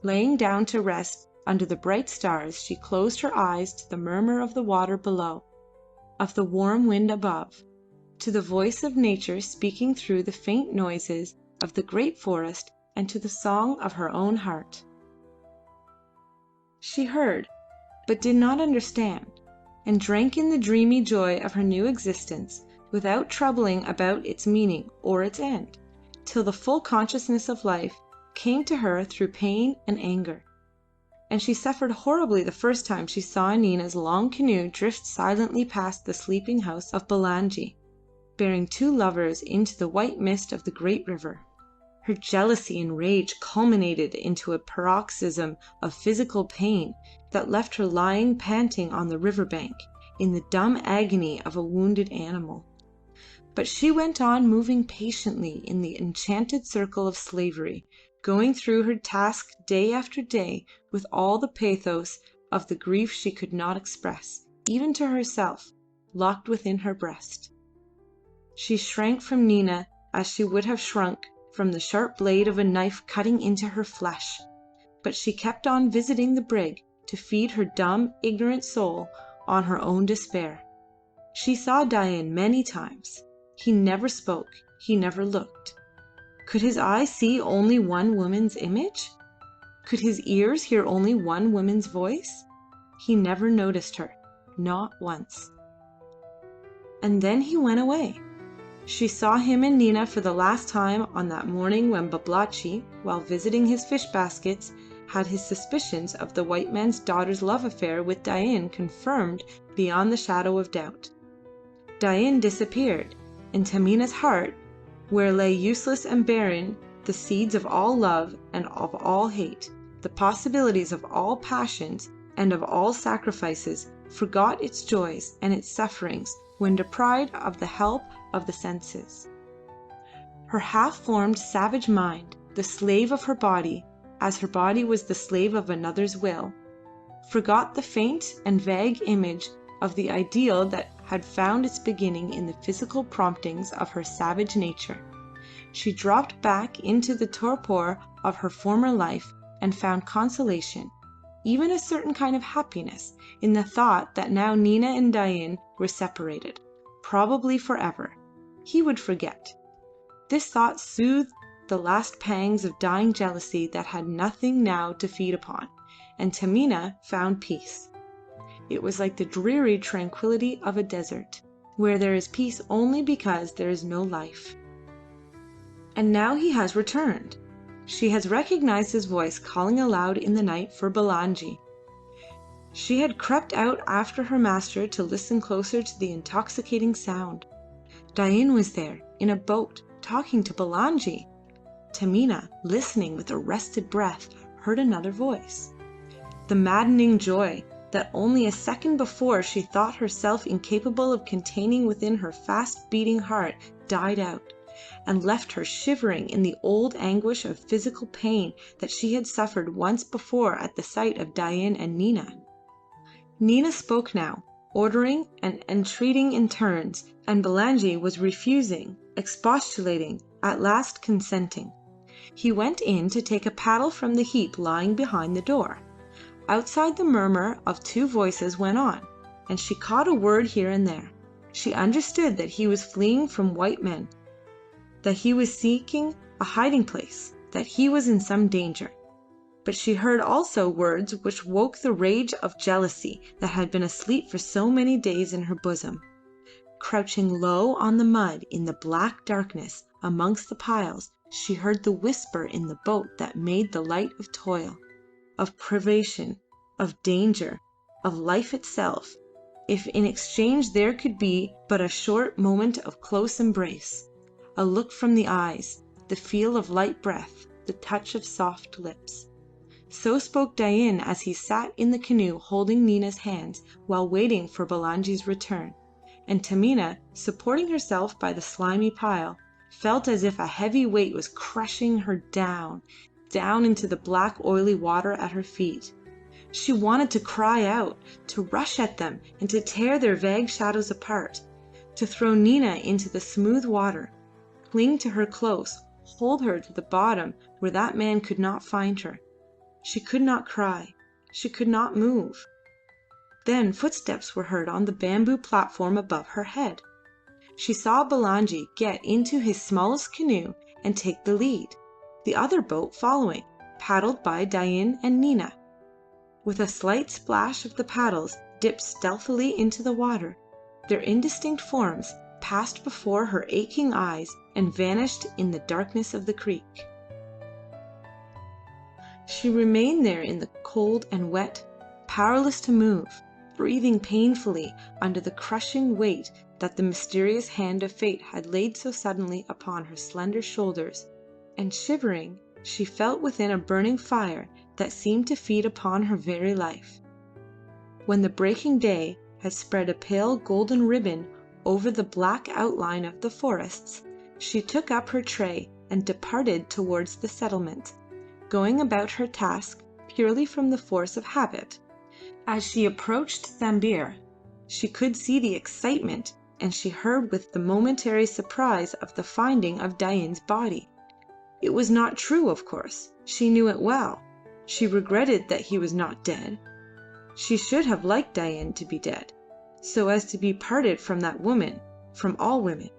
Laying down to rest under the bright stars, she closed her eyes to the murmur of the water below, of the warm wind above, to the voice of nature speaking through the faint noises of the great forest, and to the song of her own heart. She heard, but did not understand, and drank in the dreamy joy of her new existence without troubling about its meaning or its end, till the full consciousness of life came to her through pain and anger. And she suffered horribly the first time she saw Nina's long canoe drift silently past the sleeping house of Bulangi, bearing two lovers into the white mist of the great river. Her jealousy and rage culminated into a paroxysm of physical pain that left her lying panting on the river bank in the dumb agony of a wounded animal. But she went on moving patiently in the enchanted circle of slavery, going through her task day after day with all the pathos of the grief she could not express, even to herself, locked within her breast. She shrank from Nina as she would have shrunk from the sharp blade of a knife cutting into her flesh, but she kept on visiting the brig to feed her dumb, ignorant soul on her own despair. She saw Dain many times. He never spoke, he never looked. Could his eyes see only one woman's image? Could his ears hear only one woman's voice? He never noticed her, not once. And then he went away. She saw him and Nina for the last time on that morning when Babalatchi, while visiting his fish baskets, had his suspicions of the white man's daughter's love affair with Dain confirmed beyond the shadow of doubt. Dain disappeared. In Tamina's heart, where lay useless and barren the seeds of all love and of all hate, the possibilities of all passions and of all sacrifices, forgot its joys and its sufferings when deprived of the help of the senses. Her half-formed savage mind, the slave of her body, as her body was the slave of another's will, forgot the faint and vague image of the ideal that had found its beginning in the physical promptings of her savage nature. She dropped back into the torpor of her former life and found consolation, even a certain kind of happiness, in the thought that now Nina and Dain were separated, probably forever. He would forget. This thought soothed the last pangs of dying jealousy that had nothing now to feed upon, and Tamina found peace. It was like the dreary tranquillity of a desert, where there is peace only because there is no life. And now he has returned. She has recognized his voice calling aloud in the night for Balanji. She had crept out after her master to listen closer to the intoxicating sound. Dain was there, in a boat, talking to Balanji. Tamina, listening with arrested breath, heard another voice. The maddening joy that only a second before she thought herself incapable of containing within her fast-beating heart died out, and left her shivering in the old anguish of physical pain that she had suffered once before at the sight of Dain and Nina. Nina spoke now, ordering and entreating in turns, and Balanji was refusing, expostulating, at last consenting. He went in to take a paddle from the heap lying behind the door. Outside the murmur of two voices went on, and she caught a word here and there. She understood that he was fleeing from white men, that he was seeking a hiding place, that he was in some danger. But she heard also words which woke the rage of jealousy that had been asleep for so many days in her bosom. Crouching low on the mud in the black darkness amongst the piles, she heard the whisper in the boat that made the light of toil, of privation, of danger, of life itself, if in exchange there could be but a short moment of close embrace, a look from the eyes, the feel of light breath, the touch of soft lips. So spoke Dain as he sat in the canoe holding Nina's hands while waiting for Balanji's return, and Tamina, supporting herself by the slimy pile, felt as if a heavy weight was crushing her down into the black oily water at her feet. She wanted to cry out, to rush at them and to tear their vague shadows apart, to throw Nina into the smooth water, cling to her close, hold her to the bottom where that man could not find her. She could not cry. She could not move. Then footsteps were heard on the bamboo platform above her head. She saw Balanji get into his smallest canoe and take the lead, the other boat following, paddled by Dain and Nina. With a slight splash of the paddles dipped stealthily into the water, their indistinct forms passed before her aching eyes and vanished in the darkness of the creek. She remained there in the cold and wet, powerless to move, breathing painfully under the crushing weight that the mysterious hand of fate had laid so suddenly upon her slender shoulders, and shivering, she felt within a burning fire that seemed to feed upon her very life. When the breaking day had spread a pale golden ribbon over the black outline of the forests, she took up her tray and departed towards the settlement, going about her task purely from the force of habit. As she approached Sambir, she could see the excitement, and she heard with the momentary surprise of the finding of Dain's body. It was not true, of course. She knew it well. She regretted that he was not dead. She should have liked Dain to be dead, so as to be parted from that woman, from all women.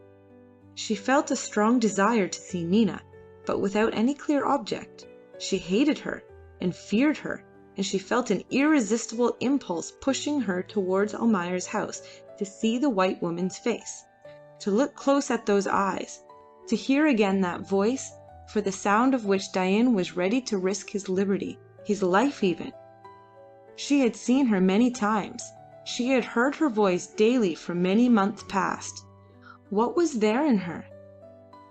She felt a strong desire to see Nina, but without any clear object. She hated her and feared her, and she felt an irresistible impulse pushing her towards Almayer's house to see the white woman's face, to look close at those eyes, to hear again that voice, for the sound of which Dain was ready to risk his liberty, his life even. She had seen her many times, She had heard her voice daily for many months past. What was there in her?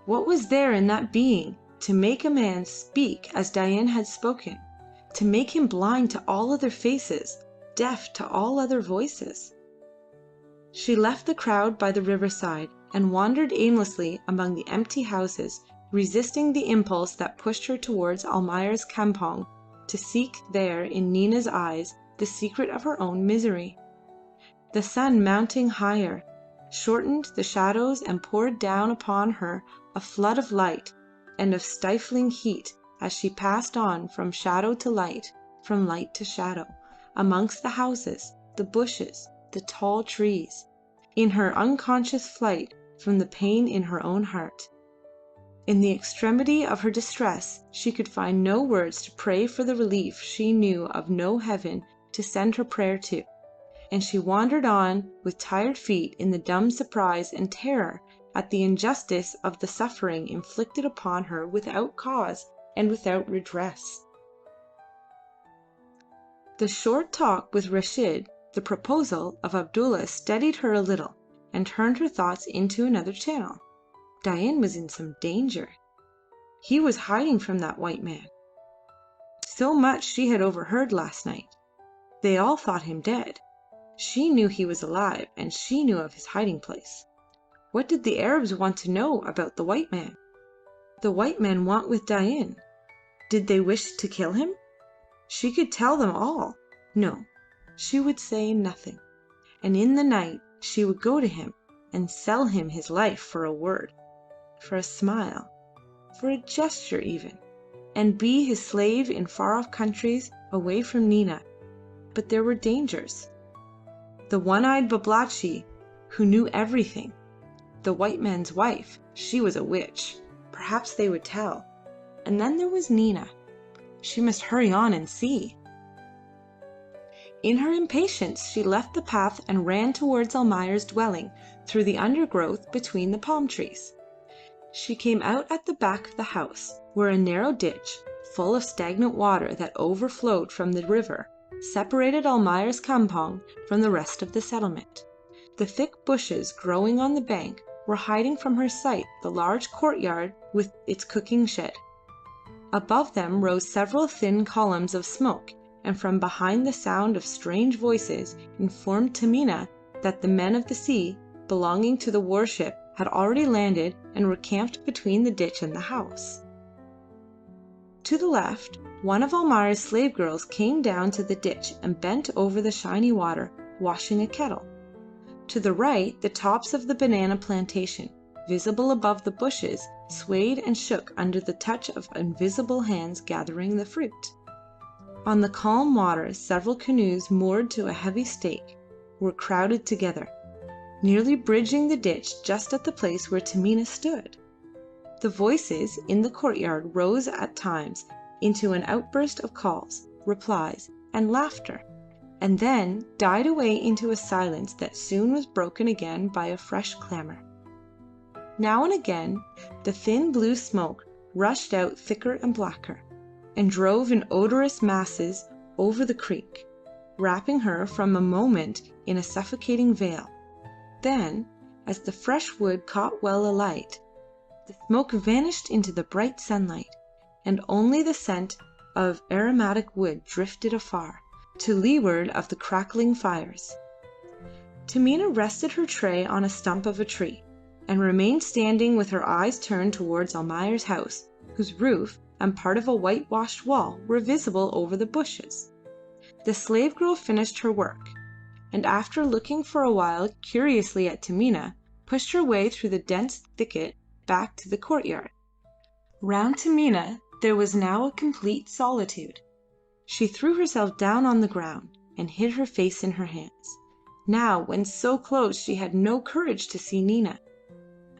What was there in that being to make a man speak as Dain had spoken, to make him blind to all other faces, deaf to all other voices? She left the crowd by the riverside and wandered aimlessly among the empty houses, resisting the impulse that pushed her towards Almayer's campong to seek there in Nina's eyes the secret of her own misery. The sun, mounting higher, shortened the shadows and poured down upon her a flood of light and of stifling heat as she passed on from shadow to light, from light to shadow, amongst the houses, the bushes, the tall trees, in her unconscious flight from the pain in her own heart. In the extremity of her distress she could find no words to pray for the relief she knew of no heaven to send her prayer to, and she wandered on with tired feet in the dumb surprise and terror at the injustice of the suffering inflicted upon her without cause and without redress. The short talk with Reshid, the proposal of Abdulla, steadied her a little and turned her thoughts into another channel. Dain was in some danger. He was hiding from that white man. So much she had overheard last night. They all thought him dead. She knew he was alive, and she knew of his hiding place. What did the Arabs want to know about the white man? The white men want with Dain. Did they wish to kill him? She could tell them all. No, she would say nothing. And in the night she would go to him and sell him his life for a word, for a smile, for a gesture even, and be his slave in far-off countries away from Nina. But there were dangers. The one-eyed Babalatchi, who knew everything. The white man's wife, she was a witch. Perhaps they would tell. And then there was Nina. She must hurry on and see. In her impatience she left the path and ran towards Almayer's dwelling through the undergrowth between the palm trees. She came out at the back of the house, where a narrow ditch, full of stagnant water that overflowed from the river, separated Almayer's campong from the rest of the settlement. The thick bushes growing on the bank were hiding from her sight the large courtyard with its cooking shed. Above them rose several thin columns of smoke, and from behind the sound of strange voices informed Taminah that the men of the sea, belonging to the warship, had already landed and were camped between the ditch and the house. To the left, one of Almayer's slave girls came down to the ditch and bent over the shiny water, washing a kettle. To the right, the tops of the banana plantation, visible above the bushes, swayed and shook under the touch of invisible hands gathering the fruit. On the calm water, several canoes moored to a heavy stake were crowded together, nearly bridging the ditch just at the place where Taminah stood. The voices in the courtyard rose at times into an outburst of calls, replies, and laughter, and then died away into a silence that soon was broken again by a fresh clamour. Now and again the thin blue smoke rushed out thicker and blacker, and drove in odorous masses over the creek, wrapping her for a moment in a suffocating veil. Then, as the fresh wood caught well alight, the smoke vanished into the bright sunlight, and only the scent of aromatic wood drifted afar, to leeward of the crackling fires. Taminah rested her tray on a stump of a tree, and remained standing with her eyes turned towards Almayer's house, whose roof and part of a whitewashed wall were visible over the bushes. The slave girl finished her work, and after looking for a while curiously at Taminah, pushed her way through the dense thicket back to the courtyard. Round Taminah there was now a complete solitude. She threw herself down on the ground and hid her face in her hands. Now, when so close, she had no courage to see Nina.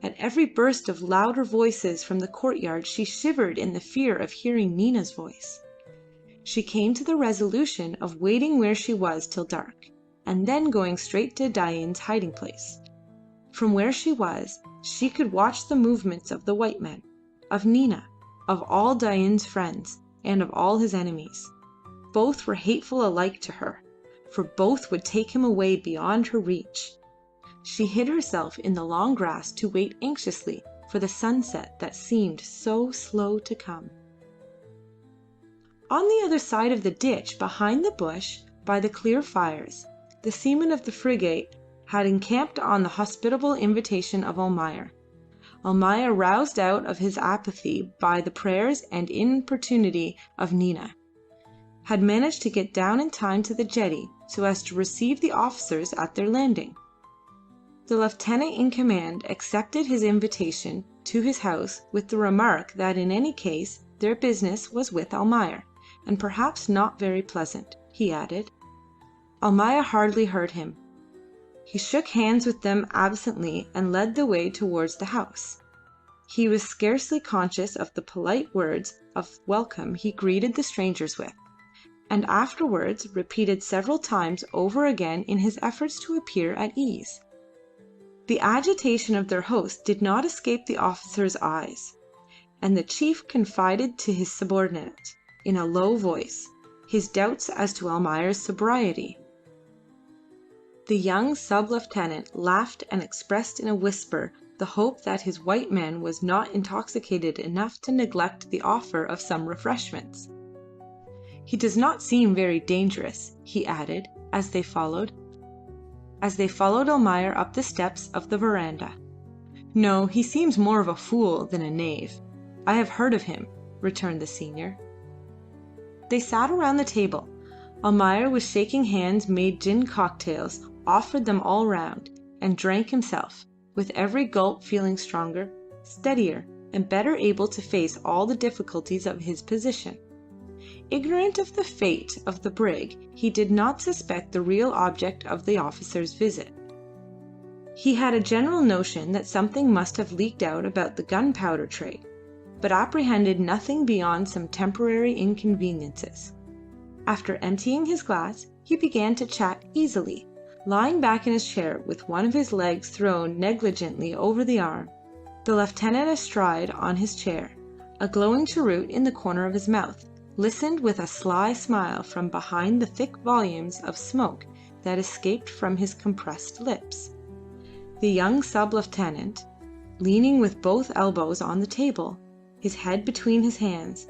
At every burst of louder voices from the courtyard she shivered in the fear of hearing Nina's voice. She came to the resolution of waiting where she was till dark, and then going straight to Dain's hiding place. From where she was, she could watch the movements of the white men, of Nina, of all Dain's friends, and of all his enemies. Both were hateful alike to her, for both would take him away beyond her reach. She hid herself in the long grass to wait anxiously for the sunset that seemed so slow to come. On the other side of the ditch, behind the bush, by the clear fires, the seamen of the frigate had encamped on the hospitable invitation of Almayer. Almayer, roused out of his apathy by the prayers and importunity of Nina, had managed to get down in time to the jetty so as to receive the officers at their landing. The lieutenant in command accepted his invitation to his house with the remark that in any case their business was with Almayer, and perhaps not very pleasant, he added. Almayer hardly heard him. He shook hands with them absently and led the way towards the house. He was scarcely conscious of the polite words of welcome he greeted the strangers with, and afterwards repeated several times over again in his efforts to appear at ease. The agitation of their host did not escape the officer's eyes, and the chief confided to his subordinate, in a low voice, his doubts as to Almayer's sobriety. The young sub-lieutenant laughed and expressed in a whisper the hope that his white man was not intoxicated enough to neglect the offer of some refreshments. "He does not seem very dangerous," he added, as they followed Almayer up the steps of the verandah. "No, he seems more of a fool than a knave. I have heard of him," returned the senior. They sat around the table. Almayer, with shaking hands, made gin cocktails, offered them all round, and drank himself, with every gulp feeling stronger, steadier, and better able to face all the difficulties of his position. Ignorant of the fate of the brig, he did not suspect the real object of the officer's visit. He had a general notion that something must have leaked out about the gunpowder trade, but apprehended nothing beyond some temporary inconveniences. After emptying his glass, he began to chat easily, lying back in his chair with one of his legs thrown negligently over the arm, the lieutenant astride on his chair, a glowing cheroot in the corner of his mouth, listened with a sly smile from behind the thick volumes of smoke that escaped from his compressed lips. The young sub-lieutenant, leaning with both elbows on the table, his head between his hands,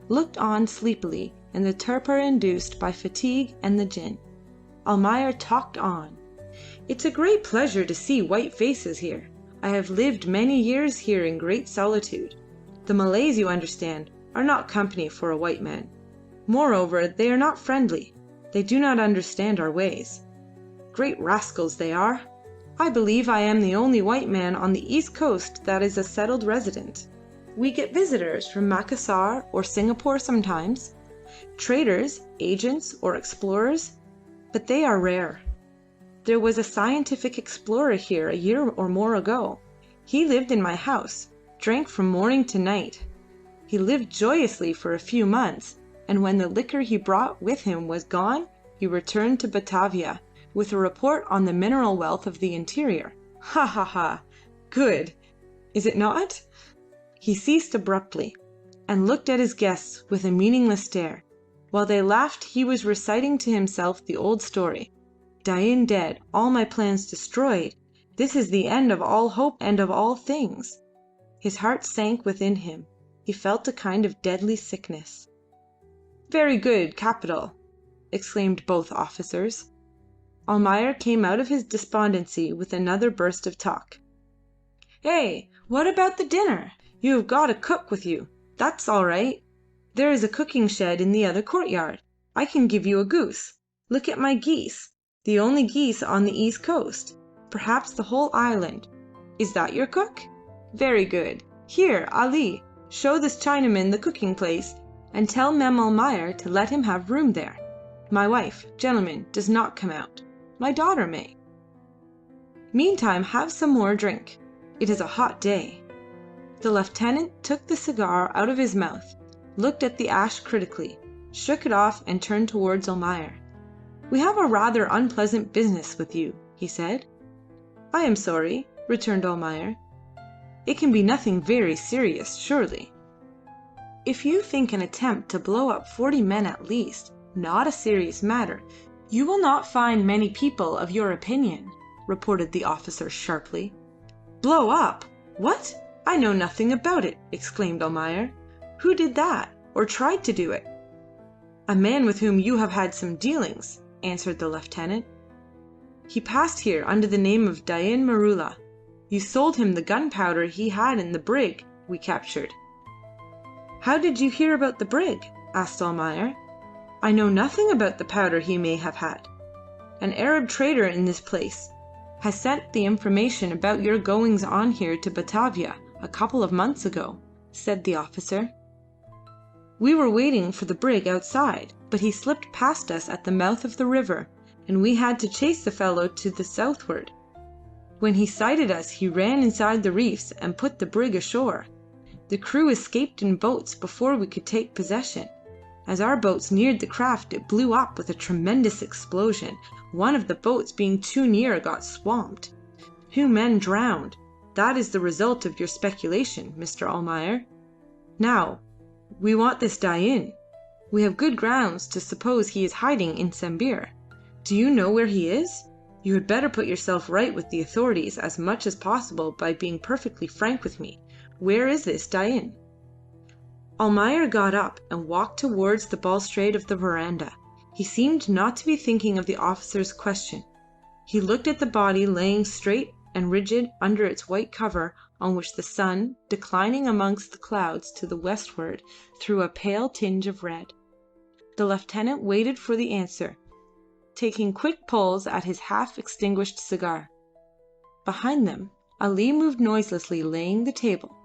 looked on sleepily in the torpor induced by fatigue and the gin. Almayer talked on. "It's a great pleasure to see white faces here. I have lived many years here in great solitude. The Malays, you understand, are not company for a white man. Moreover, they are not friendly. They do not understand our ways. Great rascals they are. I believe I am the only white man on the east coast that is a settled resident. We get visitors from Macassar or Singapore sometimes, traders, agents, or explorers, but they are rare. There was a scientific explorer here a year or more ago. He lived in my house, drank from morning to night. He lived joyously for a few months, and when the liquor he brought with him was gone, he returned to Batavia with a report on the mineral wealth of the interior. Ha ha ha! Good, is it not?" He ceased abruptly, and looked at his guests with a meaningless stare. While they laughed he was reciting to himself the old story. "Dain dead, all my plans destroyed. This is the end of all hope and of all things." His heart sank within him. He felt a kind of deadly sickness. "Very good, capital!" exclaimed both officers. Almayer came out of his despondency with another burst of talk. "Hey, what about the dinner? You have got a cook with you. That's all right. There is a cooking shed in the other courtyard. I can give you a goose. Look at my geese, the only geese on the east coast, perhaps the whole island. Is that your cook? Very good. Here, Ali, show this Chinaman the cooking place, and tell Mem Almayer to let him have room there. My wife, gentlemen, does not come out. My daughter may. Meantime, have some more drink. It is a hot day." The lieutenant took the cigar out of his mouth, looked at the ash critically, shook it off, and turned towards Almayer. "We have a rather unpleasant business with you," he said. "I am sorry," returned Almayer. "It can be nothing very serious, surely." "If you think an attempt to blow up 40 men at least not a serious matter, You will not find many people of your opinion, reported the officer sharply. Blow up? What? I know nothing about it, exclaimed Almayer. Who did that, or tried to do it? A man with whom you have had some dealings, answered the lieutenant. He passed here under the name of Dain Maroola. You sold him the gunpowder he had in the brig we captured. How did you hear about the brig? Asked Almayer. I know nothing about the powder he may have had. An Arab trader in this place has sent the information about your goings on here to Batavia a couple of months ago, said the officer. We were waiting for the brig outside, but he slipped past us at the mouth of the river, and we had to chase the fellow to the southward. When he sighted us, he ran inside the reefs and put the brig ashore. The crew escaped in boats before we could take possession. As our boats neared the craft, it blew up with a tremendous explosion. One of the boats, being too near, got swamped. 2 men drowned. That is the result of your speculation, Mr. Almayer. Now, we want this Dain. We have good grounds to suppose he is hiding in Sambir. Do you know where he is? You had better put yourself right with the authorities as much as possible by being perfectly frank with me. Where is this Dain? Almayer got up and walked towards the balustrade of the veranda. He seemed not to be thinking of the officer's question. He looked at the body laying straight and rigid under its white cover, on which the sun, declining amongst the clouds to the westward, threw a pale tinge of red. The lieutenant waited for the answer, taking quick pulls at his half-extinguished cigar. Behind them, Ali moved noiselessly, laying the table,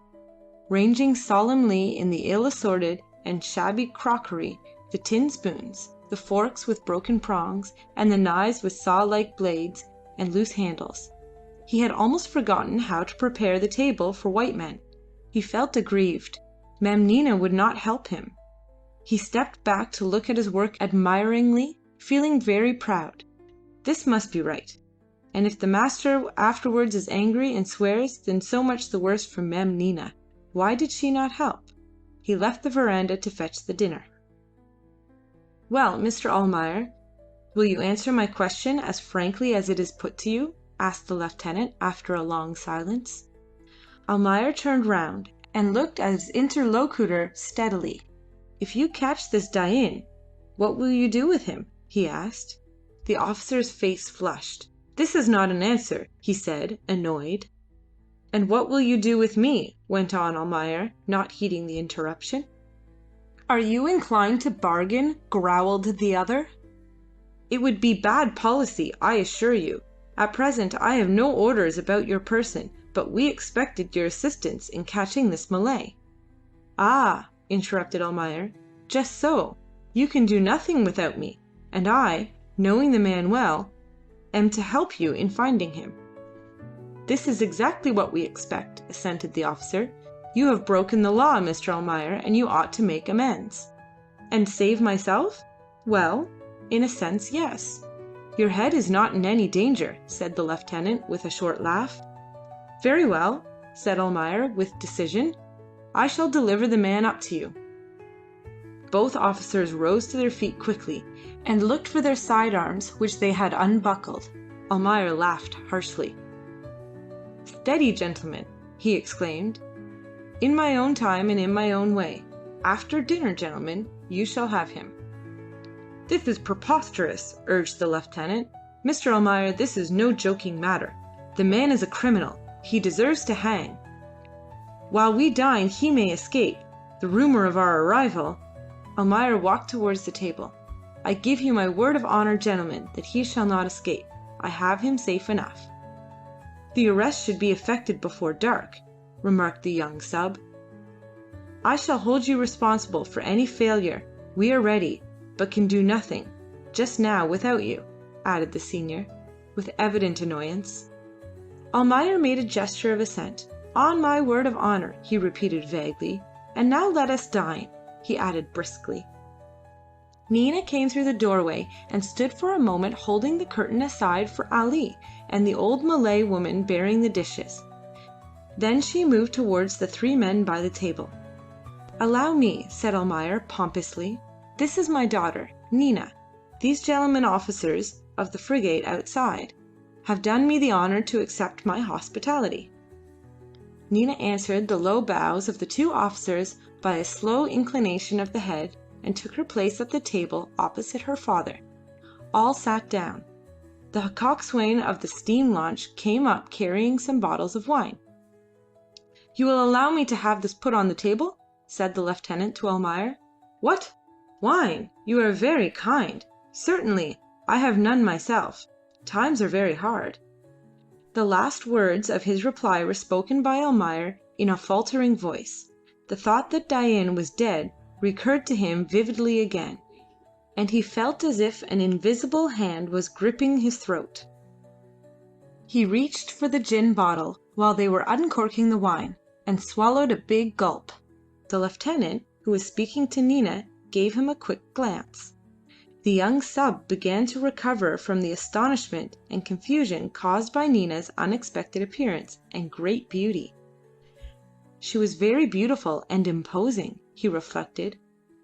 ranging solemnly in the ill-assorted and shabby crockery, the tin spoons, the forks with broken prongs, and the knives with saw-like blades and loose handles. He had almost forgotten how to prepare the table for white men. He felt aggrieved. Mem Nina would not help him. He stepped back to look at his work admiringly, feeling very proud. This must be right. And if the master afterwards is angry and swears, then so much the worse for Mem Nina. Why did she not help? He left the veranda to fetch the dinner. Well, Mr. Almayer, will you answer my question as frankly as it is put to you? Asked the lieutenant after a long silence. Almayer turned round and looked at his interlocutor steadily. If you catch this Dain, what will you do with him? He asked. The officer's face flushed. This is not an answer, he said, annoyed. And what will you do with me? Went on Almayer, not heeding the interruption. Are you inclined to bargain? Growled the other. It would be bad policy, I assure you. At present I have no orders about your person, but we expected your assistance in catching this Malay. Ah, interrupted Almayer, just so. You can do nothing without me, and I, knowing the man well, am to help you in finding him. This is exactly what we expect, assented the officer. You have broken the law, Mr. Almayer, and you ought to make amends. And save myself? Well, in a sense, yes. Your head is not in any danger, said the lieutenant with a short laugh. Very well, said Almayer with decision. I shall deliver the man up to you. Both officers rose to their feet quickly and looked for their sidearms, which they had unbuckled. Almayer laughed harshly. Steady, gentlemen, he exclaimed. In my own time and in my own way. After dinner, gentlemen, you shall have him. This is preposterous, urged the lieutenant. Mr. Almayer, this is no joking matter. The man is a criminal. He deserves to hang. While we dine, he may escape. The rumour of our arrival. Almayer walked towards the table. I give you my word of honour, gentlemen, that he shall not escape. I have him safe enough. The arrest should be effected before dark, remarked the young sub. I shall hold you responsible for any failure. We are ready, but can do nothing, just now, without you, added the senior, with evident annoyance. Almayer made a gesture of assent. On my word of honour, he repeated vaguely. And now let us dine, he added briskly. Nina came through the doorway and stood for a moment holding the curtain aside for Ali and the old Malay woman bearing the dishes. Then she moved towards the 3 men by the table. Allow me, said Almayer pompously. This is my daughter, Nina. These gentlemen officers of the frigate outside have done me the honour to accept my hospitality." Nina answered the low bows of the two officers by a slow inclination of the head, and took her place at the table opposite her father. All sat down. The coxswain of the steam launch came up carrying some bottles of wine. "You will allow me to have this put on the table?" said the lieutenant to Almayer. "What? Wine? You are very kind. Certainly, I have none myself. Times are very hard." The last words of his reply were spoken by Almayer in a faltering voice. The thought that Dain was dead recurred to him vividly again, and he felt as if an invisible hand was gripping his throat. He reached for the gin bottle while they were uncorking the wine, and swallowed a big gulp. The lieutenant, who was speaking to Nina, gave him a quick glance. The young sub began to recover from the astonishment and confusion caused by Nina's unexpected appearance and great beauty. She was very beautiful and imposing, he reflected,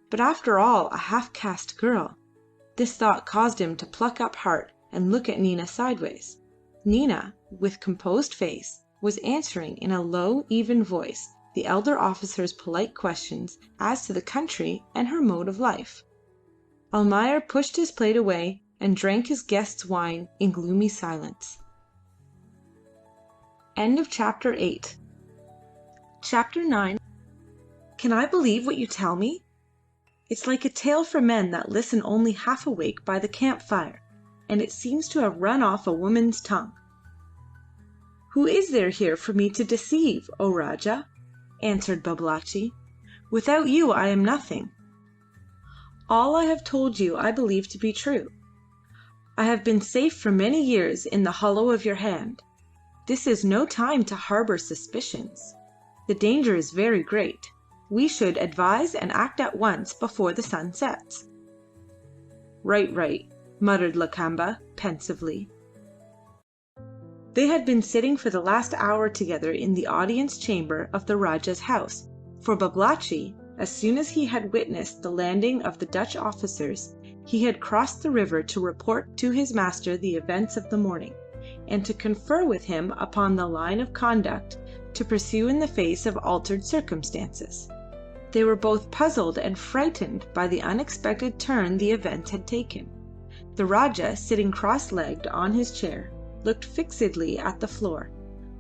but after all a half-caste girl. This thought caused him to pluck up heart and look at Nina sideways. Nina, with composed face, was answering in a low, even voice the elder officer's polite questions as to the country and her mode of life. Almayer pushed his plate away and drank his guest's wine in gloomy silence. End of Chapter 8. Chapter 9. Can I believe what you tell me? It's like a tale for men that listen only half awake by the campfire, and it seems to have run off a woman's tongue. "Who is there here for me to deceive, O Rajah?" answered Babalatchi. "Without you I am nothing. All I have told you I believe to be true. I have been safe for many years in the hollow of your hand. This is no time to harbour suspicions. The danger is very great. We should advise and act at once before the sun sets." Right, muttered Lakamba pensively. They had been sitting for the last hour together in the audience chamber of the Rajah's house, for Babalatchi, as soon as he had witnessed the landing of the Dutch officers, he had crossed the river to report to his master the events of the morning, and to confer with him upon the line of conduct to pursue in the face of altered circumstances. They were both puzzled and frightened by the unexpected turn the events had taken. The Rajah, sitting cross-legged on his chair, looked fixedly at the floor.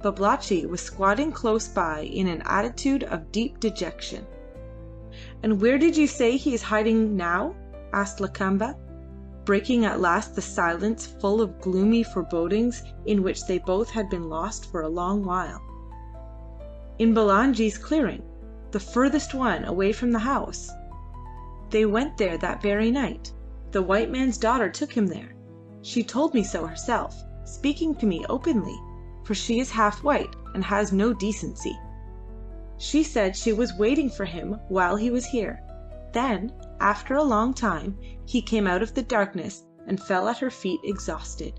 Babalatchi was squatting close by in an attitude of deep dejection. "And where did you say he is hiding now?" asked Lakamba, breaking at last the silence full of gloomy forebodings in which they both had been lost for a long while. "In Bulangi's clearing, the furthest one away from the house. They went there that very night. The white man's daughter took him there. She told me so herself, speaking to me openly, for she is half white and has no decency. She said she was waiting for him while he was here. Then, after a long time, he came out of the darkness and fell at her feet exhausted.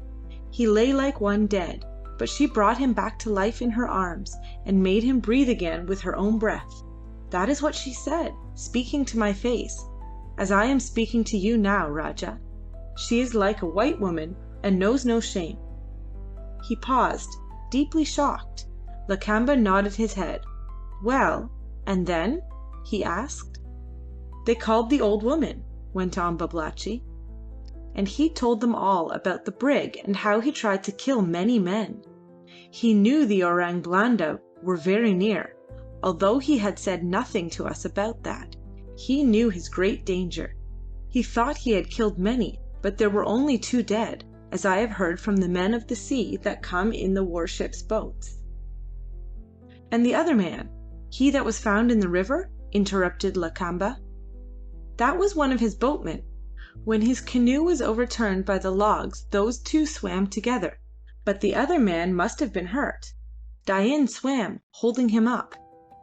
He lay like one dead, but she brought him back to life in her arms and made him breathe again with her own breath. That is what she said, speaking to my face, as I am speaking to you now, Rajah. She is like a white woman and knows no shame." He paused, deeply shocked. Lakamba nodded his head. "Well, and then?" he asked. "They called the old woman," went on Babalatchi, "and he told them all about the brig and how he tried to kill many men. He knew the Orang Blanda were very near, although he had said nothing to us about that. He knew his great danger. He thought he had killed many, but there were only 2 dead, as I have heard from the men of the sea that come in the warship's boats." "And the other man, he that was found in the river?" interrupted Lakamba. "That was one of his boatmen. When his canoe was overturned by the logs those 2 swam together, but the other man must have been hurt. Dain swam, holding him up.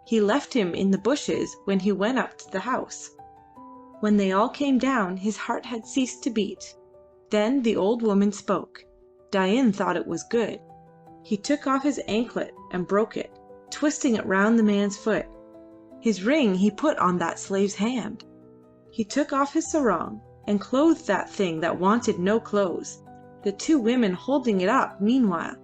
He left him in the bushes when he went up to the house. When they all came down his heart had ceased to beat. Then the old woman spoke. Dain thought it was good. He took off his anklet and broke it, twisting it round the man's foot. His ring he put on that slave's hand. He took off his sarong, and clothed that thing that wanted no clothes, the two women holding it up meanwhile,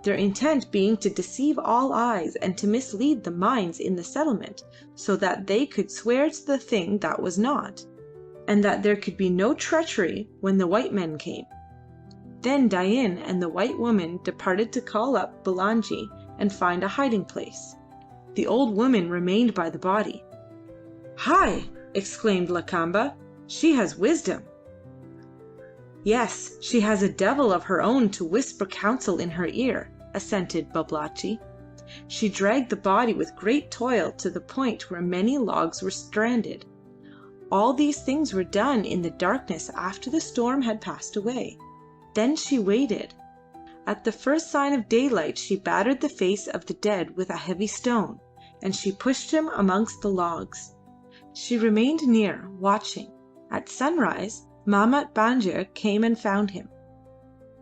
their intent being to deceive all eyes and to mislead the minds in the settlement, so that they could swear to the thing that was not, and that there could be no treachery when the white men came. Then Dain and the white woman departed to call up Bulangi and find a hiding place. The old woman remained by the body. "Hi!" exclaimed Lakamba. "She has wisdom." "Yes, she has a devil of her own to whisper counsel in her ear," assented Babalatchi. "She dragged the body with great toil to the point where many logs were stranded. All these things were done in the darkness after the storm had passed away. Then she waited. At the first sign of daylight she battered the face of the dead with a heavy stone, and she pushed him amongst the logs. She remained near, watching. At sunrise, Mamat Banjir came and found him.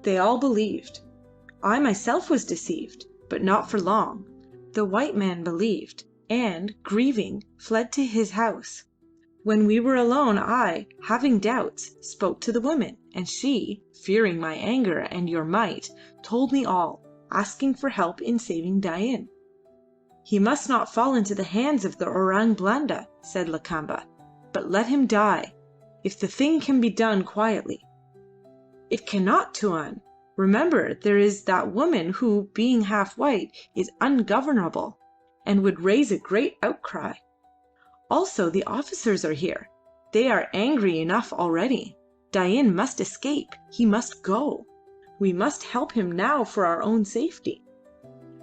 They all believed. I myself was deceived, but not for long. The white man believed, and, grieving, fled to his house. When we were alone, I, having doubts, spoke to the woman, and she, fearing my anger and your might, told me all, asking for help in saving Dain." "He must not fall into the hands of the Orang Blanda," said Lakamba, "but let him die, if the thing can be done quietly." "It cannot, Tuan. Remember there is that woman who, being half white, is ungovernable, and would raise a great outcry. Also the officers are here. They are angry enough already. Dain must escape. He must go. We must help him now for our own safety."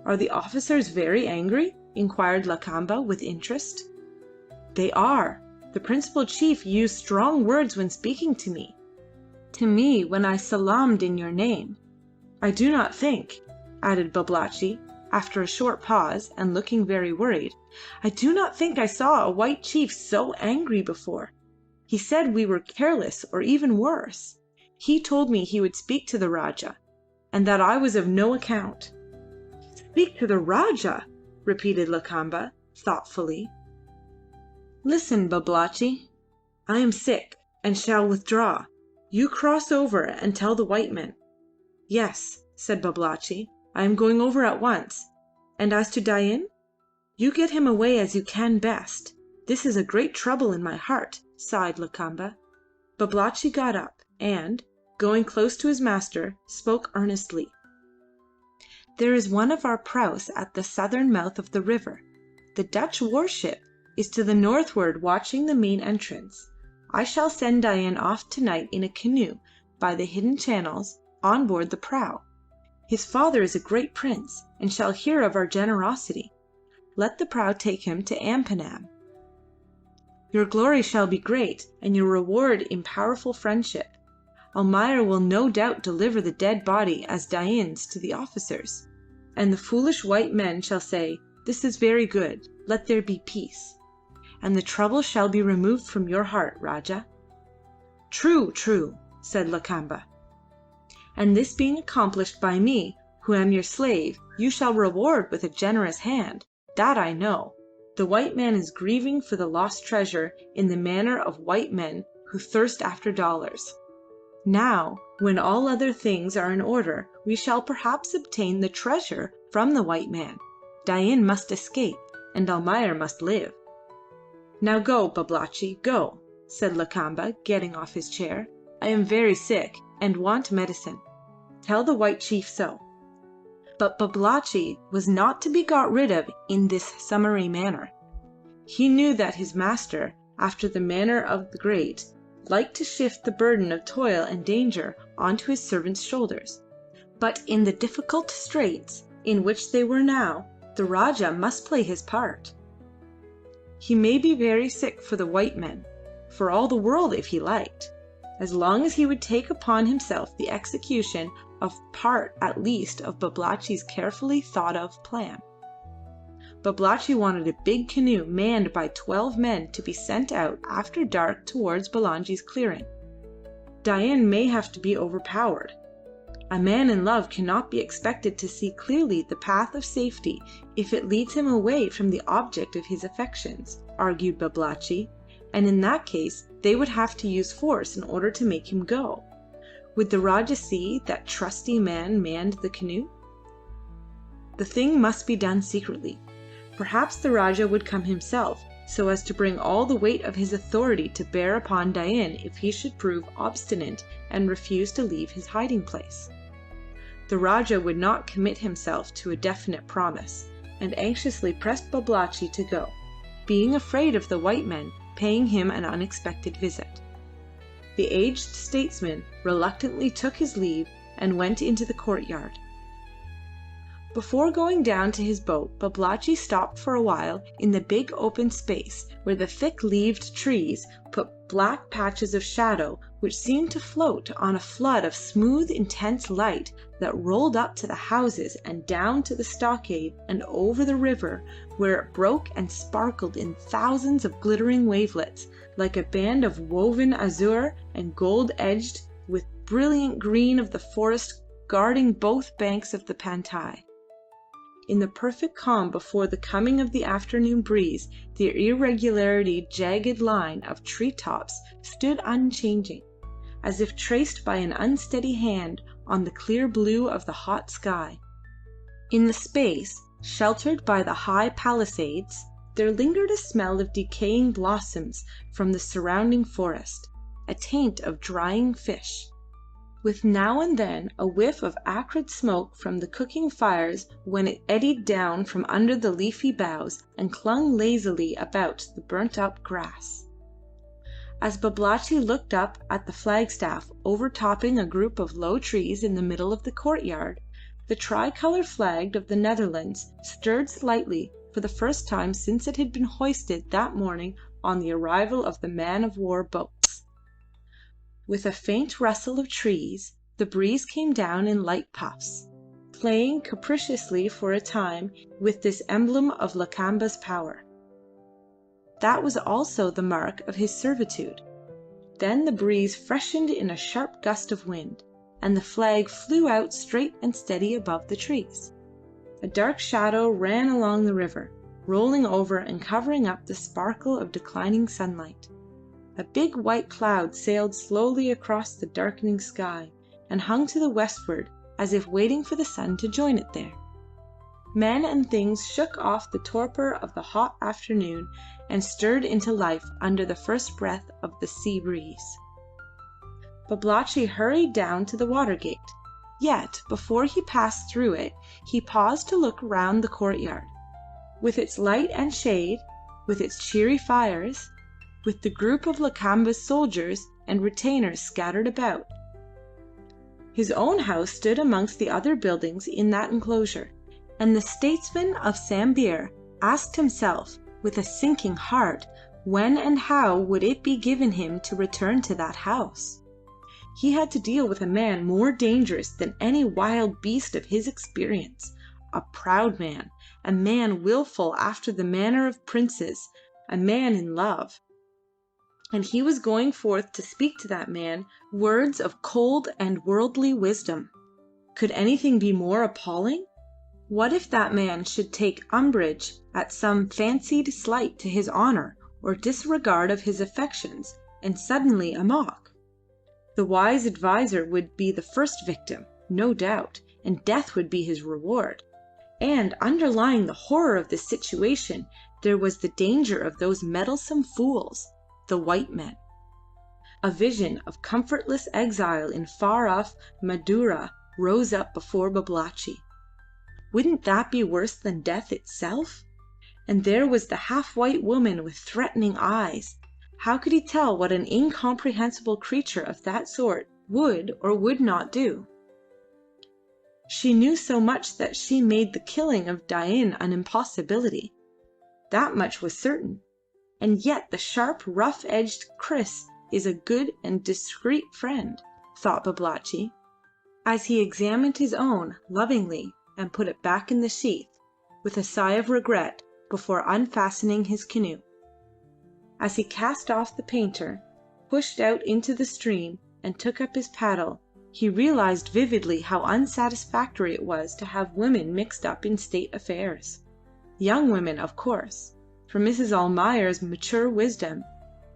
"Are the officers very angry?" inquired Lakamba with interest. "They are. The principal chief used strong words when speaking to me. To me when I salaamed in your name. I do not think," added Babalatchi, after a short pause and looking very worried, "I do not think I saw a white chief so angry before. He said we were careless or even worse. He told me he would speak to the Rajah, and that I was of no account." "Speak to the Rajah!" repeated Lakamba, thoughtfully. "Listen, Babalatchi. I am sick, and shall withdraw. You cross over and tell the white men." "Yes," said Babalatchi. "I am going over at once. And as to Dain? You get him away as you can best. This is a great trouble in my heart," sighed Lakamba. Babalatchi got up, and, going close to his master, spoke earnestly. "There is one of our praus at the southern mouth of the river. The Dutch warship is to the northward watching the main entrance. I shall send Dain off tonight in a canoe by the hidden channels on board the prau. His father is a great prince, and shall hear of our generosity. Let the prau take him to Ampanam. Your glory shall be great, and your reward in powerful friendship. Almayer will no doubt deliver the dead body as Dain's to the officers, and the foolish white men shall say, 'This is very good, let there be peace,' and the trouble shall be removed from your heart, Rajah." "True, true," said Lakamba. "And this being accomplished by me, who am your slave, you shall reward with a generous hand. That I know. The white man is grieving for the lost treasure in the manner of white men who thirst after dollars. Now, when all other things are in order, we shall perhaps obtain the treasure from the white man. Dain must escape, and Almayer must live." "Now go, Babalatchi, go," said Lakamba, getting off his chair. "I am very sick, and want medicine. Tell the white chief so." But Babalatchi was not to be got rid of in this summary manner. He knew that his master, after the manner of the great, liked to shift the burden of toil and danger onto his servants' shoulders. But in the difficult straits in which they were now, the Rajah must play his part. He may be very sick for the white men, for all the world if he liked, as long as he would take upon himself the execution of part at least of Babalatchi's carefully thought of plan. Babalatchi wanted a big canoe manned by 12 men to be sent out after dark towards Bulangi's clearing. Dain may have to be overpowered. A man in love cannot be expected to see clearly the path of safety if it leads him away from the object of his affections, argued Babalatchi, and in that case they would have to use force in order to make him go. Would the Rajah see that trusty man manned the canoe? The thing must be done secretly. Perhaps the Rajah would come himself, so as to bring all the weight of his authority to bear upon Dain if he should prove obstinate and refuse to leave his hiding place. The Rajah would not commit himself to a definite promise, and anxiously pressed Babalatchi to go, being afraid of the white men paying him an unexpected visit. The aged statesman reluctantly took his leave and went into the courtyard. Before going down to his boat, Babalatchi stopped for a while in the big open space where the thick-leaved trees put black patches of shadow which seemed to float on a flood of smooth, intense light that rolled up to the houses and down to the stockade and over the river, where it broke and sparkled in thousands of glittering wavelets, like a band of woven azure and gold edged with brilliant green of the forest guarding both banks of the Pantai. In the perfect calm before the coming of the afternoon breeze, the irregularly jagged line of tree tops stood unchanging, as if traced by an unsteady hand on the clear blue of the hot sky. In the space, sheltered by the high palisades, there lingered a smell of decaying blossoms from the surrounding forest, a taint of drying fish, with now and then a whiff of acrid smoke from the cooking fires when it eddied down from under the leafy boughs and clung lazily about the burnt-up grass. As Babalatchi looked up at the flagstaff overtopping a group of low trees in the middle of the courtyard, the tricolour flag of the Netherlands stirred slightly for the first time since it had been hoisted that morning on the arrival of the man-of-war boats. With a faint rustle of trees, the breeze came down in light puffs, playing capriciously for a time with this emblem of Lakamba's power. That was also the mark of his servitude. Then the breeze freshened in a sharp gust of wind, and the flag flew out straight and steady above the trees. A dark shadow ran along the river, rolling over and covering up the sparkle of declining sunlight. A big white cloud sailed slowly across the darkening sky, and hung to the westward as if waiting for the sun to join it there. Men and things shook off the torpor of the hot afternoon and stirred into life under the first breath of the sea breeze. Babalatchi hurried down to the water gate. Yet, before he passed through it, he paused to look round the courtyard, with its light and shade, with its cheery fires, with the group of Lakamba's soldiers and retainers scattered about. His own house stood amongst the other buildings in that enclosure, and the statesman of Sambir asked himself with a sinking heart when and how would it be given him to return to that house. He had to deal with a man more dangerous than any wild beast of his experience, a proud man, a man wilful after the manner of princes, a man in love. And he was going forth to speak to that man words of cold and worldly wisdom. Could anything be more appalling? What if that man should take umbrage at some fancied slight to his honour or disregard of his affections, and suddenly a mock? The wise adviser would be the first victim, no doubt, and death would be his reward. And underlying the horror of this situation there was the danger of those meddlesome fools, the white men. A vision of comfortless exile in far-off Madura rose up before Babalatchi. Wouldn't that be worse than death itself? And there was the half-white woman with threatening eyes. How could he tell what an incomprehensible creature of that sort would or would not do? She knew so much that she made the killing of Dain an impossibility. That much was certain. And yet the sharp, rough-edged Kris is a good and discreet friend, thought Babalatchi, as he examined his own lovingly and put it back in the sheath, with a sigh of regret before unfastening his canoe. As he cast off the painter, pushed out into the stream, and took up his paddle, he realized vividly how unsatisfactory it was to have women mixed up in state affairs. Young women, of course, for Mrs. Almayer's mature wisdom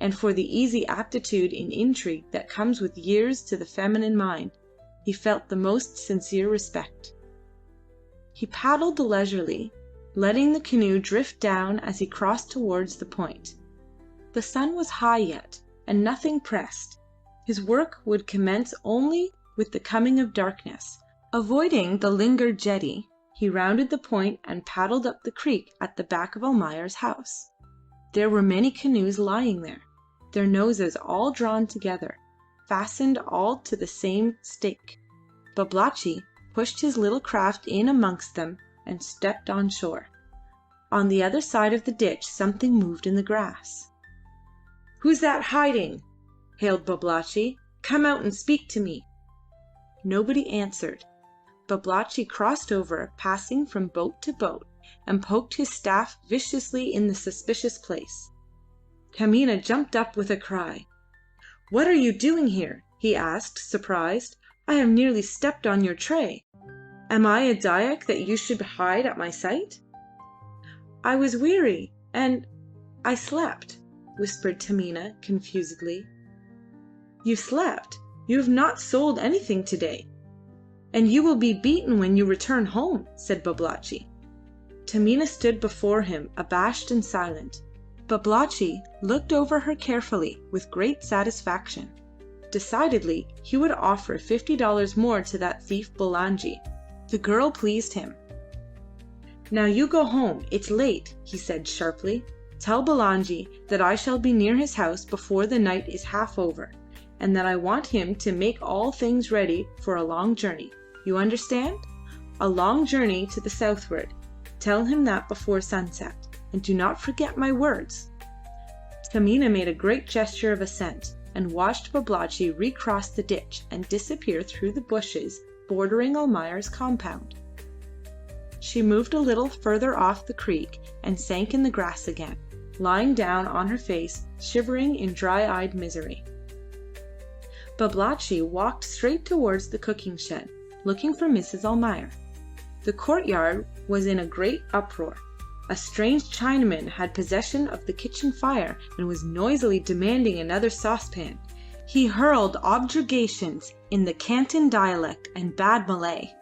and for the easy aptitude in intrigue that comes with years to the feminine mind, he felt the most sincere respect. He paddled leisurely, letting the canoe drift down as he crossed towards the point. The sun was high yet, and nothing pressed. His work would commence only with the coming of darkness. Avoiding the Lingard jetty, he rounded the point and paddled up the creek at the back of Almayer's house. There were many canoes lying there, their noses all drawn together, fastened all to the same stake. Babalatchi pushed his little craft in amongst them and stepped on shore. On the other side of the ditch something moved in the grass. "Who's that hiding?" hailed Babalatchi. "Come out and speak to me." Nobody answered. Babalatchi crossed over, passing from boat to boat, and poked his staff viciously in the suspicious place. Taminah jumped up with a cry. "What are you doing here?" he asked, surprised. "I have nearly stepped on your tray. Am I a Dyak that you should hide at my sight?" "I was weary, and I slept," whispered Taminah confusedly. "You slept? You have not sold anything today, and you will be beaten when you return home," said Babalatchi. Taminah stood before him abashed and silent. Babalatchi looked over her carefully with great satisfaction. Decidedly he would offer $50 more to that thief Bulangi. The girl pleased him. "Now you go home, it's late," he said sharply. "Tell Bulangi that I shall be near his house before the night is half over, and that I want him to make all things ready for a long journey. You understand? A long journey to the southward. Tell him that before sunset, and do not forget my words." Taminah made a great gesture of assent, and watched Babalatchi recross the ditch and disappear through the bushes bordering Almayer's compound. She moved a little further off the creek and sank in the grass again, lying down on her face, shivering in dry-eyed misery. Babalatchi walked straight towards the cooking shed, looking for Mrs. Almayer. The courtyard was in a great uproar. A strange Chinaman had possession of the kitchen fire and was noisily demanding another saucepan. He hurled objurgations in the Canton dialect and bad Malay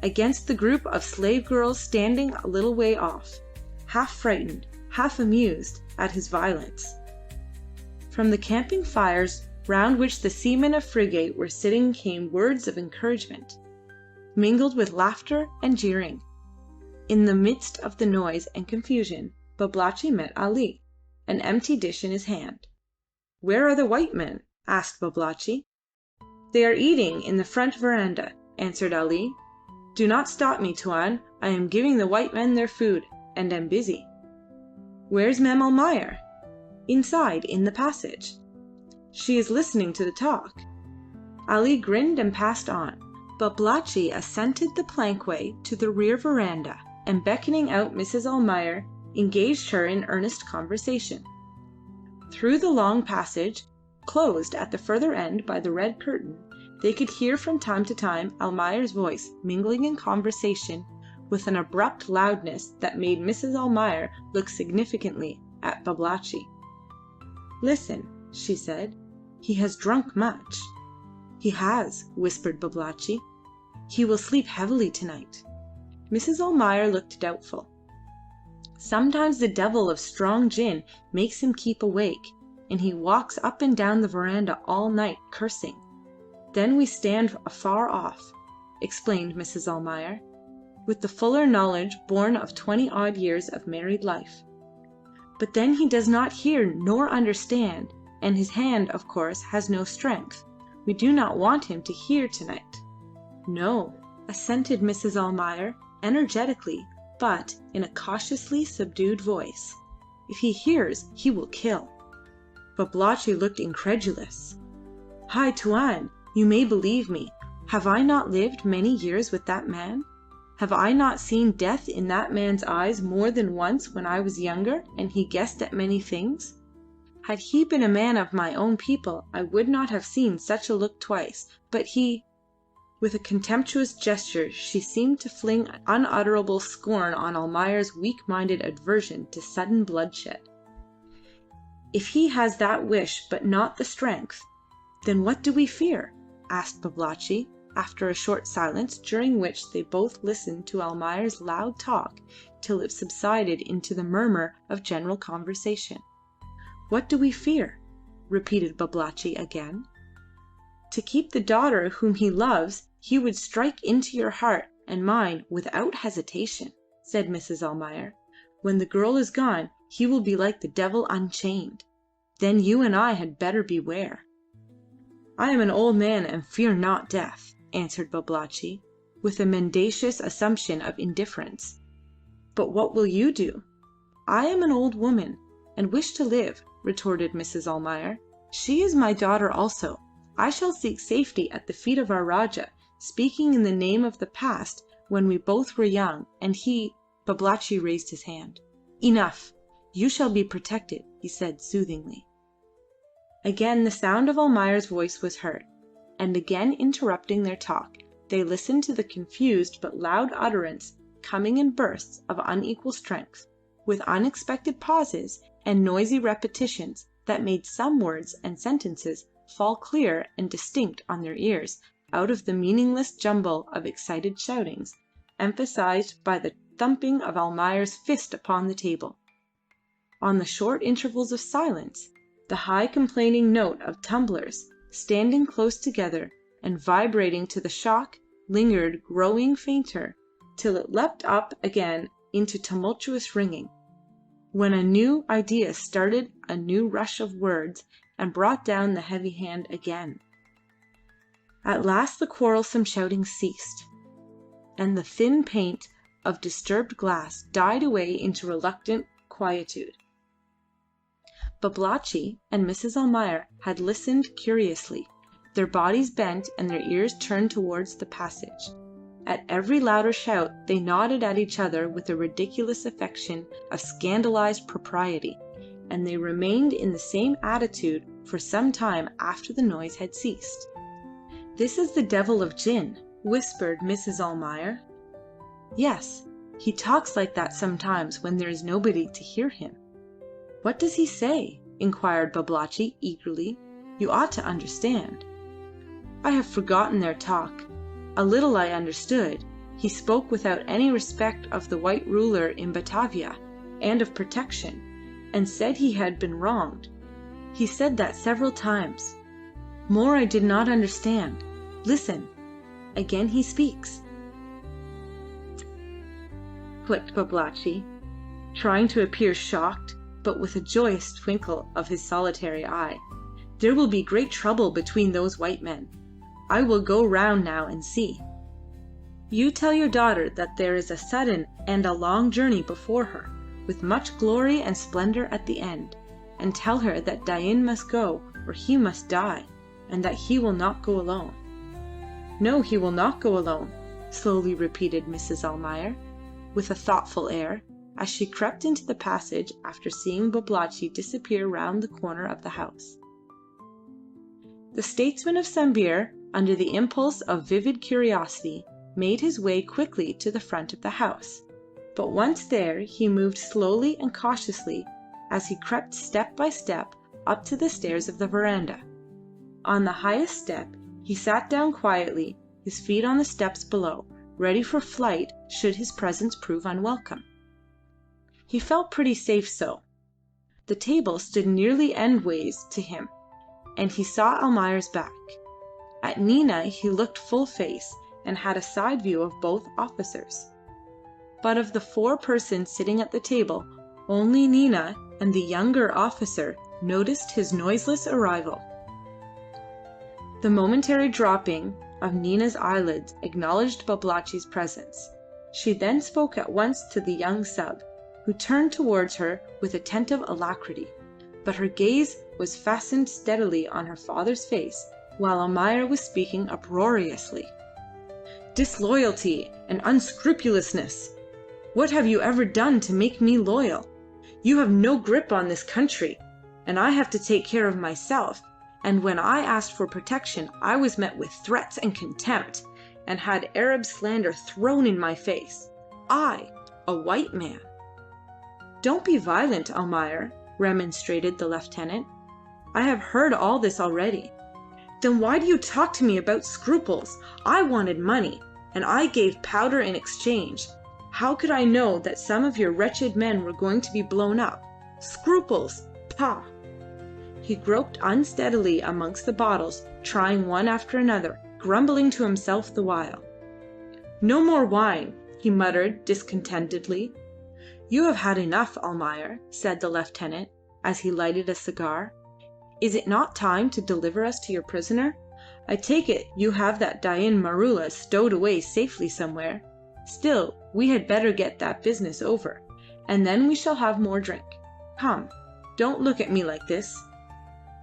against the group of slave girls standing a little way off, half frightened, half amused at his violence. From the camping fires round which the seamen of frigate were sitting came words of encouragement, mingled with laughter and jeering. In the midst of the noise and confusion, Babalatchi met Ali, an empty dish in his hand. "Where are the white men?" asked Babalatchi. "They are eating in the front verandah," answered Ali. "Do not stop me, Tuan. I am giving the white men their food, and am busy." "Where's Mem Almayer?" "Inside, in the passage." "She is listening to the talk." Ali grinned and passed on. Babalatchi ascended the plankway to the rear verandah, and beckoning out Mrs. Almayer, engaged her in earnest conversation. Through the long passage, closed at the further end by the red curtain, they could hear from time to time Almayer's voice mingling in conversation with an abrupt loudness that made Mrs. Almayer look significantly at Babalatchi. "Listen," she said. "He has drunk much." "He has," whispered Babalatchi. "He will sleep heavily tonight." Mrs. Almayer looked doubtful. "Sometimes the devil of strong gin makes him keep awake, and he walks up and down the verandah all night cursing. Then we stand afar off," explained Mrs. Almayer, with the fuller knowledge born of 20-odd years of married life. "But then he does not hear nor understand, and his hand, of course, has no strength. We do not want him to hear tonight." "No," assented Mrs. Almayer, energetically, but in a cautiously subdued voice. "If he hears, he will kill." Babalatchi looked incredulous. "Hai Tuan, you may believe me. Have I not lived many years with that man? Have I not seen death in that man's eyes more than once when I was younger and he guessed at many things? Had he been a man of my own people I would not have seen such a look twice, but he—" With a contemptuous gesture she seemed to fling unutterable scorn on Almayer's weak-minded aversion to sudden bloodshed. If he has that wish but not the strength, then what do we fear? Asked Babalatchi, after a short silence, during which they both listened to Almayer's loud talk till it subsided into the murmur of general conversation. What do we fear? Repeated Babalatchi again. To keep the daughter whom he loves, he would strike into your heart and mine without hesitation, said Mrs. Almayer. When the girl is gone, he will be like the devil unchained. Then you and I had better beware. I am an old man and fear not death, answered Babalatchi, with a mendacious assumption of indifference. But what will you do? I am an old woman, and wish to live, retorted Mrs. Almayer. She is my daughter also. I shall seek safety at the feet of our Rajah, speaking in the name of the past when we both were young, and he... Babalatchi raised his hand. Enough! You shall be protected, he said soothingly. Again the sound of Almayer's voice was heard, and again interrupting their talk, they listened to the confused but loud utterance coming in bursts of unequal strength, with unexpected pauses and noisy repetitions that made some words and sentences fall clear and distinct on their ears out of the meaningless jumble of excited shoutings, emphasized by the thumping of Almayer's fist upon the table. On the short intervals of silence, the high complaining note of tumblers standing close together and vibrating to the shock lingered, growing fainter, till it leapt up again into tumultuous ringing, when a new idea started a new rush of words and brought down the heavy hand again. At last the quarrelsome shouting ceased, and the thin plaint of disturbed glass died away into reluctant quietude. Babalatchi and Mrs. Almayer had listened curiously, their bodies bent and their ears turned towards the passage. At every louder shout they nodded at each other with a ridiculous affection of scandalized propriety, and they remained in the same attitude for some time after the noise had ceased. This is the devil of Jinn, whispered Mrs. Almayer. Yes, he talks like that sometimes when there is nobody to hear him. What does he say? Inquired Babalatchi eagerly. You ought to understand. I have forgotten their talk. A little I understood. He spoke without any respect of the white ruler in Batavia, and of protection, and said he had been wronged. He said that several times. More I did not understand. Listen. Again he speaks. Clicked Babalatchi, trying to appear shocked, but with a joyous twinkle of his solitary eye. There will be great trouble between those white men. I will go round now and see. You tell your daughter that there is a sudden and a long journey before her, with much glory and splendor at the end, and tell her that Dain must go or he must die, and that he will not go alone. No, he will not go alone, slowly repeated Mrs. Almayer, with a thoughtful air, as she crept into the passage after seeing Babalatchi disappear round the corner of the house. The statesman of Sambir, under the impulse of vivid curiosity, made his way quickly to the front of the house, but once there he moved slowly and cautiously as he crept step by step up to the stairs of the verandah. On the highest step he sat down quietly, his feet on the steps below, ready for flight should his presence prove unwelcome. He felt pretty safe so. The table stood nearly endways to him, and he saw Almayer's back. At Nina he looked full face, and had a side view of both officers. But of the four persons sitting at the table, only Nina and the younger officer noticed his noiseless arrival. The momentary dropping of Nina's eyelids acknowledged Babalatchi's presence. She then spoke at once to the young sub, who turned towards her with attentive alacrity, but her gaze was fastened steadily on her father's face, while Almayer was speaking uproariously. Disloyalty and unscrupulousness! What have you ever done to make me loyal? You have no grip on this country, and I have to take care of myself, and when I asked for protection I was met with threats and contempt, and had Arab slander thrown in my face. I, a white man. Don't be violent, Almayer, remonstrated the lieutenant. "I have heard all this already." "Then why do you talk to me about scruples? I wanted money, and I gave powder in exchange. How could I know that some of your wretched men were going to be blown up? Scruples! Pah!" He groped unsteadily amongst the bottles, trying one after another, grumbling to himself the while. "No more wine," he muttered discontentedly. "You have had enough, Almayer," said the lieutenant, as he lighted a cigar. "Is it not time to deliver us to your prisoner? I take it you have that Dain Maroola stowed away safely somewhere. Still, we had better get that business over, and then we shall have more drink. Come, don't look at me like this."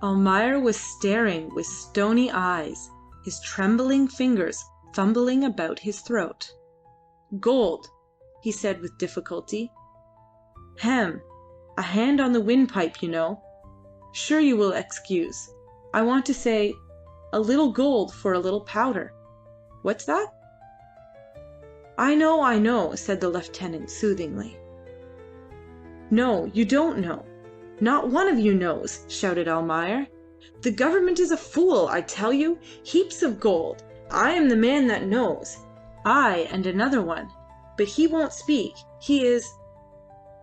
Almayer was staring with stony eyes, his trembling fingers fumbling about his throat. "Gold," he said with difficulty. "Hem! A hand on the windpipe, you know. Sure you will excuse. I want to say, a little gold for a little powder. What's that?" I know," said the lieutenant soothingly. "No, you don't know. Not one of you knows," shouted Almayer. "The government is a fool, I tell you. Heaps of gold. I am the man that knows. I and another one. But he won't speak. He is—"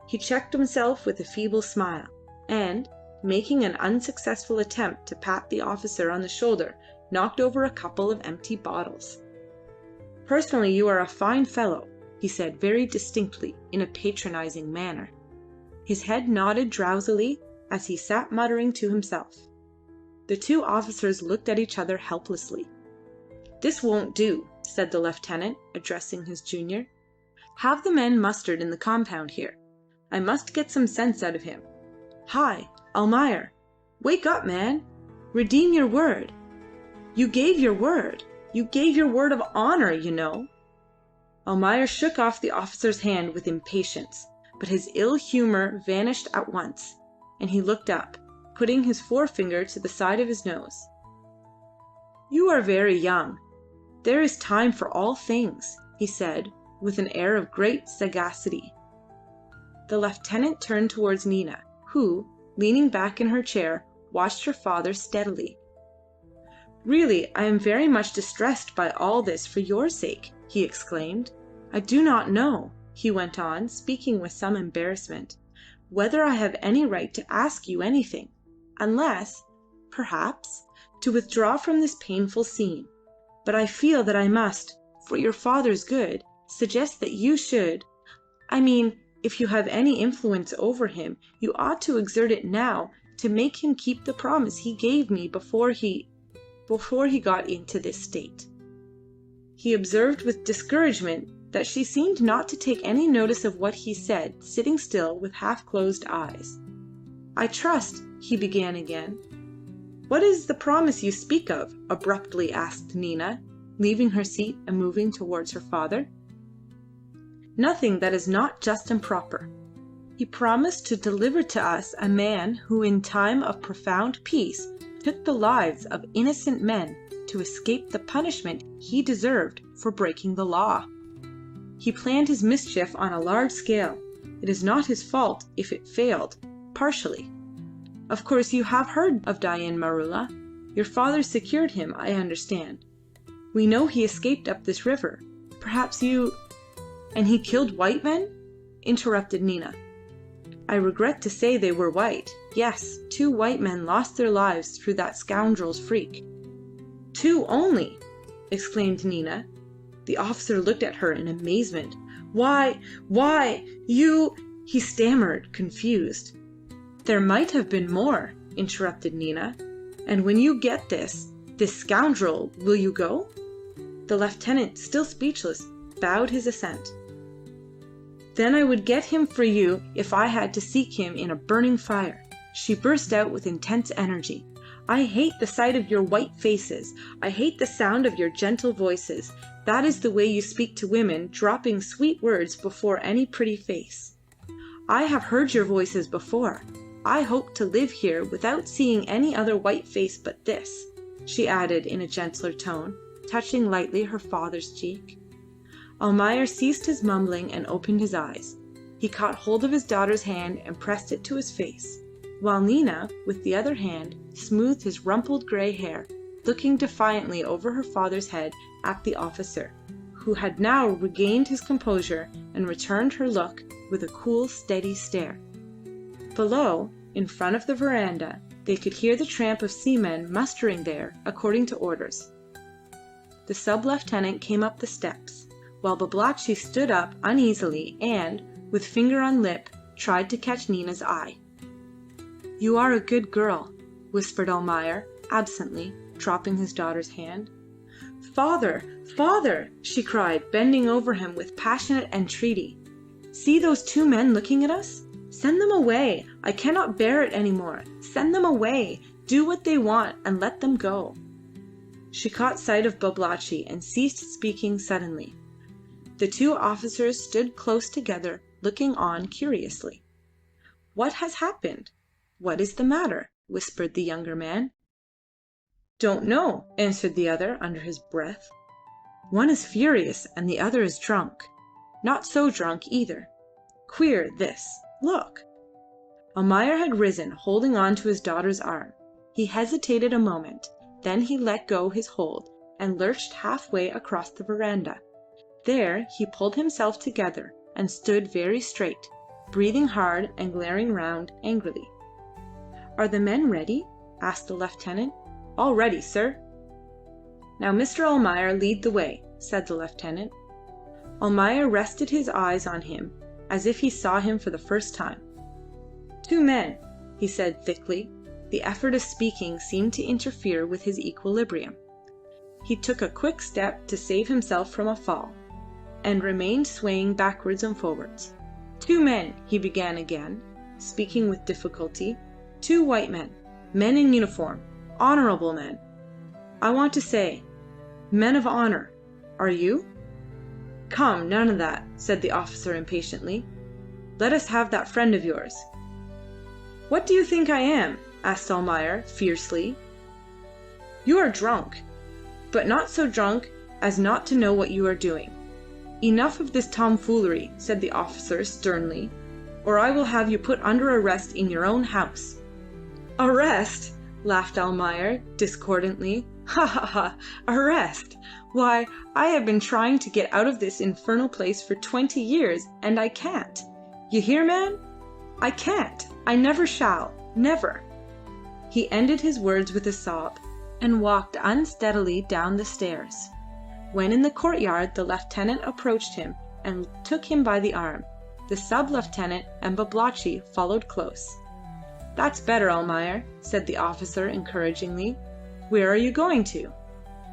He checked himself with a feeble smile, and, making an unsuccessful attempt to pat the officer on the shoulder, knocked over a couple of empty bottles. "Personally you are a fine fellow," he said very distinctly in a patronizing manner. His head nodded drowsily as he sat muttering to himself. The two officers looked at each other helplessly. "This won't do," said the lieutenant, addressing his junior. "Have the men mustered in the compound here. I must get some sense out of him. Hi, Almayer! Wake up, man! Redeem your word. You gave your word. You gave your word of honor, you know." Almayer shook off the officer's hand with impatience, but his ill humour vanished at once, and he looked up, putting his forefinger to the side of his nose. "You are very young. There is time for all things," he said, with an air of great sagacity. The lieutenant turned towards Nina, who, leaning back in her chair, watched her father steadily. "Really, I am very much distressed by all this for your sake," he exclaimed. "I do not know," he went on, speaking with some embarrassment, "whether I have any right to ask you anything, unless, perhaps, to withdraw from this painful scene. But I feel that I must, for your father's good, suggest that you should, if you have any influence over him, you ought to exert it now to make him keep the promise he gave me before he got into this state." He observed with discouragement that she seemed not to take any notice of what he said, sitting still with half-closed eyes. "I trust," he began again. "What is the promise you speak of?" abruptly asked Nina, leaving her seat and moving towards her father. "Nothing that is not just and proper. He promised to deliver to us a man who in time of profound peace took the lives of innocent men to escape the punishment he deserved for breaking the law. He planned his mischief on a large scale. It is not his fault if it failed, partially. Of course you have heard of Dain Maroola. Your father secured him, I understand. We know he escaped up this river. Perhaps you—" "And he killed white men?" interrupted Nina. "I regret to say they were white. Yes, 2 white men lost their lives through that scoundrel's freak." "2 only!" exclaimed Nina. The officer looked at her in amazement. Why, you—" he stammered, confused. "There might have been more," interrupted Nina. "And when you get this scoundrel, will you go?" The lieutenant, still speechless, bowed his assent. "Then I would get him for you if I had to seek him in a burning fire," she burst out with intense energy. "I hate the sight of your white faces. I hate the sound of your gentle voices. That is the way you speak to women, dropping sweet words before any pretty face. I have heard your voices before. I hope to live here without seeing any other white face but this," she added in a gentler tone, touching lightly her father's cheek. Almayer ceased his mumbling and opened his eyes. He caught hold of his daughter's hand and pressed it to his face. while Nina, with the other hand, smoothed his rumpled grey hair, looking defiantly over her father's head at the officer, who had now regained his composure and returned her look with a cool, steady stare. Below, in front of the veranda, they could hear the tramp of seamen mustering there according to orders. The sub-lieutenant came up the steps, while Babalatchi stood up uneasily and, with finger on lip, tried to catch Nina's eye. "You are a good girl," whispered Almayer, absently, dropping his daughter's hand. "Father, father!" she cried, bending over him with passionate entreaty. "See those two men looking at us? Send them away. I cannot bear it any more. Send them away. Do what they want and let them go." She caught sight of Babalatchi and ceased speaking suddenly. The two officers stood close together, looking on curiously. "What has happened? What is the matter?" whispered the younger man. "Don't know," answered the other under his breath. "One is furious and the other is drunk. Not so drunk either. Queer, this. Look." Almayer had risen, holding on to his daughter's arm. He hesitated a moment, then he let go his hold and lurched halfway across the veranda. There he pulled himself together and stood very straight, breathing hard and glaring round angrily. "Are the men ready?" asked the lieutenant. "All ready, sir." "Now, Mr. Almayer, lead the way," said the lieutenant. Almayer rested his eyes on him as if he saw him for the first time. "Two men," he said thickly. The effort of speaking seemed to interfere with his equilibrium. He took a quick step to save himself from a fall, and remained swaying backwards and forwards. "Two men," he began again, speaking with difficulty. "Two white men, men in uniform, honourable men. I want to say, men of honour. Are you?" "Come, none of that," said the officer impatiently. "Let us have that friend of yours." "What do you think I am?" asked Almayer, fiercely. "You are drunk, but not so drunk as not to know what you are doing." "Enough of this tomfoolery," said the officer sternly, "or I will have you put under arrest in your own house." "Arrest!" laughed Almayer, discordantly. "Ha ha ha! Arrest! Why, I have been trying to get out of this infernal place for 20 years, and I can't. You hear, man? I can't. I never shall. Never." He ended his words with a sob, and walked unsteadily down the stairs. When in the courtyard the lieutenant approached him and took him by the arm. The sub-lieutenant and Babalatchi followed close. "That's better, Almayer," said the officer encouragingly. "Where are you going to?"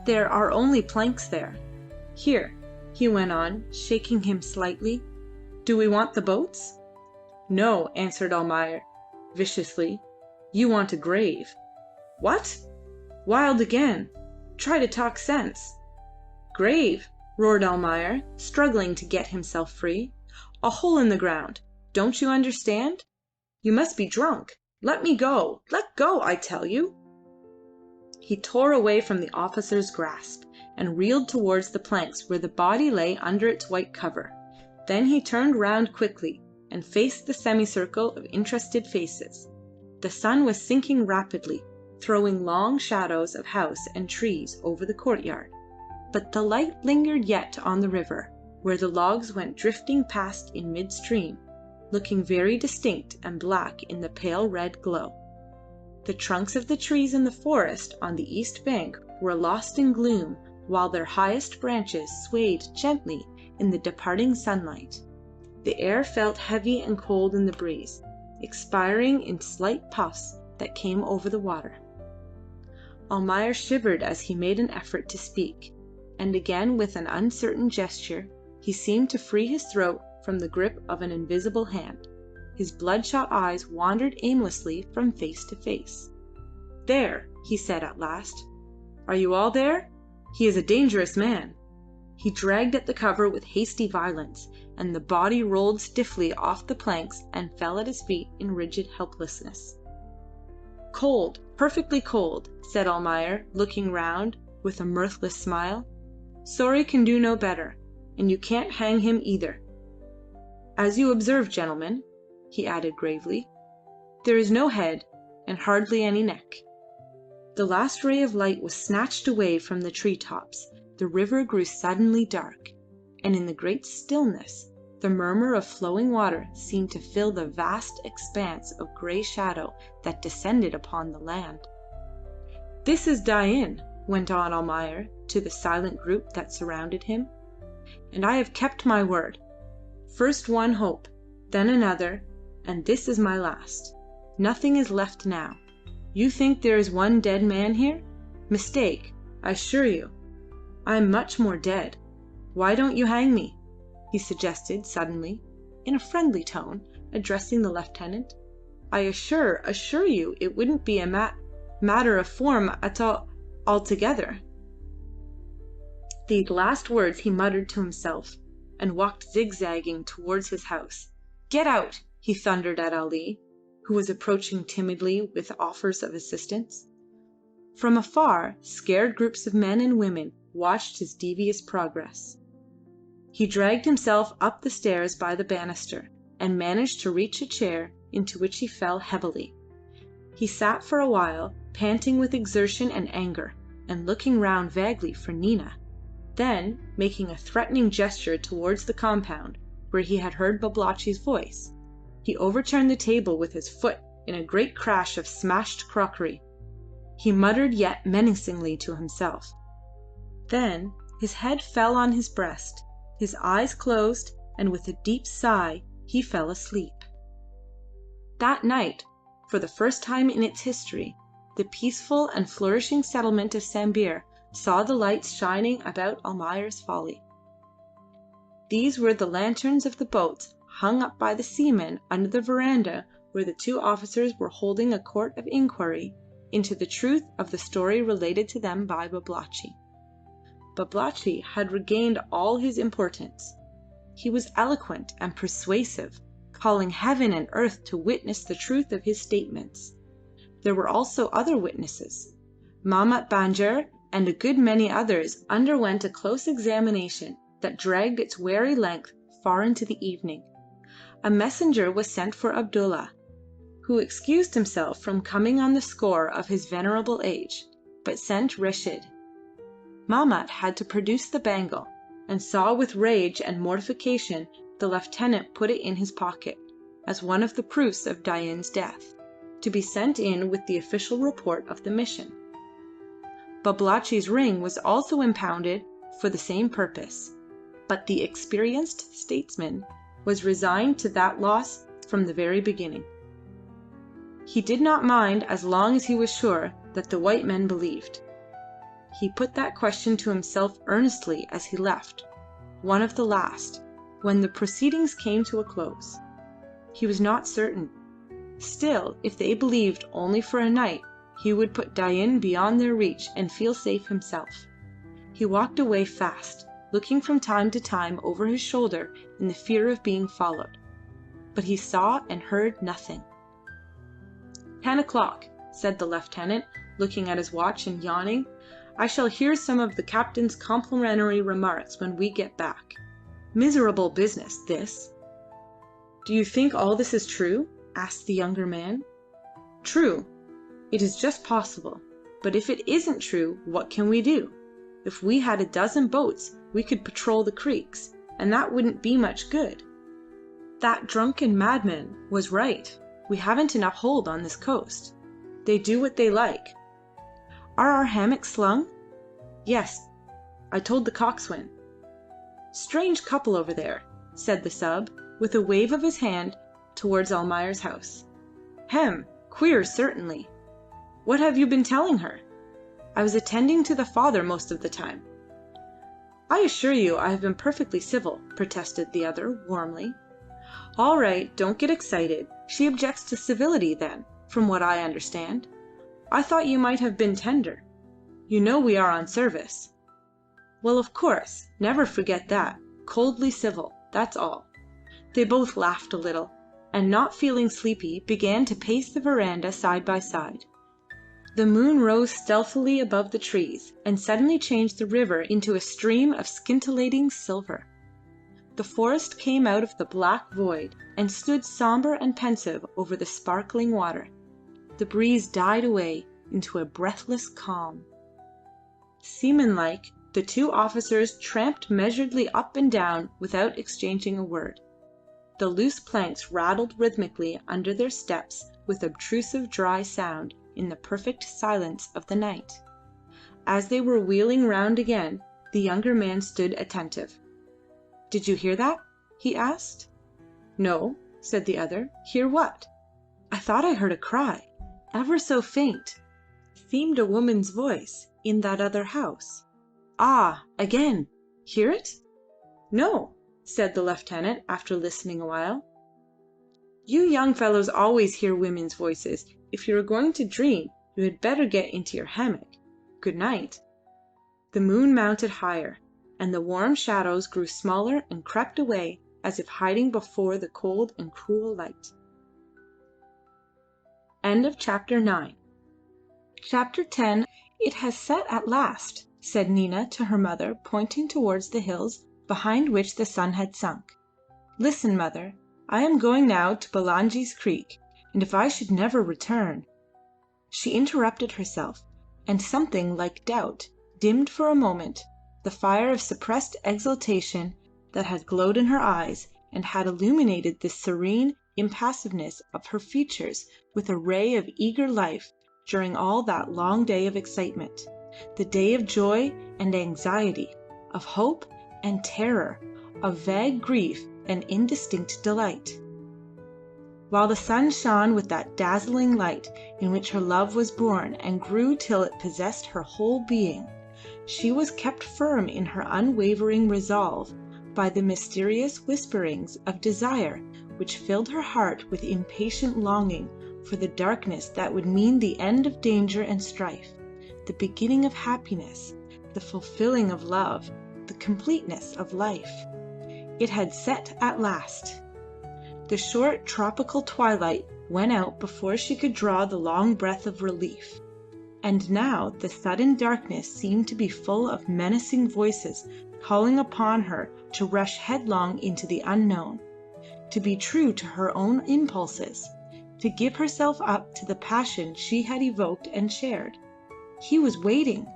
"There are only planks there. Here," he went on, shaking him slightly. "Do we want the boats?" "No," answered Almayer, viciously. "You want a grave." "What?" "Wild again. Try to talk sense." "Grave!" roared Almayer, struggling to get himself free. "A hole in the ground. Don't you understand? You must be drunk. Let me go. Let go, I tell you." He tore away from the officer's grasp, and reeled towards the planks where the body lay under its white cover. Then he turned round quickly, and faced the semicircle of interested faces. The sun was sinking rapidly, throwing long shadows of house and trees over the courtyard, but the light lingered yet on the river, where the logs went drifting past in mid-stream, looking very distinct and black in the pale red glow. The trunks of the trees in the forest on the east bank were lost in gloom, while their highest branches swayed gently in the departing sunlight. The air felt heavy and cold in the breeze, expiring in slight puffs that came over the water. Almayer shivered as he made an effort to speak, and again with an uncertain gesture he seemed to free his throat from the grip of an invisible hand. His bloodshot eyes wandered aimlessly from face to face. "There," he said at last. "Are you all there? He is a dangerous man." He dragged at the cover with hasty violence, and the body rolled stiffly off the planks and fell at his feet in rigid helplessness. "Cold, perfectly cold," said Almayer, looking round with a mirthless smile. "Sorry can do no better, and you can't hang him either. As you observe, gentlemen," he added gravely. There is no head, and hardly any neck." The last ray of light was snatched away from the tree tops, the river grew suddenly dark, and in the great stillness the murmur of flowing water seemed to fill the vast expanse of grey shadow that descended upon the land. "This is Dain," went on Almayer to the silent group that surrounded him, "and I have kept my word. First one hope, then another, and this is my last. Nothing is left now. You think there is one dead man here? Mistake, I assure you. I am much more dead. Why don't you hang me?" he suggested suddenly, in a friendly tone, addressing the lieutenant. "I assure you it wouldn't be a matter of form at all altogether." These last words he muttered to himself, and walked zigzagging towards his house. "Get out!" he thundered at Ali, who was approaching timidly with offers of assistance. From afar, scared groups of men and women watched his devious progress. He dragged himself up the stairs by the banister, and managed to reach a chair, into which he fell heavily. He sat for a while, panting with exertion and anger, and looking round vaguely for Nina. Then, making a threatening gesture towards the compound, where he had heard Babalatchi's voice, he overturned the table with his foot in a great crash of smashed crockery. He muttered yet menacingly to himself. Then his head fell on his breast, his eyes closed, and with a deep sigh he fell asleep. That night, for the first time in its history, the peaceful and flourishing settlement of Sambir saw the lights shining about Almayer's Folly. These were the lanterns of the boats hung up by the seamen under the verandah where the two officers were holding a court of inquiry into the truth of the story related to them by Babalatchi. Babalatchi had regained all his importance. He was eloquent and persuasive, calling heaven and earth to witness the truth of his statements. There were also other witnesses. Mahmat Banjer and a good many others underwent a close examination that dragged its weary length far into the evening. A messenger was sent for Abdullah, who excused himself from coming on the score of his venerable age, but sent Reshid. Mahmat had to produce the bangle, and saw with rage and mortification the lieutenant put it in his pocket, as one of the proofs of Dain's death, to be sent in with the official report of the mission. Babalatchi's ring was also impounded for the same purpose, but the experienced statesman was resigned to that loss from the very beginning. He did not mind as long as he was sure that the white men believed. He put that question to himself earnestly as he left, one of the last, when the proceedings came to a close. He was not certain. Still, if they believed only for a night, he would put Dain beyond their reach and feel safe himself. He walked away fast, looking from time to time over his shoulder in the fear of being followed. But he saw and heard nothing. 10 o'clock, said the lieutenant, looking at his watch and yawning. I shall hear some of the captain's complimentary remarks when we get back. Miserable business, this. Do you think all this is true? Asked the younger man. True. It is just possible. But if it isn't true, what can we do? If we had a dozen boats, we could patrol the creeks, and that wouldn't be much good. That drunken madman was right. We haven't enough hold on this coast. They do what they like. Are our hammocks slung? Yes, I told the coxswain. Strange couple over there, said the sub, with a wave of his hand towards Almayer's house. Hem, queer certainly. What have you been telling her? I was attending to the father most of the time. I assure you I have been perfectly civil, protested the other warmly. All right, don't get excited. She objects to civility then, from what I understand. I thought you might have been tender. You know we are on service. Well, of course, never forget that. Coldly civil, that's all. They both laughed a little, and not feeling sleepy, began to pace the verandah side by side. The moon rose stealthily above the trees, and suddenly changed the river into a stream of scintillating silver. The forest came out of the black void and stood sombre and pensive over the sparkling water. The breeze died away into a breathless calm. Seaman-like, the two officers tramped measuredly up and down without exchanging a word. The loose planks rattled rhythmically under their steps with obtrusive dry sound in the perfect silence of the night. As they were wheeling round again, the younger man stood attentive. "Did you hear that?" he asked. "No," said the other. "Hear what?" "I thought I heard a cry, ever so faint. Seemed a woman's voice in that other house." "Ah, again! Hear it?" "No," said the lieutenant, after listening a while. "You young fellows always hear women's voices. If you are going to dream, you had better get into your hammock. Good night." The moon mounted higher, and the warm shadows grew smaller and crept away as if hiding before the cold and cruel light. Chapter 9. Chapter 10. "It has set at last," said Nina to her mother, pointing towards the hills behind which the sun had sunk. "Listen, mother. I am going now to Bulangi's Creek, and if I should never return—" She interrupted herself, and something like doubt dimmed for a moment the fire of suppressed exultation that had glowed in her eyes and had illuminated the serene impassiveness of her features with a ray of eager life during all that long day of excitement, the day of joy and anxiety, of hope and terror, of vague grief and indistinct delight. While the sun shone with that dazzling light in which her love was born and grew till it possessed her whole being, she was kept firm in her unwavering resolve by the mysterious whisperings of desire which filled her heart with impatient longing for the darkness that would mean the end of danger and strife, the beginning of happiness, the fulfilling of love, the completeness of life. It had set at last. The short tropical twilight went out before she could draw the long breath of relief. And now the sudden darkness seemed to be full of menacing voices calling upon her to rush headlong into the unknown, to be true to her own impulses, to give herself up to the passion she had evoked and shared. He was waiting.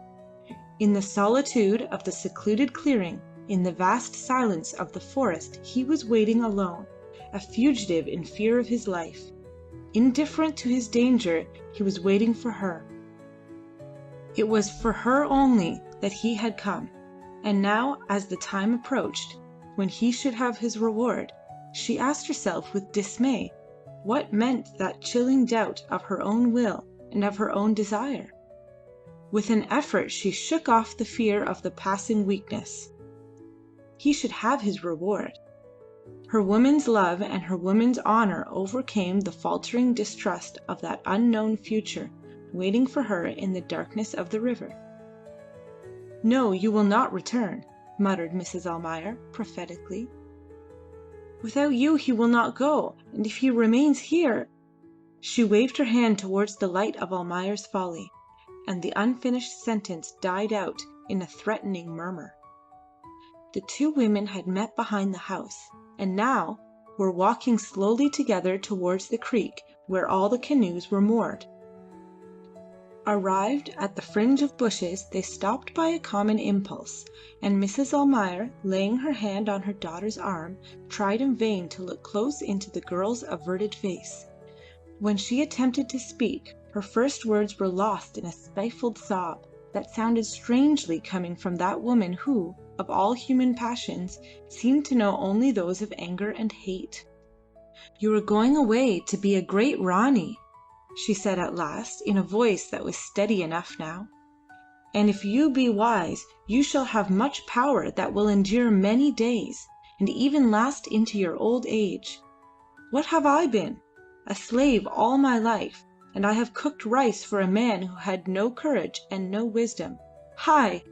In the solitude of the secluded clearing, in the vast silence of the forest, he was waiting alone, a fugitive in fear of his life. Indifferent to his danger, he was waiting for her. It was for her only that he had come, and now, as the time approached when he should have his reward, she asked herself with dismay what meant that chilling doubt of her own will and of her own desire. With an effort she shook off the fear of the passing weakness. He should have his reward. Her woman's love and her woman's honor overcame the faltering distrust of that unknown future waiting for her in the darkness of the river. "No, you will not return," muttered Mrs. Almayer, prophetically. "Without you he will not go, and if he remains here—" She waved her hand towards the light of Almayer's Folly, and the unfinished sentence died out in a threatening murmur. The two women had met behind the house, and now were walking slowly together towards the creek where all the canoes were moored. Arrived at the fringe of bushes, they stopped by a common impulse, and Mrs. Almayer, laying her hand on her daughter's arm, tried in vain to look close into the girl's averted face. When she attempted to speak, her first words were lost in a stifled sob that sounded strangely coming from that woman who, of all human passions, seemed to know only those of anger and hate. "You are going away to be a great Rani," she said at last, in a voice that was steady enough now. "And if you be wise, you shall have much power that will endure many days, and even last into your old age. What have I been? A slave all my life, and I have cooked rice for a man who had no courage and no wisdom. Hai!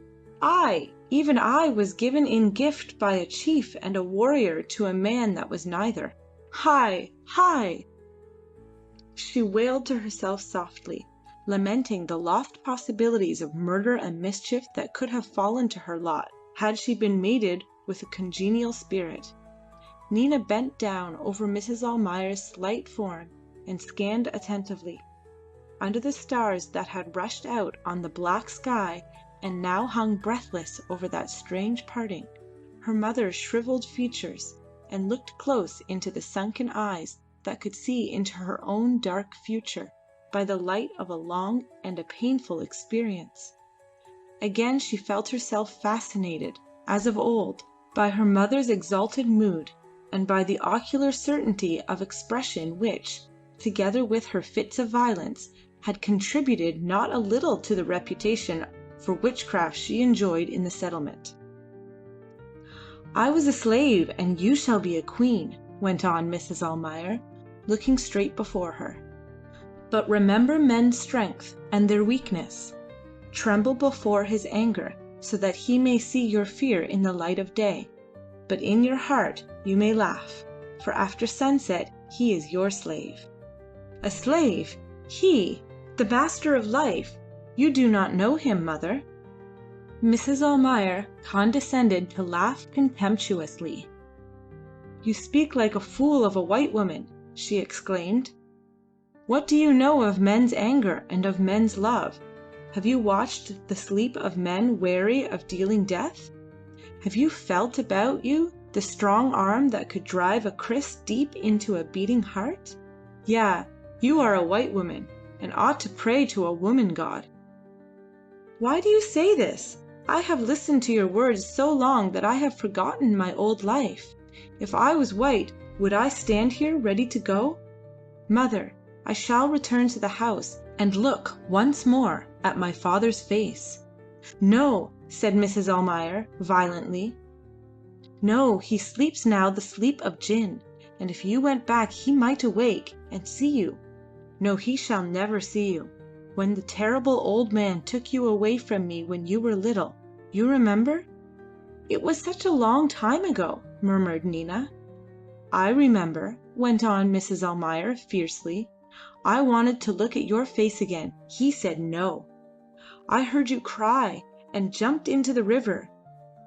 Even I was given in gift by a chief and a warrior to a man that was neither. Hai! Hai!" She wailed to herself softly, lamenting the lost possibilities of murder and mischief that could have fallen to her lot had she been mated with a congenial spirit. Nina bent down over Mrs. Almayer's slight form and scanned attentively. Under the stars that had rushed out on the black sky and now hung breathless over that strange parting, her mother shriveled features and looked close into the sunken eyes that could see into her own dark future by the light of a long and a painful experience. Again she felt herself fascinated, as of old, by her mother's exalted mood and by the ocular certainty of expression which, together with her fits of violence, had contributed not a little to the reputation for witchcraft she enjoyed in the settlement. "I was a slave, and you shall be a queen," went on Mrs. Almayer, looking straight before her. "But remember men's strength and their weakness. Tremble before his anger, so that he may see your fear in the light of day. But in your heart you may laugh, for after sunset he is your slave." "A slave? He, the master of life? You do not know him, mother." Mrs. Almayer condescended to laugh contemptuously. "You speak like a fool of a white woman," she exclaimed. "What do you know of men's anger and of men's love? Have you watched the sleep of men weary of dealing death? Have you felt about you the strong arm that could drive a kriss deep into a beating heart? Yeah, you are a white woman, and ought to pray to a woman god." "Why do you say this? I have listened to your words so long that I have forgotten my old life. If I was white, would I stand here ready to go? Mother, I shall return to the house and look once more at my father's face." "No," said Mrs. Almayer, violently. "No, he sleeps now the sleep of Jinn, and if you went back he might awake and see you. No, he shall never see you. When the terrible old man took you away from me when you were little, you remember?" "It was such a long time ago," murmured Nina. "I remember," went on Mrs. Almayer, fiercely. "I wanted to look at your face again. He said no. I heard you cry and jumped into the river.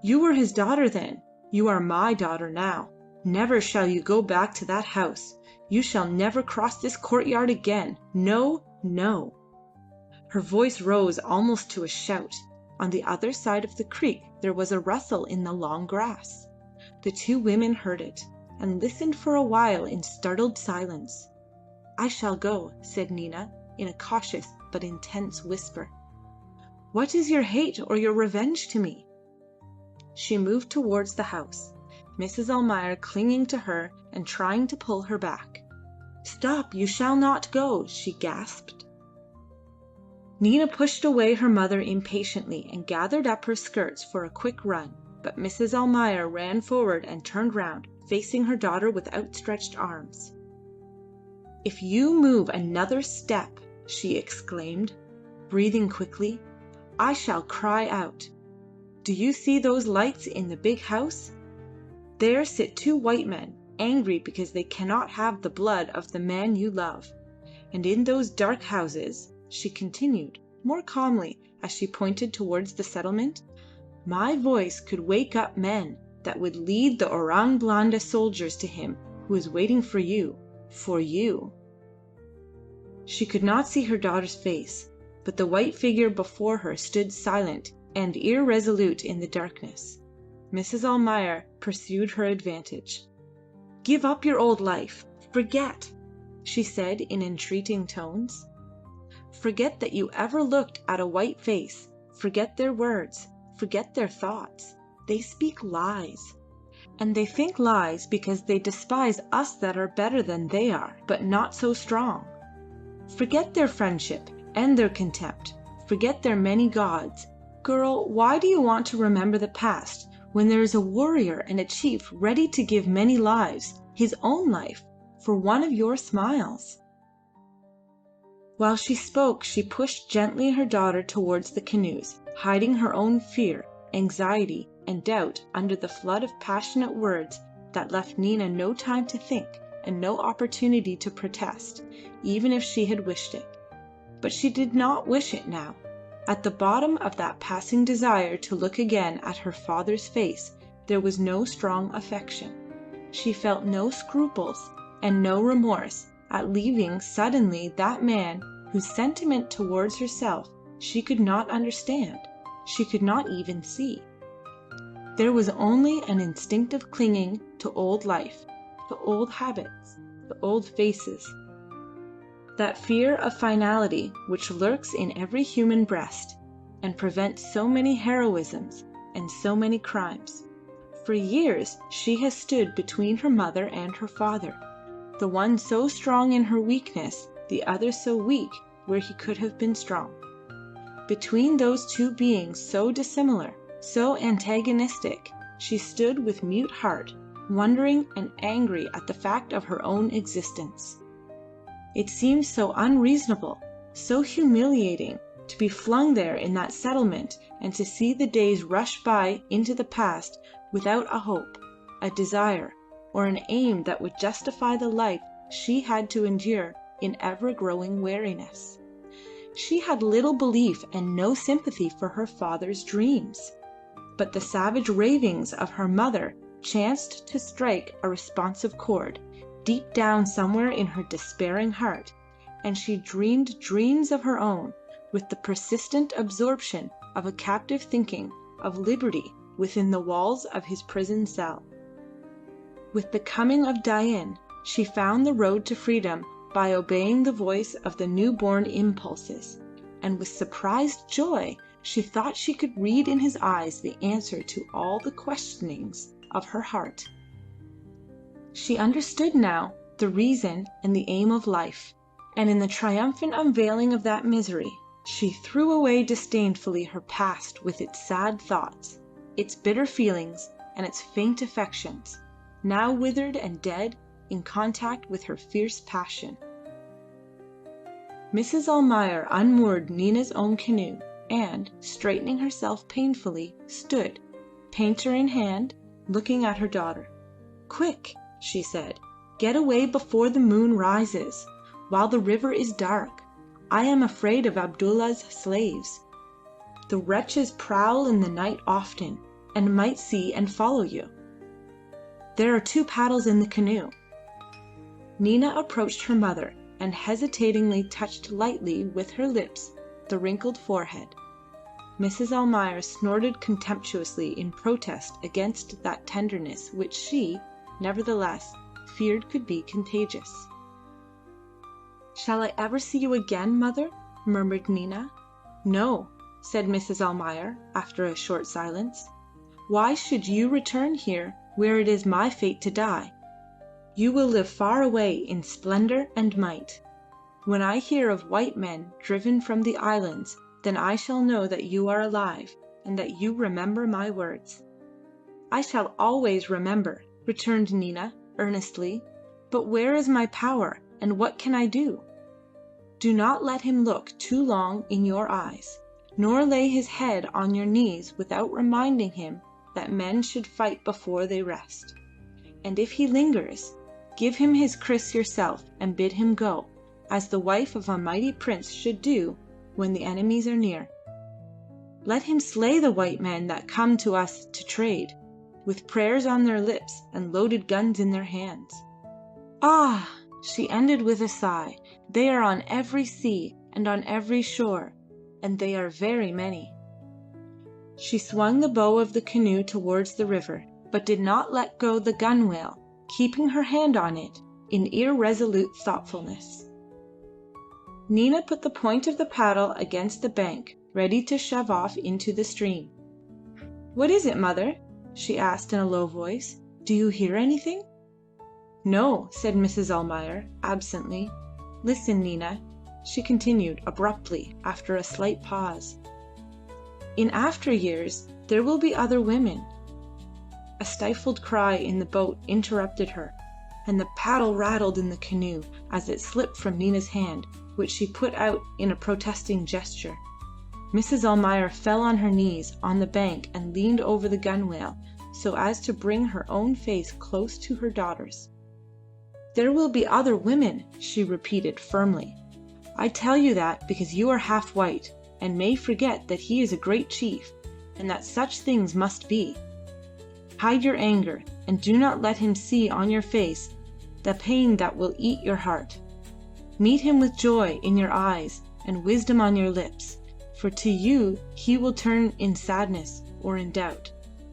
You were his daughter then. You are my daughter now. Never shall you go back to that house. You shall never cross this courtyard again. No, no." Her voice rose almost to a shout. On the other side of the creek there was a rustle in the long grass. The two women heard it, and listened for a while in startled silence. "I shall go," said Nina, in a cautious but intense whisper. "What is your hate or your revenge to me?" She moved towards the house, Mrs. Almayer clinging to her and trying to pull her back. "Stop, you shall not go," she gasped. Nina pushed away her mother impatiently and gathered up her skirts for a quick run, but Mrs. Almayer ran forward and turned round, facing her daughter with outstretched arms. "If you move another step," she exclaimed, breathing quickly, "I shall cry out. Do you see those lights in the big house? There sit two white men, angry because they cannot have the blood of the man you love. And in those dark houses," she continued, more calmly, as she pointed towards the settlement, "my voice could wake up men that would lead the Orang Blanda soldiers to him who is waiting for you, for you." She could not see her daughter's face, but the white figure before her stood silent and irresolute in the darkness. Mrs. Almayer pursued her advantage. "Give up your old life. Forget," she said in entreating tones. "Forget that you ever looked at a white face. Forget their words. Forget their thoughts. They speak lies. And they think lies because they despise us that are better than they are, but not so strong. Forget their friendship and their contempt. Forget their many gods. Girl, why do you want to remember the past when there is a warrior and a chief ready to give many lives, his own life, for one of your smiles?" While she spoke she pushed gently her daughter towards the canoes, hiding her own fear, anxiety, and doubt under the flood of passionate words that left Nina no time to think and no opportunity to protest, even if she had wished it. But she did not wish it now. At the bottom of that passing desire to look again at her father's face there was no strong affection. she felt no scruples and no remorse at leaving suddenly that man whose sentiment towards herself she could not understand, she could not even see. There was only an instinctive clinging to old life, to old habits, to old faces. That fear of finality which lurks in every human breast, and prevents so many heroisms and so many crimes. For years she has stood between her mother and her father, the one so strong in her weakness, the other so weak where he could have been strong. Between those two beings so dissimilar, so antagonistic, she stood with mute heart, wondering and angry at the fact of her own existence. It seemed so unreasonable, so humiliating, to be flung there in that settlement and to see the days rush by into the past without a hope, a desire, or an aim that would justify the life she had to endure in ever-growing weariness. She had little belief and no sympathy for her father's dreams, but the savage ravings of her mother chanced to strike a responsive chord deep down somewhere in her despairing heart, and she dreamed dreams of her own, with the persistent absorption of a captive thinking of liberty within the walls of his prison cell. With the coming of Dain, she found the road to freedom by obeying the voice of the new-born impulses, and with surprised joy she thought she could read in his eyes the answer to all the questionings of her heart. She understood now the reason and the aim of life, and in the triumphant unveiling of that misery, she threw away disdainfully her past with its sad thoughts, its bitter feelings, and its faint affections, now withered and dead in contact with her fierce passion. Mrs. Almayer unmoored Nina's own canoe, and, straightening herself painfully, stood, painter in hand, looking at her daughter. "Quick," she said, "get away before the moon rises, while the river is dark. I am afraid of Abdullah's slaves. The wretches prowl in the night often, and might see and follow you. There are 2 paddles in the canoe." Nina approached her mother, and hesitatingly touched lightly with her lips the wrinkled forehead. Mrs. Almayer snorted contemptuously in protest against that tenderness which she, nevertheless, feared could be contagious. "Shall I ever see you again, mother?" murmured Nina. "No," said Mrs. Almayer, after a short silence. "Why should you return here where it is my fate to die? You will live far away in splendor and might. When I hear of white men driven from the islands, then I shall know that you are alive, and that you remember my words." "I shall always remember," returned Nina, earnestly. "But where is my power, and what can I do?" "Do not let him look too long in your eyes, nor lay his head on your knees without reminding him that men should fight before they rest. And if he lingers, give him his kriss yourself and bid him go, as the wife of a mighty prince should do when the enemies are near. Let him slay the white men that come to us to trade, with prayers on their lips and loaded guns in their hands. Ah!" she ended with a sigh, "they are on every sea and on every shore, and they are very many." She swung the bow of the canoe towards the river, but did not let go the gunwale, keeping her hand on it in irresolute thoughtfulness. Nina put the point of the paddle against the bank, ready to shove off into the stream. "What is it, mother?" she asked in a low voice. "Do you hear anything?" "No," said Mrs. Almayer, absently. "Listen, Nina," she continued abruptly, after a slight pause. "In after years there will be other women." A stifled cry in the boat interrupted her, and the paddle rattled in the canoe as it slipped from Nina's hand, which she put out in a protesting gesture. Mrs. Almayer fell on her knees on the bank and leaned over the gunwale so as to bring her own face close to her daughter's. "There will be other women," she repeated firmly. "I tell you that because you are half white, and may forget that he is a great chief, and that such things must be. Hide your anger, and do not let him see on your face the pain that will eat your heart. Meet him with joy in your eyes and wisdom on your lips, for to you he will turn in sadness or in doubt.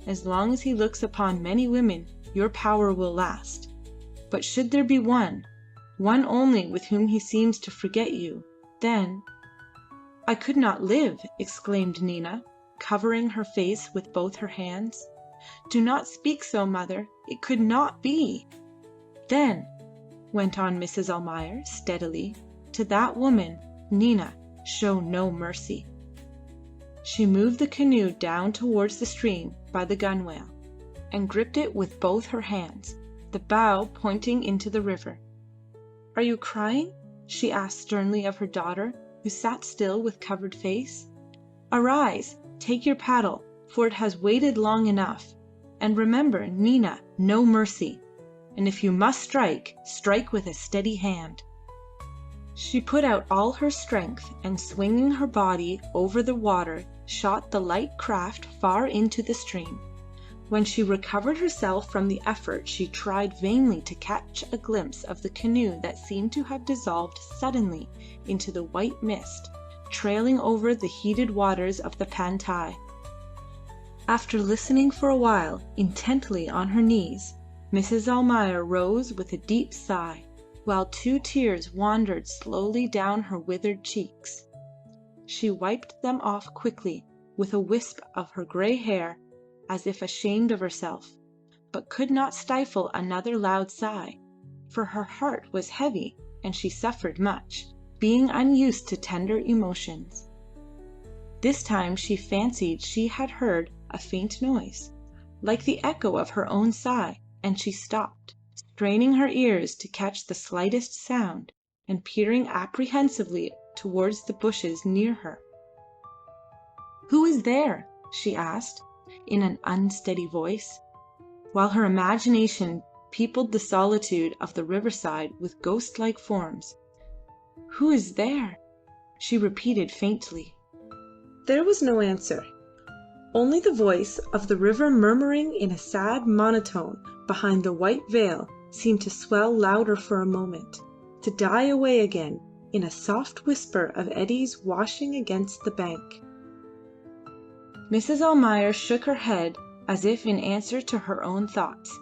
As long as he looks upon many women, your power will last. But should there be one only with whom he seems to forget you, then—" "I could not live," exclaimed Nina, covering her face with both her hands. "Do not speak so, mother. It could not be." "Then," went on Mrs. Almayer steadily, "to that woman, Nina, show no mercy." She moved the canoe down towards the stream by the gunwale, and gripped it with both her hands, the bow pointing into the river. "Are you crying?" she asked sternly of her daughter, who sat still with covered face. "Arise, take your paddle, for it has waited long enough. And remember, Nina, no mercy. And if you must strike, strike with a steady hand." She put out all her strength, and swinging her body over the water, shot the light craft far into the stream. When she recovered herself from the effort, she tried vainly to catch a glimpse of the canoe that seemed to have dissolved suddenly into the white mist, trailing over the heated waters of the Pantai. After listening for a while intently on her knees, Mrs. Almayer rose with a deep sigh, while 2 tears wandered slowly down her withered cheeks. She wiped them off quickly with a wisp of her grey hair, as if ashamed of herself, but could not stifle another loud sigh, for her heart was heavy and she suffered much, being unused to tender emotions. This time she fancied she had heard a faint noise, like the echo of her own sigh, and she stopped, straining her ears to catch the slightest sound, and peering apprehensively towards the bushes near her. "Who is there?" she asked, in an unsteady voice, while her imagination peopled the solitude of the riverside with ghost-like forms. "Who is there?" she repeated faintly. There was no answer, only the voice of the river murmuring in a sad monotone behind the white veil seemed to swell louder for a moment, to die away again in a soft whisper of eddies washing against the bank. Mrs. Almayer shook her head as if in answer to her own thoughts,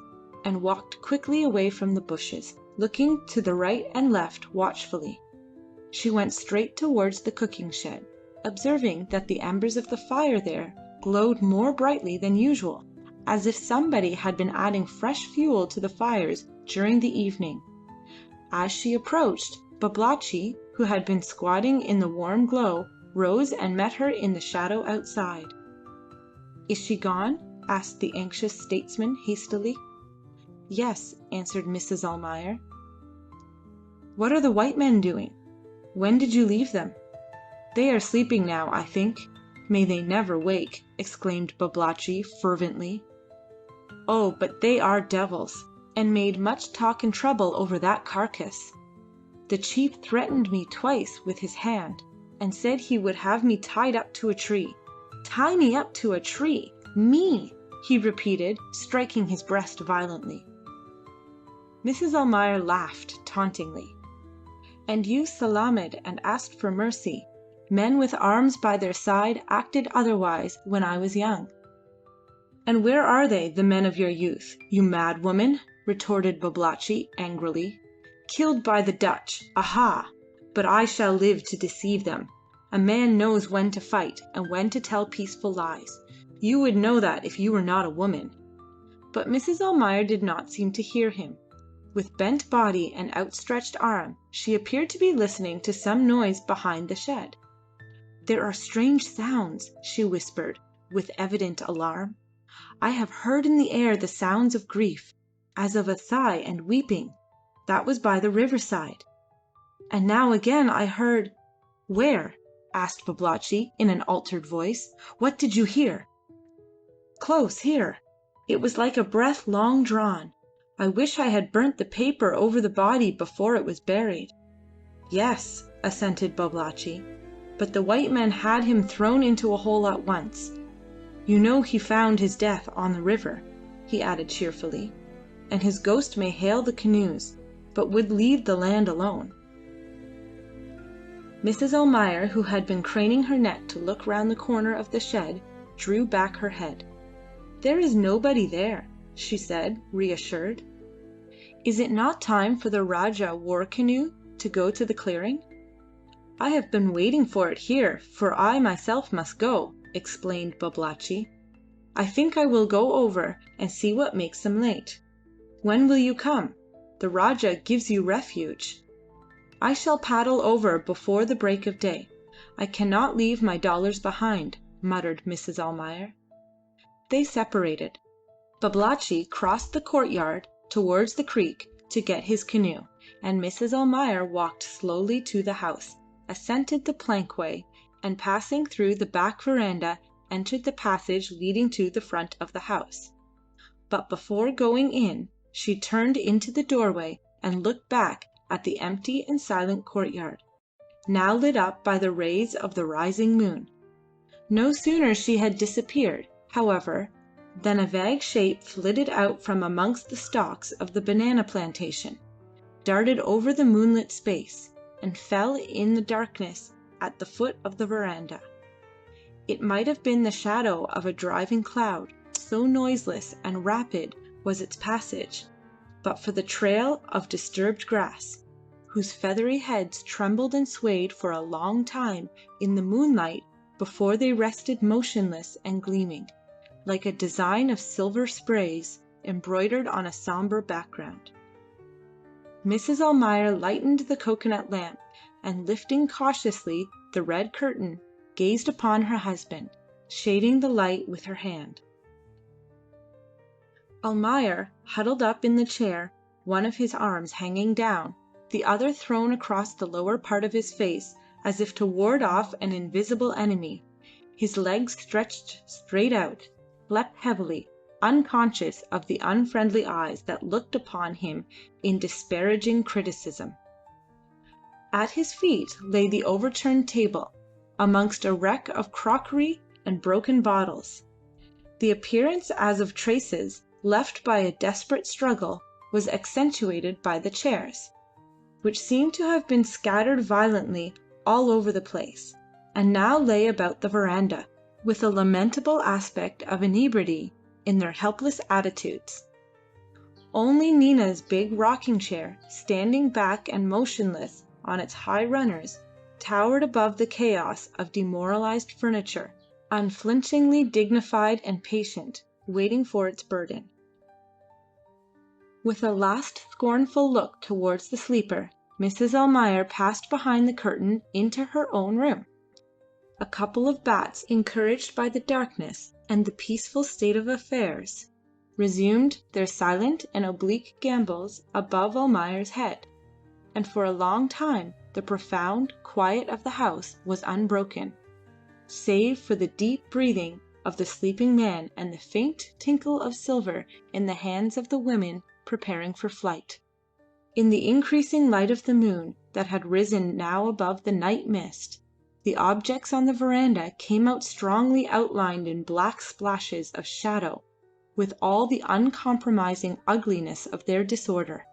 and walked quickly away from the bushes, looking to the right and left watchfully. She went straight towards the cooking shed, observing that the embers of the fire there glowed more brightly than usual, as if somebody had been adding fresh fuel to the fires during the evening. As she approached, Babalatchi, who had been squatting in the warm glow, rose and met her in the shadow outside. "Is she gone?" asked the anxious statesman hastily. "Yes," answered Mrs. Almayer. "What are the white men doing? When did you leave them?" "They are sleeping now, I think. May they never wake!" exclaimed Babalatchi fervently. "Oh, but they are devils, and made much talk and trouble over that carcass. The chief threatened me twice with his hand, and said he would have me tied up to a tree. Tie me up to a tree! Me!" he repeated, striking his breast violently. Mrs. Almayer laughed tauntingly. "And you salaamed and asked for mercy. Men with arms by their side acted otherwise when I was young." "And where are they, the men of your youth, you mad woman?" retorted Babalatchi angrily. "Killed by the Dutch. Aha! But I shall live to deceive them. A man knows when to fight and when to tell peaceful lies. You would know that if you were not a woman." But Mrs. Almayer did not seem to hear him. With bent body and outstretched arm she appeared to be listening to some noise behind the shed. "There are strange sounds," she whispered with evident alarm. "I have heard in the air the sounds of grief, as of a sigh and weeping. That was by the riverside. And now again I heard—" "Where?" asked Babalatchi in an altered voice. "What did you hear?" "Close here. It was like a breath long drawn. I wish I had burnt the paper over the body before it was buried." "Yes," assented Babalatchi, "but the white men had him thrown into a hole at once. You know he found his death on the river. he added cheerfully, and his ghost may hail the canoes, but would leave the land alone. Mrs. Almayer, who had been craning her neck to look round the corner of the shed, drew back her head. "There is nobody there," she said, reassured. "Is it not time for the Rajah war canoe to go to the clearing?" "I have been waiting for it here, for I myself must go," explained Babalatchi. "I think I will go over and see what makes them late. When will you come? The Rajah gives you refuge." "I shall paddle over before the break of day. I cannot leave my dollars behind," muttered Mrs. Almayer. They separated. Babalatchi crossed the courtyard towards the creek to get his canoe, and Mrs. Almayer walked slowly to the house, ascended the plankway, and passing through the back verandah entered the passage leading to the front of the house. But before going in she turned into the doorway and looked back at the empty and silent courtyard, now lit up by the rays of the rising moon. No sooner she had disappeared, however, than a vague shape flitted out from amongst the stalks of the banana plantation, darted over the moonlit space, and fell in the darkness at the foot of the verandah. It might have been the shadow of a driving cloud, so noiseless and rapid was its passage, but for the trail of disturbed grass, whose feathery heads trembled and swayed for a long time in the moonlight before they rested motionless and gleaming, like a design of silver sprays embroidered on a sombre background. Mrs. Almayer lightened the coconut lamp, and lifting cautiously the red curtain, gazed upon her husband, shading the light with her hand. Almayer, huddled up in the chair, one of his arms hanging down, the other thrown across the lower part of his face as if to ward off an invisible enemy, his legs stretched straight out, slept heavily, unconscious of the unfriendly eyes that looked upon him in disparaging criticism. At his feet lay the overturned table, amongst a wreck of crockery and broken bottles. The appearance as of traces left by a desperate struggle was accentuated by the chairs, which seemed to have been scattered violently all over the place, and now lay about the verandah, with a lamentable aspect of inebriety in their helpless attitudes. Only Nina's big rocking chair, standing back and motionless on its high runners, towered above the chaos of demoralized furniture, unflinchingly dignified and patient, waiting for its burden. With a last scornful look towards the sleeper, Mrs. Almayer passed behind the curtain into her own room. A couple of bats, encouraged by the darkness and the peaceful state of affairs, resumed their silent and oblique gambols above Almayer's head, and for a long time the profound quiet of the house was unbroken, save for the deep breathing of the sleeping man and the faint tinkle of silver in the hands of the women preparing for flight. In the increasing light of the moon that had risen now above the night mist, the objects on the verandah came out strongly outlined in black splashes of shadow, with all the uncompromising ugliness of their disorder,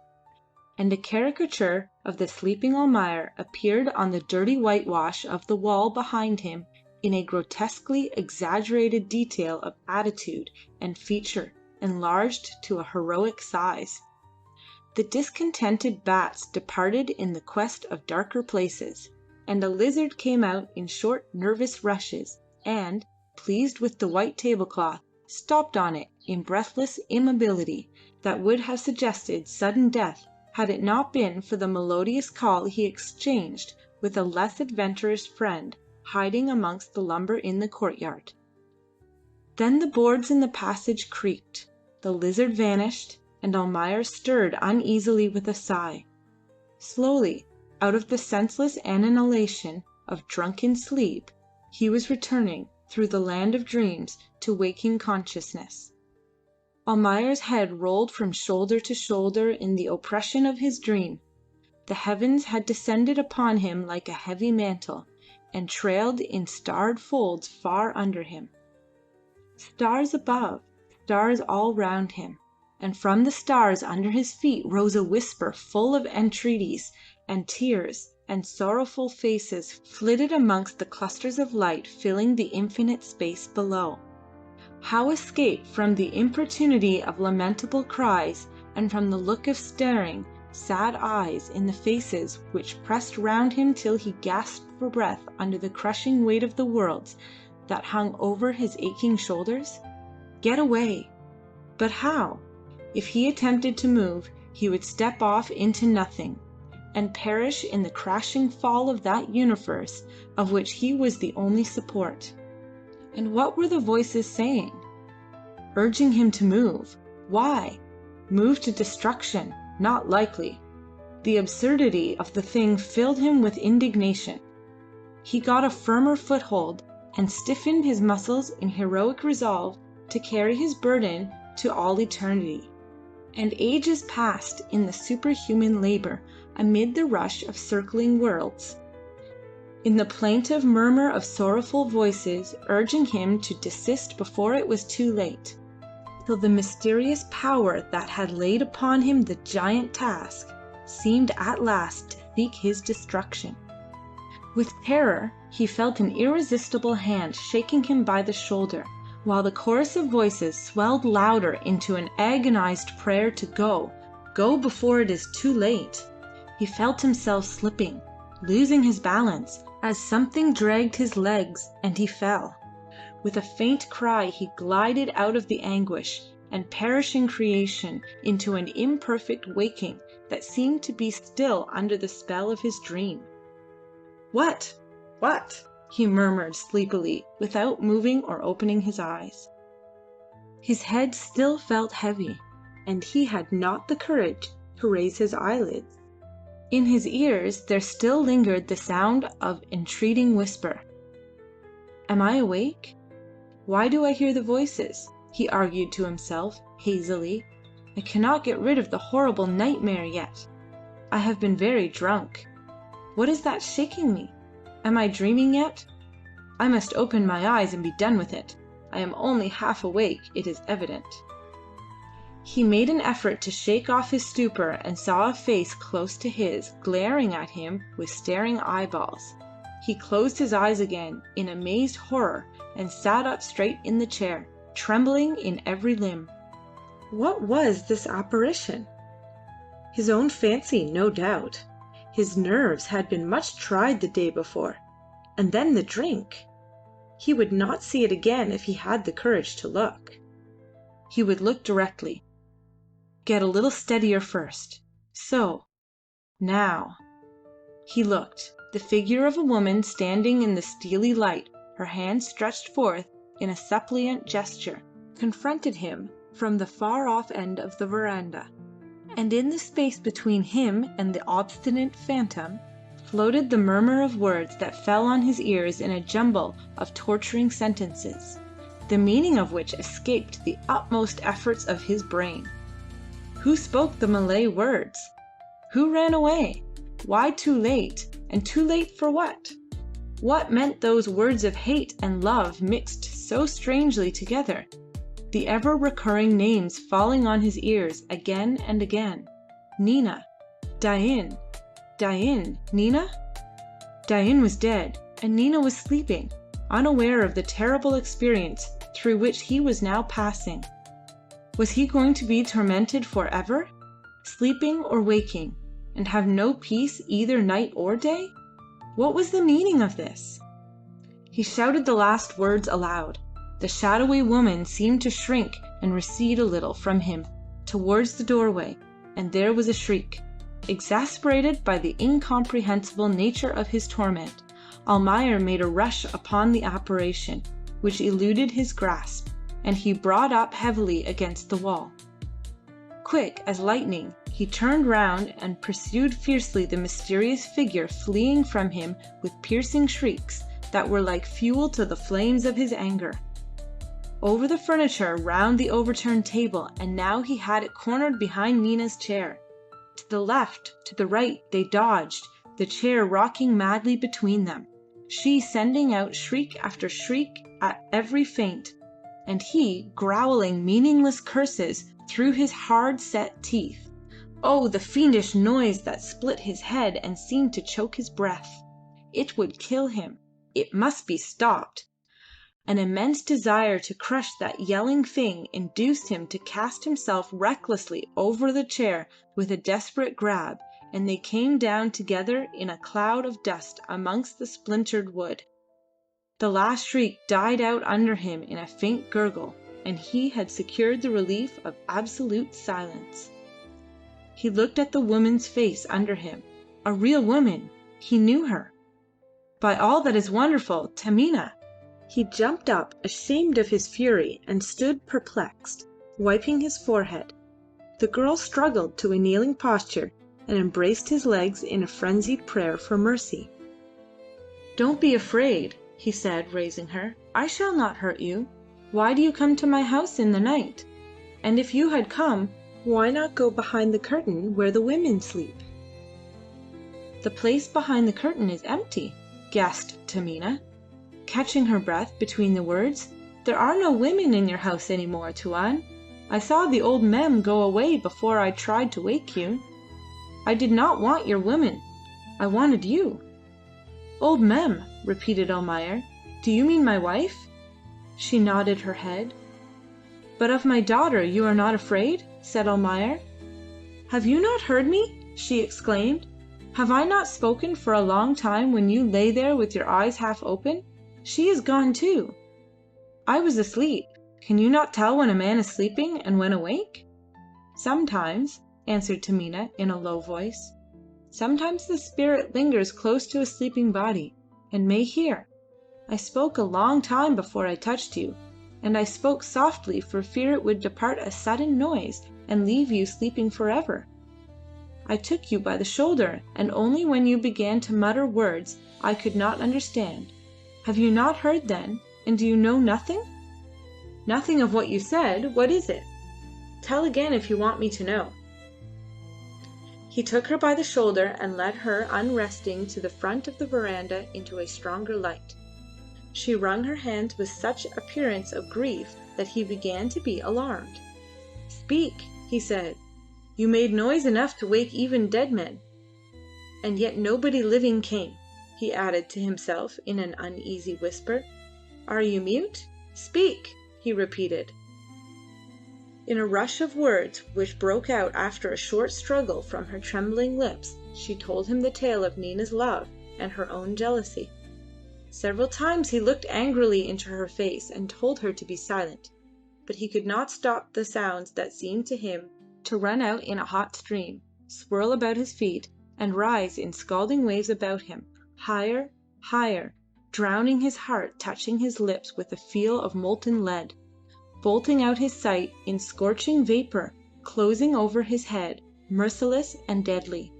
and a caricature of the sleeping Almayer appeared on the dirty whitewash of the wall behind him in a grotesquely exaggerated detail of attitude and feature enlarged to a heroic size. The discontented bats departed in the quest of darker places, and a lizard came out in short nervous rushes and, pleased with the white tablecloth, stopped on it in breathless immobility that would have suggested sudden death had it not been for the melodious call he exchanged with a less adventurous friend hiding amongst the lumber in the courtyard. Then the boards in the passage creaked, the lizard vanished, and Almayer stirred uneasily with a sigh. Slowly, out of the senseless annihilation of drunken sleep, he was returning through the land of dreams to waking consciousness. Almayer's head rolled from shoulder to shoulder in the oppression of his dream. The heavens had descended upon him like a heavy mantle, and trailed in starred folds far under him. Stars above, stars all round him, and from the stars under his feet rose a whisper full of entreaties and tears, and sorrowful faces flitted amongst the clusters of light filling the infinite space below. How escape from the importunity of lamentable cries, and from the look of staring, sad eyes in the faces which pressed round him till he gasped for breath under the crushing weight of the worlds that hung over his aching shoulders? Get away! But how? If he attempted to move, he would step off into nothing, and perish in the crashing fall of that universe of which he was the only support. And what were the voices saying? Urging him to move. Why? Move to destruction? Not likely. The absurdity of the thing filled him with indignation. He got a firmer foothold and stiffened his muscles in heroic resolve to carry his burden to all eternity. And ages passed in the superhuman labor amid the rush of circling worlds, in the plaintive murmur of sorrowful voices urging him to desist before it was too late, till the mysterious power that had laid upon him the giant task seemed at last to seek his destruction. With terror he felt an irresistible hand shaking him by the shoulder, while the chorus of voices swelled louder into an agonized prayer to go before it is too late. He felt himself slipping, losing his balance, as something dragged his legs, and he fell. With a faint cry he glided out of the anguish and perishing creation into an imperfect waking that seemed to be still under the spell of his dream. What? What? He murmured sleepily, without moving or opening his eyes. His head still felt heavy, and he had not the courage to raise his eyelids. In his ears there still lingered the sound of entreating whisper. Am I awake? Why do I hear the voices? He argued to himself, hazily. I cannot get rid of the horrible nightmare yet. I have been very drunk. What is that shaking me? Am I dreaming yet? I must open my eyes and be done with it. I am only half awake, it is evident. He made an effort to shake off his stupor and saw a face close to his, glaring at him with staring eyeballs. He closed his eyes again in amazed horror and sat up straight in the chair, trembling in every limb. What was this apparition? His own fancy, no doubt. His nerves had been much tried the day before. And then the drink. He would not see it again if he had the courage to look. He would look directly. Get a little steadier first. So. Now. He looked. The figure of a woman standing in the steely light, her hands stretched forth in a suppliant gesture, confronted him from the far-off end of the veranda, and in the space between him and the obstinate phantom floated the murmur of words that fell on his ears in a jumble of torturing sentences, the meaning of which escaped the utmost efforts of his brain. Who spoke the Malay words? Who ran away? Why too late? And too late for what? What meant those words of hate and love mixed so strangely together? The ever-recurring names falling on his ears again and again. Nina. Dain. Dain. Nina? Dain was dead, and Nina was sleeping, unaware of the terrible experience through which he was now passing. Was he going to be tormented forever, sleeping or waking, and have no peace either night or day? What was the meaning of this? He shouted the last words aloud. The shadowy woman seemed to shrink and recede a little from him towards the doorway, and there was a shriek. Exasperated by the incomprehensible nature of his torment, Almayer made a rush upon the apparition, which eluded his grasp, and he brought up heavily against the wall. Quick as lightning, he turned round and pursued fiercely the mysterious figure fleeing from him with piercing shrieks that were like fuel to the flames of his anger. Over the furniture, round the overturned table, and now he had it cornered behind Nina's chair. To the left, to the right they dodged, the chair rocking madly between them, she sending out shriek after shriek at every feint, and he growling meaningless curses through his hard-set teeth. Oh, the fiendish noise that split his head and seemed to choke his breath! It would kill him. It must be stopped. An immense desire to crush that yelling thing induced him to cast himself recklessly over the chair with a desperate grab, and they came down together in a cloud of dust amongst the splintered wood. The last shriek died out under him in a faint gurgle, and he had secured the relief of absolute silence. He looked at the woman's face under him. A real woman. He knew her. By all that is wonderful, Taminah! He jumped up, ashamed of his fury, and stood perplexed, wiping his forehead. The girl struggled to a kneeling posture and embraced his legs in a frenzied prayer for mercy. "Don't be afraid," he said, raising her. "I shall not hurt you. Why do you come to my house in the night? And if you had come, why not go behind the curtain where the women sleep?" "The place behind the curtain is empty," gasped Taminah, catching her breath between the words. "There are no women in your house any more, Tuan. I saw the old mem go away before I tried to wake you. I did not want your women. I wanted you." "Old mem," repeated Almayer. "Do you mean my wife?" She nodded her head. "But of my daughter you are not afraid?" said Almayer. "Have you not heard me?" she exclaimed. "Have I not spoken for a long time when you lay there with your eyes half open? She is gone too." "I was asleep. Can you not tell when a man is sleeping and when awake?" "Sometimes," answered Taminah in a low voice. "Sometimes the spirit lingers close to a sleeping body, and may hear. I spoke a long time before I touched you, and I spoke softly for fear it would depart a sudden noise and leave you sleeping forever. I took you by the shoulder, and only when you began to mutter words I could not understand. Have you not heard then, and do you know nothing?" "Nothing of what you said. What is it? Tell again if you want me to know." He took her by the shoulder and led her unresting to the front of the veranda into a stronger light. She wrung her hands with such appearance of grief that he began to be alarmed. "Speak," he said. "You made noise enough to wake even dead men. And yet nobody living came," he added to himself in an uneasy whisper. "Are you mute? Speak," he repeated. In a rush of words which broke out after a short struggle from her trembling lips, she told him the tale of Nina's love and her own jealousy. Several times he looked angrily into her face and told her to be silent, but he could not stop the sounds that seemed to him to run out in a hot stream, swirl about his feet, and rise in scalding waves about him, higher, higher, drowning his heart, touching his lips with a feel of molten lead, bolting out his sight in scorching vapour, closing over his head, merciless and deadly.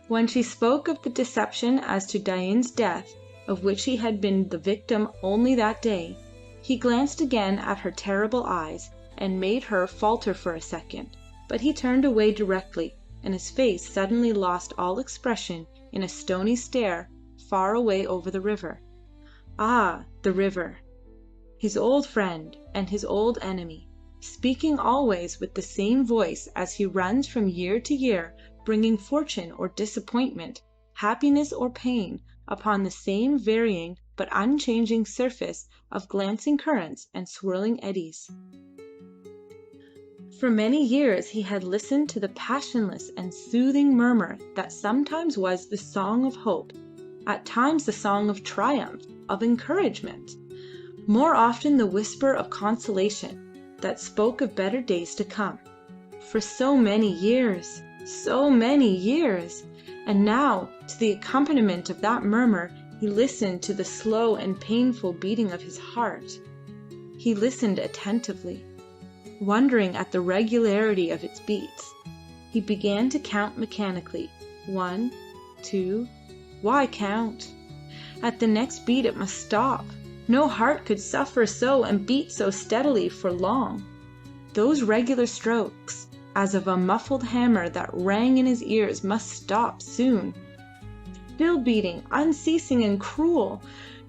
When she spoke of the deception as to Dain's death, of which he had been the victim only that day, he glanced again at her terrible eyes, and made her falter for a second, but he turned away directly, and his face suddenly lost all expression in a stony stare far away over the river. Ah, the river! His old friend and his old enemy, speaking always with the same voice as he runs from year to year, bringing fortune or disappointment, happiness or pain, upon the same varying but unchanging surface of glancing currents and swirling eddies. For many years he had listened to the passionless and soothing murmur that sometimes was the song of hope, at times the song of triumph, of encouragement, more often the whisper of consolation that spoke of better days to come. For so many years, and now to the accompaniment of that murmur he listened to the slow and painful beating of his heart. He listened attentively, wondering at the regularity of its beats. He began to count mechanically. 1, 2. Why count? At the next beat it must stop. No heart could suffer so and beat so steadily for long. Those regular strokes, as of a muffled hammer that rang in his ears, must stop soon. Still beating, unceasing and cruel.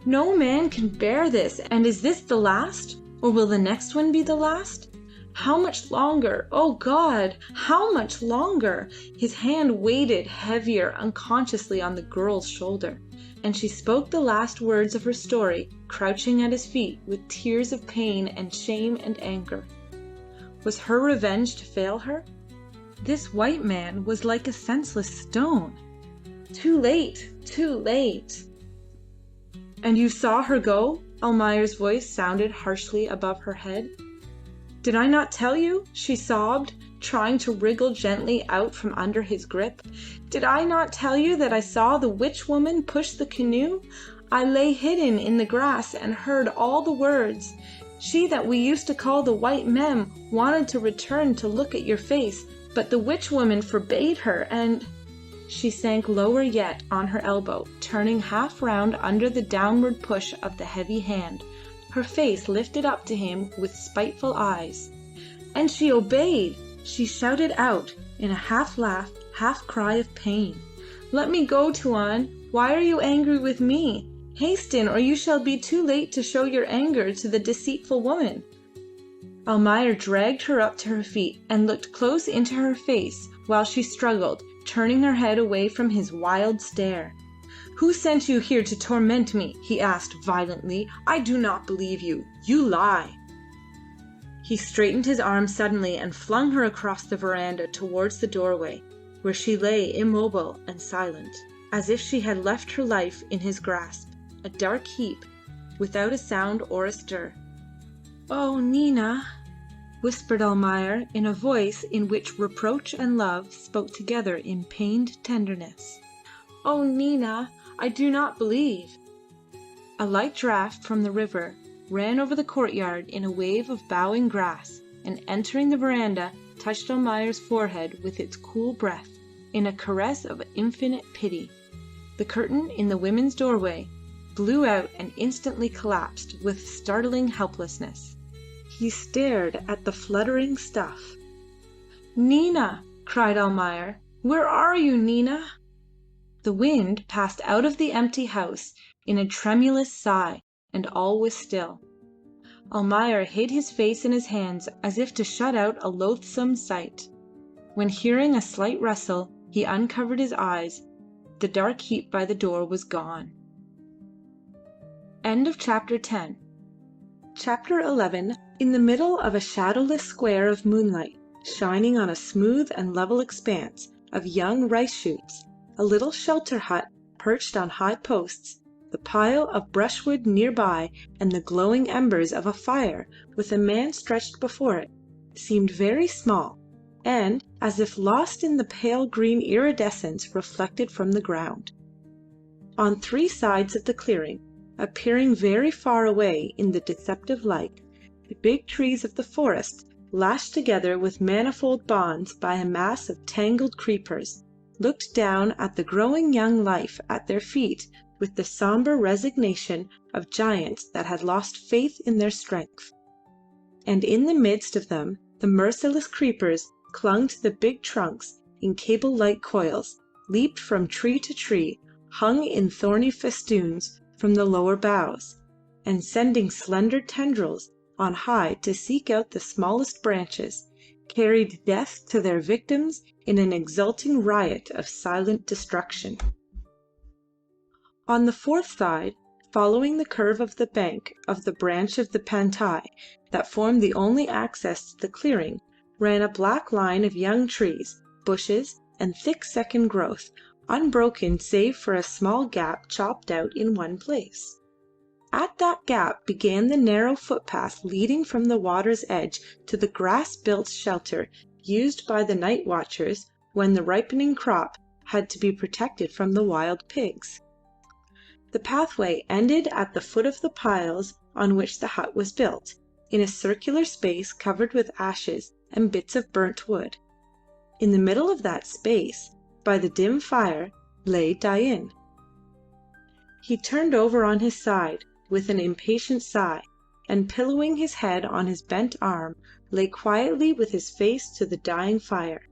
No man can bear this, and is this the last? Or will the next one be the last? How much longer? Oh God, how much longer? His hand weighted heavier unconsciously on the girl's shoulder, and she spoke the last words of her story, crouching at his feet with tears of pain and shame and anger. Was her revenge to fail her? This white man was like a senseless stone. Too late, too late. And you saw her go? Almayer's voice sounded harshly above her head. Did I not tell you? She sobbed, trying to wriggle gently out from under his grip. Did I not tell you that I saw the witch woman push the canoe? I lay hidden in the grass and heard all the words. She that we used to call the white mem wanted to return to look at your face, but the witch woman forbade her, and... She sank lower yet on her elbow, turning half round under the downward push of the heavy hand, her face lifted up to him with spiteful eyes. And she obeyed! She shouted out in a half laugh, half cry of pain. Let me go, Tuan. Why are you angry with me? Hasten, or you shall be too late to show your anger to the deceitful woman. Almayer dragged her up to her feet and looked close into her face while she struggled, turning her head away from his wild stare. Who sent you here to torment me? He asked violently. I do not believe you. You lie. He straightened his arm suddenly and flung her across the veranda towards the doorway, where she lay immobile and silent, as if she had left her life in his grasp, a dark heap, without a sound or a stir. Oh, Nina, whispered Almayer in a voice in which reproach and love spoke together in pained tenderness. Oh, Nina, I do not believe. A light draught from the river ran over the courtyard in a wave of bowing grass, and entering the veranda, touched Almayer's forehead with its cool breath, in a caress of infinite pity. The curtain in the women's doorway blew out and instantly collapsed with startling helplessness. He stared at the fluttering stuff. Nina! cried Almayer. Where are you, Nina? The wind passed out of the empty house in a tremulous sigh, and all was still. Almayer hid his face in his hands as if to shut out a loathsome sight. When hearing a slight rustle, he uncovered his eyes. The dark heap by the door was gone. End of chapter 10. Chapter 11. In the middle of a shadowless square of moonlight, shining on a smooth and level expanse of young rice shoots, a little shelter hut perched on high posts, the pile of brushwood nearby and the glowing embers of a fire with a man stretched before it, seemed very small, and as if lost in the pale green iridescence reflected from the ground. On three sides of the clearing, appearing very far away in the deceptive light, the big trees of the forest, lashed together with manifold bonds by a mass of tangled creepers, looked down at the growing young life at their feet with the sombre resignation of giants that had lost faith in their strength. And in the midst of them the merciless creepers clung to the big trunks in cable-like coils, leaped from tree to tree, hung in thorny festoons from the lower boughs, and sending slender tendrils on high to seek out the smallest branches, carried death to their victims in an exulting riot of silent destruction. On the fourth side, following the curve of the bank of the branch of the Pantai that formed the only access to the clearing, ran a black line of young trees, bushes, and thick second growth, unbroken save for a small gap chopped out in one place. At that gap began the narrow footpath leading from the water's edge to the grass-built shelter used by the night watchers when the ripening crop had to be protected from the wild pigs. The pathway ended at the foot of the piles on which the hut was built, in a circular space covered with ashes and bits of burnt wood. In the middle of that space, by the dim fire, lay Dain. He turned over on his side with an impatient sigh, and pillowing his head on his bent arm, lay quietly with his face to the dying fire.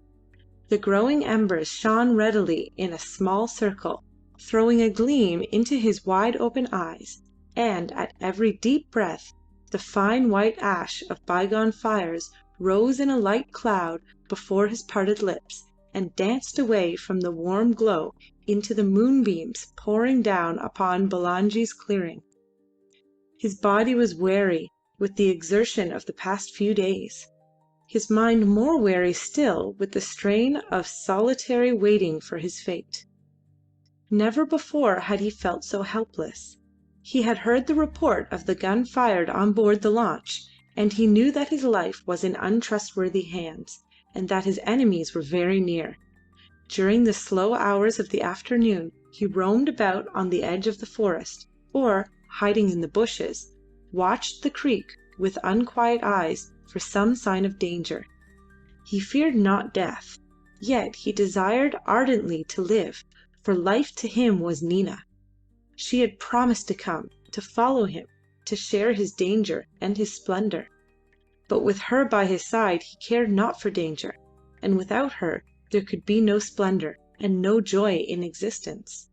The growing embers shone readily in a small circle, throwing a gleam into his wide-open eyes, and at every deep breath the fine white ash of bygone fires rose in a light cloud before his parted lips, and danced away from the warm glow into the moonbeams pouring down upon Bulangi's clearing. His body was weary with the exertion of the past few days, his mind more weary still with the strain of solitary waiting for his fate. Never before had he felt so helpless. He had heard the report of the gun fired on board the launch, and he knew that his life was in untrustworthy hands, and that his enemies were very near. During the slow hours of the afternoon he roamed about on the edge of the forest, or, hiding in the bushes, watched the creek with unquiet eyes for some sign of danger. He feared not death, yet he desired ardently to live, for life to him was Nina. She had promised to come, to follow him, to share his danger and his splendor. But with her by his side he cared not for danger, and without her there could be no splendor and no joy in existence.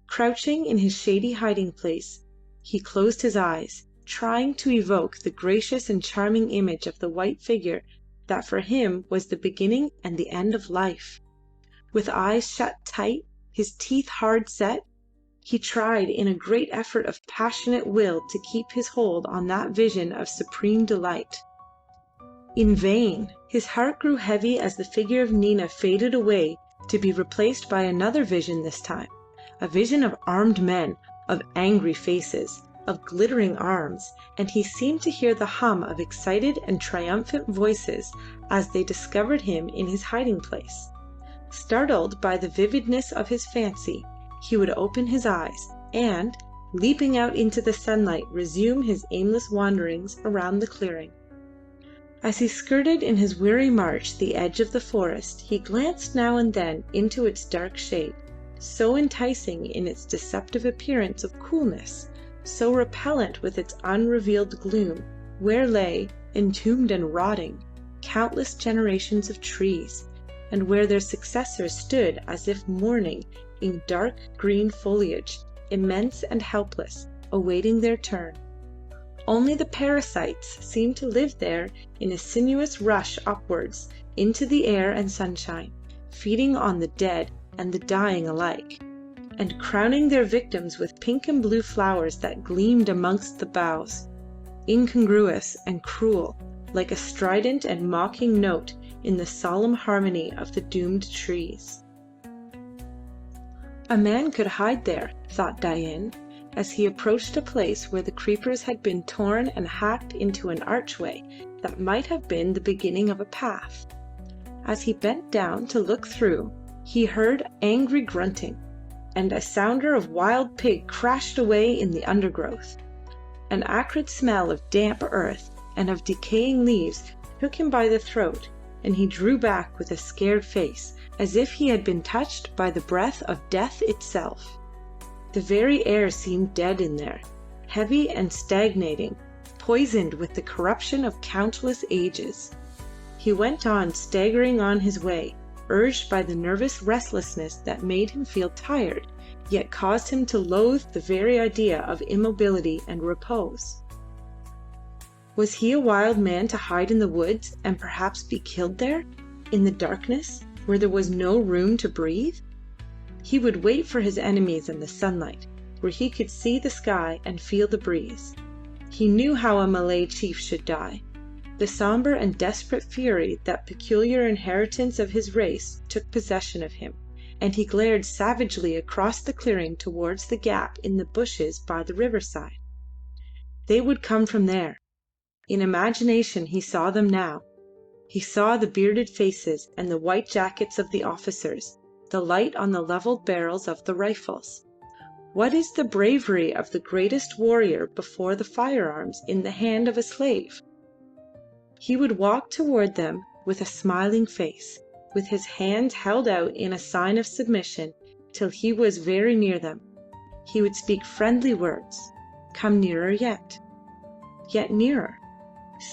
Crouching in his shady hiding place, he closed his eyes, trying to evoke the gracious and charming image of the white figure that for him was the beginning and the end of life. With eyes shut tight, his teeth hard set, he tried in a great effort of passionate will to keep his hold on that vision of supreme delight. In vain. His heart grew heavy as the figure of Nina faded away, to be replaced by another vision this time, a vision of armed men, of angry faces, of glittering arms, and he seemed to hear the hum of excited and triumphant voices as they discovered him in his hiding place. Startled by the vividness of his fancy, he would open his eyes, and, leaping out into the sunlight, resume his aimless wanderings around the clearing. As he skirted in his weary march the edge of the forest, he glanced now and then into its dark shade, so enticing in its deceptive appearance of coolness, so repellent with its unrevealed gloom, where lay, entombed and rotting, countless generations of trees, and where their successors stood as if mourning in dark green foliage, immense and helpless, awaiting their turn. Only the parasites seemed to live there in a sinuous rush upwards into the air and sunshine, feeding on the dead and the dying alike, and crowning their victims with pink and blue flowers that gleamed amongst the boughs, incongruous and cruel, like a strident and mocking note in the solemn harmony of the doomed trees. A man could hide there, thought Dain, as he approached a place where the creepers had been torn and hacked into an archway that might have been the beginning of a path. As he bent down to look through, he heard angry grunting, and a sounder of wild pig crashed away in the undergrowth. An acrid smell of damp earth and of decaying leaves took him by the throat, and he drew back with a scared face, as if he had been touched by the breath of death itself. The very air seemed dead in there, heavy and stagnating, poisoned with the corruption of countless ages. He went on staggering on his way, urged by the nervous restlessness that made him feel tired, yet caused him to loathe the very idea of immobility and repose. Was he a wild man to hide in the woods and perhaps be killed there, in the darkness, where there was no room to breathe? He would wait for his enemies in the sunlight, where he could see the sky and feel the breeze. He knew how a Malay chief should die. The somber and desperate fury, that peculiar inheritance of his race, took possession of him, and he glared savagely across the clearing towards the gap in the bushes by the riverside. They would come from there. In imagination he saw them now. He saw the bearded faces and the white jackets of the officers, the light on the levelled barrels of the rifles. What is the bravery of the greatest warrior before the firearms in the hand of a slave? He would walk toward them with a smiling face, with his hands held out in a sign of submission, till he was very near them. He would speak friendly words, come nearer yet nearer,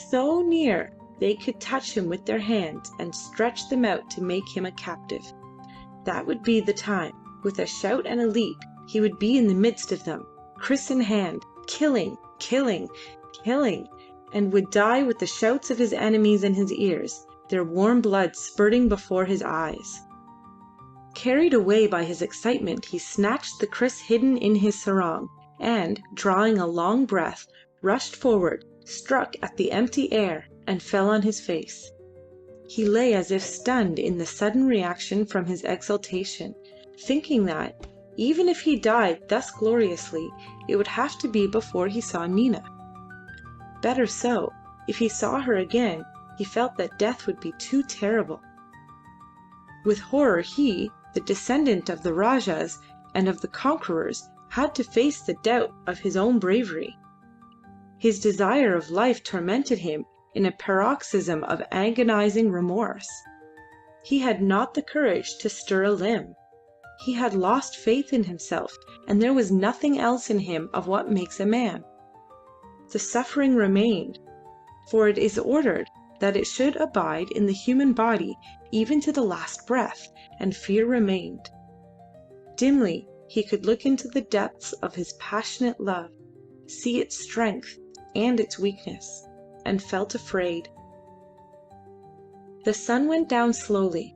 so near they could touch him with their hands and stretch them out to make him a captive. That would be the time. With a shout and a leap he would be in the midst of them, kriss in hand, killing, and would die with the shouts of his enemies in his ears, their warm blood spurting before his eyes. Carried away by his excitement, he snatched the kriss hidden in his sarong, and, drawing a long breath, rushed forward, struck at the empty air, and fell on his face. He lay as if stunned in the sudden reaction from his exultation, thinking that, even if he died thus gloriously, it would have to be before he saw Nina. Better so. If he saw her again, he felt that death would be too terrible. With horror he, the descendant of the Rajas and of the conquerors, had to face the doubt of his own bravery. His desire of life tormented him in a paroxysm of agonizing remorse. He had not the courage to stir a limb. He had lost faith in himself, and there was nothing else in him of what makes a man. The suffering remained, for it is ordered that it should abide in the human body even to the last breath, and fear remained. Dimly he could look into the depths of his passionate love, see its strength and its weakness, and felt afraid. The sun went down slowly.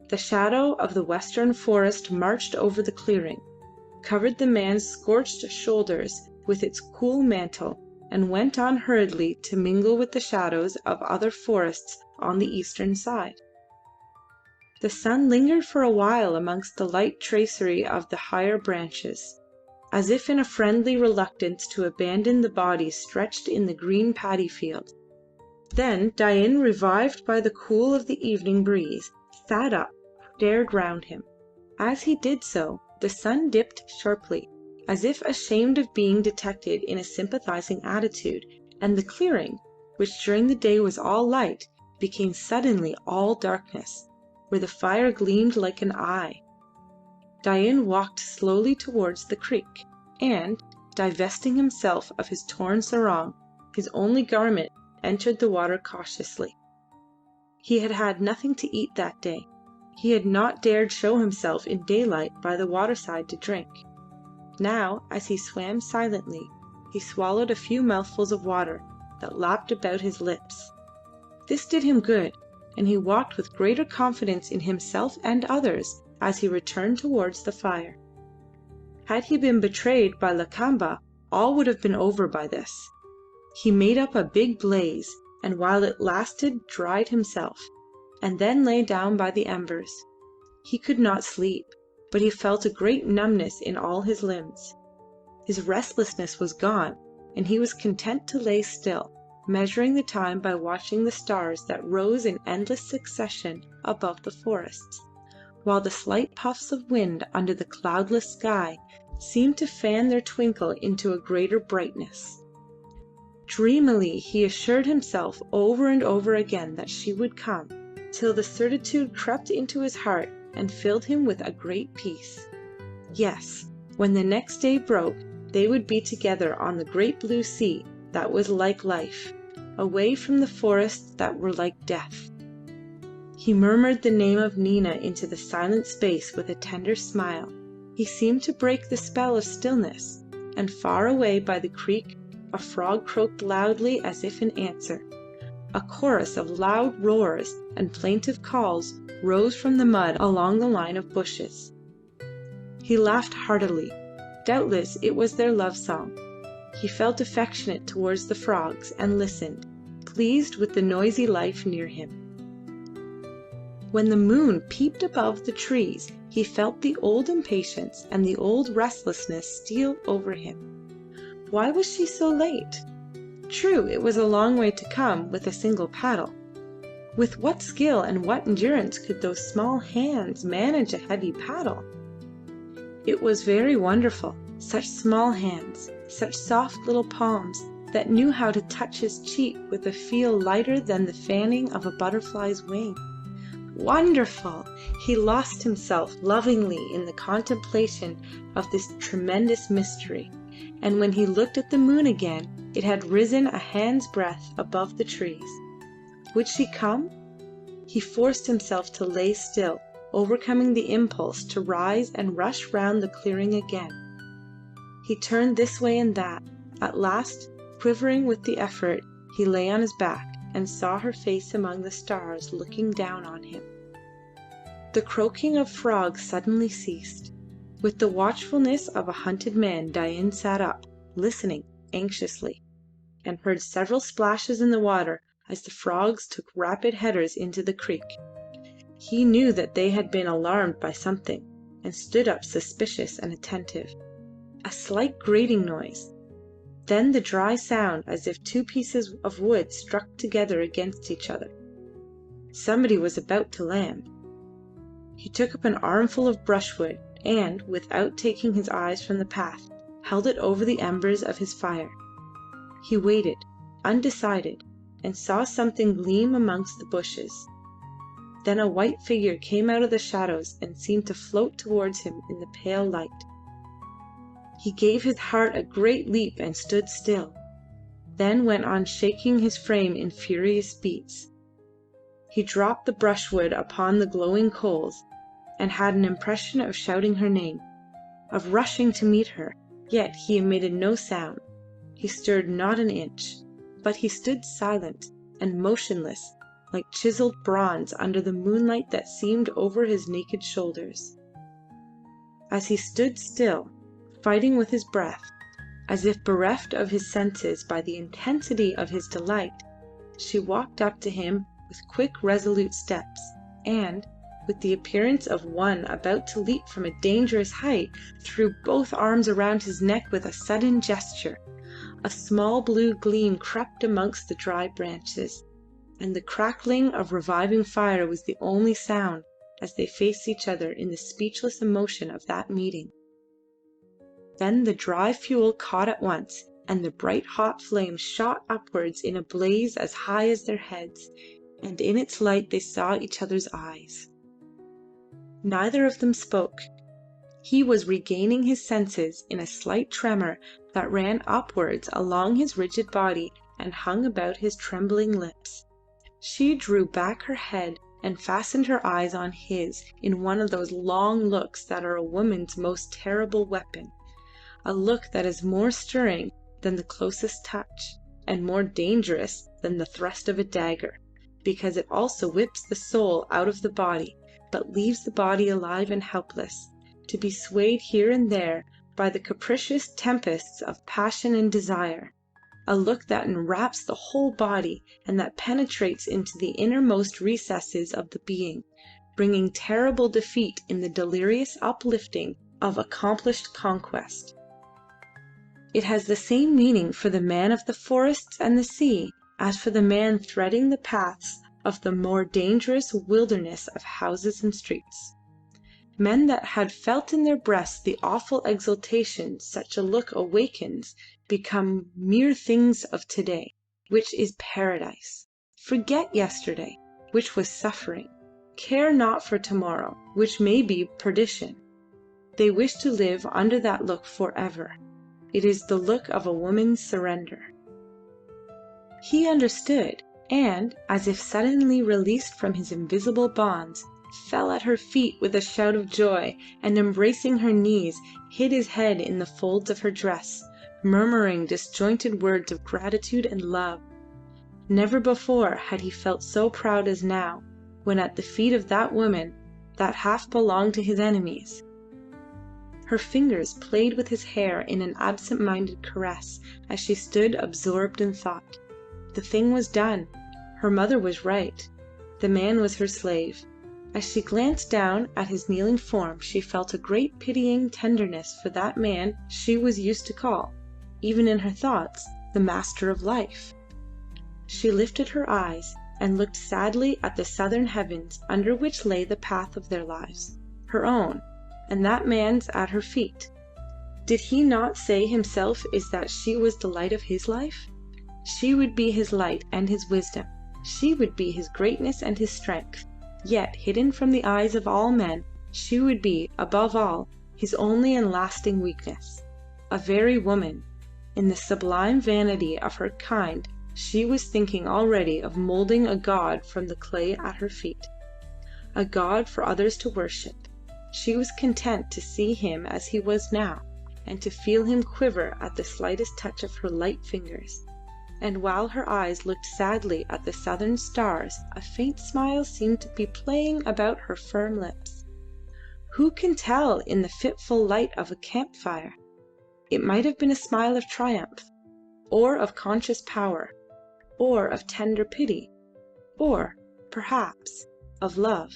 The shadow of the western forest marched over the clearing, covered the man's scorched shoulders with its cool mantle, and went on hurriedly to mingle with the shadows of other forests on the eastern side. The sun lingered for a while amongst the light tracery of the higher branches, as if in a friendly reluctance to abandon the body stretched in the green paddy field. Then Dain, revived by the cool of the evening breeze, sat up, stared round him. As he did so, the sun dipped sharply, as if ashamed of being detected in a sympathizing attitude, and the clearing, which during the day was all light, became suddenly all darkness, where the fire gleamed like an eye. Dain walked slowly towards the creek, and, divesting himself of his torn sarong, his only garment, entered the water cautiously. He had had nothing to eat that day. He had not dared show himself in daylight by the waterside to drink. Now, as he swam silently, he swallowed a few mouthfuls of water that lapped about his lips. This did him good, and he walked with greater confidence in himself and others as he returned towards the fire. Had he been betrayed by Lakamba, all would have been over by this. He made up a big blaze, and while it lasted dried himself, and then lay down by the embers. He could not sleep, but he felt a great numbness in all his limbs. His restlessness was gone, and he was content to lay still, measuring the time by watching the stars that rose in endless succession above the forests, while the slight puffs of wind under the cloudless sky seemed to fan their twinkle into a greater brightness. Dreamily he assured himself over and over again that she would come, till the certitude crept into his heart and filled him with a great peace. Yes, when the next day broke, they would be together on the great blue sea that was like life, away from the forests that were like death. He murmured the name of Nina into the silent space with a tender smile. He seemed to break the spell of stillness, and far away by the creek a frog croaked loudly as if in answer. A chorus of loud roars and plaintive calls rose from the mud along the line of bushes. He laughed heartily. Doubtless it was their love song. He felt affectionate towards the frogs and listened, pleased with the noisy life near him. When the moon peeped above the trees, he felt the old impatience and the old restlessness steal over him. Why was she so late? True, it was a long way to come with a single paddle. With what skill and what endurance could those small hands manage a heavy paddle? It was very wonderful, such small hands, such soft little palms that knew how to touch his cheek with a feel lighter than the fanning of a butterfly's wing. Wonderful! He lost himself lovingly in the contemplation of this tremendous mystery, and when he looked at the moon again, it had risen a hand's breadth above the trees. Would she come? He forced himself to lay still, overcoming the impulse to rise and rush round the clearing again. He turned this way and that. At last, quivering with the effort, he lay on his back and saw her face among the stars looking down on him. The croaking of frogs suddenly ceased. With the watchfulness of a hunted man, Dain sat up, listening anxiously, and heard several splashes in the water as the frogs took rapid headers into the creek. He knew that they had been alarmed by something, and stood up suspicious and attentive. A slight grating noise, then the dry sound as if two pieces of wood struck together against each other. Somebody was about to land. He took up an armful of brushwood and, without taking his eyes from the path, held it over the embers of his fire. He waited, undecided, and saw something gleam amongst the bushes. Then a white figure came out of the shadows and seemed to float towards him in the pale light. He gave his heart a great leap and stood still, then went on shaking his frame in furious beats. He dropped the brushwood upon the glowing coals, and had an impression of shouting her name, of rushing to meet her, yet he emitted no sound. He stirred not an inch, but he stood silent and motionless, like chiseled bronze under the moonlight that seemed over his naked shoulders. As he stood still, fighting with his breath, as if bereft of his senses by the intensity of his delight, she walked up to him with quick, resolute steps, and, with the appearance of one about to leap from a dangerous height, threw both arms around his neck with a sudden gesture. A small blue gleam crept amongst the dry branches, and the crackling of reviving fire was the only sound as they faced each other in the speechless emotion of that meeting. Then the dry fuel caught at once, and the bright hot flame shot upwards in a blaze as high as their heads, and in its light they saw each other's eyes. Neither of them spoke. He was regaining his senses in a slight tremor that ran upwards along his rigid body and hung about his trembling lips. She drew back her head and fastened her eyes on his in one of those long looks that are a woman's most terrible weapon, a look that is more stirring than the closest touch, and more dangerous than the thrust of a dagger, because it also whips the soul out of the body, but leaves the body alive and helpless, to be swayed here and there by the capricious tempests of passion and desire, a look that enwraps the whole body and that penetrates into the innermost recesses of the being, bringing terrible defeat in the delirious uplifting of accomplished conquest. It has the same meaning for the man of the forests and the sea as for the man threading the paths of the more dangerous wilderness of houses and streets. Men that had felt in their breasts the awful exultation such a look awakens become mere things of today, which is paradise. Forget yesterday, which was suffering. Care not for tomorrow, which may be perdition. They wish to live under that look forever. It is the look of a woman's surrender. He understood, and, as if suddenly released from his invisible bonds, fell at her feet with a shout of joy, and embracing her knees, hid his head in the folds of her dress, murmuring disjointed words of gratitude and love. Never before had he felt so proud as now, when at the feet of that woman that half belonged to his enemies. Her fingers played with his hair in an absent-minded caress as she stood absorbed in thought. The thing was done. Her mother was right. The man was her slave. As she glanced down at his kneeling form, she felt a great pitying tenderness for that man she was used to call, even in her thoughts, the master of life. She lifted her eyes and looked sadly at the southern heavens under which lay the path of their lives, her own, and that man's at her feet. Did he not say himself that she was the light of his life? She would be his light and his wisdom. She would be his greatness and his strength. Yet, hidden from the eyes of all men, she would be, above all, his only and lasting weakness. A very woman. In the sublime vanity of her kind, she was thinking already of moulding a god from the clay at her feet. A god for others to worship. She was content to see him as he was now, and to feel him quiver at the slightest touch of her light fingers. And while her eyes looked sadly at the southern stars, a faint smile seemed to be playing about her firm lips. Who can tell in the fitful light of a campfire? It might have been a smile of triumph, or of conscious power, or of tender pity, or, perhaps, of love.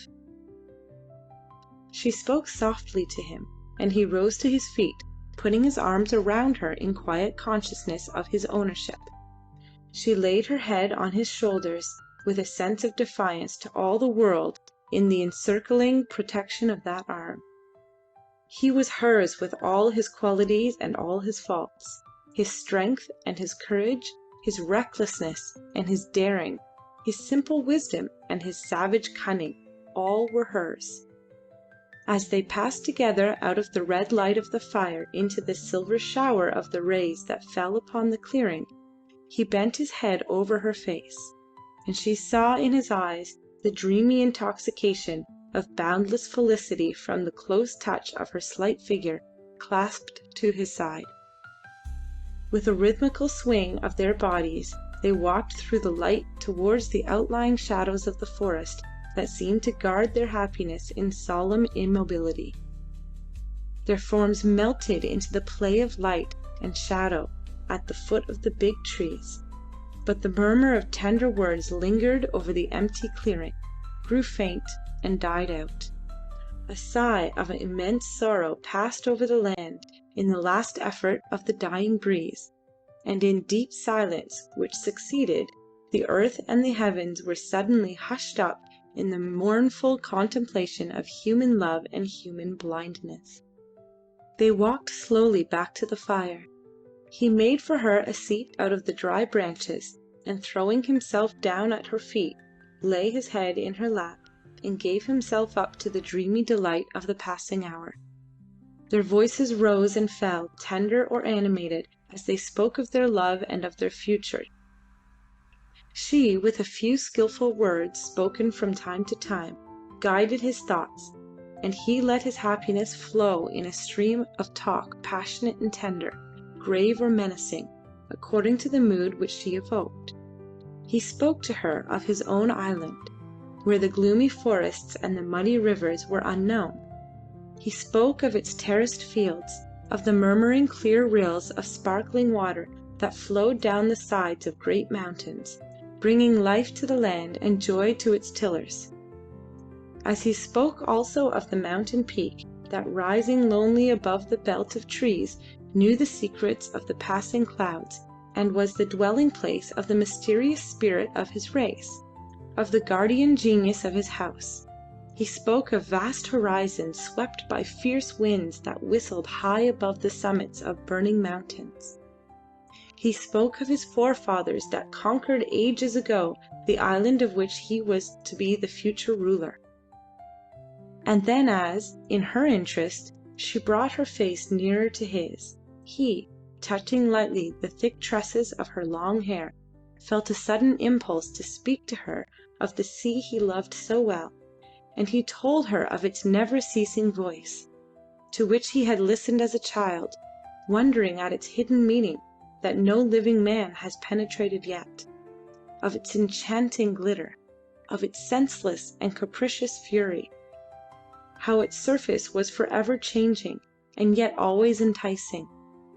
She spoke softly to him, and he rose to his feet, putting his arms around her in quiet consciousness of his ownership. She laid her head on his shoulders with a sense of defiance to all the world in the encircling protection of that arm. He was hers with all his qualities and all his faults, his strength and his courage, his recklessness and his daring, his simple wisdom and his savage cunning, all were hers. As they passed together out of the red light of the fire into the silver shower of the rays that fell upon the clearing, he bent his head over her face, and she saw in his eyes the dreamy intoxication of boundless felicity from the close touch of her slight figure clasped to his side. With a rhythmical swing of their bodies, they walked through the light towards the outlying shadows of the forest that seemed to guard their happiness in solemn immobility. Their forms melted into the play of light and shadow at the foot of the big trees, but the murmur of tender words lingered over the empty clearing, grew faint, and died out. A sigh of an immense sorrow passed over the land in the last effort of the dying breeze, and in deep silence which succeeded, the earth and the heavens were suddenly hushed up in the mournful contemplation of human love and human blindness. They walked slowly back to the fire. He made for her a seat out of the dry branches, and throwing himself down at her feet, lay his head in her lap, and gave himself up to the dreamy delight of the passing hour. Their voices rose and fell, tender or animated, as they spoke of their love and of their future. She, with a few skilful words spoken from time to time, guided his thoughts, and he let his happiness flow in a stream of talk passionate and tender, grave or menacing, according to the mood which she evoked. He spoke to her of his own island, where the gloomy forests and the muddy rivers were unknown. He spoke of its terraced fields, of the murmuring clear rills of sparkling water that flowed down the sides of great mountains, bringing life to the land and joy to its tillers. As he spoke also of the mountain peak that, rising lonely above the belt of trees, knew the secrets of the passing clouds, and was the dwelling place of the mysterious spirit of his race, of the guardian genius of his house. He spoke of vast horizons swept by fierce winds that whistled high above the summits of burning mountains. He spoke of his forefathers that conquered ages ago the island of which he was to be the future ruler. And then as, in her interest, she brought her face nearer to his, he, touching lightly the thick tresses of her long hair, felt a sudden impulse to speak to her of the sea he loved so well, and he told her of its never-ceasing voice, to which he had listened as a child, wondering at its hidden meaning that no living man has penetrated yet, of its enchanting glitter, of its senseless and capricious fury, how its surface was forever changing and yet always enticing,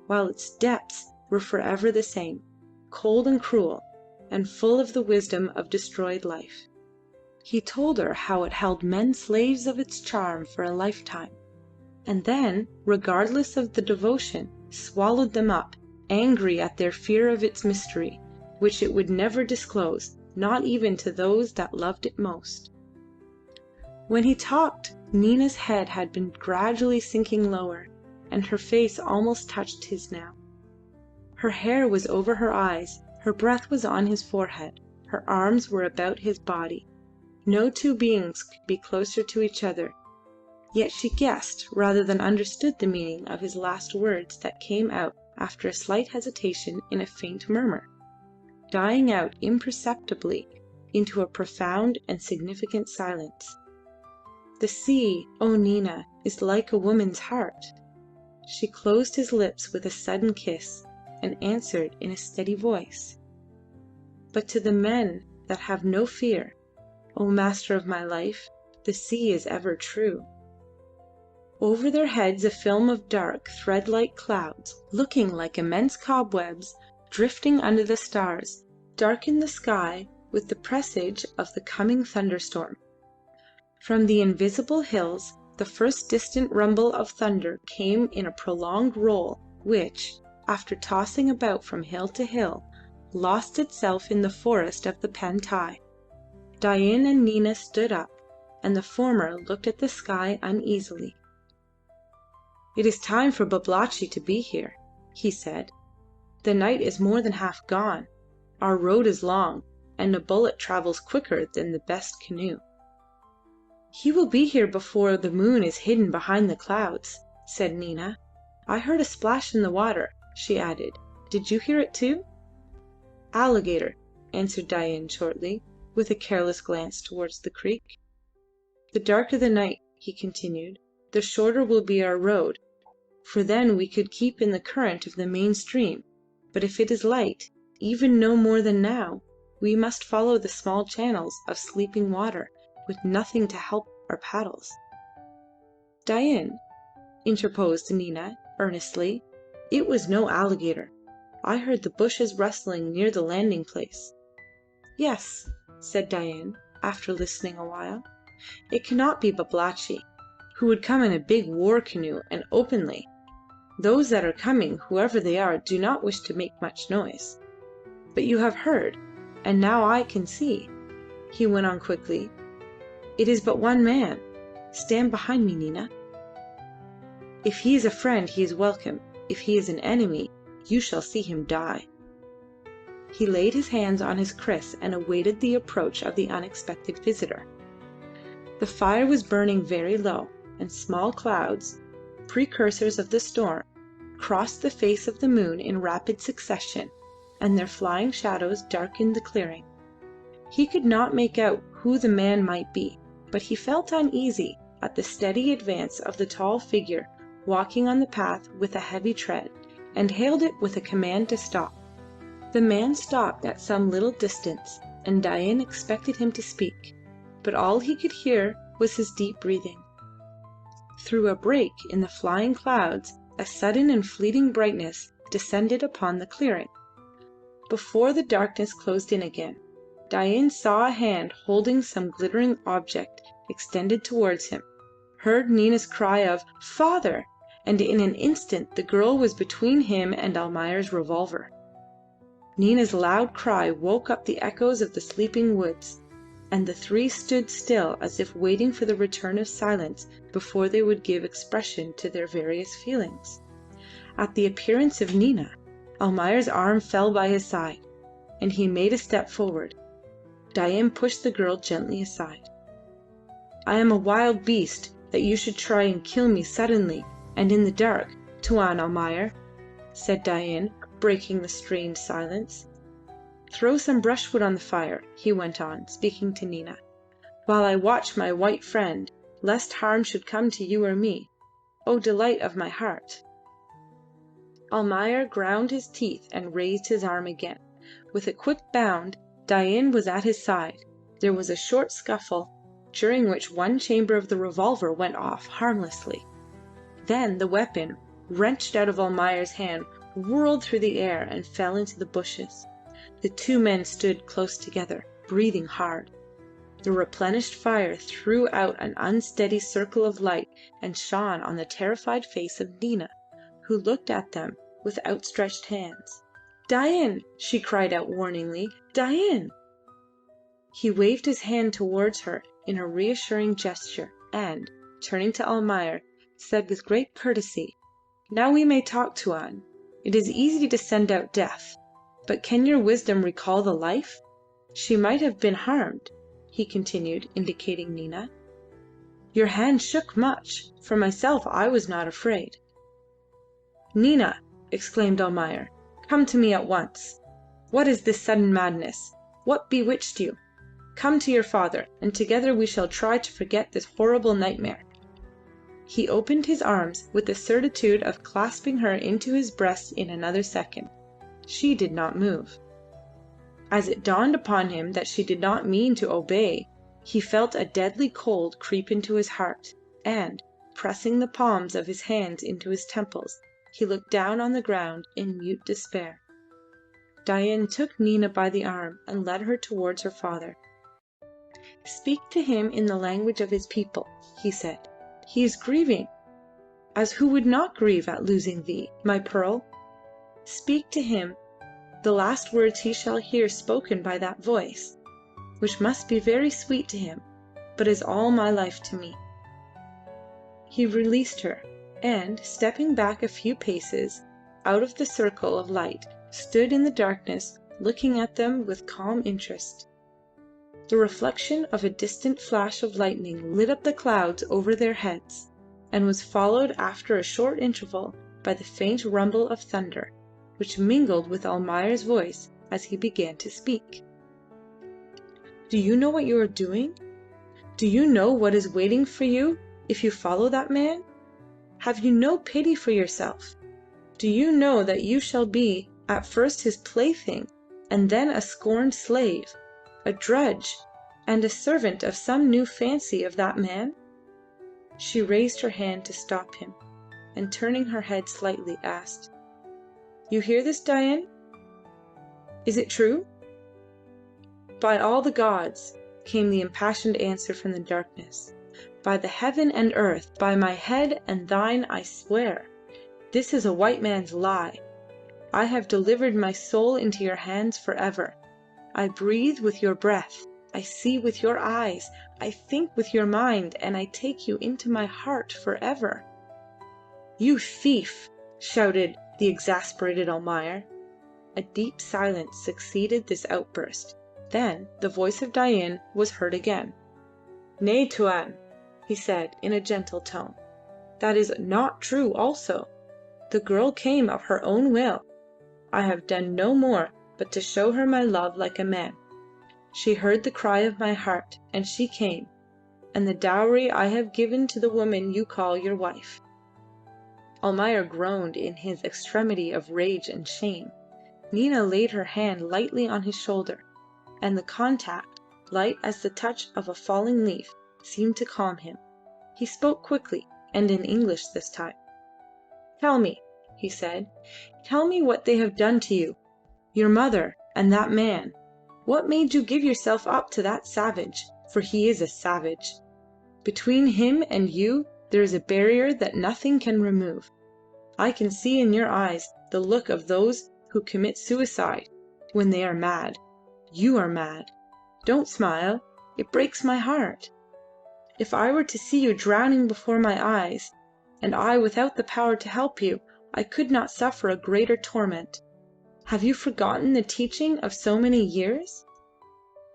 while its depths were forever the same, cold and cruel, and full of the wisdom of destroyed life. He told her how it held men slaves of its charm for a lifetime, and then, regardless of the devotion, swallowed them up, angry at their fear of its mystery, which it would never disclose, not even to those that loved it most. When he talked, Nina's head had been gradually sinking lower, and her face almost touched his now. Her hair was over her eyes, her breath was on his forehead, her arms were about his body. No two beings could be closer to each other, yet she guessed rather than understood the meaning of his last words that came out after a slight hesitation in a faint murmur, dying out imperceptibly into a profound and significant silence. The sea, O Nina, is like a woman's heart. She closed his lips with a sudden kiss, and answered in a steady voice, "But to the men that have no fear, O master of my life, the sea is ever true." Over their heads a film of dark, thread-like clouds, looking like immense cobwebs drifting under the stars, darkened the sky with the presage of the coming thunderstorm. From the invisible hills the first distant rumble of thunder came in a prolonged roll which, after tossing about from hill to hill, lost itself in the forest of the Pantai. Dain and Nina stood up, and the former looked at the sky uneasily. "It is time for Babalatchi to be here," he said. "The night is more than half gone. Our road is long, and a bullet travels quicker than the best canoe." "He will be here before the moon is hidden behind the clouds," said Nina. "I heard a splash in the water," she added. "Did you hear it too?" "Alligator," answered Dain shortly, with a careless glance towards the creek. "The darker the night," he continued, "the shorter will be our road, for then we could keep in the current of the main stream, but if it is light, even no more than now, we must follow the small channels of sleeping water, with nothing to help our paddles." "Dain," interposed Nina earnestly, "it was no alligator. I heard the bushes rustling near the landing place." "Yes," said Dain, after listening a while. "It cannot be Babalatchi, who would come in a big war canoe and openly. Those that are coming, whoever they are, do not wish to make much noise. But you have heard, and now I can see," he went on quickly. "It is but one man. Stand behind me, Nina. If he is a friend he is welcome. If he is an enemy, you shall see him die." He laid his hands on his kriss and awaited the approach of the unexpected visitor. The fire was burning very low, and small clouds, precursors of the storm, crossed the face of the moon in rapid succession, and their flying shadows darkened the clearing. He could not make out who the man might be, but he felt uneasy at the steady advance of the tall figure walking on the path with a heavy tread, and hailed it with a command to stop. The man stopped at some little distance, and Dain expected him to speak, but all he could hear was his deep breathing. Through a break in the flying clouds a sudden and fleeting brightness descended upon the clearing. Before the darkness closed in again, Dain saw a hand holding some glittering object extended towards him, heard Nina's cry of "Father!" and in an instant the girl was between him and Almayer's revolver. Nina's loud cry woke up the echoes of the sleeping woods, and the three stood still as if waiting for the return of silence before they would give expression to their various feelings. At the appearance of Nina, Almayer's arm fell by his side, and he made a step forward. Dain pushed the girl gently aside. "I am a wild beast that you should try and kill me suddenly and in the dark, Tuan Almayer," said Dain, breaking the strained silence. "Throw some brushwood on the fire," he went on, speaking to Nina, "while I watch my white friend, lest harm should come to you or me. O delight of my heart!" Almayer ground his teeth and raised his arm again. With a quick bound Dain was at his side. There was a short scuffle, during which one chamber of the revolver went off harmlessly. Then the weapon, wrenched out of Almayer's hand, whirled through the air and fell into the bushes. The two men stood close together, breathing hard. The replenished fire threw out an unsteady circle of light and shone on the terrified face of Nina, who looked at them with outstretched hands. "Dain!" she cried out warningly. "Dain!" He waved his hand towards her in a reassuring gesture, and, turning to Almayer, said with great courtesy, "Now we may talk, Tuan. It is easy to send out death, but can your wisdom recall the life? She might have been harmed," he continued, indicating Nina. "Your hand shook much. For myself I was not afraid." "Nina," exclaimed Almayer, "come to me at once. What is this sudden madness? What bewitched you? Come to your father, and together we shall try to forget this horrible nightmare." He opened his arms with the certitude of clasping her into his breast in another second. She did not move. As it dawned upon him that she did not mean to obey, he felt a deadly cold creep into his heart, and, pressing the palms of his hands into his temples, he looked down on the ground in mute despair. Dain took Nina by the arm and led her towards her father. "Speak to him in the language of his people," he said. "He is grieving, as who would not grieve at losing thee, my pearl? Speak to him the last words he shall hear spoken by that voice, which must be very sweet to him, but is all my life to me." He released her, and, stepping back a few paces out of the circle of light, stood in the darkness looking at them with calm interest. The reflection of a distant flash of lightning lit up the clouds over their heads, and was followed after a short interval by the faint rumble of thunder, which mingled with Almayer's voice as he began to speak. "Do you know what you are doing? Do you know what is waiting for you if you follow that man? Have you no pity for yourself? Do you know that you shall be at first his plaything, and then a scorned slave, a drudge, and a servant of some new fancy of that man?" She raised her hand to stop him, and turning her head slightly, asked, "You hear this, Dain? Is it true?" "By all the gods," came the impassioned answer from the darkness. "By the heaven and earth, by my head and thine I swear, this is a white man's lie. I have delivered my soul into your hands forever. I breathe with your breath, I see with your eyes, I think with your mind, and I take you into my heart forever." "You thief!" shouted the exasperated Almayer. A deep silence succeeded this outburst. Then the voice of Dain was heard again. "Nay, Tuan," he said in a gentle tone, "that is not true also. The girl came of her own will. I have done no more but to show her my love like a man. She heard the cry of my heart, and she came, and the dowry I have given to the woman you call your wife." Almayer groaned in his extremity of rage and shame. Nina laid her hand lightly on his shoulder, and the contact, light as the touch of a falling leaf, seemed to calm him. He spoke quickly, and in English this time. "Tell me," he said, "tell me what they have done to you, your mother, and that man. What made you give yourself up to that savage, for he is a savage? Between him and you there is a barrier that nothing can remove. I can see in your eyes the look of those who commit suicide when they are mad. You are mad. Don't smile. It breaks my heart. If I were to see you drowning before my eyes, and I without the power to help you, I could not suffer a greater torment. Have you forgotten the teaching of so many years?"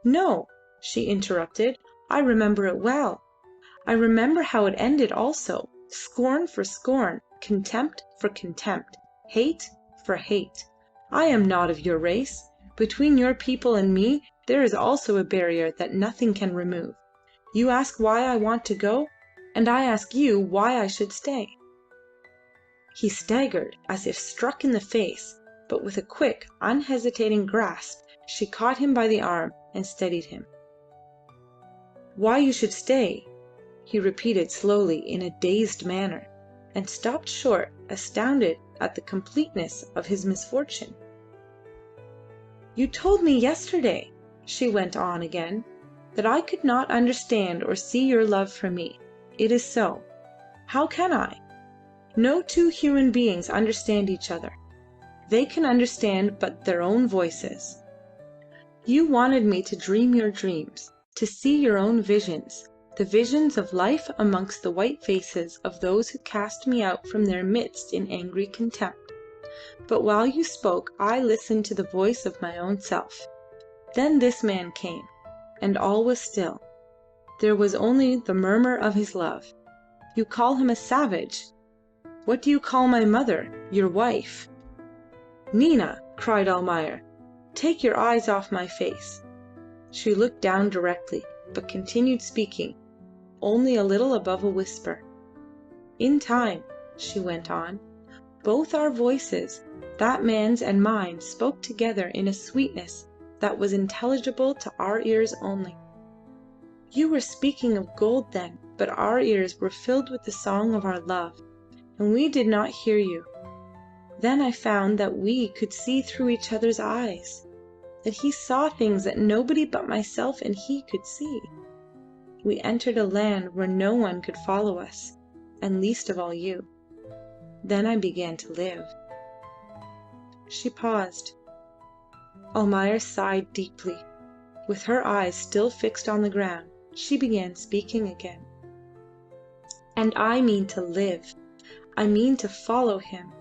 "No," she interrupted. "I remember it well. I remember how it ended also. Scorn for scorn, contempt for contempt, hate for hate. I am not of your race. Between your people and me there is also a barrier that nothing can remove. You ask why I want to go, and I ask you why I should stay." He staggered as if struck in the face, but with a quick, unhesitating grasp she caught him by the arm and steadied him. "Why you should stay," he repeated slowly in a dazed manner, and stopped short, astounded at the completeness of his misfortune. "You told me yesterday," she went on again, "that I could not understand or see your love for me. It is so. How can I? No two human beings understand each other. They can understand but their own voices. You wanted me to dream your dreams, to see your own visions, the visions of life amongst the white faces of those who cast me out from their midst in angry contempt. But while you spoke I listened to the voice of my own self. Then this man came, and all was still. There was only the murmur of his love. You call him a savage. What do you call my mother, your wife?" "Nina," cried Almayer, "take your eyes off my face." She looked down directly, but continued speaking, only a little above a whisper. In time," she went on, "both our voices, that man's and mine, spoke together in a sweetness that was intelligible to our ears only. You were speaking of gold then, but our ears were filled with the song of our love, and we did not hear you. Then I found that we could see through each other's eyes, that he saw things that nobody but myself and he could see. We entered a land where no one could follow us, and least of all you. Then I began to live." She paused. Almayer sighed deeply. With her eyes still fixed on the ground, she began speaking again. "And I mean to live. I mean to follow him.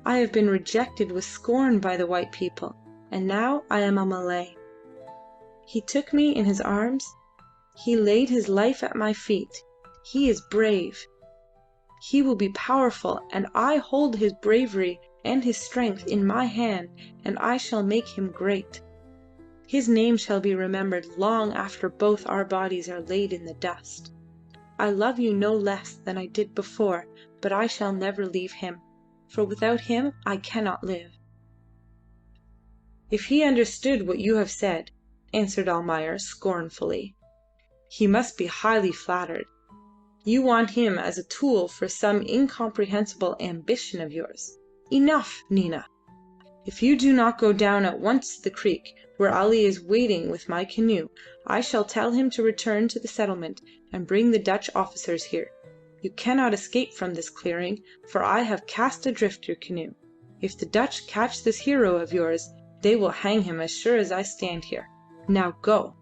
I have been rejected with scorn by the white people, and now I am a Malay. He took me in his arms. He laid his life at my feet. He is brave. He will be powerful, and I hold his bravery and his strength in my hand, and I shall make him great. His name shall be remembered long after both our bodies are laid in the dust. I love you no less than I did before, but I shall never leave him, for without him I cannot live." "If he understood what you have said," answered Almayer scornfully, "he must be highly flattered. You want him as a tool for some incomprehensible ambition of yours. Enough, Nina! If you do not go down at once to the creek, where Ali is waiting with my canoe, I shall tell him to return to the settlement and bring the Dutch officers here. You cannot escape from this clearing, for I have cast adrift your canoe. If the Dutch catch this hero of yours, they will hang him as sure as I stand here. Now go!"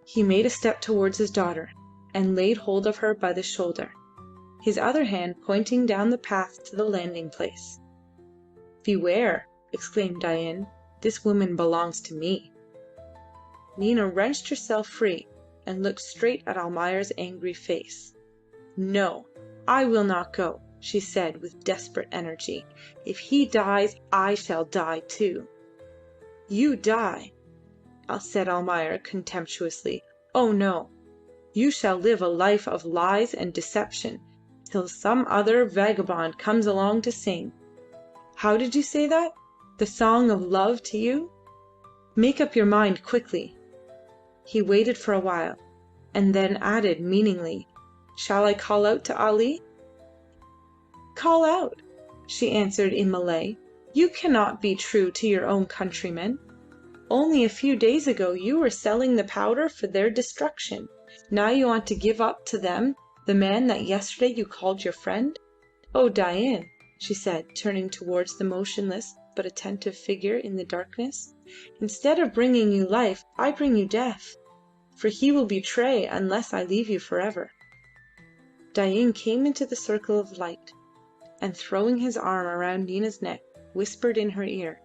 He made a step towards his daughter, and laid hold of her by the shoulder, his other hand pointing down the path to the landing place. "Beware!" exclaimed Dain. "This woman belongs to me." Nina wrenched herself free, and looked straight at Almayer's angry face. "No, I will not go," she said with desperate energy. "If he dies, I shall die too." "You die," said Almayer contemptuously. "Oh no! You shall live a life of lies and deception, till some other vagabond comes along to sing. How did you say that? The song of love to you? Make up your mind quickly." He waited for a while, and then added meaningly, "Shall I call out to Ali?" "Call out," she answered in Malay. "You cannot be true to your own countrymen. Only a few days ago you were selling the powder for their destruction. Now you want to give up to them the man that yesterday you called your friend. Oh, Dain," she said, turning towards the motionless but attentive figure in the darkness, "instead of bringing you life, I bring you death, for he will betray unless I leave you forever." Dain came into the circle of light, and throwing his arm around Nina's neck, whispered in her ear,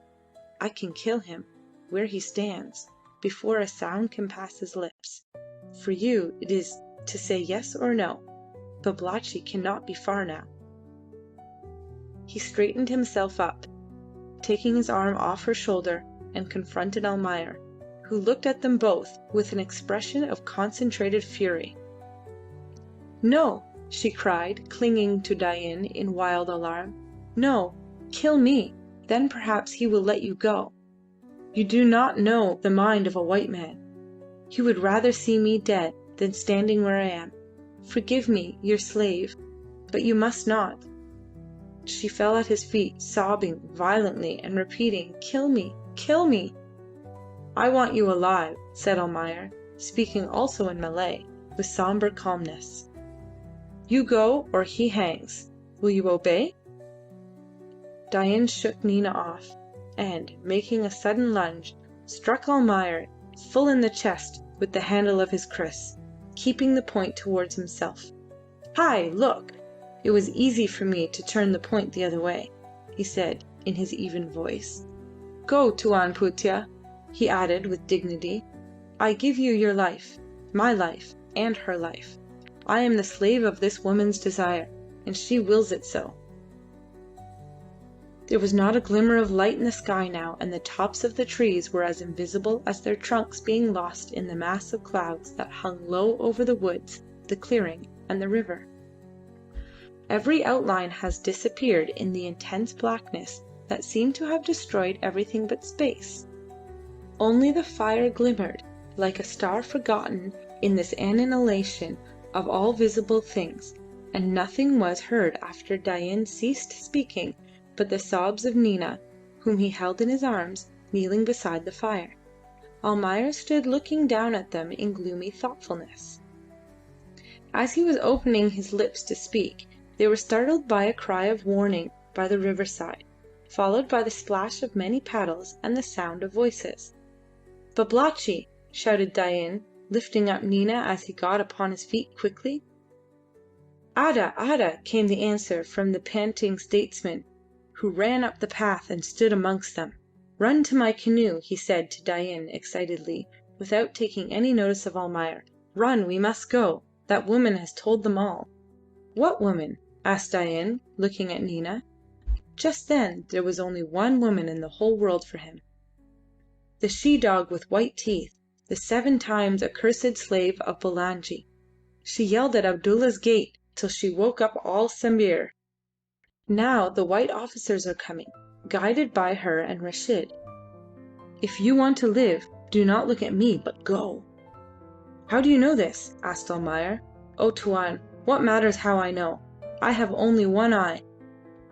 "I can kill him, where he stands, before a sound can pass his lips. For you it is to say yes or no. Babalatchi cannot be far now." He straightened himself up, taking his arm off her shoulder, and confronted Almayer, who looked at them both with an expression of concentrated fury. "No," she cried, clinging to Dain in wild alarm. "No, kill me, then perhaps he will let you go. You do not know the mind of a white man. He would rather see me dead than standing where I am. Forgive me, your slave, but you must not." She fell at his feet, sobbing violently and repeating, "Kill me, kill me." "I want you alive," said Almayer, speaking also in Malay, with sombre calmness. "You go or he hangs. Will you obey?" Dain shook Nina off, and, making a sudden lunge, struck Almayer full in the chest with the handle of his kriss, keeping the point towards himself. "Hi, look! It was easy for me to turn the point the other way," he said in his even voice. "Go, Tuan Putih," he added with dignity. "I give you your life, my life, and her life. I am the slave of this woman's desire, and she wills it so." There was not a glimmer of light in the sky now, and the tops of the trees were as invisible as their trunks being lost in the mass of clouds that hung low over the woods, the clearing, and the river. Every outline has disappeared in the intense blackness that seemed to have destroyed everything but space. Only the fire glimmered like a star forgotten in this annihilation of all visible things, and nothing was heard after Dain ceased speaking but the sobs of Nina, whom he held in his arms, kneeling beside the fire. Almayer stood looking down at them in gloomy thoughtfulness. As he was opening his lips to speak, they were startled by a cry of warning by the riverside, followed by the splash of many paddles and the sound of voices. "Babalatchi!" shouted Dain, lifting up Nina as he got upon his feet quickly. "Ada! Ada!" came the answer from the panting statesman, who ran up the path and stood amongst them. "Run to my canoe," he said to Dain excitedly, without taking any notice of Almayer. "Run, we must go. That woman has told them all." "What woman?" asked Dain, looking at Nina. Just then there was only one woman in the whole world for him. The she-dog with white teeth, the 7 times accursed slave of Bulangi. She yelled at Abdulla's gate till she woke up all Sambir. Now the white officers are coming, guided by her and Rashid. If you want to live, do not look at me, but go." "How do you know this?" asked Almayer. "O Tuan, what matters how I know? I have only one eye,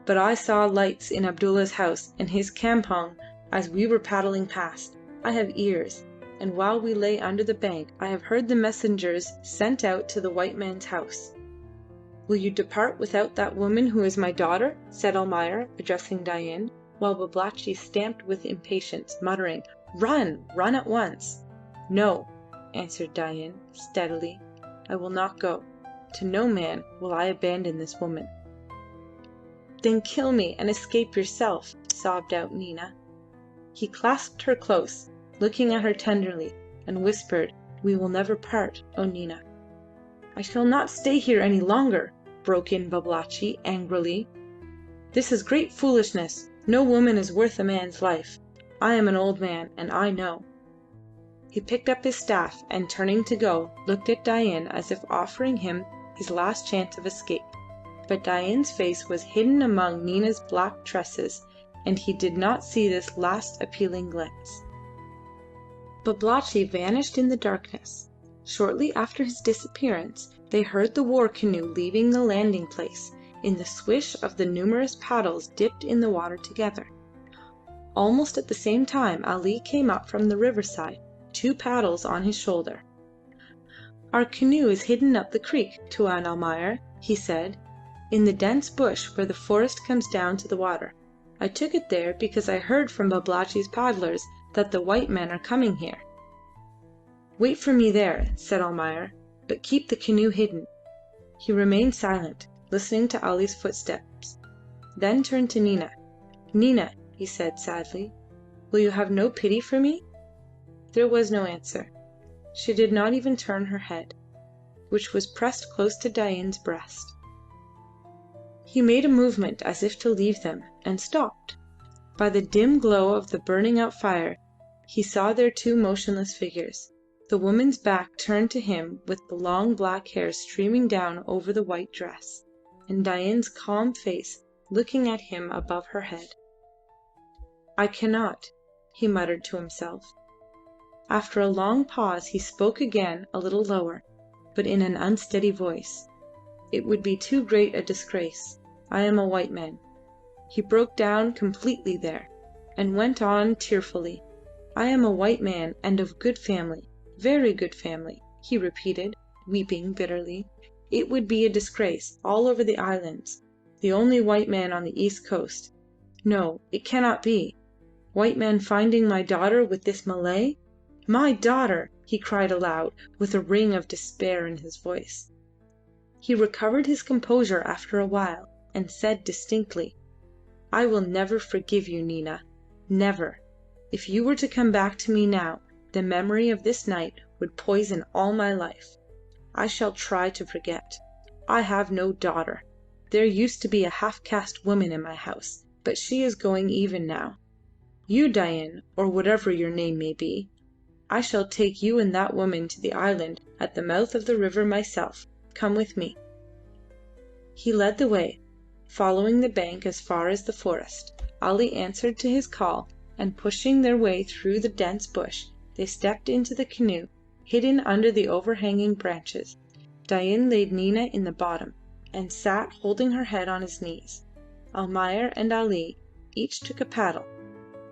but I saw lights in Abdulla's house and his campong as we were paddling past. I have ears, and while we lay under the bank I have heard the messengers sent out to the white man's house." "Will you depart without that woman who is my daughter?" said Almayer, addressing Dain, while Babalatchi stamped with impatience, muttering, "Run! Run at once!" "No," answered Dain, steadily. "I will not go. To no man will I abandon this woman." "Then kill me and escape yourself," sobbed out Nina. He clasped her close, looking at her tenderly, and whispered, "We will never part, O Nina." "I shall not stay here any longer," broke in Babalatchi angrily. "This is great foolishness. No woman is worth a man's life. I am an old man, and I know." He picked up his staff and, turning to go, looked at Dain as if offering him his last chance of escape. But Dain's face was hidden among Nina's black tresses, and he did not see this last appealing glance. Babalatchi vanished in the darkness. Shortly after his disappearance they heard the war canoe leaving the landing place, in the swish of the numerous paddles dipped in the water together. Almost at the same time Ali came up from the riverside, 2 paddles on his shoulder. "Our canoe is hidden up the creek, Tuan Almayer," he said, "in the dense bush where the forest comes down to the water. I took it there because I heard from Babalatchi's paddlers that the white men are coming here." "Wait for me there," said Almayer, "but keep the canoe hidden." He remained silent, listening to Ali's footsteps, then turned to Nina. "Nina," he said sadly, "will you have no pity for me?" There was no answer. She did not even turn her head, which was pressed close to Dain's breast. He made a movement as if to leave them, and stopped. By the dim glow of the burning out fire he saw their 2 motionless figures, the woman's back turned to him with the long black hair streaming down over the white dress, and Dain's calm face looking at him above her head. "I cannot," he muttered to himself. After a long pause he spoke again, a little lower, but in an unsteady voice. "It would be too great a disgrace. I am a white man." He broke down completely there, and went on tearfully. "I am a white man and of good family, very good family," he repeated, weeping bitterly. "It would be a disgrace all over the islands. The only white man on the east coast. No, it cannot be. White man finding my daughter with this Malay. My daughter!" he cried aloud, with a ring of despair in his voice. He recovered his composure after a while, and said distinctly, "I will never forgive you, Nina. Never. If you were to come back to me now, the memory of this night would poison all my life. I shall try to forget. I have no daughter. There used to be a half-caste woman in my house, but she is going even now. You, Dain, or whatever your name may be, I shall take you and that woman to the island at the mouth of the river myself. Come with me." He led the way, following the bank as far as the forest. Ali answered to his call, and pushing their way through the dense bush, they stepped into the canoe, hidden under the overhanging branches. Dain laid Nina in the bottom, and sat holding her head on his knees. Almayer and Ali each took a paddle.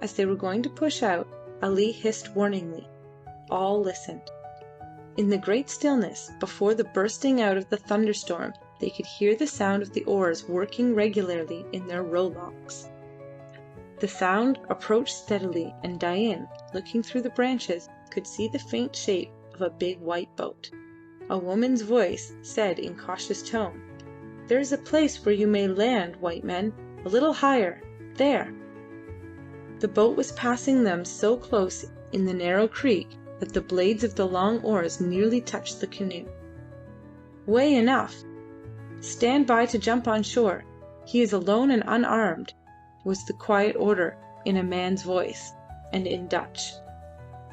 As they were going to push out, Ali hissed warningly. All listened. In the great stillness, before the bursting out of the thunderstorm, they could hear the sound of the oars working regularly in their rowlocks. The sound approached steadily, and Dain, looking through the branches, could see the faint shape of a big white boat. A woman's voice said in cautious tone, "There is a place where you may land, white men, a little higher. There." The boat was passing them so close in the narrow creek that the blades of the long oars nearly touched the canoe. "Way enough. Stand by to jump on shore. He is alone and unarmed," was the quiet order in a man's voice, and in Dutch.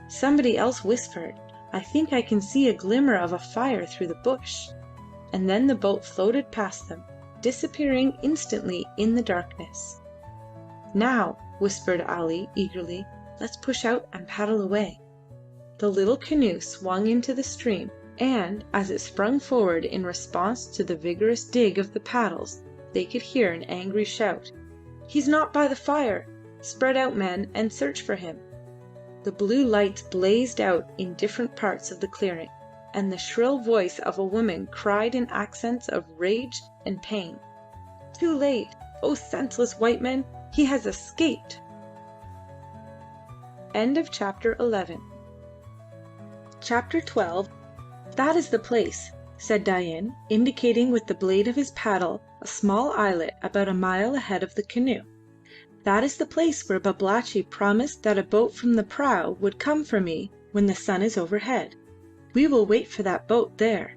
Somebody else whispered, "I think I can see a glimmer of a fire through the bush." And then the boat floated past them, disappearing instantly in the darkness. "Now," whispered Ali eagerly, "let's push out and paddle away." The little canoe swung into the stream, and as it sprung forward in response to the vigorous dig of the paddles, they could hear an angry shout. "He's not by the fire! Spread out, men, and search for him!" The blue lights blazed out in different parts of the clearing, and the shrill voice of a woman cried in accents of rage and pain, "Too late! Oh, senseless white men! He has escaped!" End of chapter 11. Chapter 12. "That is the place," said Dain, indicating with the blade of his paddle a small islet about a mile ahead of the canoe. "That is the place where Babalatchi promised that a boat from the prow would come for me when the sun is overhead. We will wait for that boat there."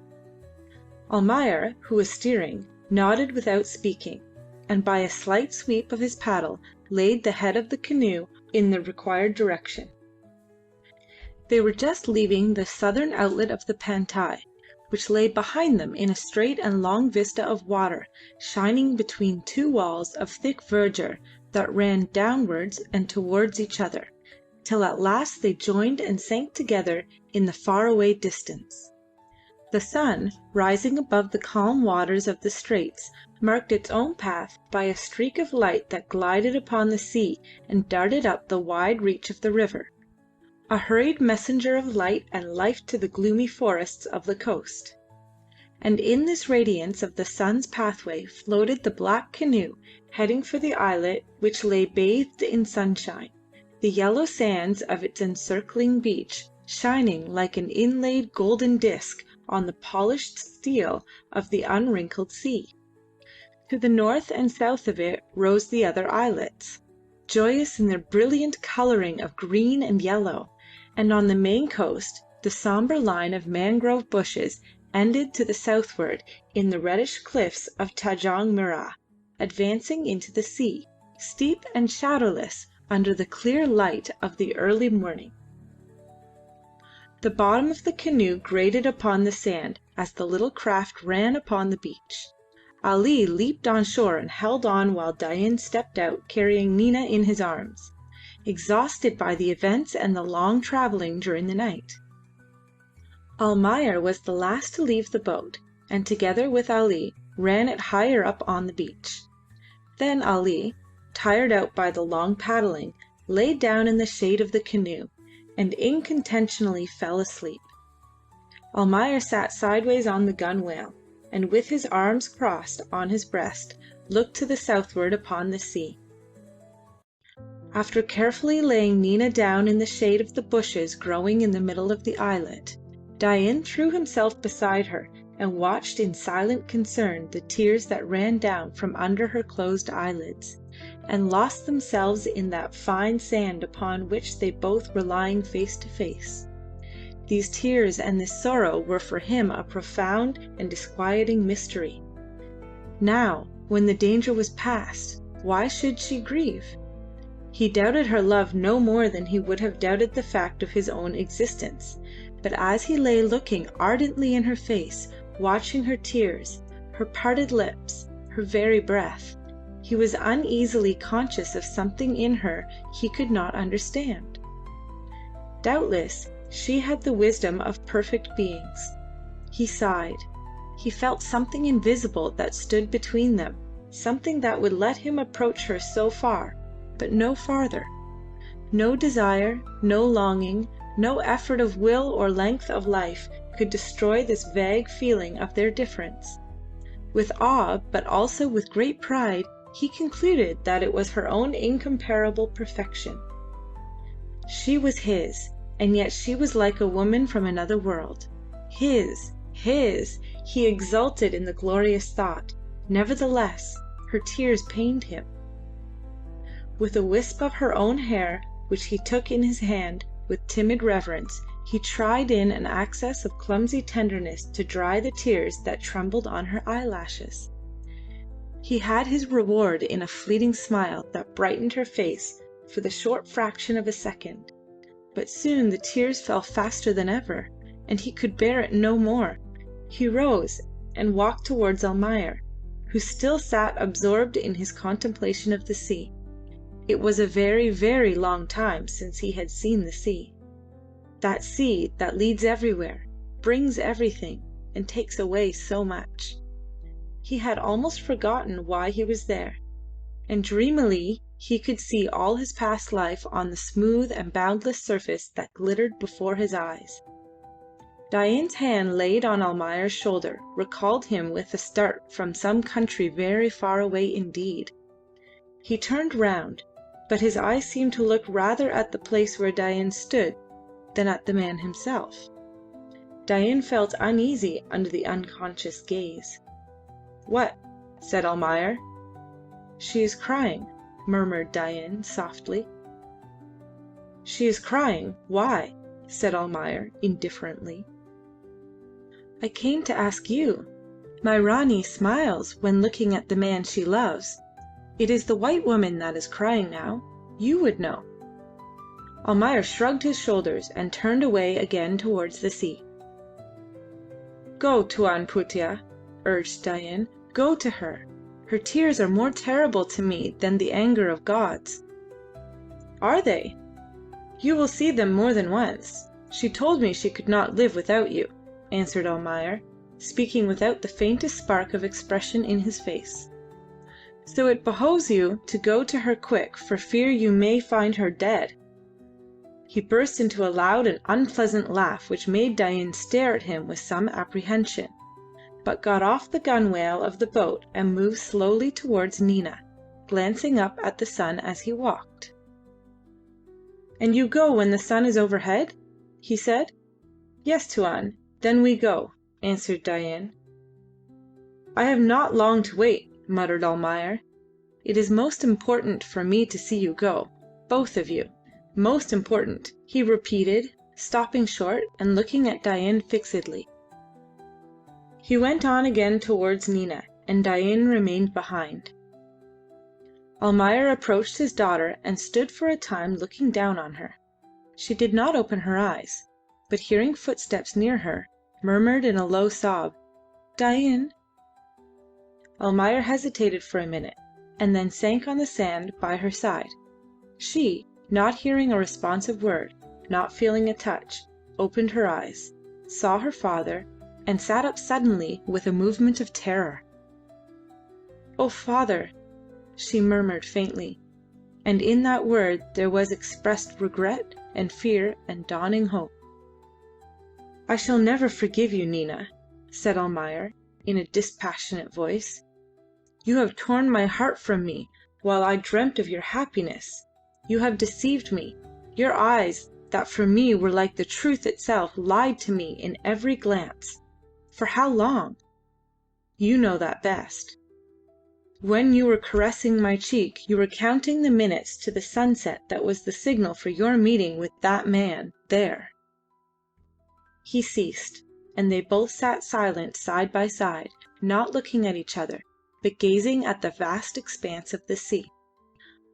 Almayer, who was steering, nodded without speaking, and by a slight sweep of his paddle laid the head of the canoe in the required direction. They were just leaving the southern outlet of the Pantai, which lay behind them in a straight and long vista of water, shining between two walls of thick verdure that ran downwards and towards each other, till at last they joined and sank together in the far-away distance. The sun, rising above the calm waters of the straits, marked its own path by a streak of light that glided upon the sea and darted up the wide reach of the river, a hurried messenger of light and life to the gloomy forests of the coast. And in this radiance of the sun's pathway floated the black canoe, heading for the islet which lay bathed in sunshine, the yellow sands of its encircling beach shining like an inlaid golden disk on the polished steel of the unwrinkled sea. To the north and south of it rose the other islets, joyous in their brilliant colouring of green and yellow, and on the main coast the sombre line of mangrove bushes ended to the southward in the reddish cliffs of Tanjong Mirrah, advancing into the sea, steep and shadowless under the clear light of the early morning. The bottom of the canoe grated upon the sand as the little craft ran upon the beach. Ali leaped on shore and held on while Dain stepped out carrying Nina in his arms, exhausted by the events and the long travelling during the night. Almayer was the last to leave the boat, and together with Ali ran it higher up on the beach. Then Ali, tired out by the long paddling, lay down in the shade of the canoe, and incontinently fell asleep. Almayer sat sideways on the gunwale, and with his arms crossed on his breast, looked to the southward upon the sea. After carefully laying Nina down in the shade of the bushes growing in the middle of the islet, Dain threw himself beside her and watched in silent concern the tears that ran down from under her closed eyelids, and lost themselves in that fine sand upon which they both were lying face to face. These tears and this sorrow were for him a profound and disquieting mystery. Now, when the danger was past, why should she grieve? He doubted her love no more than he would have doubted the fact of his own existence, but as he lay looking ardently in her face, watching her tears, her parted lips, her very breath. He was uneasily conscious of something in her he could not understand. Doubtless she had the wisdom of perfect beings. He sighed. He felt something invisible that stood between them, something that would let him approach her so far, but no farther. No desire, no longing, no effort of will or length of life could destroy this vague feeling of their difference. With awe, but also with great pride, he concluded that it was her own incomparable perfection. She was his, and yet she was like a woman from another world. His! He exulted in the glorious thought. Nevertheless, her tears pained him. With a wisp of her own hair, which he took in his hand with timid reverence, he tried in an access of clumsy tenderness to dry the tears that trembled on her eyelashes. He had his reward in a fleeting smile that brightened her face for the short fraction of a second. But soon the tears fell faster than ever, and he could bear it no more. He rose and walked towards Almayer, who still sat absorbed in his contemplation of the sea. It was a very, very long time since he had seen the sea. That sea that leads everywhere, brings everything, and takes away so much. He had almost forgotten why he was there, and dreamily he could see all his past life on the smooth and boundless surface that glittered before his eyes. Dain's hand laid on Almayer's shoulder recalled him with a start from some country very far away indeed. He turned round, but his eyes seemed to look rather at the place where Dain stood than at the man himself. Dain felt uneasy under the unconscious gaze. "What?" said Almayer. "She is crying," murmured Dain softly. "She is crying. Why?" said Almayer indifferently. "I came to ask you. My Ranee smiles when looking at the man she loves. It is the white woman that is crying now. You would know." Almayer shrugged his shoulders and turned away again towards the sea. "Go, Tuan Putih," urged Dain. "Go to her. Her tears are more terrible to me than the anger of gods." "Are they? You will see them more than once. She told me she could not live without you," answered Almayer, speaking without the faintest spark of expression in his face. "So it behoves you to go to her quick, for fear you may find her dead." He burst into a loud and unpleasant laugh which made Dain stare at him with some apprehension, but got off the gunwale of the boat and moved slowly towards Nina, glancing up at the sun as he walked. "And you go when the sun is overhead?" he said. "Yes, Tuan, then we go," answered Dain. "I have not long to wait," muttered Almayer. "It is most important for me to see you go, both of you. Most important," he repeated, stopping short and looking at Dain fixedly. He went on again towards Nina, and Dain remained behind. Almayer approached his daughter and stood for a time looking down on her. She did not open her eyes, but hearing footsteps near her, murmured in a low sob, "Dain." Almayer hesitated for a minute, and then sank on the sand by her side. She, not hearing a responsive word, not feeling a touch, opened her eyes, saw her father, and sat up suddenly with a movement of terror. "Oh, father," she murmured faintly, and in that word there was expressed regret and fear and dawning hope. "I shall never forgive you, Nina," said Almayer, in a dispassionate voice. "You have torn my heart from me while I dreamt of your happiness. You have deceived me. Your eyes, that for me were like the truth itself, lied to me in every glance. For how long? You know that best. When you were caressing my cheek, you were counting the minutes to the sunset that was the signal for your meeting with that man there." He ceased, and they both sat silent side by side, not looking at each other, but gazing at the vast expanse of the sea.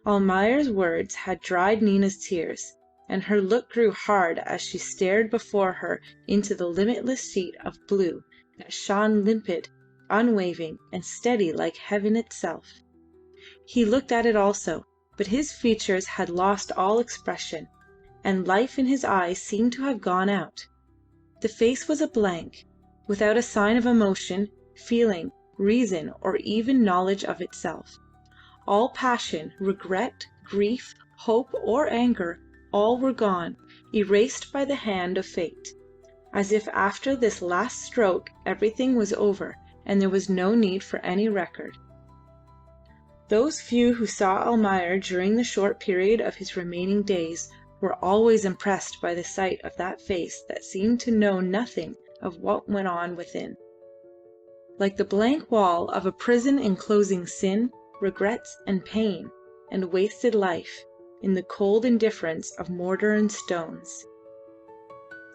Almayer's words had dried Nina's tears, and her look grew hard as she stared before her into the limitless sheet of blue that shone limpid unwavering, and steady like heaven itself. He looked at it also, but his features had lost all expression, and life in his eyes seemed to have gone out. The face was a blank, without a sign of emotion, feeling, reason, or even knowledge of itself. All passion, regret, grief, hope, or anger, all were gone, erased by the hand of fate, as if after this last stroke everything was over and there was no need for any record. Those few who saw Almayer during the short period of his remaining days were always impressed by the sight of that face that seemed to know nothing of what went on within. Like the blank wall of a prison enclosing sin, regrets, and pain, and wasted life, in the cold indifference of mortar and stones.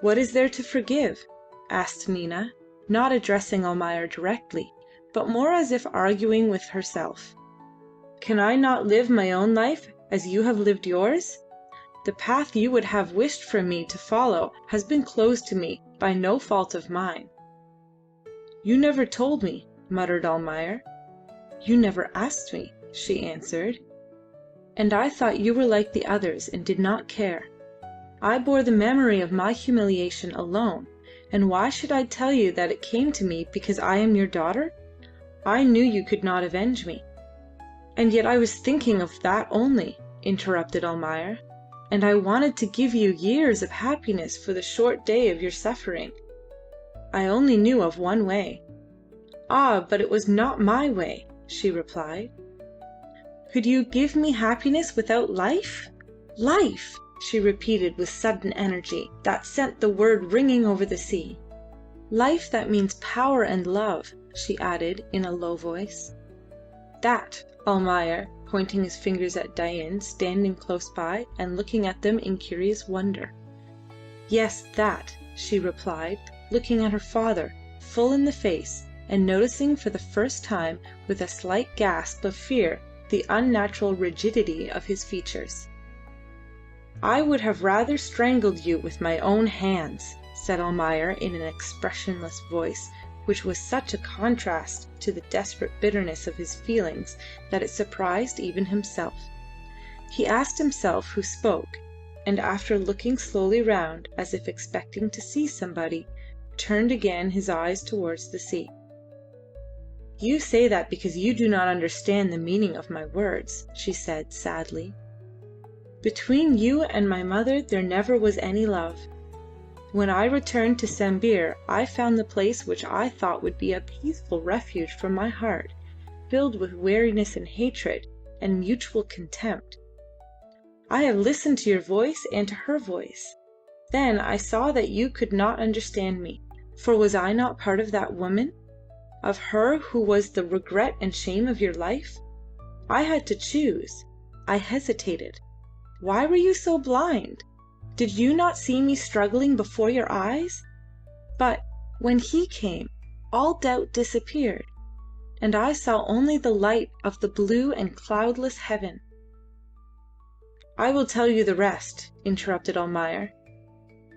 "What is there to forgive?" asked Nina, not addressing Almayer directly, but more as if arguing with herself. "Can I not live my own life as you have lived yours? The path you would have wished for me to follow has been closed to me by no fault of mine." "You never told me," muttered Almayer. "You never asked me," she answered. "And I thought you were like the others and did not care. I bore the memory of my humiliation alone, and why should I tell you that it came to me because I am your daughter? I knew you could not avenge me." "And yet I was thinking of that only," interrupted Almayer, "and I wanted to give you years of happiness for the short day of your suffering. I only knew of one way." "Ah, but it was not my way," she replied. "Could you give me happiness without life? Life!" she repeated with sudden energy that sent the word ringing over the sea. "Life that means power and love," she added in a low voice. "That," Almayer, pointing his fingers at Dain standing close by and looking at them in curious wonder. "Yes, that," she replied, looking at her father full in the face and noticing for the first time with a slight gasp of fear the unnatural rigidity of his features. "I would have rather strangled you with my own hands," said Almayer in an expressionless voice which was such a contrast to the desperate bitterness of his feelings that it surprised even himself. He asked himself who spoke, and after looking slowly round as if expecting to see somebody, turned again his eyes towards the sea. "You say that because you do not understand the meaning of my words," she said sadly. "Between you and my mother there never was any love. When I returned to Sambir I found the place which I thought would be a peaceful refuge for my heart, filled with weariness and hatred and mutual contempt. I have listened to your voice and to her voice. Then I saw that you could not understand me, for was I not part of that woman? Of her who was the regret and shame of your life? I had to choose. I hesitated. Why were you so blind? Did you not see me struggling before your eyes? But when he came, all doubt disappeared, and I saw only the light of the blue and cloudless heaven." "I will tell you the rest," interrupted Almayer.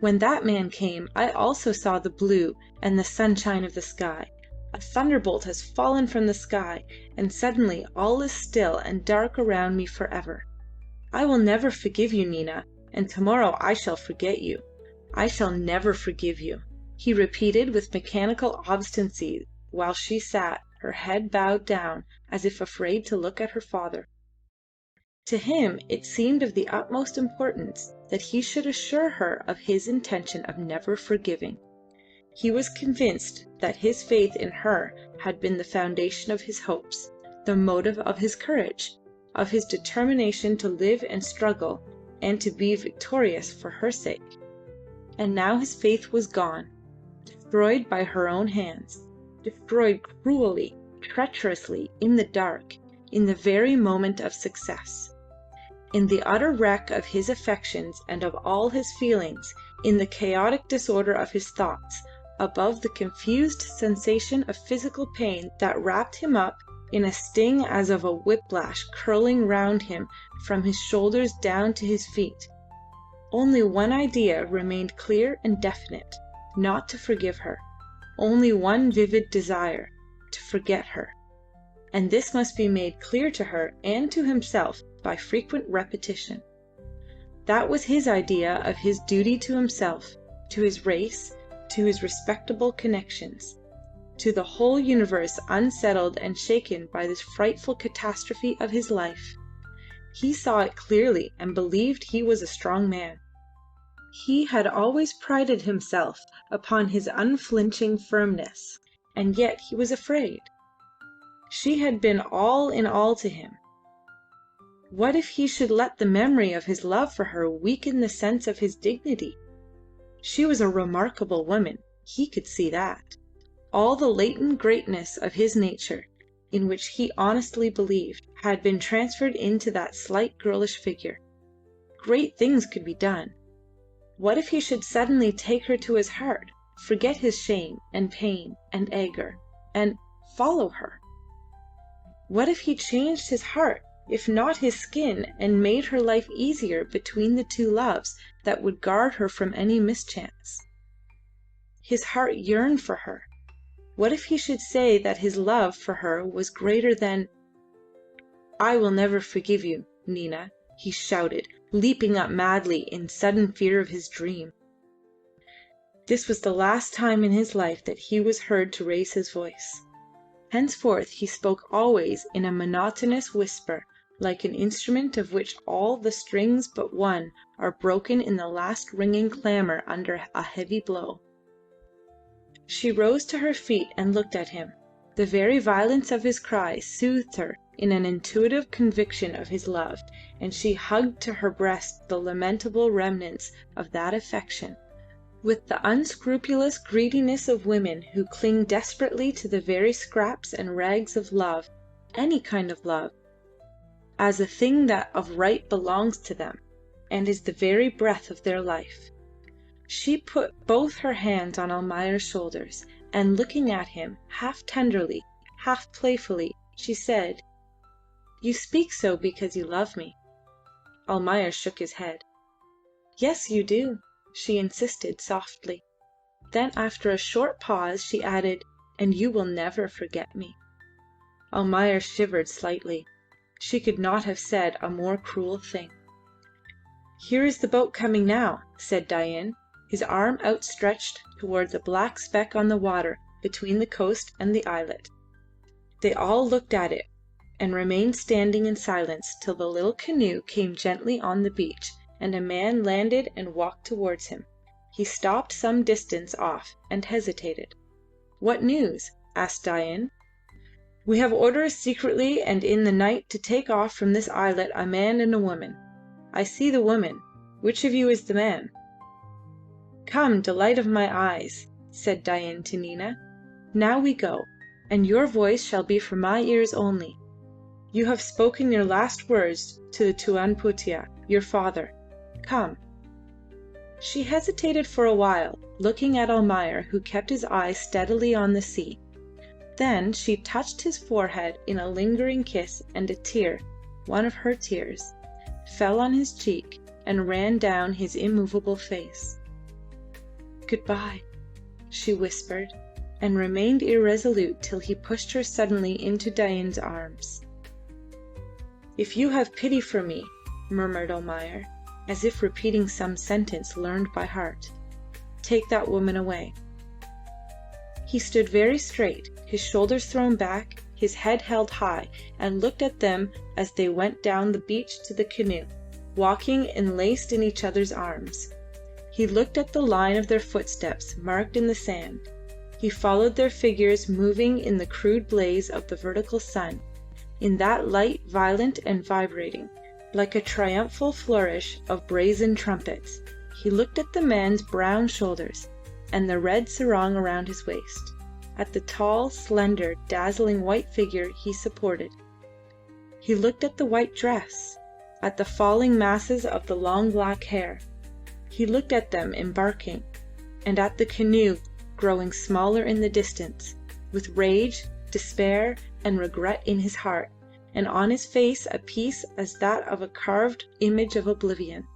"When that man came, I also saw the blue and the sunshine of the sky. A thunderbolt has fallen from the sky, and suddenly all is still and dark around me forever. I will never forgive you, Nina, and tomorrow I shall forget you. I shall never forgive you," he repeated with mechanical obstinacy while she sat, her head bowed down, as if afraid to look at her father. To him it seemed of the utmost importance that he should assure her of his intention of never forgiving. He was convinced that his faith in her had been the foundation of his hopes, the motive of his courage, of his determination to live and struggle and to be victorious for her sake. And now his faith was gone, destroyed by her own hands, destroyed cruelly, treacherously, in the dark, in the very moment of success. In the utter wreck of his affections and of all his feelings, in the chaotic disorder of his thoughts, above the confused sensation of physical pain that wrapped him up in a sting as of a whiplash curling round him from his shoulders down to his feet, only one idea remained clear and definite: not to forgive her. Only one vivid desire: to forget her, and this must be made clear to her and to himself by frequent repetition. That was his idea of his duty to himself, to his race, to his respectable connections, to the whole universe unsettled and shaken by this frightful catastrophe of his life. He saw it clearly and believed he was a strong man. He had always prided himself upon his unflinching firmness, and yet he was afraid. She had been all in all to him. What if he should let the memory of his love for her weaken the sense of his dignity? She was a remarkable woman, he could see that. All the latent greatness of his nature, in which he honestly believed, had been transferred into that slight girlish figure. Great things could be done. What if he should suddenly take her to his heart, forget his shame and pain and anger, and follow her? What if he changed his heart, if not his skin, and made her life easier between the two loves that would guard her from any mischance? His heart yearned for her. What if he should say that his love for her was greater than— "I will never forgive you, Nina," he shouted, leaping up madly in sudden fear of his dream. This was the last time in his life that he was heard to raise his voice. Henceforth he spoke always in a monotonous whisper, like an instrument of which all the strings but one are broken in the last ringing clamour under a heavy blow. She rose to her feet and looked at him. The very violence of his cries soothed her in an intuitive conviction of his love, and she hugged to her breast the lamentable remnants of that affection, with the unscrupulous greediness of women who cling desperately to the very scraps and rags of love, any kind of love, as a thing that of right belongs to them, and is the very breath of their life. She put both her hands on Almayer's shoulders, and looking at him, half tenderly, half playfully, she said, "You speak so because you love me." Almayer shook his head. "Yes, you do," she insisted softly. Then after a short pause she added, "And you will never forget me." Almayer shivered slightly. She could not have said a more cruel thing. "Here is the boat coming now," said Dain, his arm outstretched towards a black speck on the water between the coast and the islet. They all looked at it, and remained standing in silence till the little canoe came gently on the beach, and a man landed and walked towards him. He stopped some distance off and hesitated. "What news?" asked Dain. "We have orders secretly and in the night to take off from this islet a man and a woman. I see the woman. Which of you is the man?" "Come, delight of my eyes," said Dain to Nina. "Now we go, and your voice shall be for my ears only. You have spoken your last words to the Tuan Putih, your father. Come." She hesitated for a while, looking at Almayer, who kept his eyes steadily on the sea. Then she touched his forehead in a lingering kiss, and a tear, one of her tears, fell on his cheek and ran down his immovable face. "Goodbye," she whispered, and remained irresolute till he pushed her suddenly into Dain's arms. "If you have pity for me," murmured Almayer, as if repeating some sentence learned by heart, "take that woman away." He stood very straight, his shoulders thrown back, his head held high, and looked at them as they went down the beach to the canoe, walking enlaced in each other's arms. He looked at the line of their footsteps marked in the sand. He followed their figures moving in the crude blaze of the vertical sun, in that light violent and vibrating, like a triumphal flourish of brazen trumpets. He looked at the man's brown shoulders, and the red sarong around his waist, at the tall, slender, dazzling white figure he supported. He looked at the white dress, at the falling masses of the long black hair. He looked at them embarking, and at the canoe growing smaller in the distance, with rage, despair, and regret in his heart, and on his face a peace as that of a carved image of oblivion.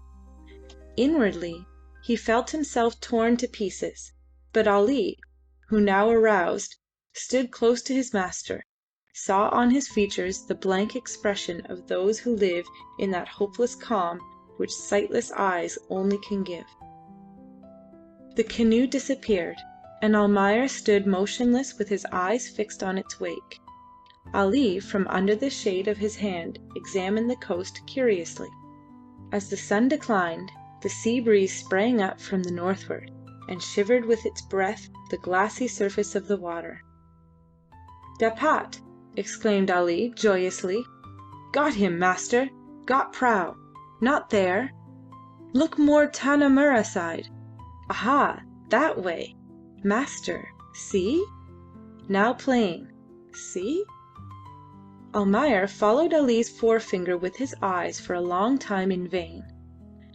Inwardly he felt himself torn to pieces, but Ali, who now aroused, stood close to his master, saw on his features the blank expression of those who live in that hopeless calm which sightless eyes only can give. The canoe disappeared, and Almayer stood motionless with his eyes fixed on its wake. Ali, from under the shade of his hand, examined the coast curiously. As the sun declined, the sea breeze sprang up from the northward, and shivered with its breath the glassy surface of the water. "Dapat!" exclaimed Ali, joyously. "Got him, master! Got prau! Not there! Look more Tanamura side! Aha! That way! Master, see? Now plain. See?" Almayer followed Ali's forefinger with his eyes for a long time in vain.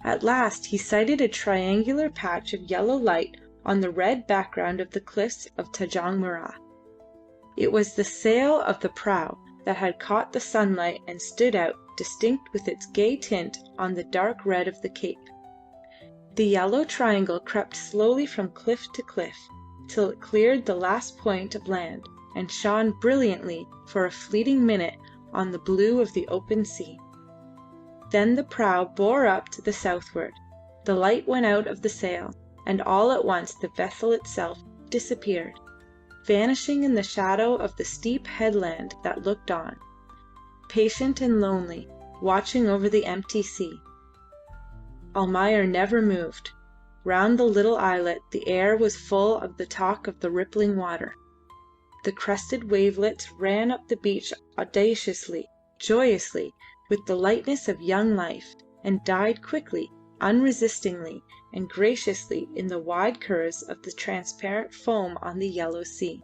At last he sighted a triangular patch of yellow light on the red background of the cliffs of Tanjong Mirrah. It was the sail of the prau that had caught the sunlight and stood out distinct with its gay tint on the dark red of the cape. The yellow triangle crept slowly from cliff to cliff, till it cleared the last point of land and shone brilliantly for a fleeting minute on the blue of the open sea. Then the prow bore up to the southward, the light went out of the sail, and all at once the vessel itself disappeared, vanishing in the shadow of the steep headland that looked on, patient and lonely, watching over the empty sea. Almayer never moved. Round the little islet the air was full of the talk of the rippling water. The crested wavelets ran up the beach audaciously, joyously, with the lightness of young life, and died quickly, unresistingly, and graciously in the wide curves of the transparent foam on the yellow sea.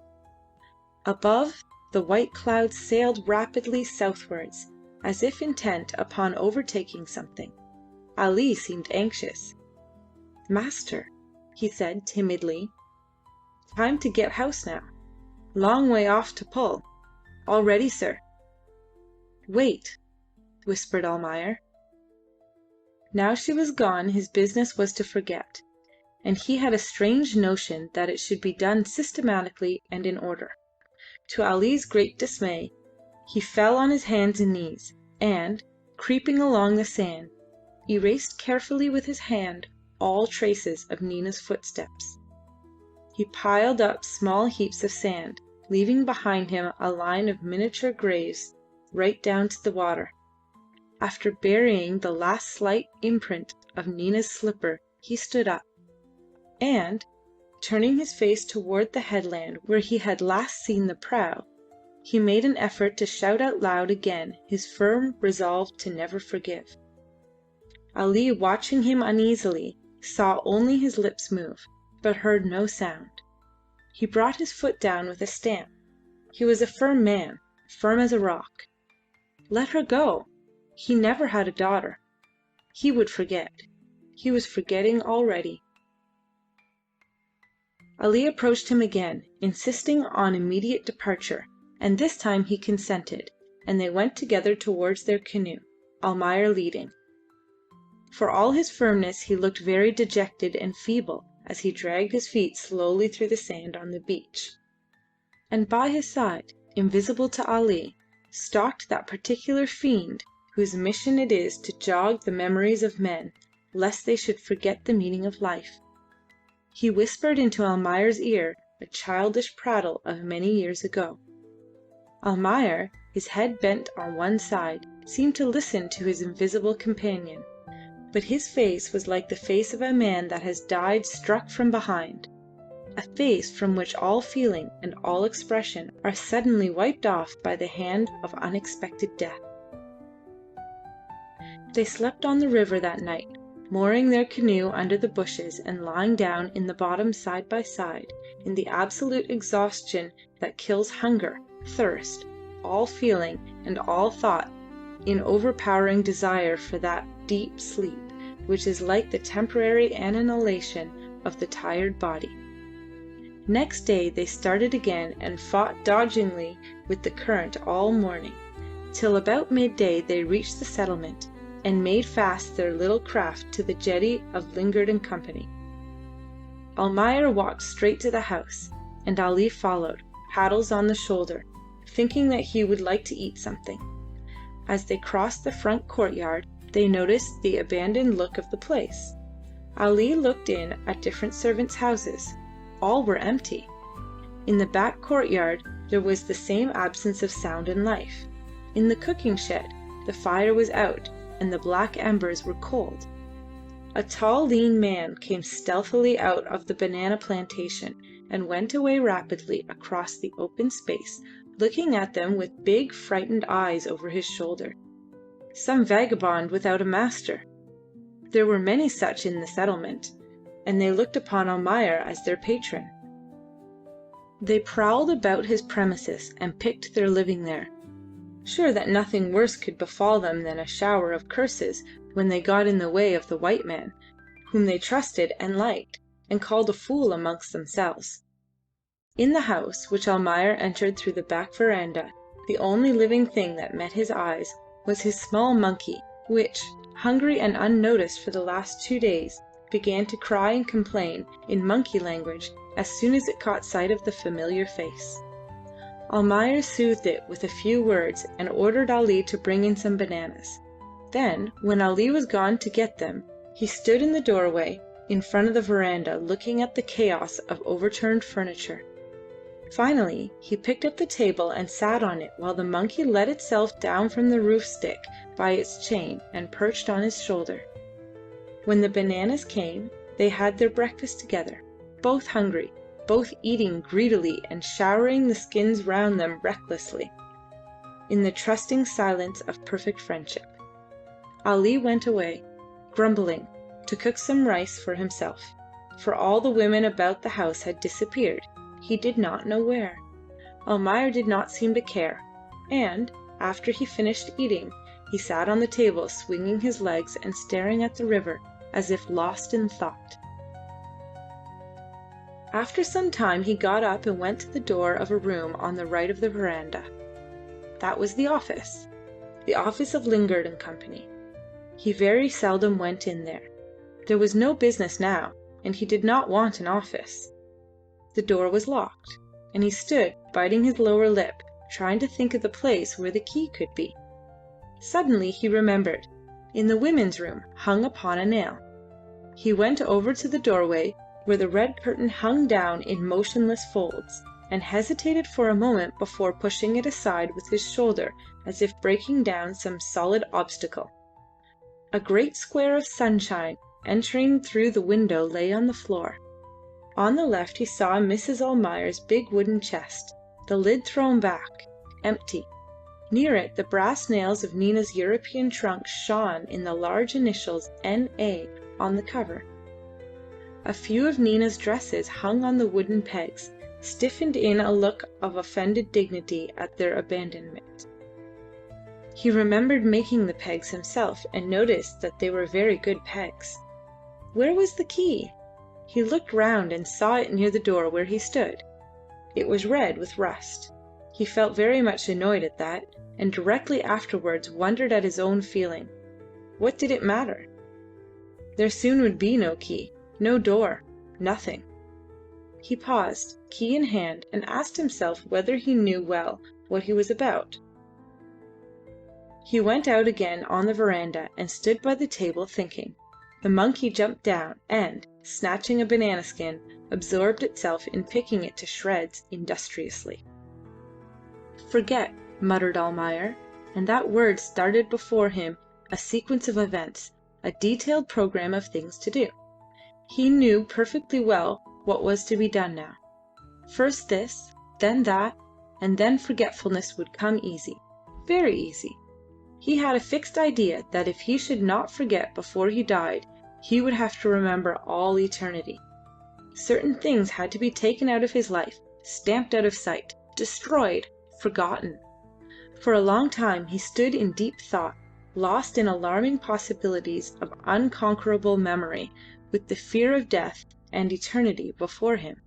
Above, the white clouds sailed rapidly southwards, as if intent upon overtaking something. Ali seemed anxious. "Master," he said timidly, "time to get house now. Long way off to pull. All ready, sir." "Wait," whispered Almayer. Now she was gone his business was to forget, and he had a strange notion that it should be done systematically and in order. To Ali's great dismay, he fell on his hands and knees, and, creeping along the sand, erased carefully with his hand all traces of Nina's footsteps. He piled up small heaps of sand, leaving behind him a line of miniature graves right down to the water. After burying the last slight imprint of Nina's slipper, he stood up, and, turning his face toward the headland where he had last seen the prow, he made an effort to shout out loud again his firm resolve to never forgive. Ali, watching him uneasily, saw only his lips move, but heard no sound. He brought his foot down with a stamp. He was a firm man, firm as a rock. Let her go. He never had a daughter. He would forget. He was forgetting already. Ali approached him again, insisting on immediate departure, and this time he consented, and they went together towards their canoe, Almayer leading. For all his firmness he looked very dejected and feeble as he dragged his feet slowly through the sand on the beach. And by his side, invisible to Ali, stalked that particular fiend whose mission it is to jog the memories of men, lest they should forget the meaning of life. He whispered into Almayer's ear a childish prattle of many years ago. Almayer, his head bent on one side, seemed to listen to his invisible companion, but his face was like the face of a man that has died struck from behind, a face from which all feeling and all expression are suddenly wiped off by the hand of unexpected death. They slept on the river that night, mooring their canoe under the bushes and lying down in the bottom side by side, in the absolute exhaustion that kills hunger, thirst, all feeling and all thought, in overpowering desire for that deep sleep which is like the temporary annihilation of the tired body. Next day they started again and fought dodgingly with the current all morning, till about midday they reached the settlement, and made fast their little craft to the jetty of Lingard and Company. Almayer walked straight to the house, and Ali followed, paddles on the shoulder, thinking that he would like to eat something. As they crossed the front courtyard, they noticed the abandoned look of the place. Ali looked in at different servants' houses. All were empty. In the back courtyard there was the same absence of sound and life. In the cooking shed the fire was out and the black embers were cold. A tall, lean man came stealthily out of the banana plantation and went away rapidly across the open space, looking at them with big, frightened eyes over his shoulder. Some vagabond without a master. There were many such in the settlement, and they looked upon Almayer as their patron. They prowled about his premises and picked their living there, sure that nothing worse could befall them than a shower of curses when they got in the way of the white man, whom they trusted and liked, and called a fool amongst themselves. In the house, which Almayer entered through the back veranda, the only living thing that met his eyes was his small monkey, which, hungry and unnoticed for the last 2 days, began to cry and complain in monkey language as soon as it caught sight of the familiar face. Almayer soothed it with a few words and ordered Ali to bring in some bananas. Then, when Ali was gone to get them, he stood in the doorway in front of the veranda looking at the chaos of overturned furniture. Finally, he picked up the table and sat on it while the monkey let itself down from the roof stick by its chain and perched on his shoulder. When the bananas came, they had their breakfast together, both hungry, both eating greedily and showering the skins round them recklessly, in the trusting silence of perfect friendship. Ali went away, grumbling, to cook some rice for himself, for all the women about the house had disappeared. He did not know where. Almayer did not seem to care, and, after he finished eating, he sat on the table swinging his legs and staring at the river as if lost in thought. After some time he got up and went to the door of a room on the right of the veranda. That was the office of Lingard and Company. He very seldom went in there. There was no business now, and he did not want an office. The door was locked, and he stood biting his lower lip, trying to think of the place where the key could be. Suddenly he remembered, in the women's room, hung upon a nail. He went over to the doorway, where the red curtain hung down in motionless folds, and hesitated for a moment before pushing it aside with his shoulder as if breaking down some solid obstacle. A great square of sunshine entering through the window lay on the floor. On the left he saw Mrs. Almayer's big wooden chest, the lid thrown back, empty. Near it the brass nails of Nina's European trunk shone in the large initials N.A. on the cover. A few of Nina's dresses hung on the wooden pegs, stiffened in a look of offended dignity at their abandonment. He remembered making the pegs himself and noticed that they were very good pegs. Where was the key? He looked round and saw it near the door where he stood. It was red with rust. He felt very much annoyed at that, and directly afterwards wondered at his own feeling. What did it matter? There soon would be no key, no door, nothing. He paused, key in hand, and asked himself whether he knew well what he was about. He went out again on the veranda and stood by the table thinking. The monkey jumped down and, snatching a banana skin, absorbed itself in picking it to shreds industriously. "Forget," muttered Almayer, and that word started before him a sequence of events, a detailed program of things to do. He knew perfectly well what was to be done now. First this, then that, and then forgetfulness would come easy, very easy. He had a fixed idea that if he should not forget before he died, he would have to remember all eternity. Certain things had to be taken out of his life, stamped out of sight, destroyed, forgotten. For a long time he stood in deep thought, lost in alarming possibilities of unconquerable memory, with the fear of death and eternity before him.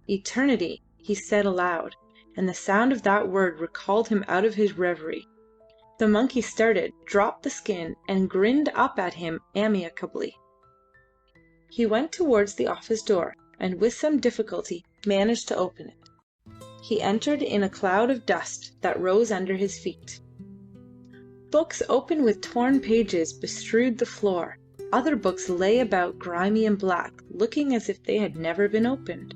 Eternity, he said aloud, and the sound of that word recalled him out of his reverie. The monkey started, dropped the skin, and grinned up at him amicably. He went towards the office door, and with some difficulty managed to open it. he entered in a cloud of dust that rose under his feet. Books open with torn pages bestrewed the floor. Other books lay about grimy and black, looking as if they had never been opened.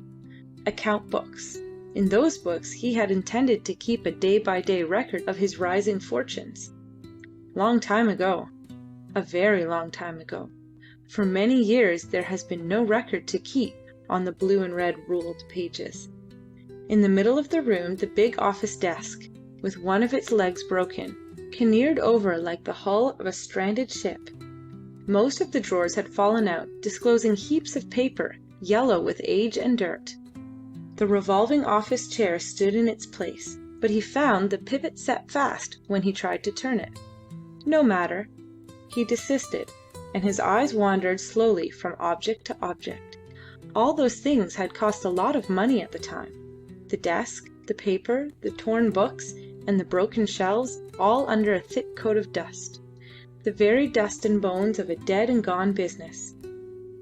Account books. In those books he had intended to keep a day-by-day record of his rising fortunes. Long time ago. A very long time ago. For many years there has been no record to keep on the blue and red ruled pages. In the middle of the room the big office desk, with one of its legs broken, careened over like the hull of a stranded ship. Most of the drawers had fallen out, disclosing heaps of paper, yellow with age and dirt. The revolving office chair stood in its place, but he found the pivot set fast when he tried to turn it. No matter. He desisted, and his eyes wandered slowly from object to object. All those things had cost a lot of money at the time. The desk, the paper, the torn books, and the broken shelves, all under a thick coat of dust. The very dust and bones of a dead and gone business.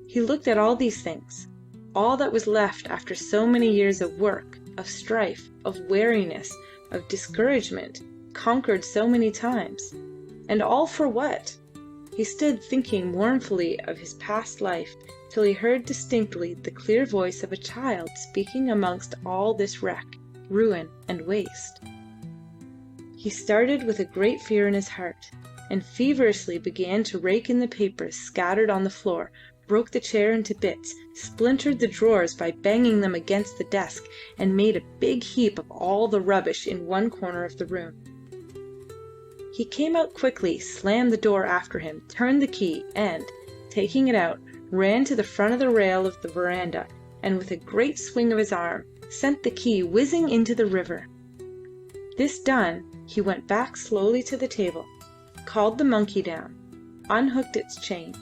He looked at all these things, all that was left after so many years of work, of strife, of weariness, of discouragement, conquered so many times. And all for what? He stood thinking mournfully of his past life till he heard distinctly the clear voice of a child speaking amongst all this wreck, ruin, and waste. He started with a great fear in his heart, and feverishly began to rake in the papers scattered on the floor, broke the chair into bits, splintered the drawers by banging them against the desk, and made a big heap of all the rubbish in one corner of the room. He came out quickly, slammed the door after him, turned the key, and, taking it out, ran to the front of the rail of the veranda, and with a great swing of his arm, sent the key whizzing into the river. This done, he went back slowly to the table, called the monkey down, unhooked its chain,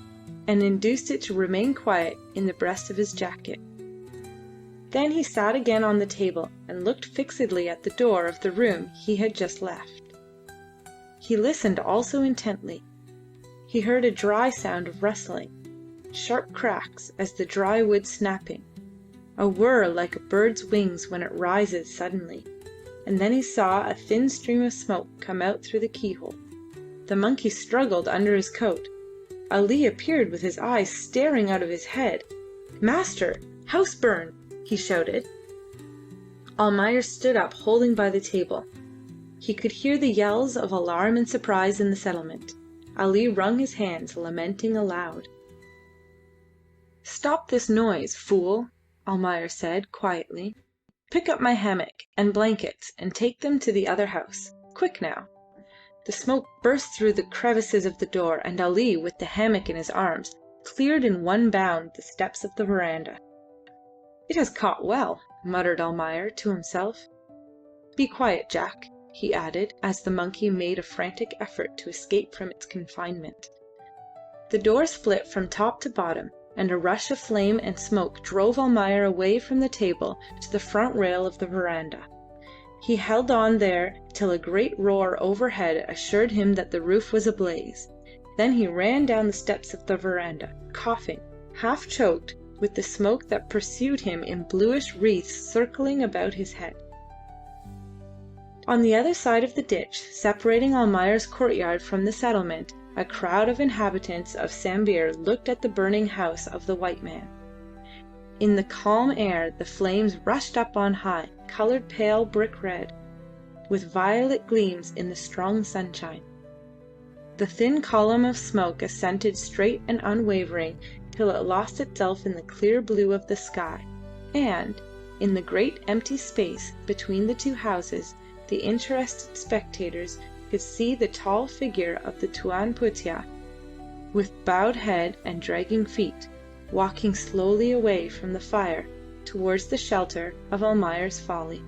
and induced it to remain quiet in the breast of his jacket. Then he sat again on the table and looked fixedly at the door of the room he had just left. He listened also intently. He heard a dry sound of rustling, sharp cracks as the dry wood snapping, a whir like a bird's wings when it rises suddenly, and then he saw a thin stream of smoke come out through the keyhole. The monkey struggled under his coat. Ali appeared with his eyes staring out of his head. "Master! House burn!" he shouted. Almayer stood up, holding by the table. He could hear the yells of alarm and surprise in the settlement. Ali wrung his hands, lamenting aloud. "Stop this noise, fool," Almayer said quietly. "Pick up my hammock and blankets and take them to the other house. Quick now." The smoke burst through the crevices of the door, and Ali, with the hammock in his arms, cleared in one bound the steps of the veranda. "It has caught well," muttered Almayer to himself. "Be quiet, Jack," he added, as the monkey made a frantic effort to escape from its confinement. The door split from top to bottom, and a rush of flame and smoke drove Almayer away from the table to the front rail of the veranda. He held on there till a great roar overhead assured him that the roof was ablaze. Then he ran down the steps of the veranda, coughing, half choked with the smoke that pursued him in bluish wreaths circling about his head. On the other side of the ditch, separating Almayer's courtyard from the settlement, a crowd of inhabitants of Sambir looked at the burning house of the white man. In the calm air the flames rushed up on high, coloured pale brick red, with violet gleams in the strong sunshine. The thin column of smoke ascended straight and unwavering till it lost itself in the clear blue of the sky, and, in the great empty space between the two houses, the interested spectators could see the tall figure of the Tuan Putih, with bowed head and dragging feet, walking slowly away from the fire towards the shelter of Almayer's Folly.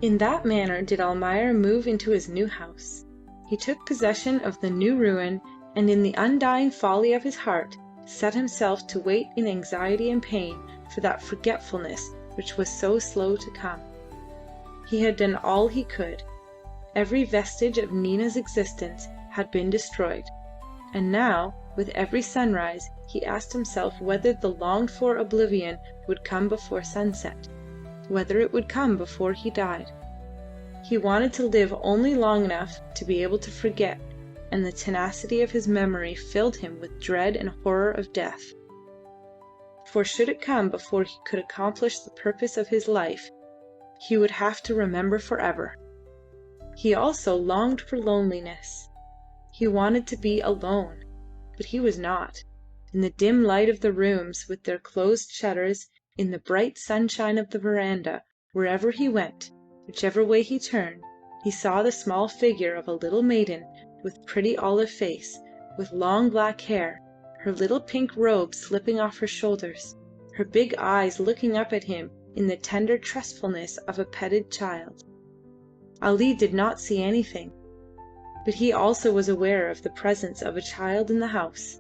In that manner did Almayer move into his new house. He took possession of the new ruin, and in the undying folly of his heart set himself to wait in anxiety and pain for that forgetfulness which was so slow to come. He had done all he could. Every vestige of Nina's existence had been destroyed, and now, with every sunrise, he asked himself whether the longed-for oblivion would come before sunset. whether it would come before he died. He wanted to live only long enough to be able to forget, and the tenacity of his memory filled him with dread and horror of death. For should it come before he could accomplish the purpose of his life, he would have to remember forever. He also longed for loneliness. He wanted to be alone, but he was not. In the dim light of the rooms with their closed shutters, in the bright sunshine of the veranda, wherever he went, whichever way he turned, he saw the small figure of a little maiden with pretty olive face, with long black hair, her little pink robe slipping off her shoulders, her big eyes looking up at him in the tender trustfulness of a petted child. Ali did not see anything, but he also was aware of the presence of a child in the house.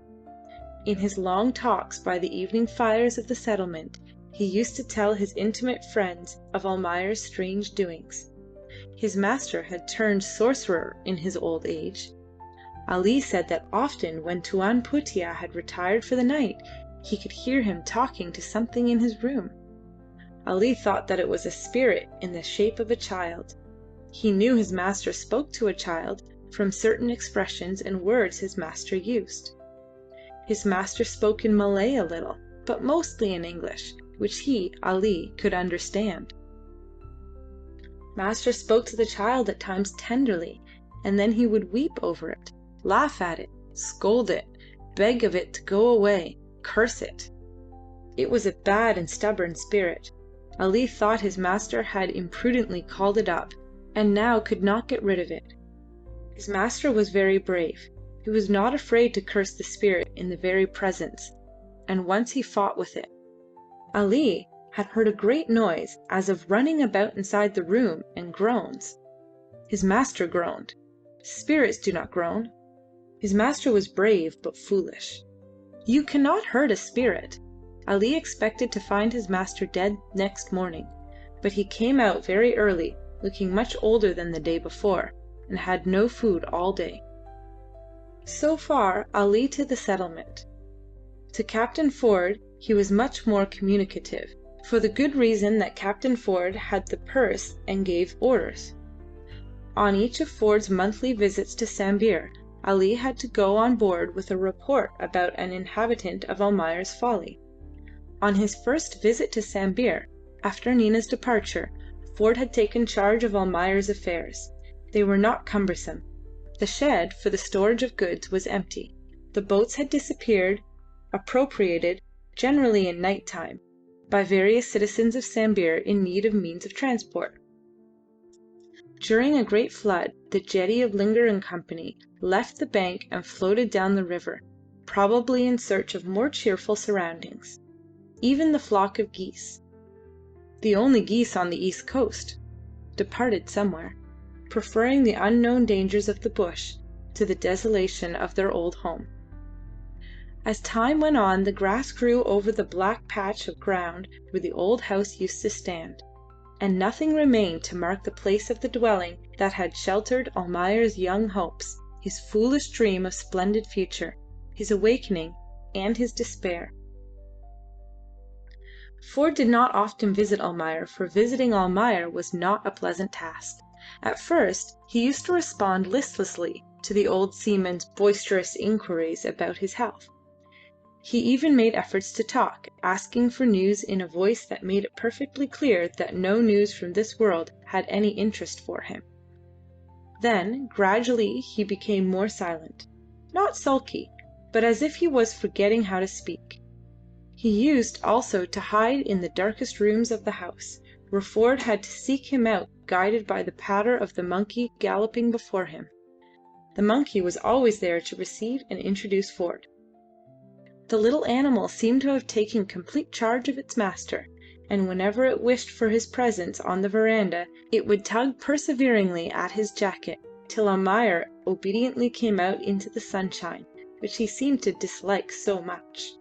In his long talks by the evening fires of the settlement, he used to tell his intimate friends of Almayer's strange doings. His master had turned sorcerer in his old age. Ali said that often when Tuan Putih had retired for the night, he could hear him talking to something in his room. Ali thought that it was a spirit in the shape of a child. He knew his master spoke to a child from certain expressions and words his master used. His master spoke in Malay a little, but mostly in English, which he, Ali, could understand. Master spoke to the child at times tenderly, and then he would weep over it, laugh at it, scold it, beg of it to go away, curse it. It was a bad and stubborn spirit. Ali thought his master had imprudently called it up, and now could not get rid of it. His master was very brave. He was not afraid to curse the spirit in the very presence, and once he fought with it. Ali had heard a great noise as of running about inside the room, and groans. His master groaned. Spirits do not groan. His master was brave but foolish. You cannot hurt a spirit. Ali expected to find his master dead next morning, but he came out very early, looking much older than the day before, and had no food all day. So far Ali to the settlement. To Captain Ford he was much more communicative, for the good reason that Captain Ford had the purse and gave orders. On each of Ford's monthly visits to Sambir, Ali had to go on board with a report about an inhabitant of Almayer's Folly. On his first visit to Sambir, after Nina's departure, Ford had taken charge of Almayer's affairs. They were not cumbersome. The shed for the storage of goods was empty. The boats had disappeared, appropriated, generally in night time, by various citizens of Sambir in need of means of transport. During a great flood, the jetty of Linger and Company left the bank and floated down the river, probably in search of more cheerful surroundings. Even the flock of geese, the only geese on the east coast, departed somewhere, preferring the unknown dangers of the bush to the desolation of their old home. As time went on, the grass grew over the black patch of ground where the old house used to stand, and nothing remained to mark the place of the dwelling that had sheltered Almayer's young hopes, his foolish dream of splendid future, his awakening, and his despair. Ford did not often visit Almayer, for visiting Almayer was not a pleasant task. At first he used to respond listlessly to the old seaman's boisterous inquiries about his health. He even made efforts to talk, asking for news in a voice that made it perfectly clear that no news from this world had any interest for him. Then, gradually, he became more silent, not sulky, but as if he was forgetting how to speak. He used also to hide in the darkest rooms of the house, where Ford had to seek him out, guided by the patter of the monkey galloping before him. The monkey was always there to receive and introduce Ford. The little animal seemed to have taken complete charge of its master, and whenever it wished for his presence on the veranda, it would tug perseveringly at his jacket, till Almayer obediently came out into the sunshine, which he seemed to dislike so much.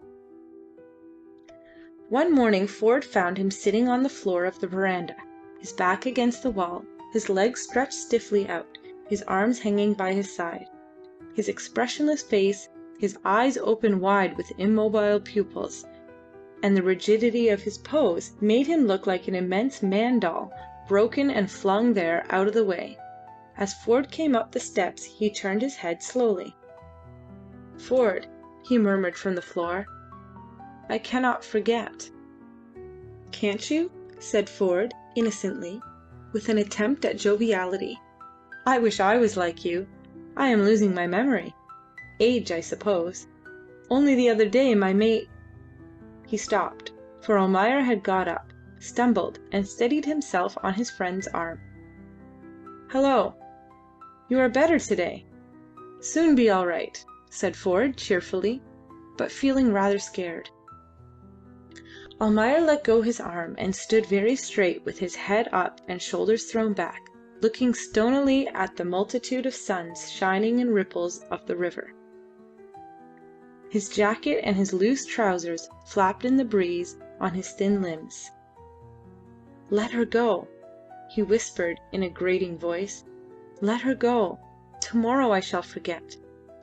One morning Ford found him sitting on the floor of the veranda, his back against the wall, his legs stretched stiffly out, his arms hanging by his side. His expressionless face, his eyes open wide with immobile pupils, and the rigidity of his pose made him look like an immense man-doll, broken and flung there out of the way. As Ford came up the steps he turned his head slowly. "Ford," he murmured from the floor, "I cannot forget." "Can't you?" said Ford, innocently, with an attempt at joviality. "I wish I was like you. I am losing my memory. Age, I suppose. Only the other day my mate—" He stopped, for Almayer had got up, stumbled, and steadied himself on his friend's arm. "Hello. You are better today. Soon be all right," said Ford cheerfully, but feeling rather scared. Almayer let go his arm and stood very straight with his head up and shoulders thrown back, looking stonily at the multitude of suns shining in ripples of the river. His jacket and his loose trousers flapped in the breeze on his thin limbs. "Let her go," he whispered in a grating voice. "Let her go. Tomorrow I shall forget.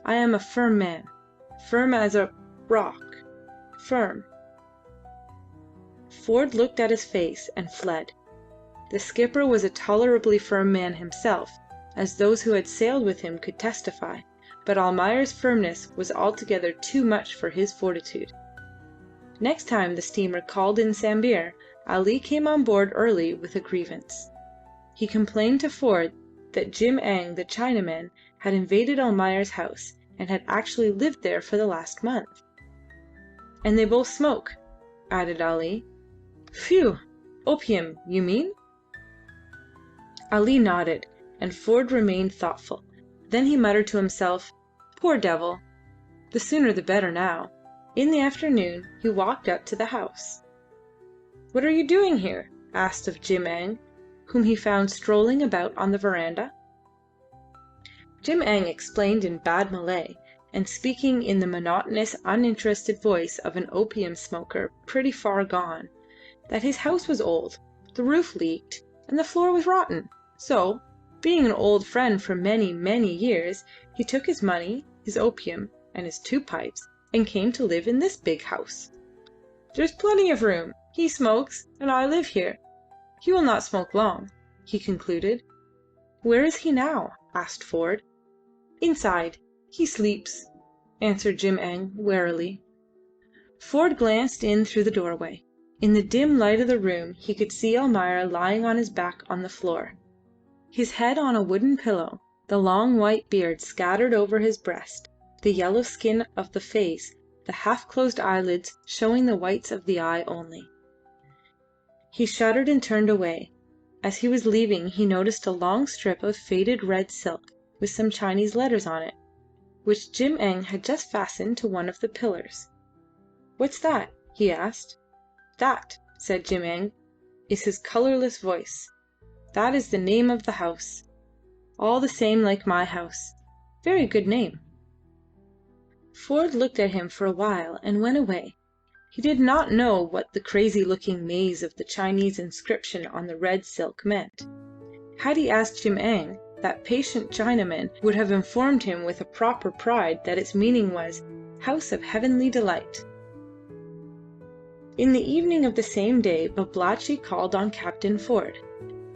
I am a firm man, firm as a rock, firm." Ford looked at his face and fled. The skipper was a tolerably firm man himself, as those who had sailed with him could testify, but Almayer's firmness was altogether too much for his fortitude. Next time the steamer called in Sambir, Ali came on board early with a grievance. He complained to Ford that Jim Eng the Chinaman had invaded Almayer's house and had actually lived there for the last month. "And they both smoke," added Ali. "Phew! Opium, you mean?" Ali nodded, and Ford remained thoughtful. Then he muttered to himself, "Poor devil! The sooner the better now." In the afternoon he walked up to the house. "What are you doing here?" asked of Jim Eng, whom he found strolling about on the veranda. Jim Eng explained in bad Malay, and speaking in the monotonous, uninterested voice of an opium smoker pretty far gone, that his house was old, the roof leaked, and the floor was rotten. So, being an old friend for many, many years, he took his money, his opium, and his 2 pipes, and came to live in this big house. "There's plenty of room. He smokes, and I live here. He will not smoke long," he concluded. "Where is he now?" asked Ford. "Inside. He sleeps," answered Jim Eng warily. Ford glanced in through the doorway. In the dim light of the room he could see Almayer lying on his back on the floor, his head on a wooden pillow, the long white beard scattered over his breast, the yellow skin of the face, the half-closed eyelids showing the whites of the eye only. He shuddered and turned away. As he was leaving he noticed a long strip of faded red silk with some Chinese letters on it, which Jim Eng had just fastened to one of the pillars. "What's that?" he asked. "That," said Jim Eng, is his colourless voice. "That is the name of the house. All the same like my house. Very good name." Ford looked at him for a while and went away. He did not know what the crazy-looking maze of the Chinese inscription on the red silk meant. Had he asked Jim Eng, that patient Chinaman would have informed him with a proper pride that its meaning was "House of Heavenly Delight." In the evening of the same day Babalatchi called on Captain Ford.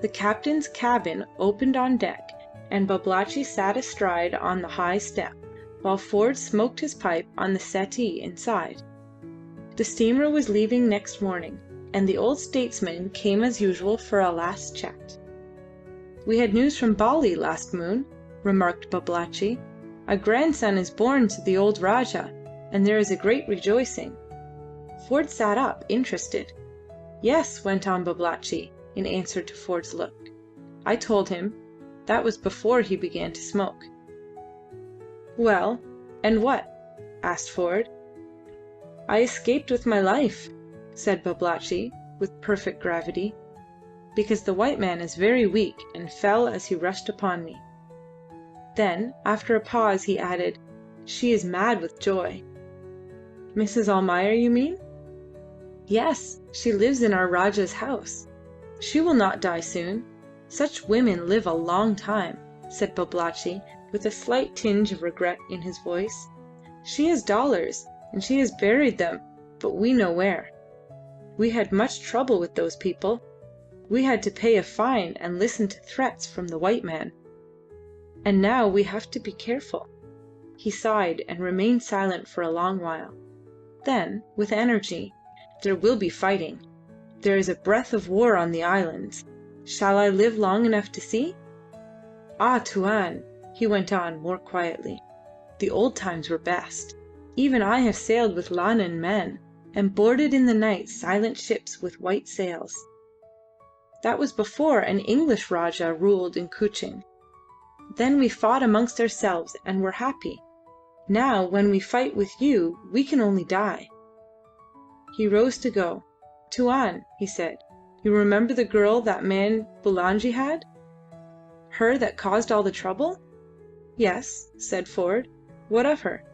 The captain's cabin opened on deck, and Babalatchi sat astride on the high step, while Ford smoked his pipe on the settee inside. The steamer was leaving next morning, and the old statesman came as usual for a last chat. "We had news from Bali last moon," remarked Babalatchi. "A grandson is born to the old Rajah, and there is a great rejoicing." Ford sat up, interested. "Yes," went on Babalatchi, in answer to Ford's look. "I told him. That was before he began to smoke." "Well, and what?" asked Ford. "I escaped with my life," said Babalatchi, with perfect gravity, "because the white man is very weak and fell as he rushed upon me." Then, after a pause, he added, "She is mad with joy." "Mrs. Almayer, you mean?" "Yes, she lives in our Rajah's house. She will not die soon. Such women live a long time," said Babalatchi, with a slight tinge of regret in his voice. "She has dollars, and she has buried them, but we know where." We had much trouble with those people. We had to pay a fine and listen to threats from the white man. And now we have to be careful." He sighed and remained silent for a long while. Then, with energy, "There will be fighting. There is a breath of war on the islands. Shall I live long enough to see? Ah, Tuan," he went on more quietly, "the old times were best. Even I have sailed with Lanun men, and boarded in the night silent ships with white sails. That was before an English Rajah ruled in Kuching. Then we fought amongst ourselves and were happy. Now when we fight with you we can only die." He rose to go. "Tuan," he said, "you remember the girl that man Bulangi had? Her that caused all the trouble?" "Yes," said Ford. "What of her?"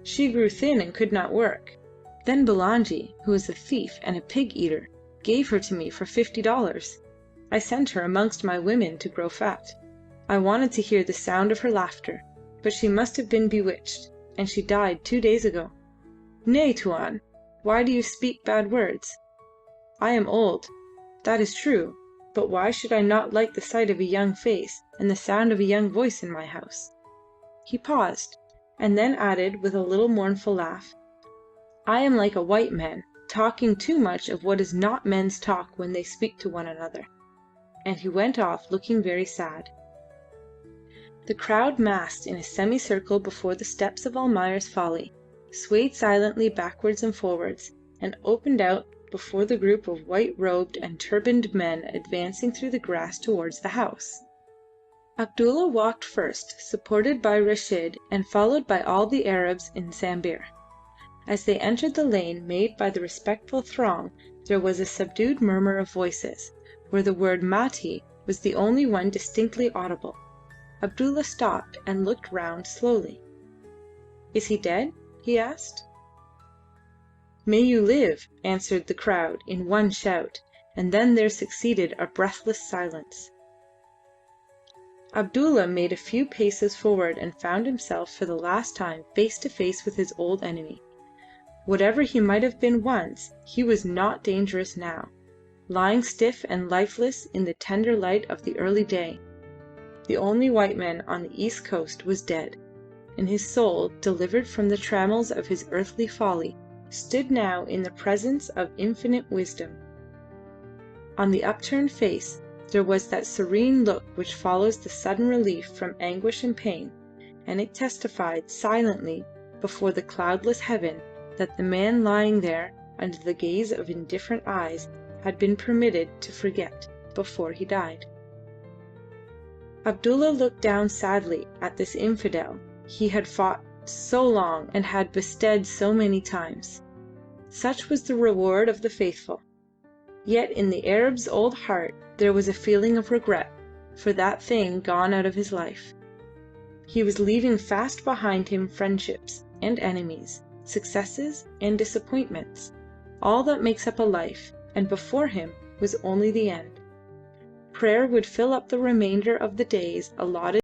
"She grew thin and could not work. Then Bulangi, who is a thief and a pig-eater, gave her to me for $50. I sent her amongst my women to grow fat. I wanted to hear the sound of her laughter, but she must have been bewitched, and she died 2 days ago." "Nay, Tuan, why do you speak bad words? I am old, that is true, but why should I not like the sight of a young face and the sound of a young voice in my house?" He paused, and then added with a little mournful laugh, "I am like a white man, talking too much of what is not men's talk when they speak to one another." And he went off looking very sad. The crowd massed in a semicircle before the steps of Almayer's Folly, swayed silently backwards and forwards, and opened out before the group of white-robed and turbaned men advancing through the grass towards the house. Abdullah walked first, supported by Reshid and followed by all the Arabs in Sambir. As they entered the lane made by the respectful throng there was a subdued murmur of voices, where the word Mati was the only one distinctly audible. Abdullah stopped and looked round slowly. "Is he dead?" he asked. "May you live," answered the crowd in one shout, and then there succeeded a breathless silence. Abdullah made a few paces forward and found himself for the last time face to face with his old enemy. Whatever he might have been once, he was not dangerous now, lying stiff and lifeless in the tender light of the early day. The only white man on the east coast was dead, and his soul, delivered from the trammels of his earthly folly, stood now in the presence of infinite wisdom. On the upturned face there was that serene look which follows the sudden relief from anguish and pain, and it testified silently before the cloudless heaven that the man lying there under the gaze of indifferent eyes had been permitted to forget before he died. Abdullah looked down sadly at this infidel he had fought so long and had bested so many times. Such was the reward of the faithful. Yet in the Arab's old heart there was a feeling of regret for that thing gone out of his life. He was leaving fast behind him friendships and enemies, successes and disappointments, all that makes up a life, and before him was only the end. Prayer would fill up the remainder of the days allotted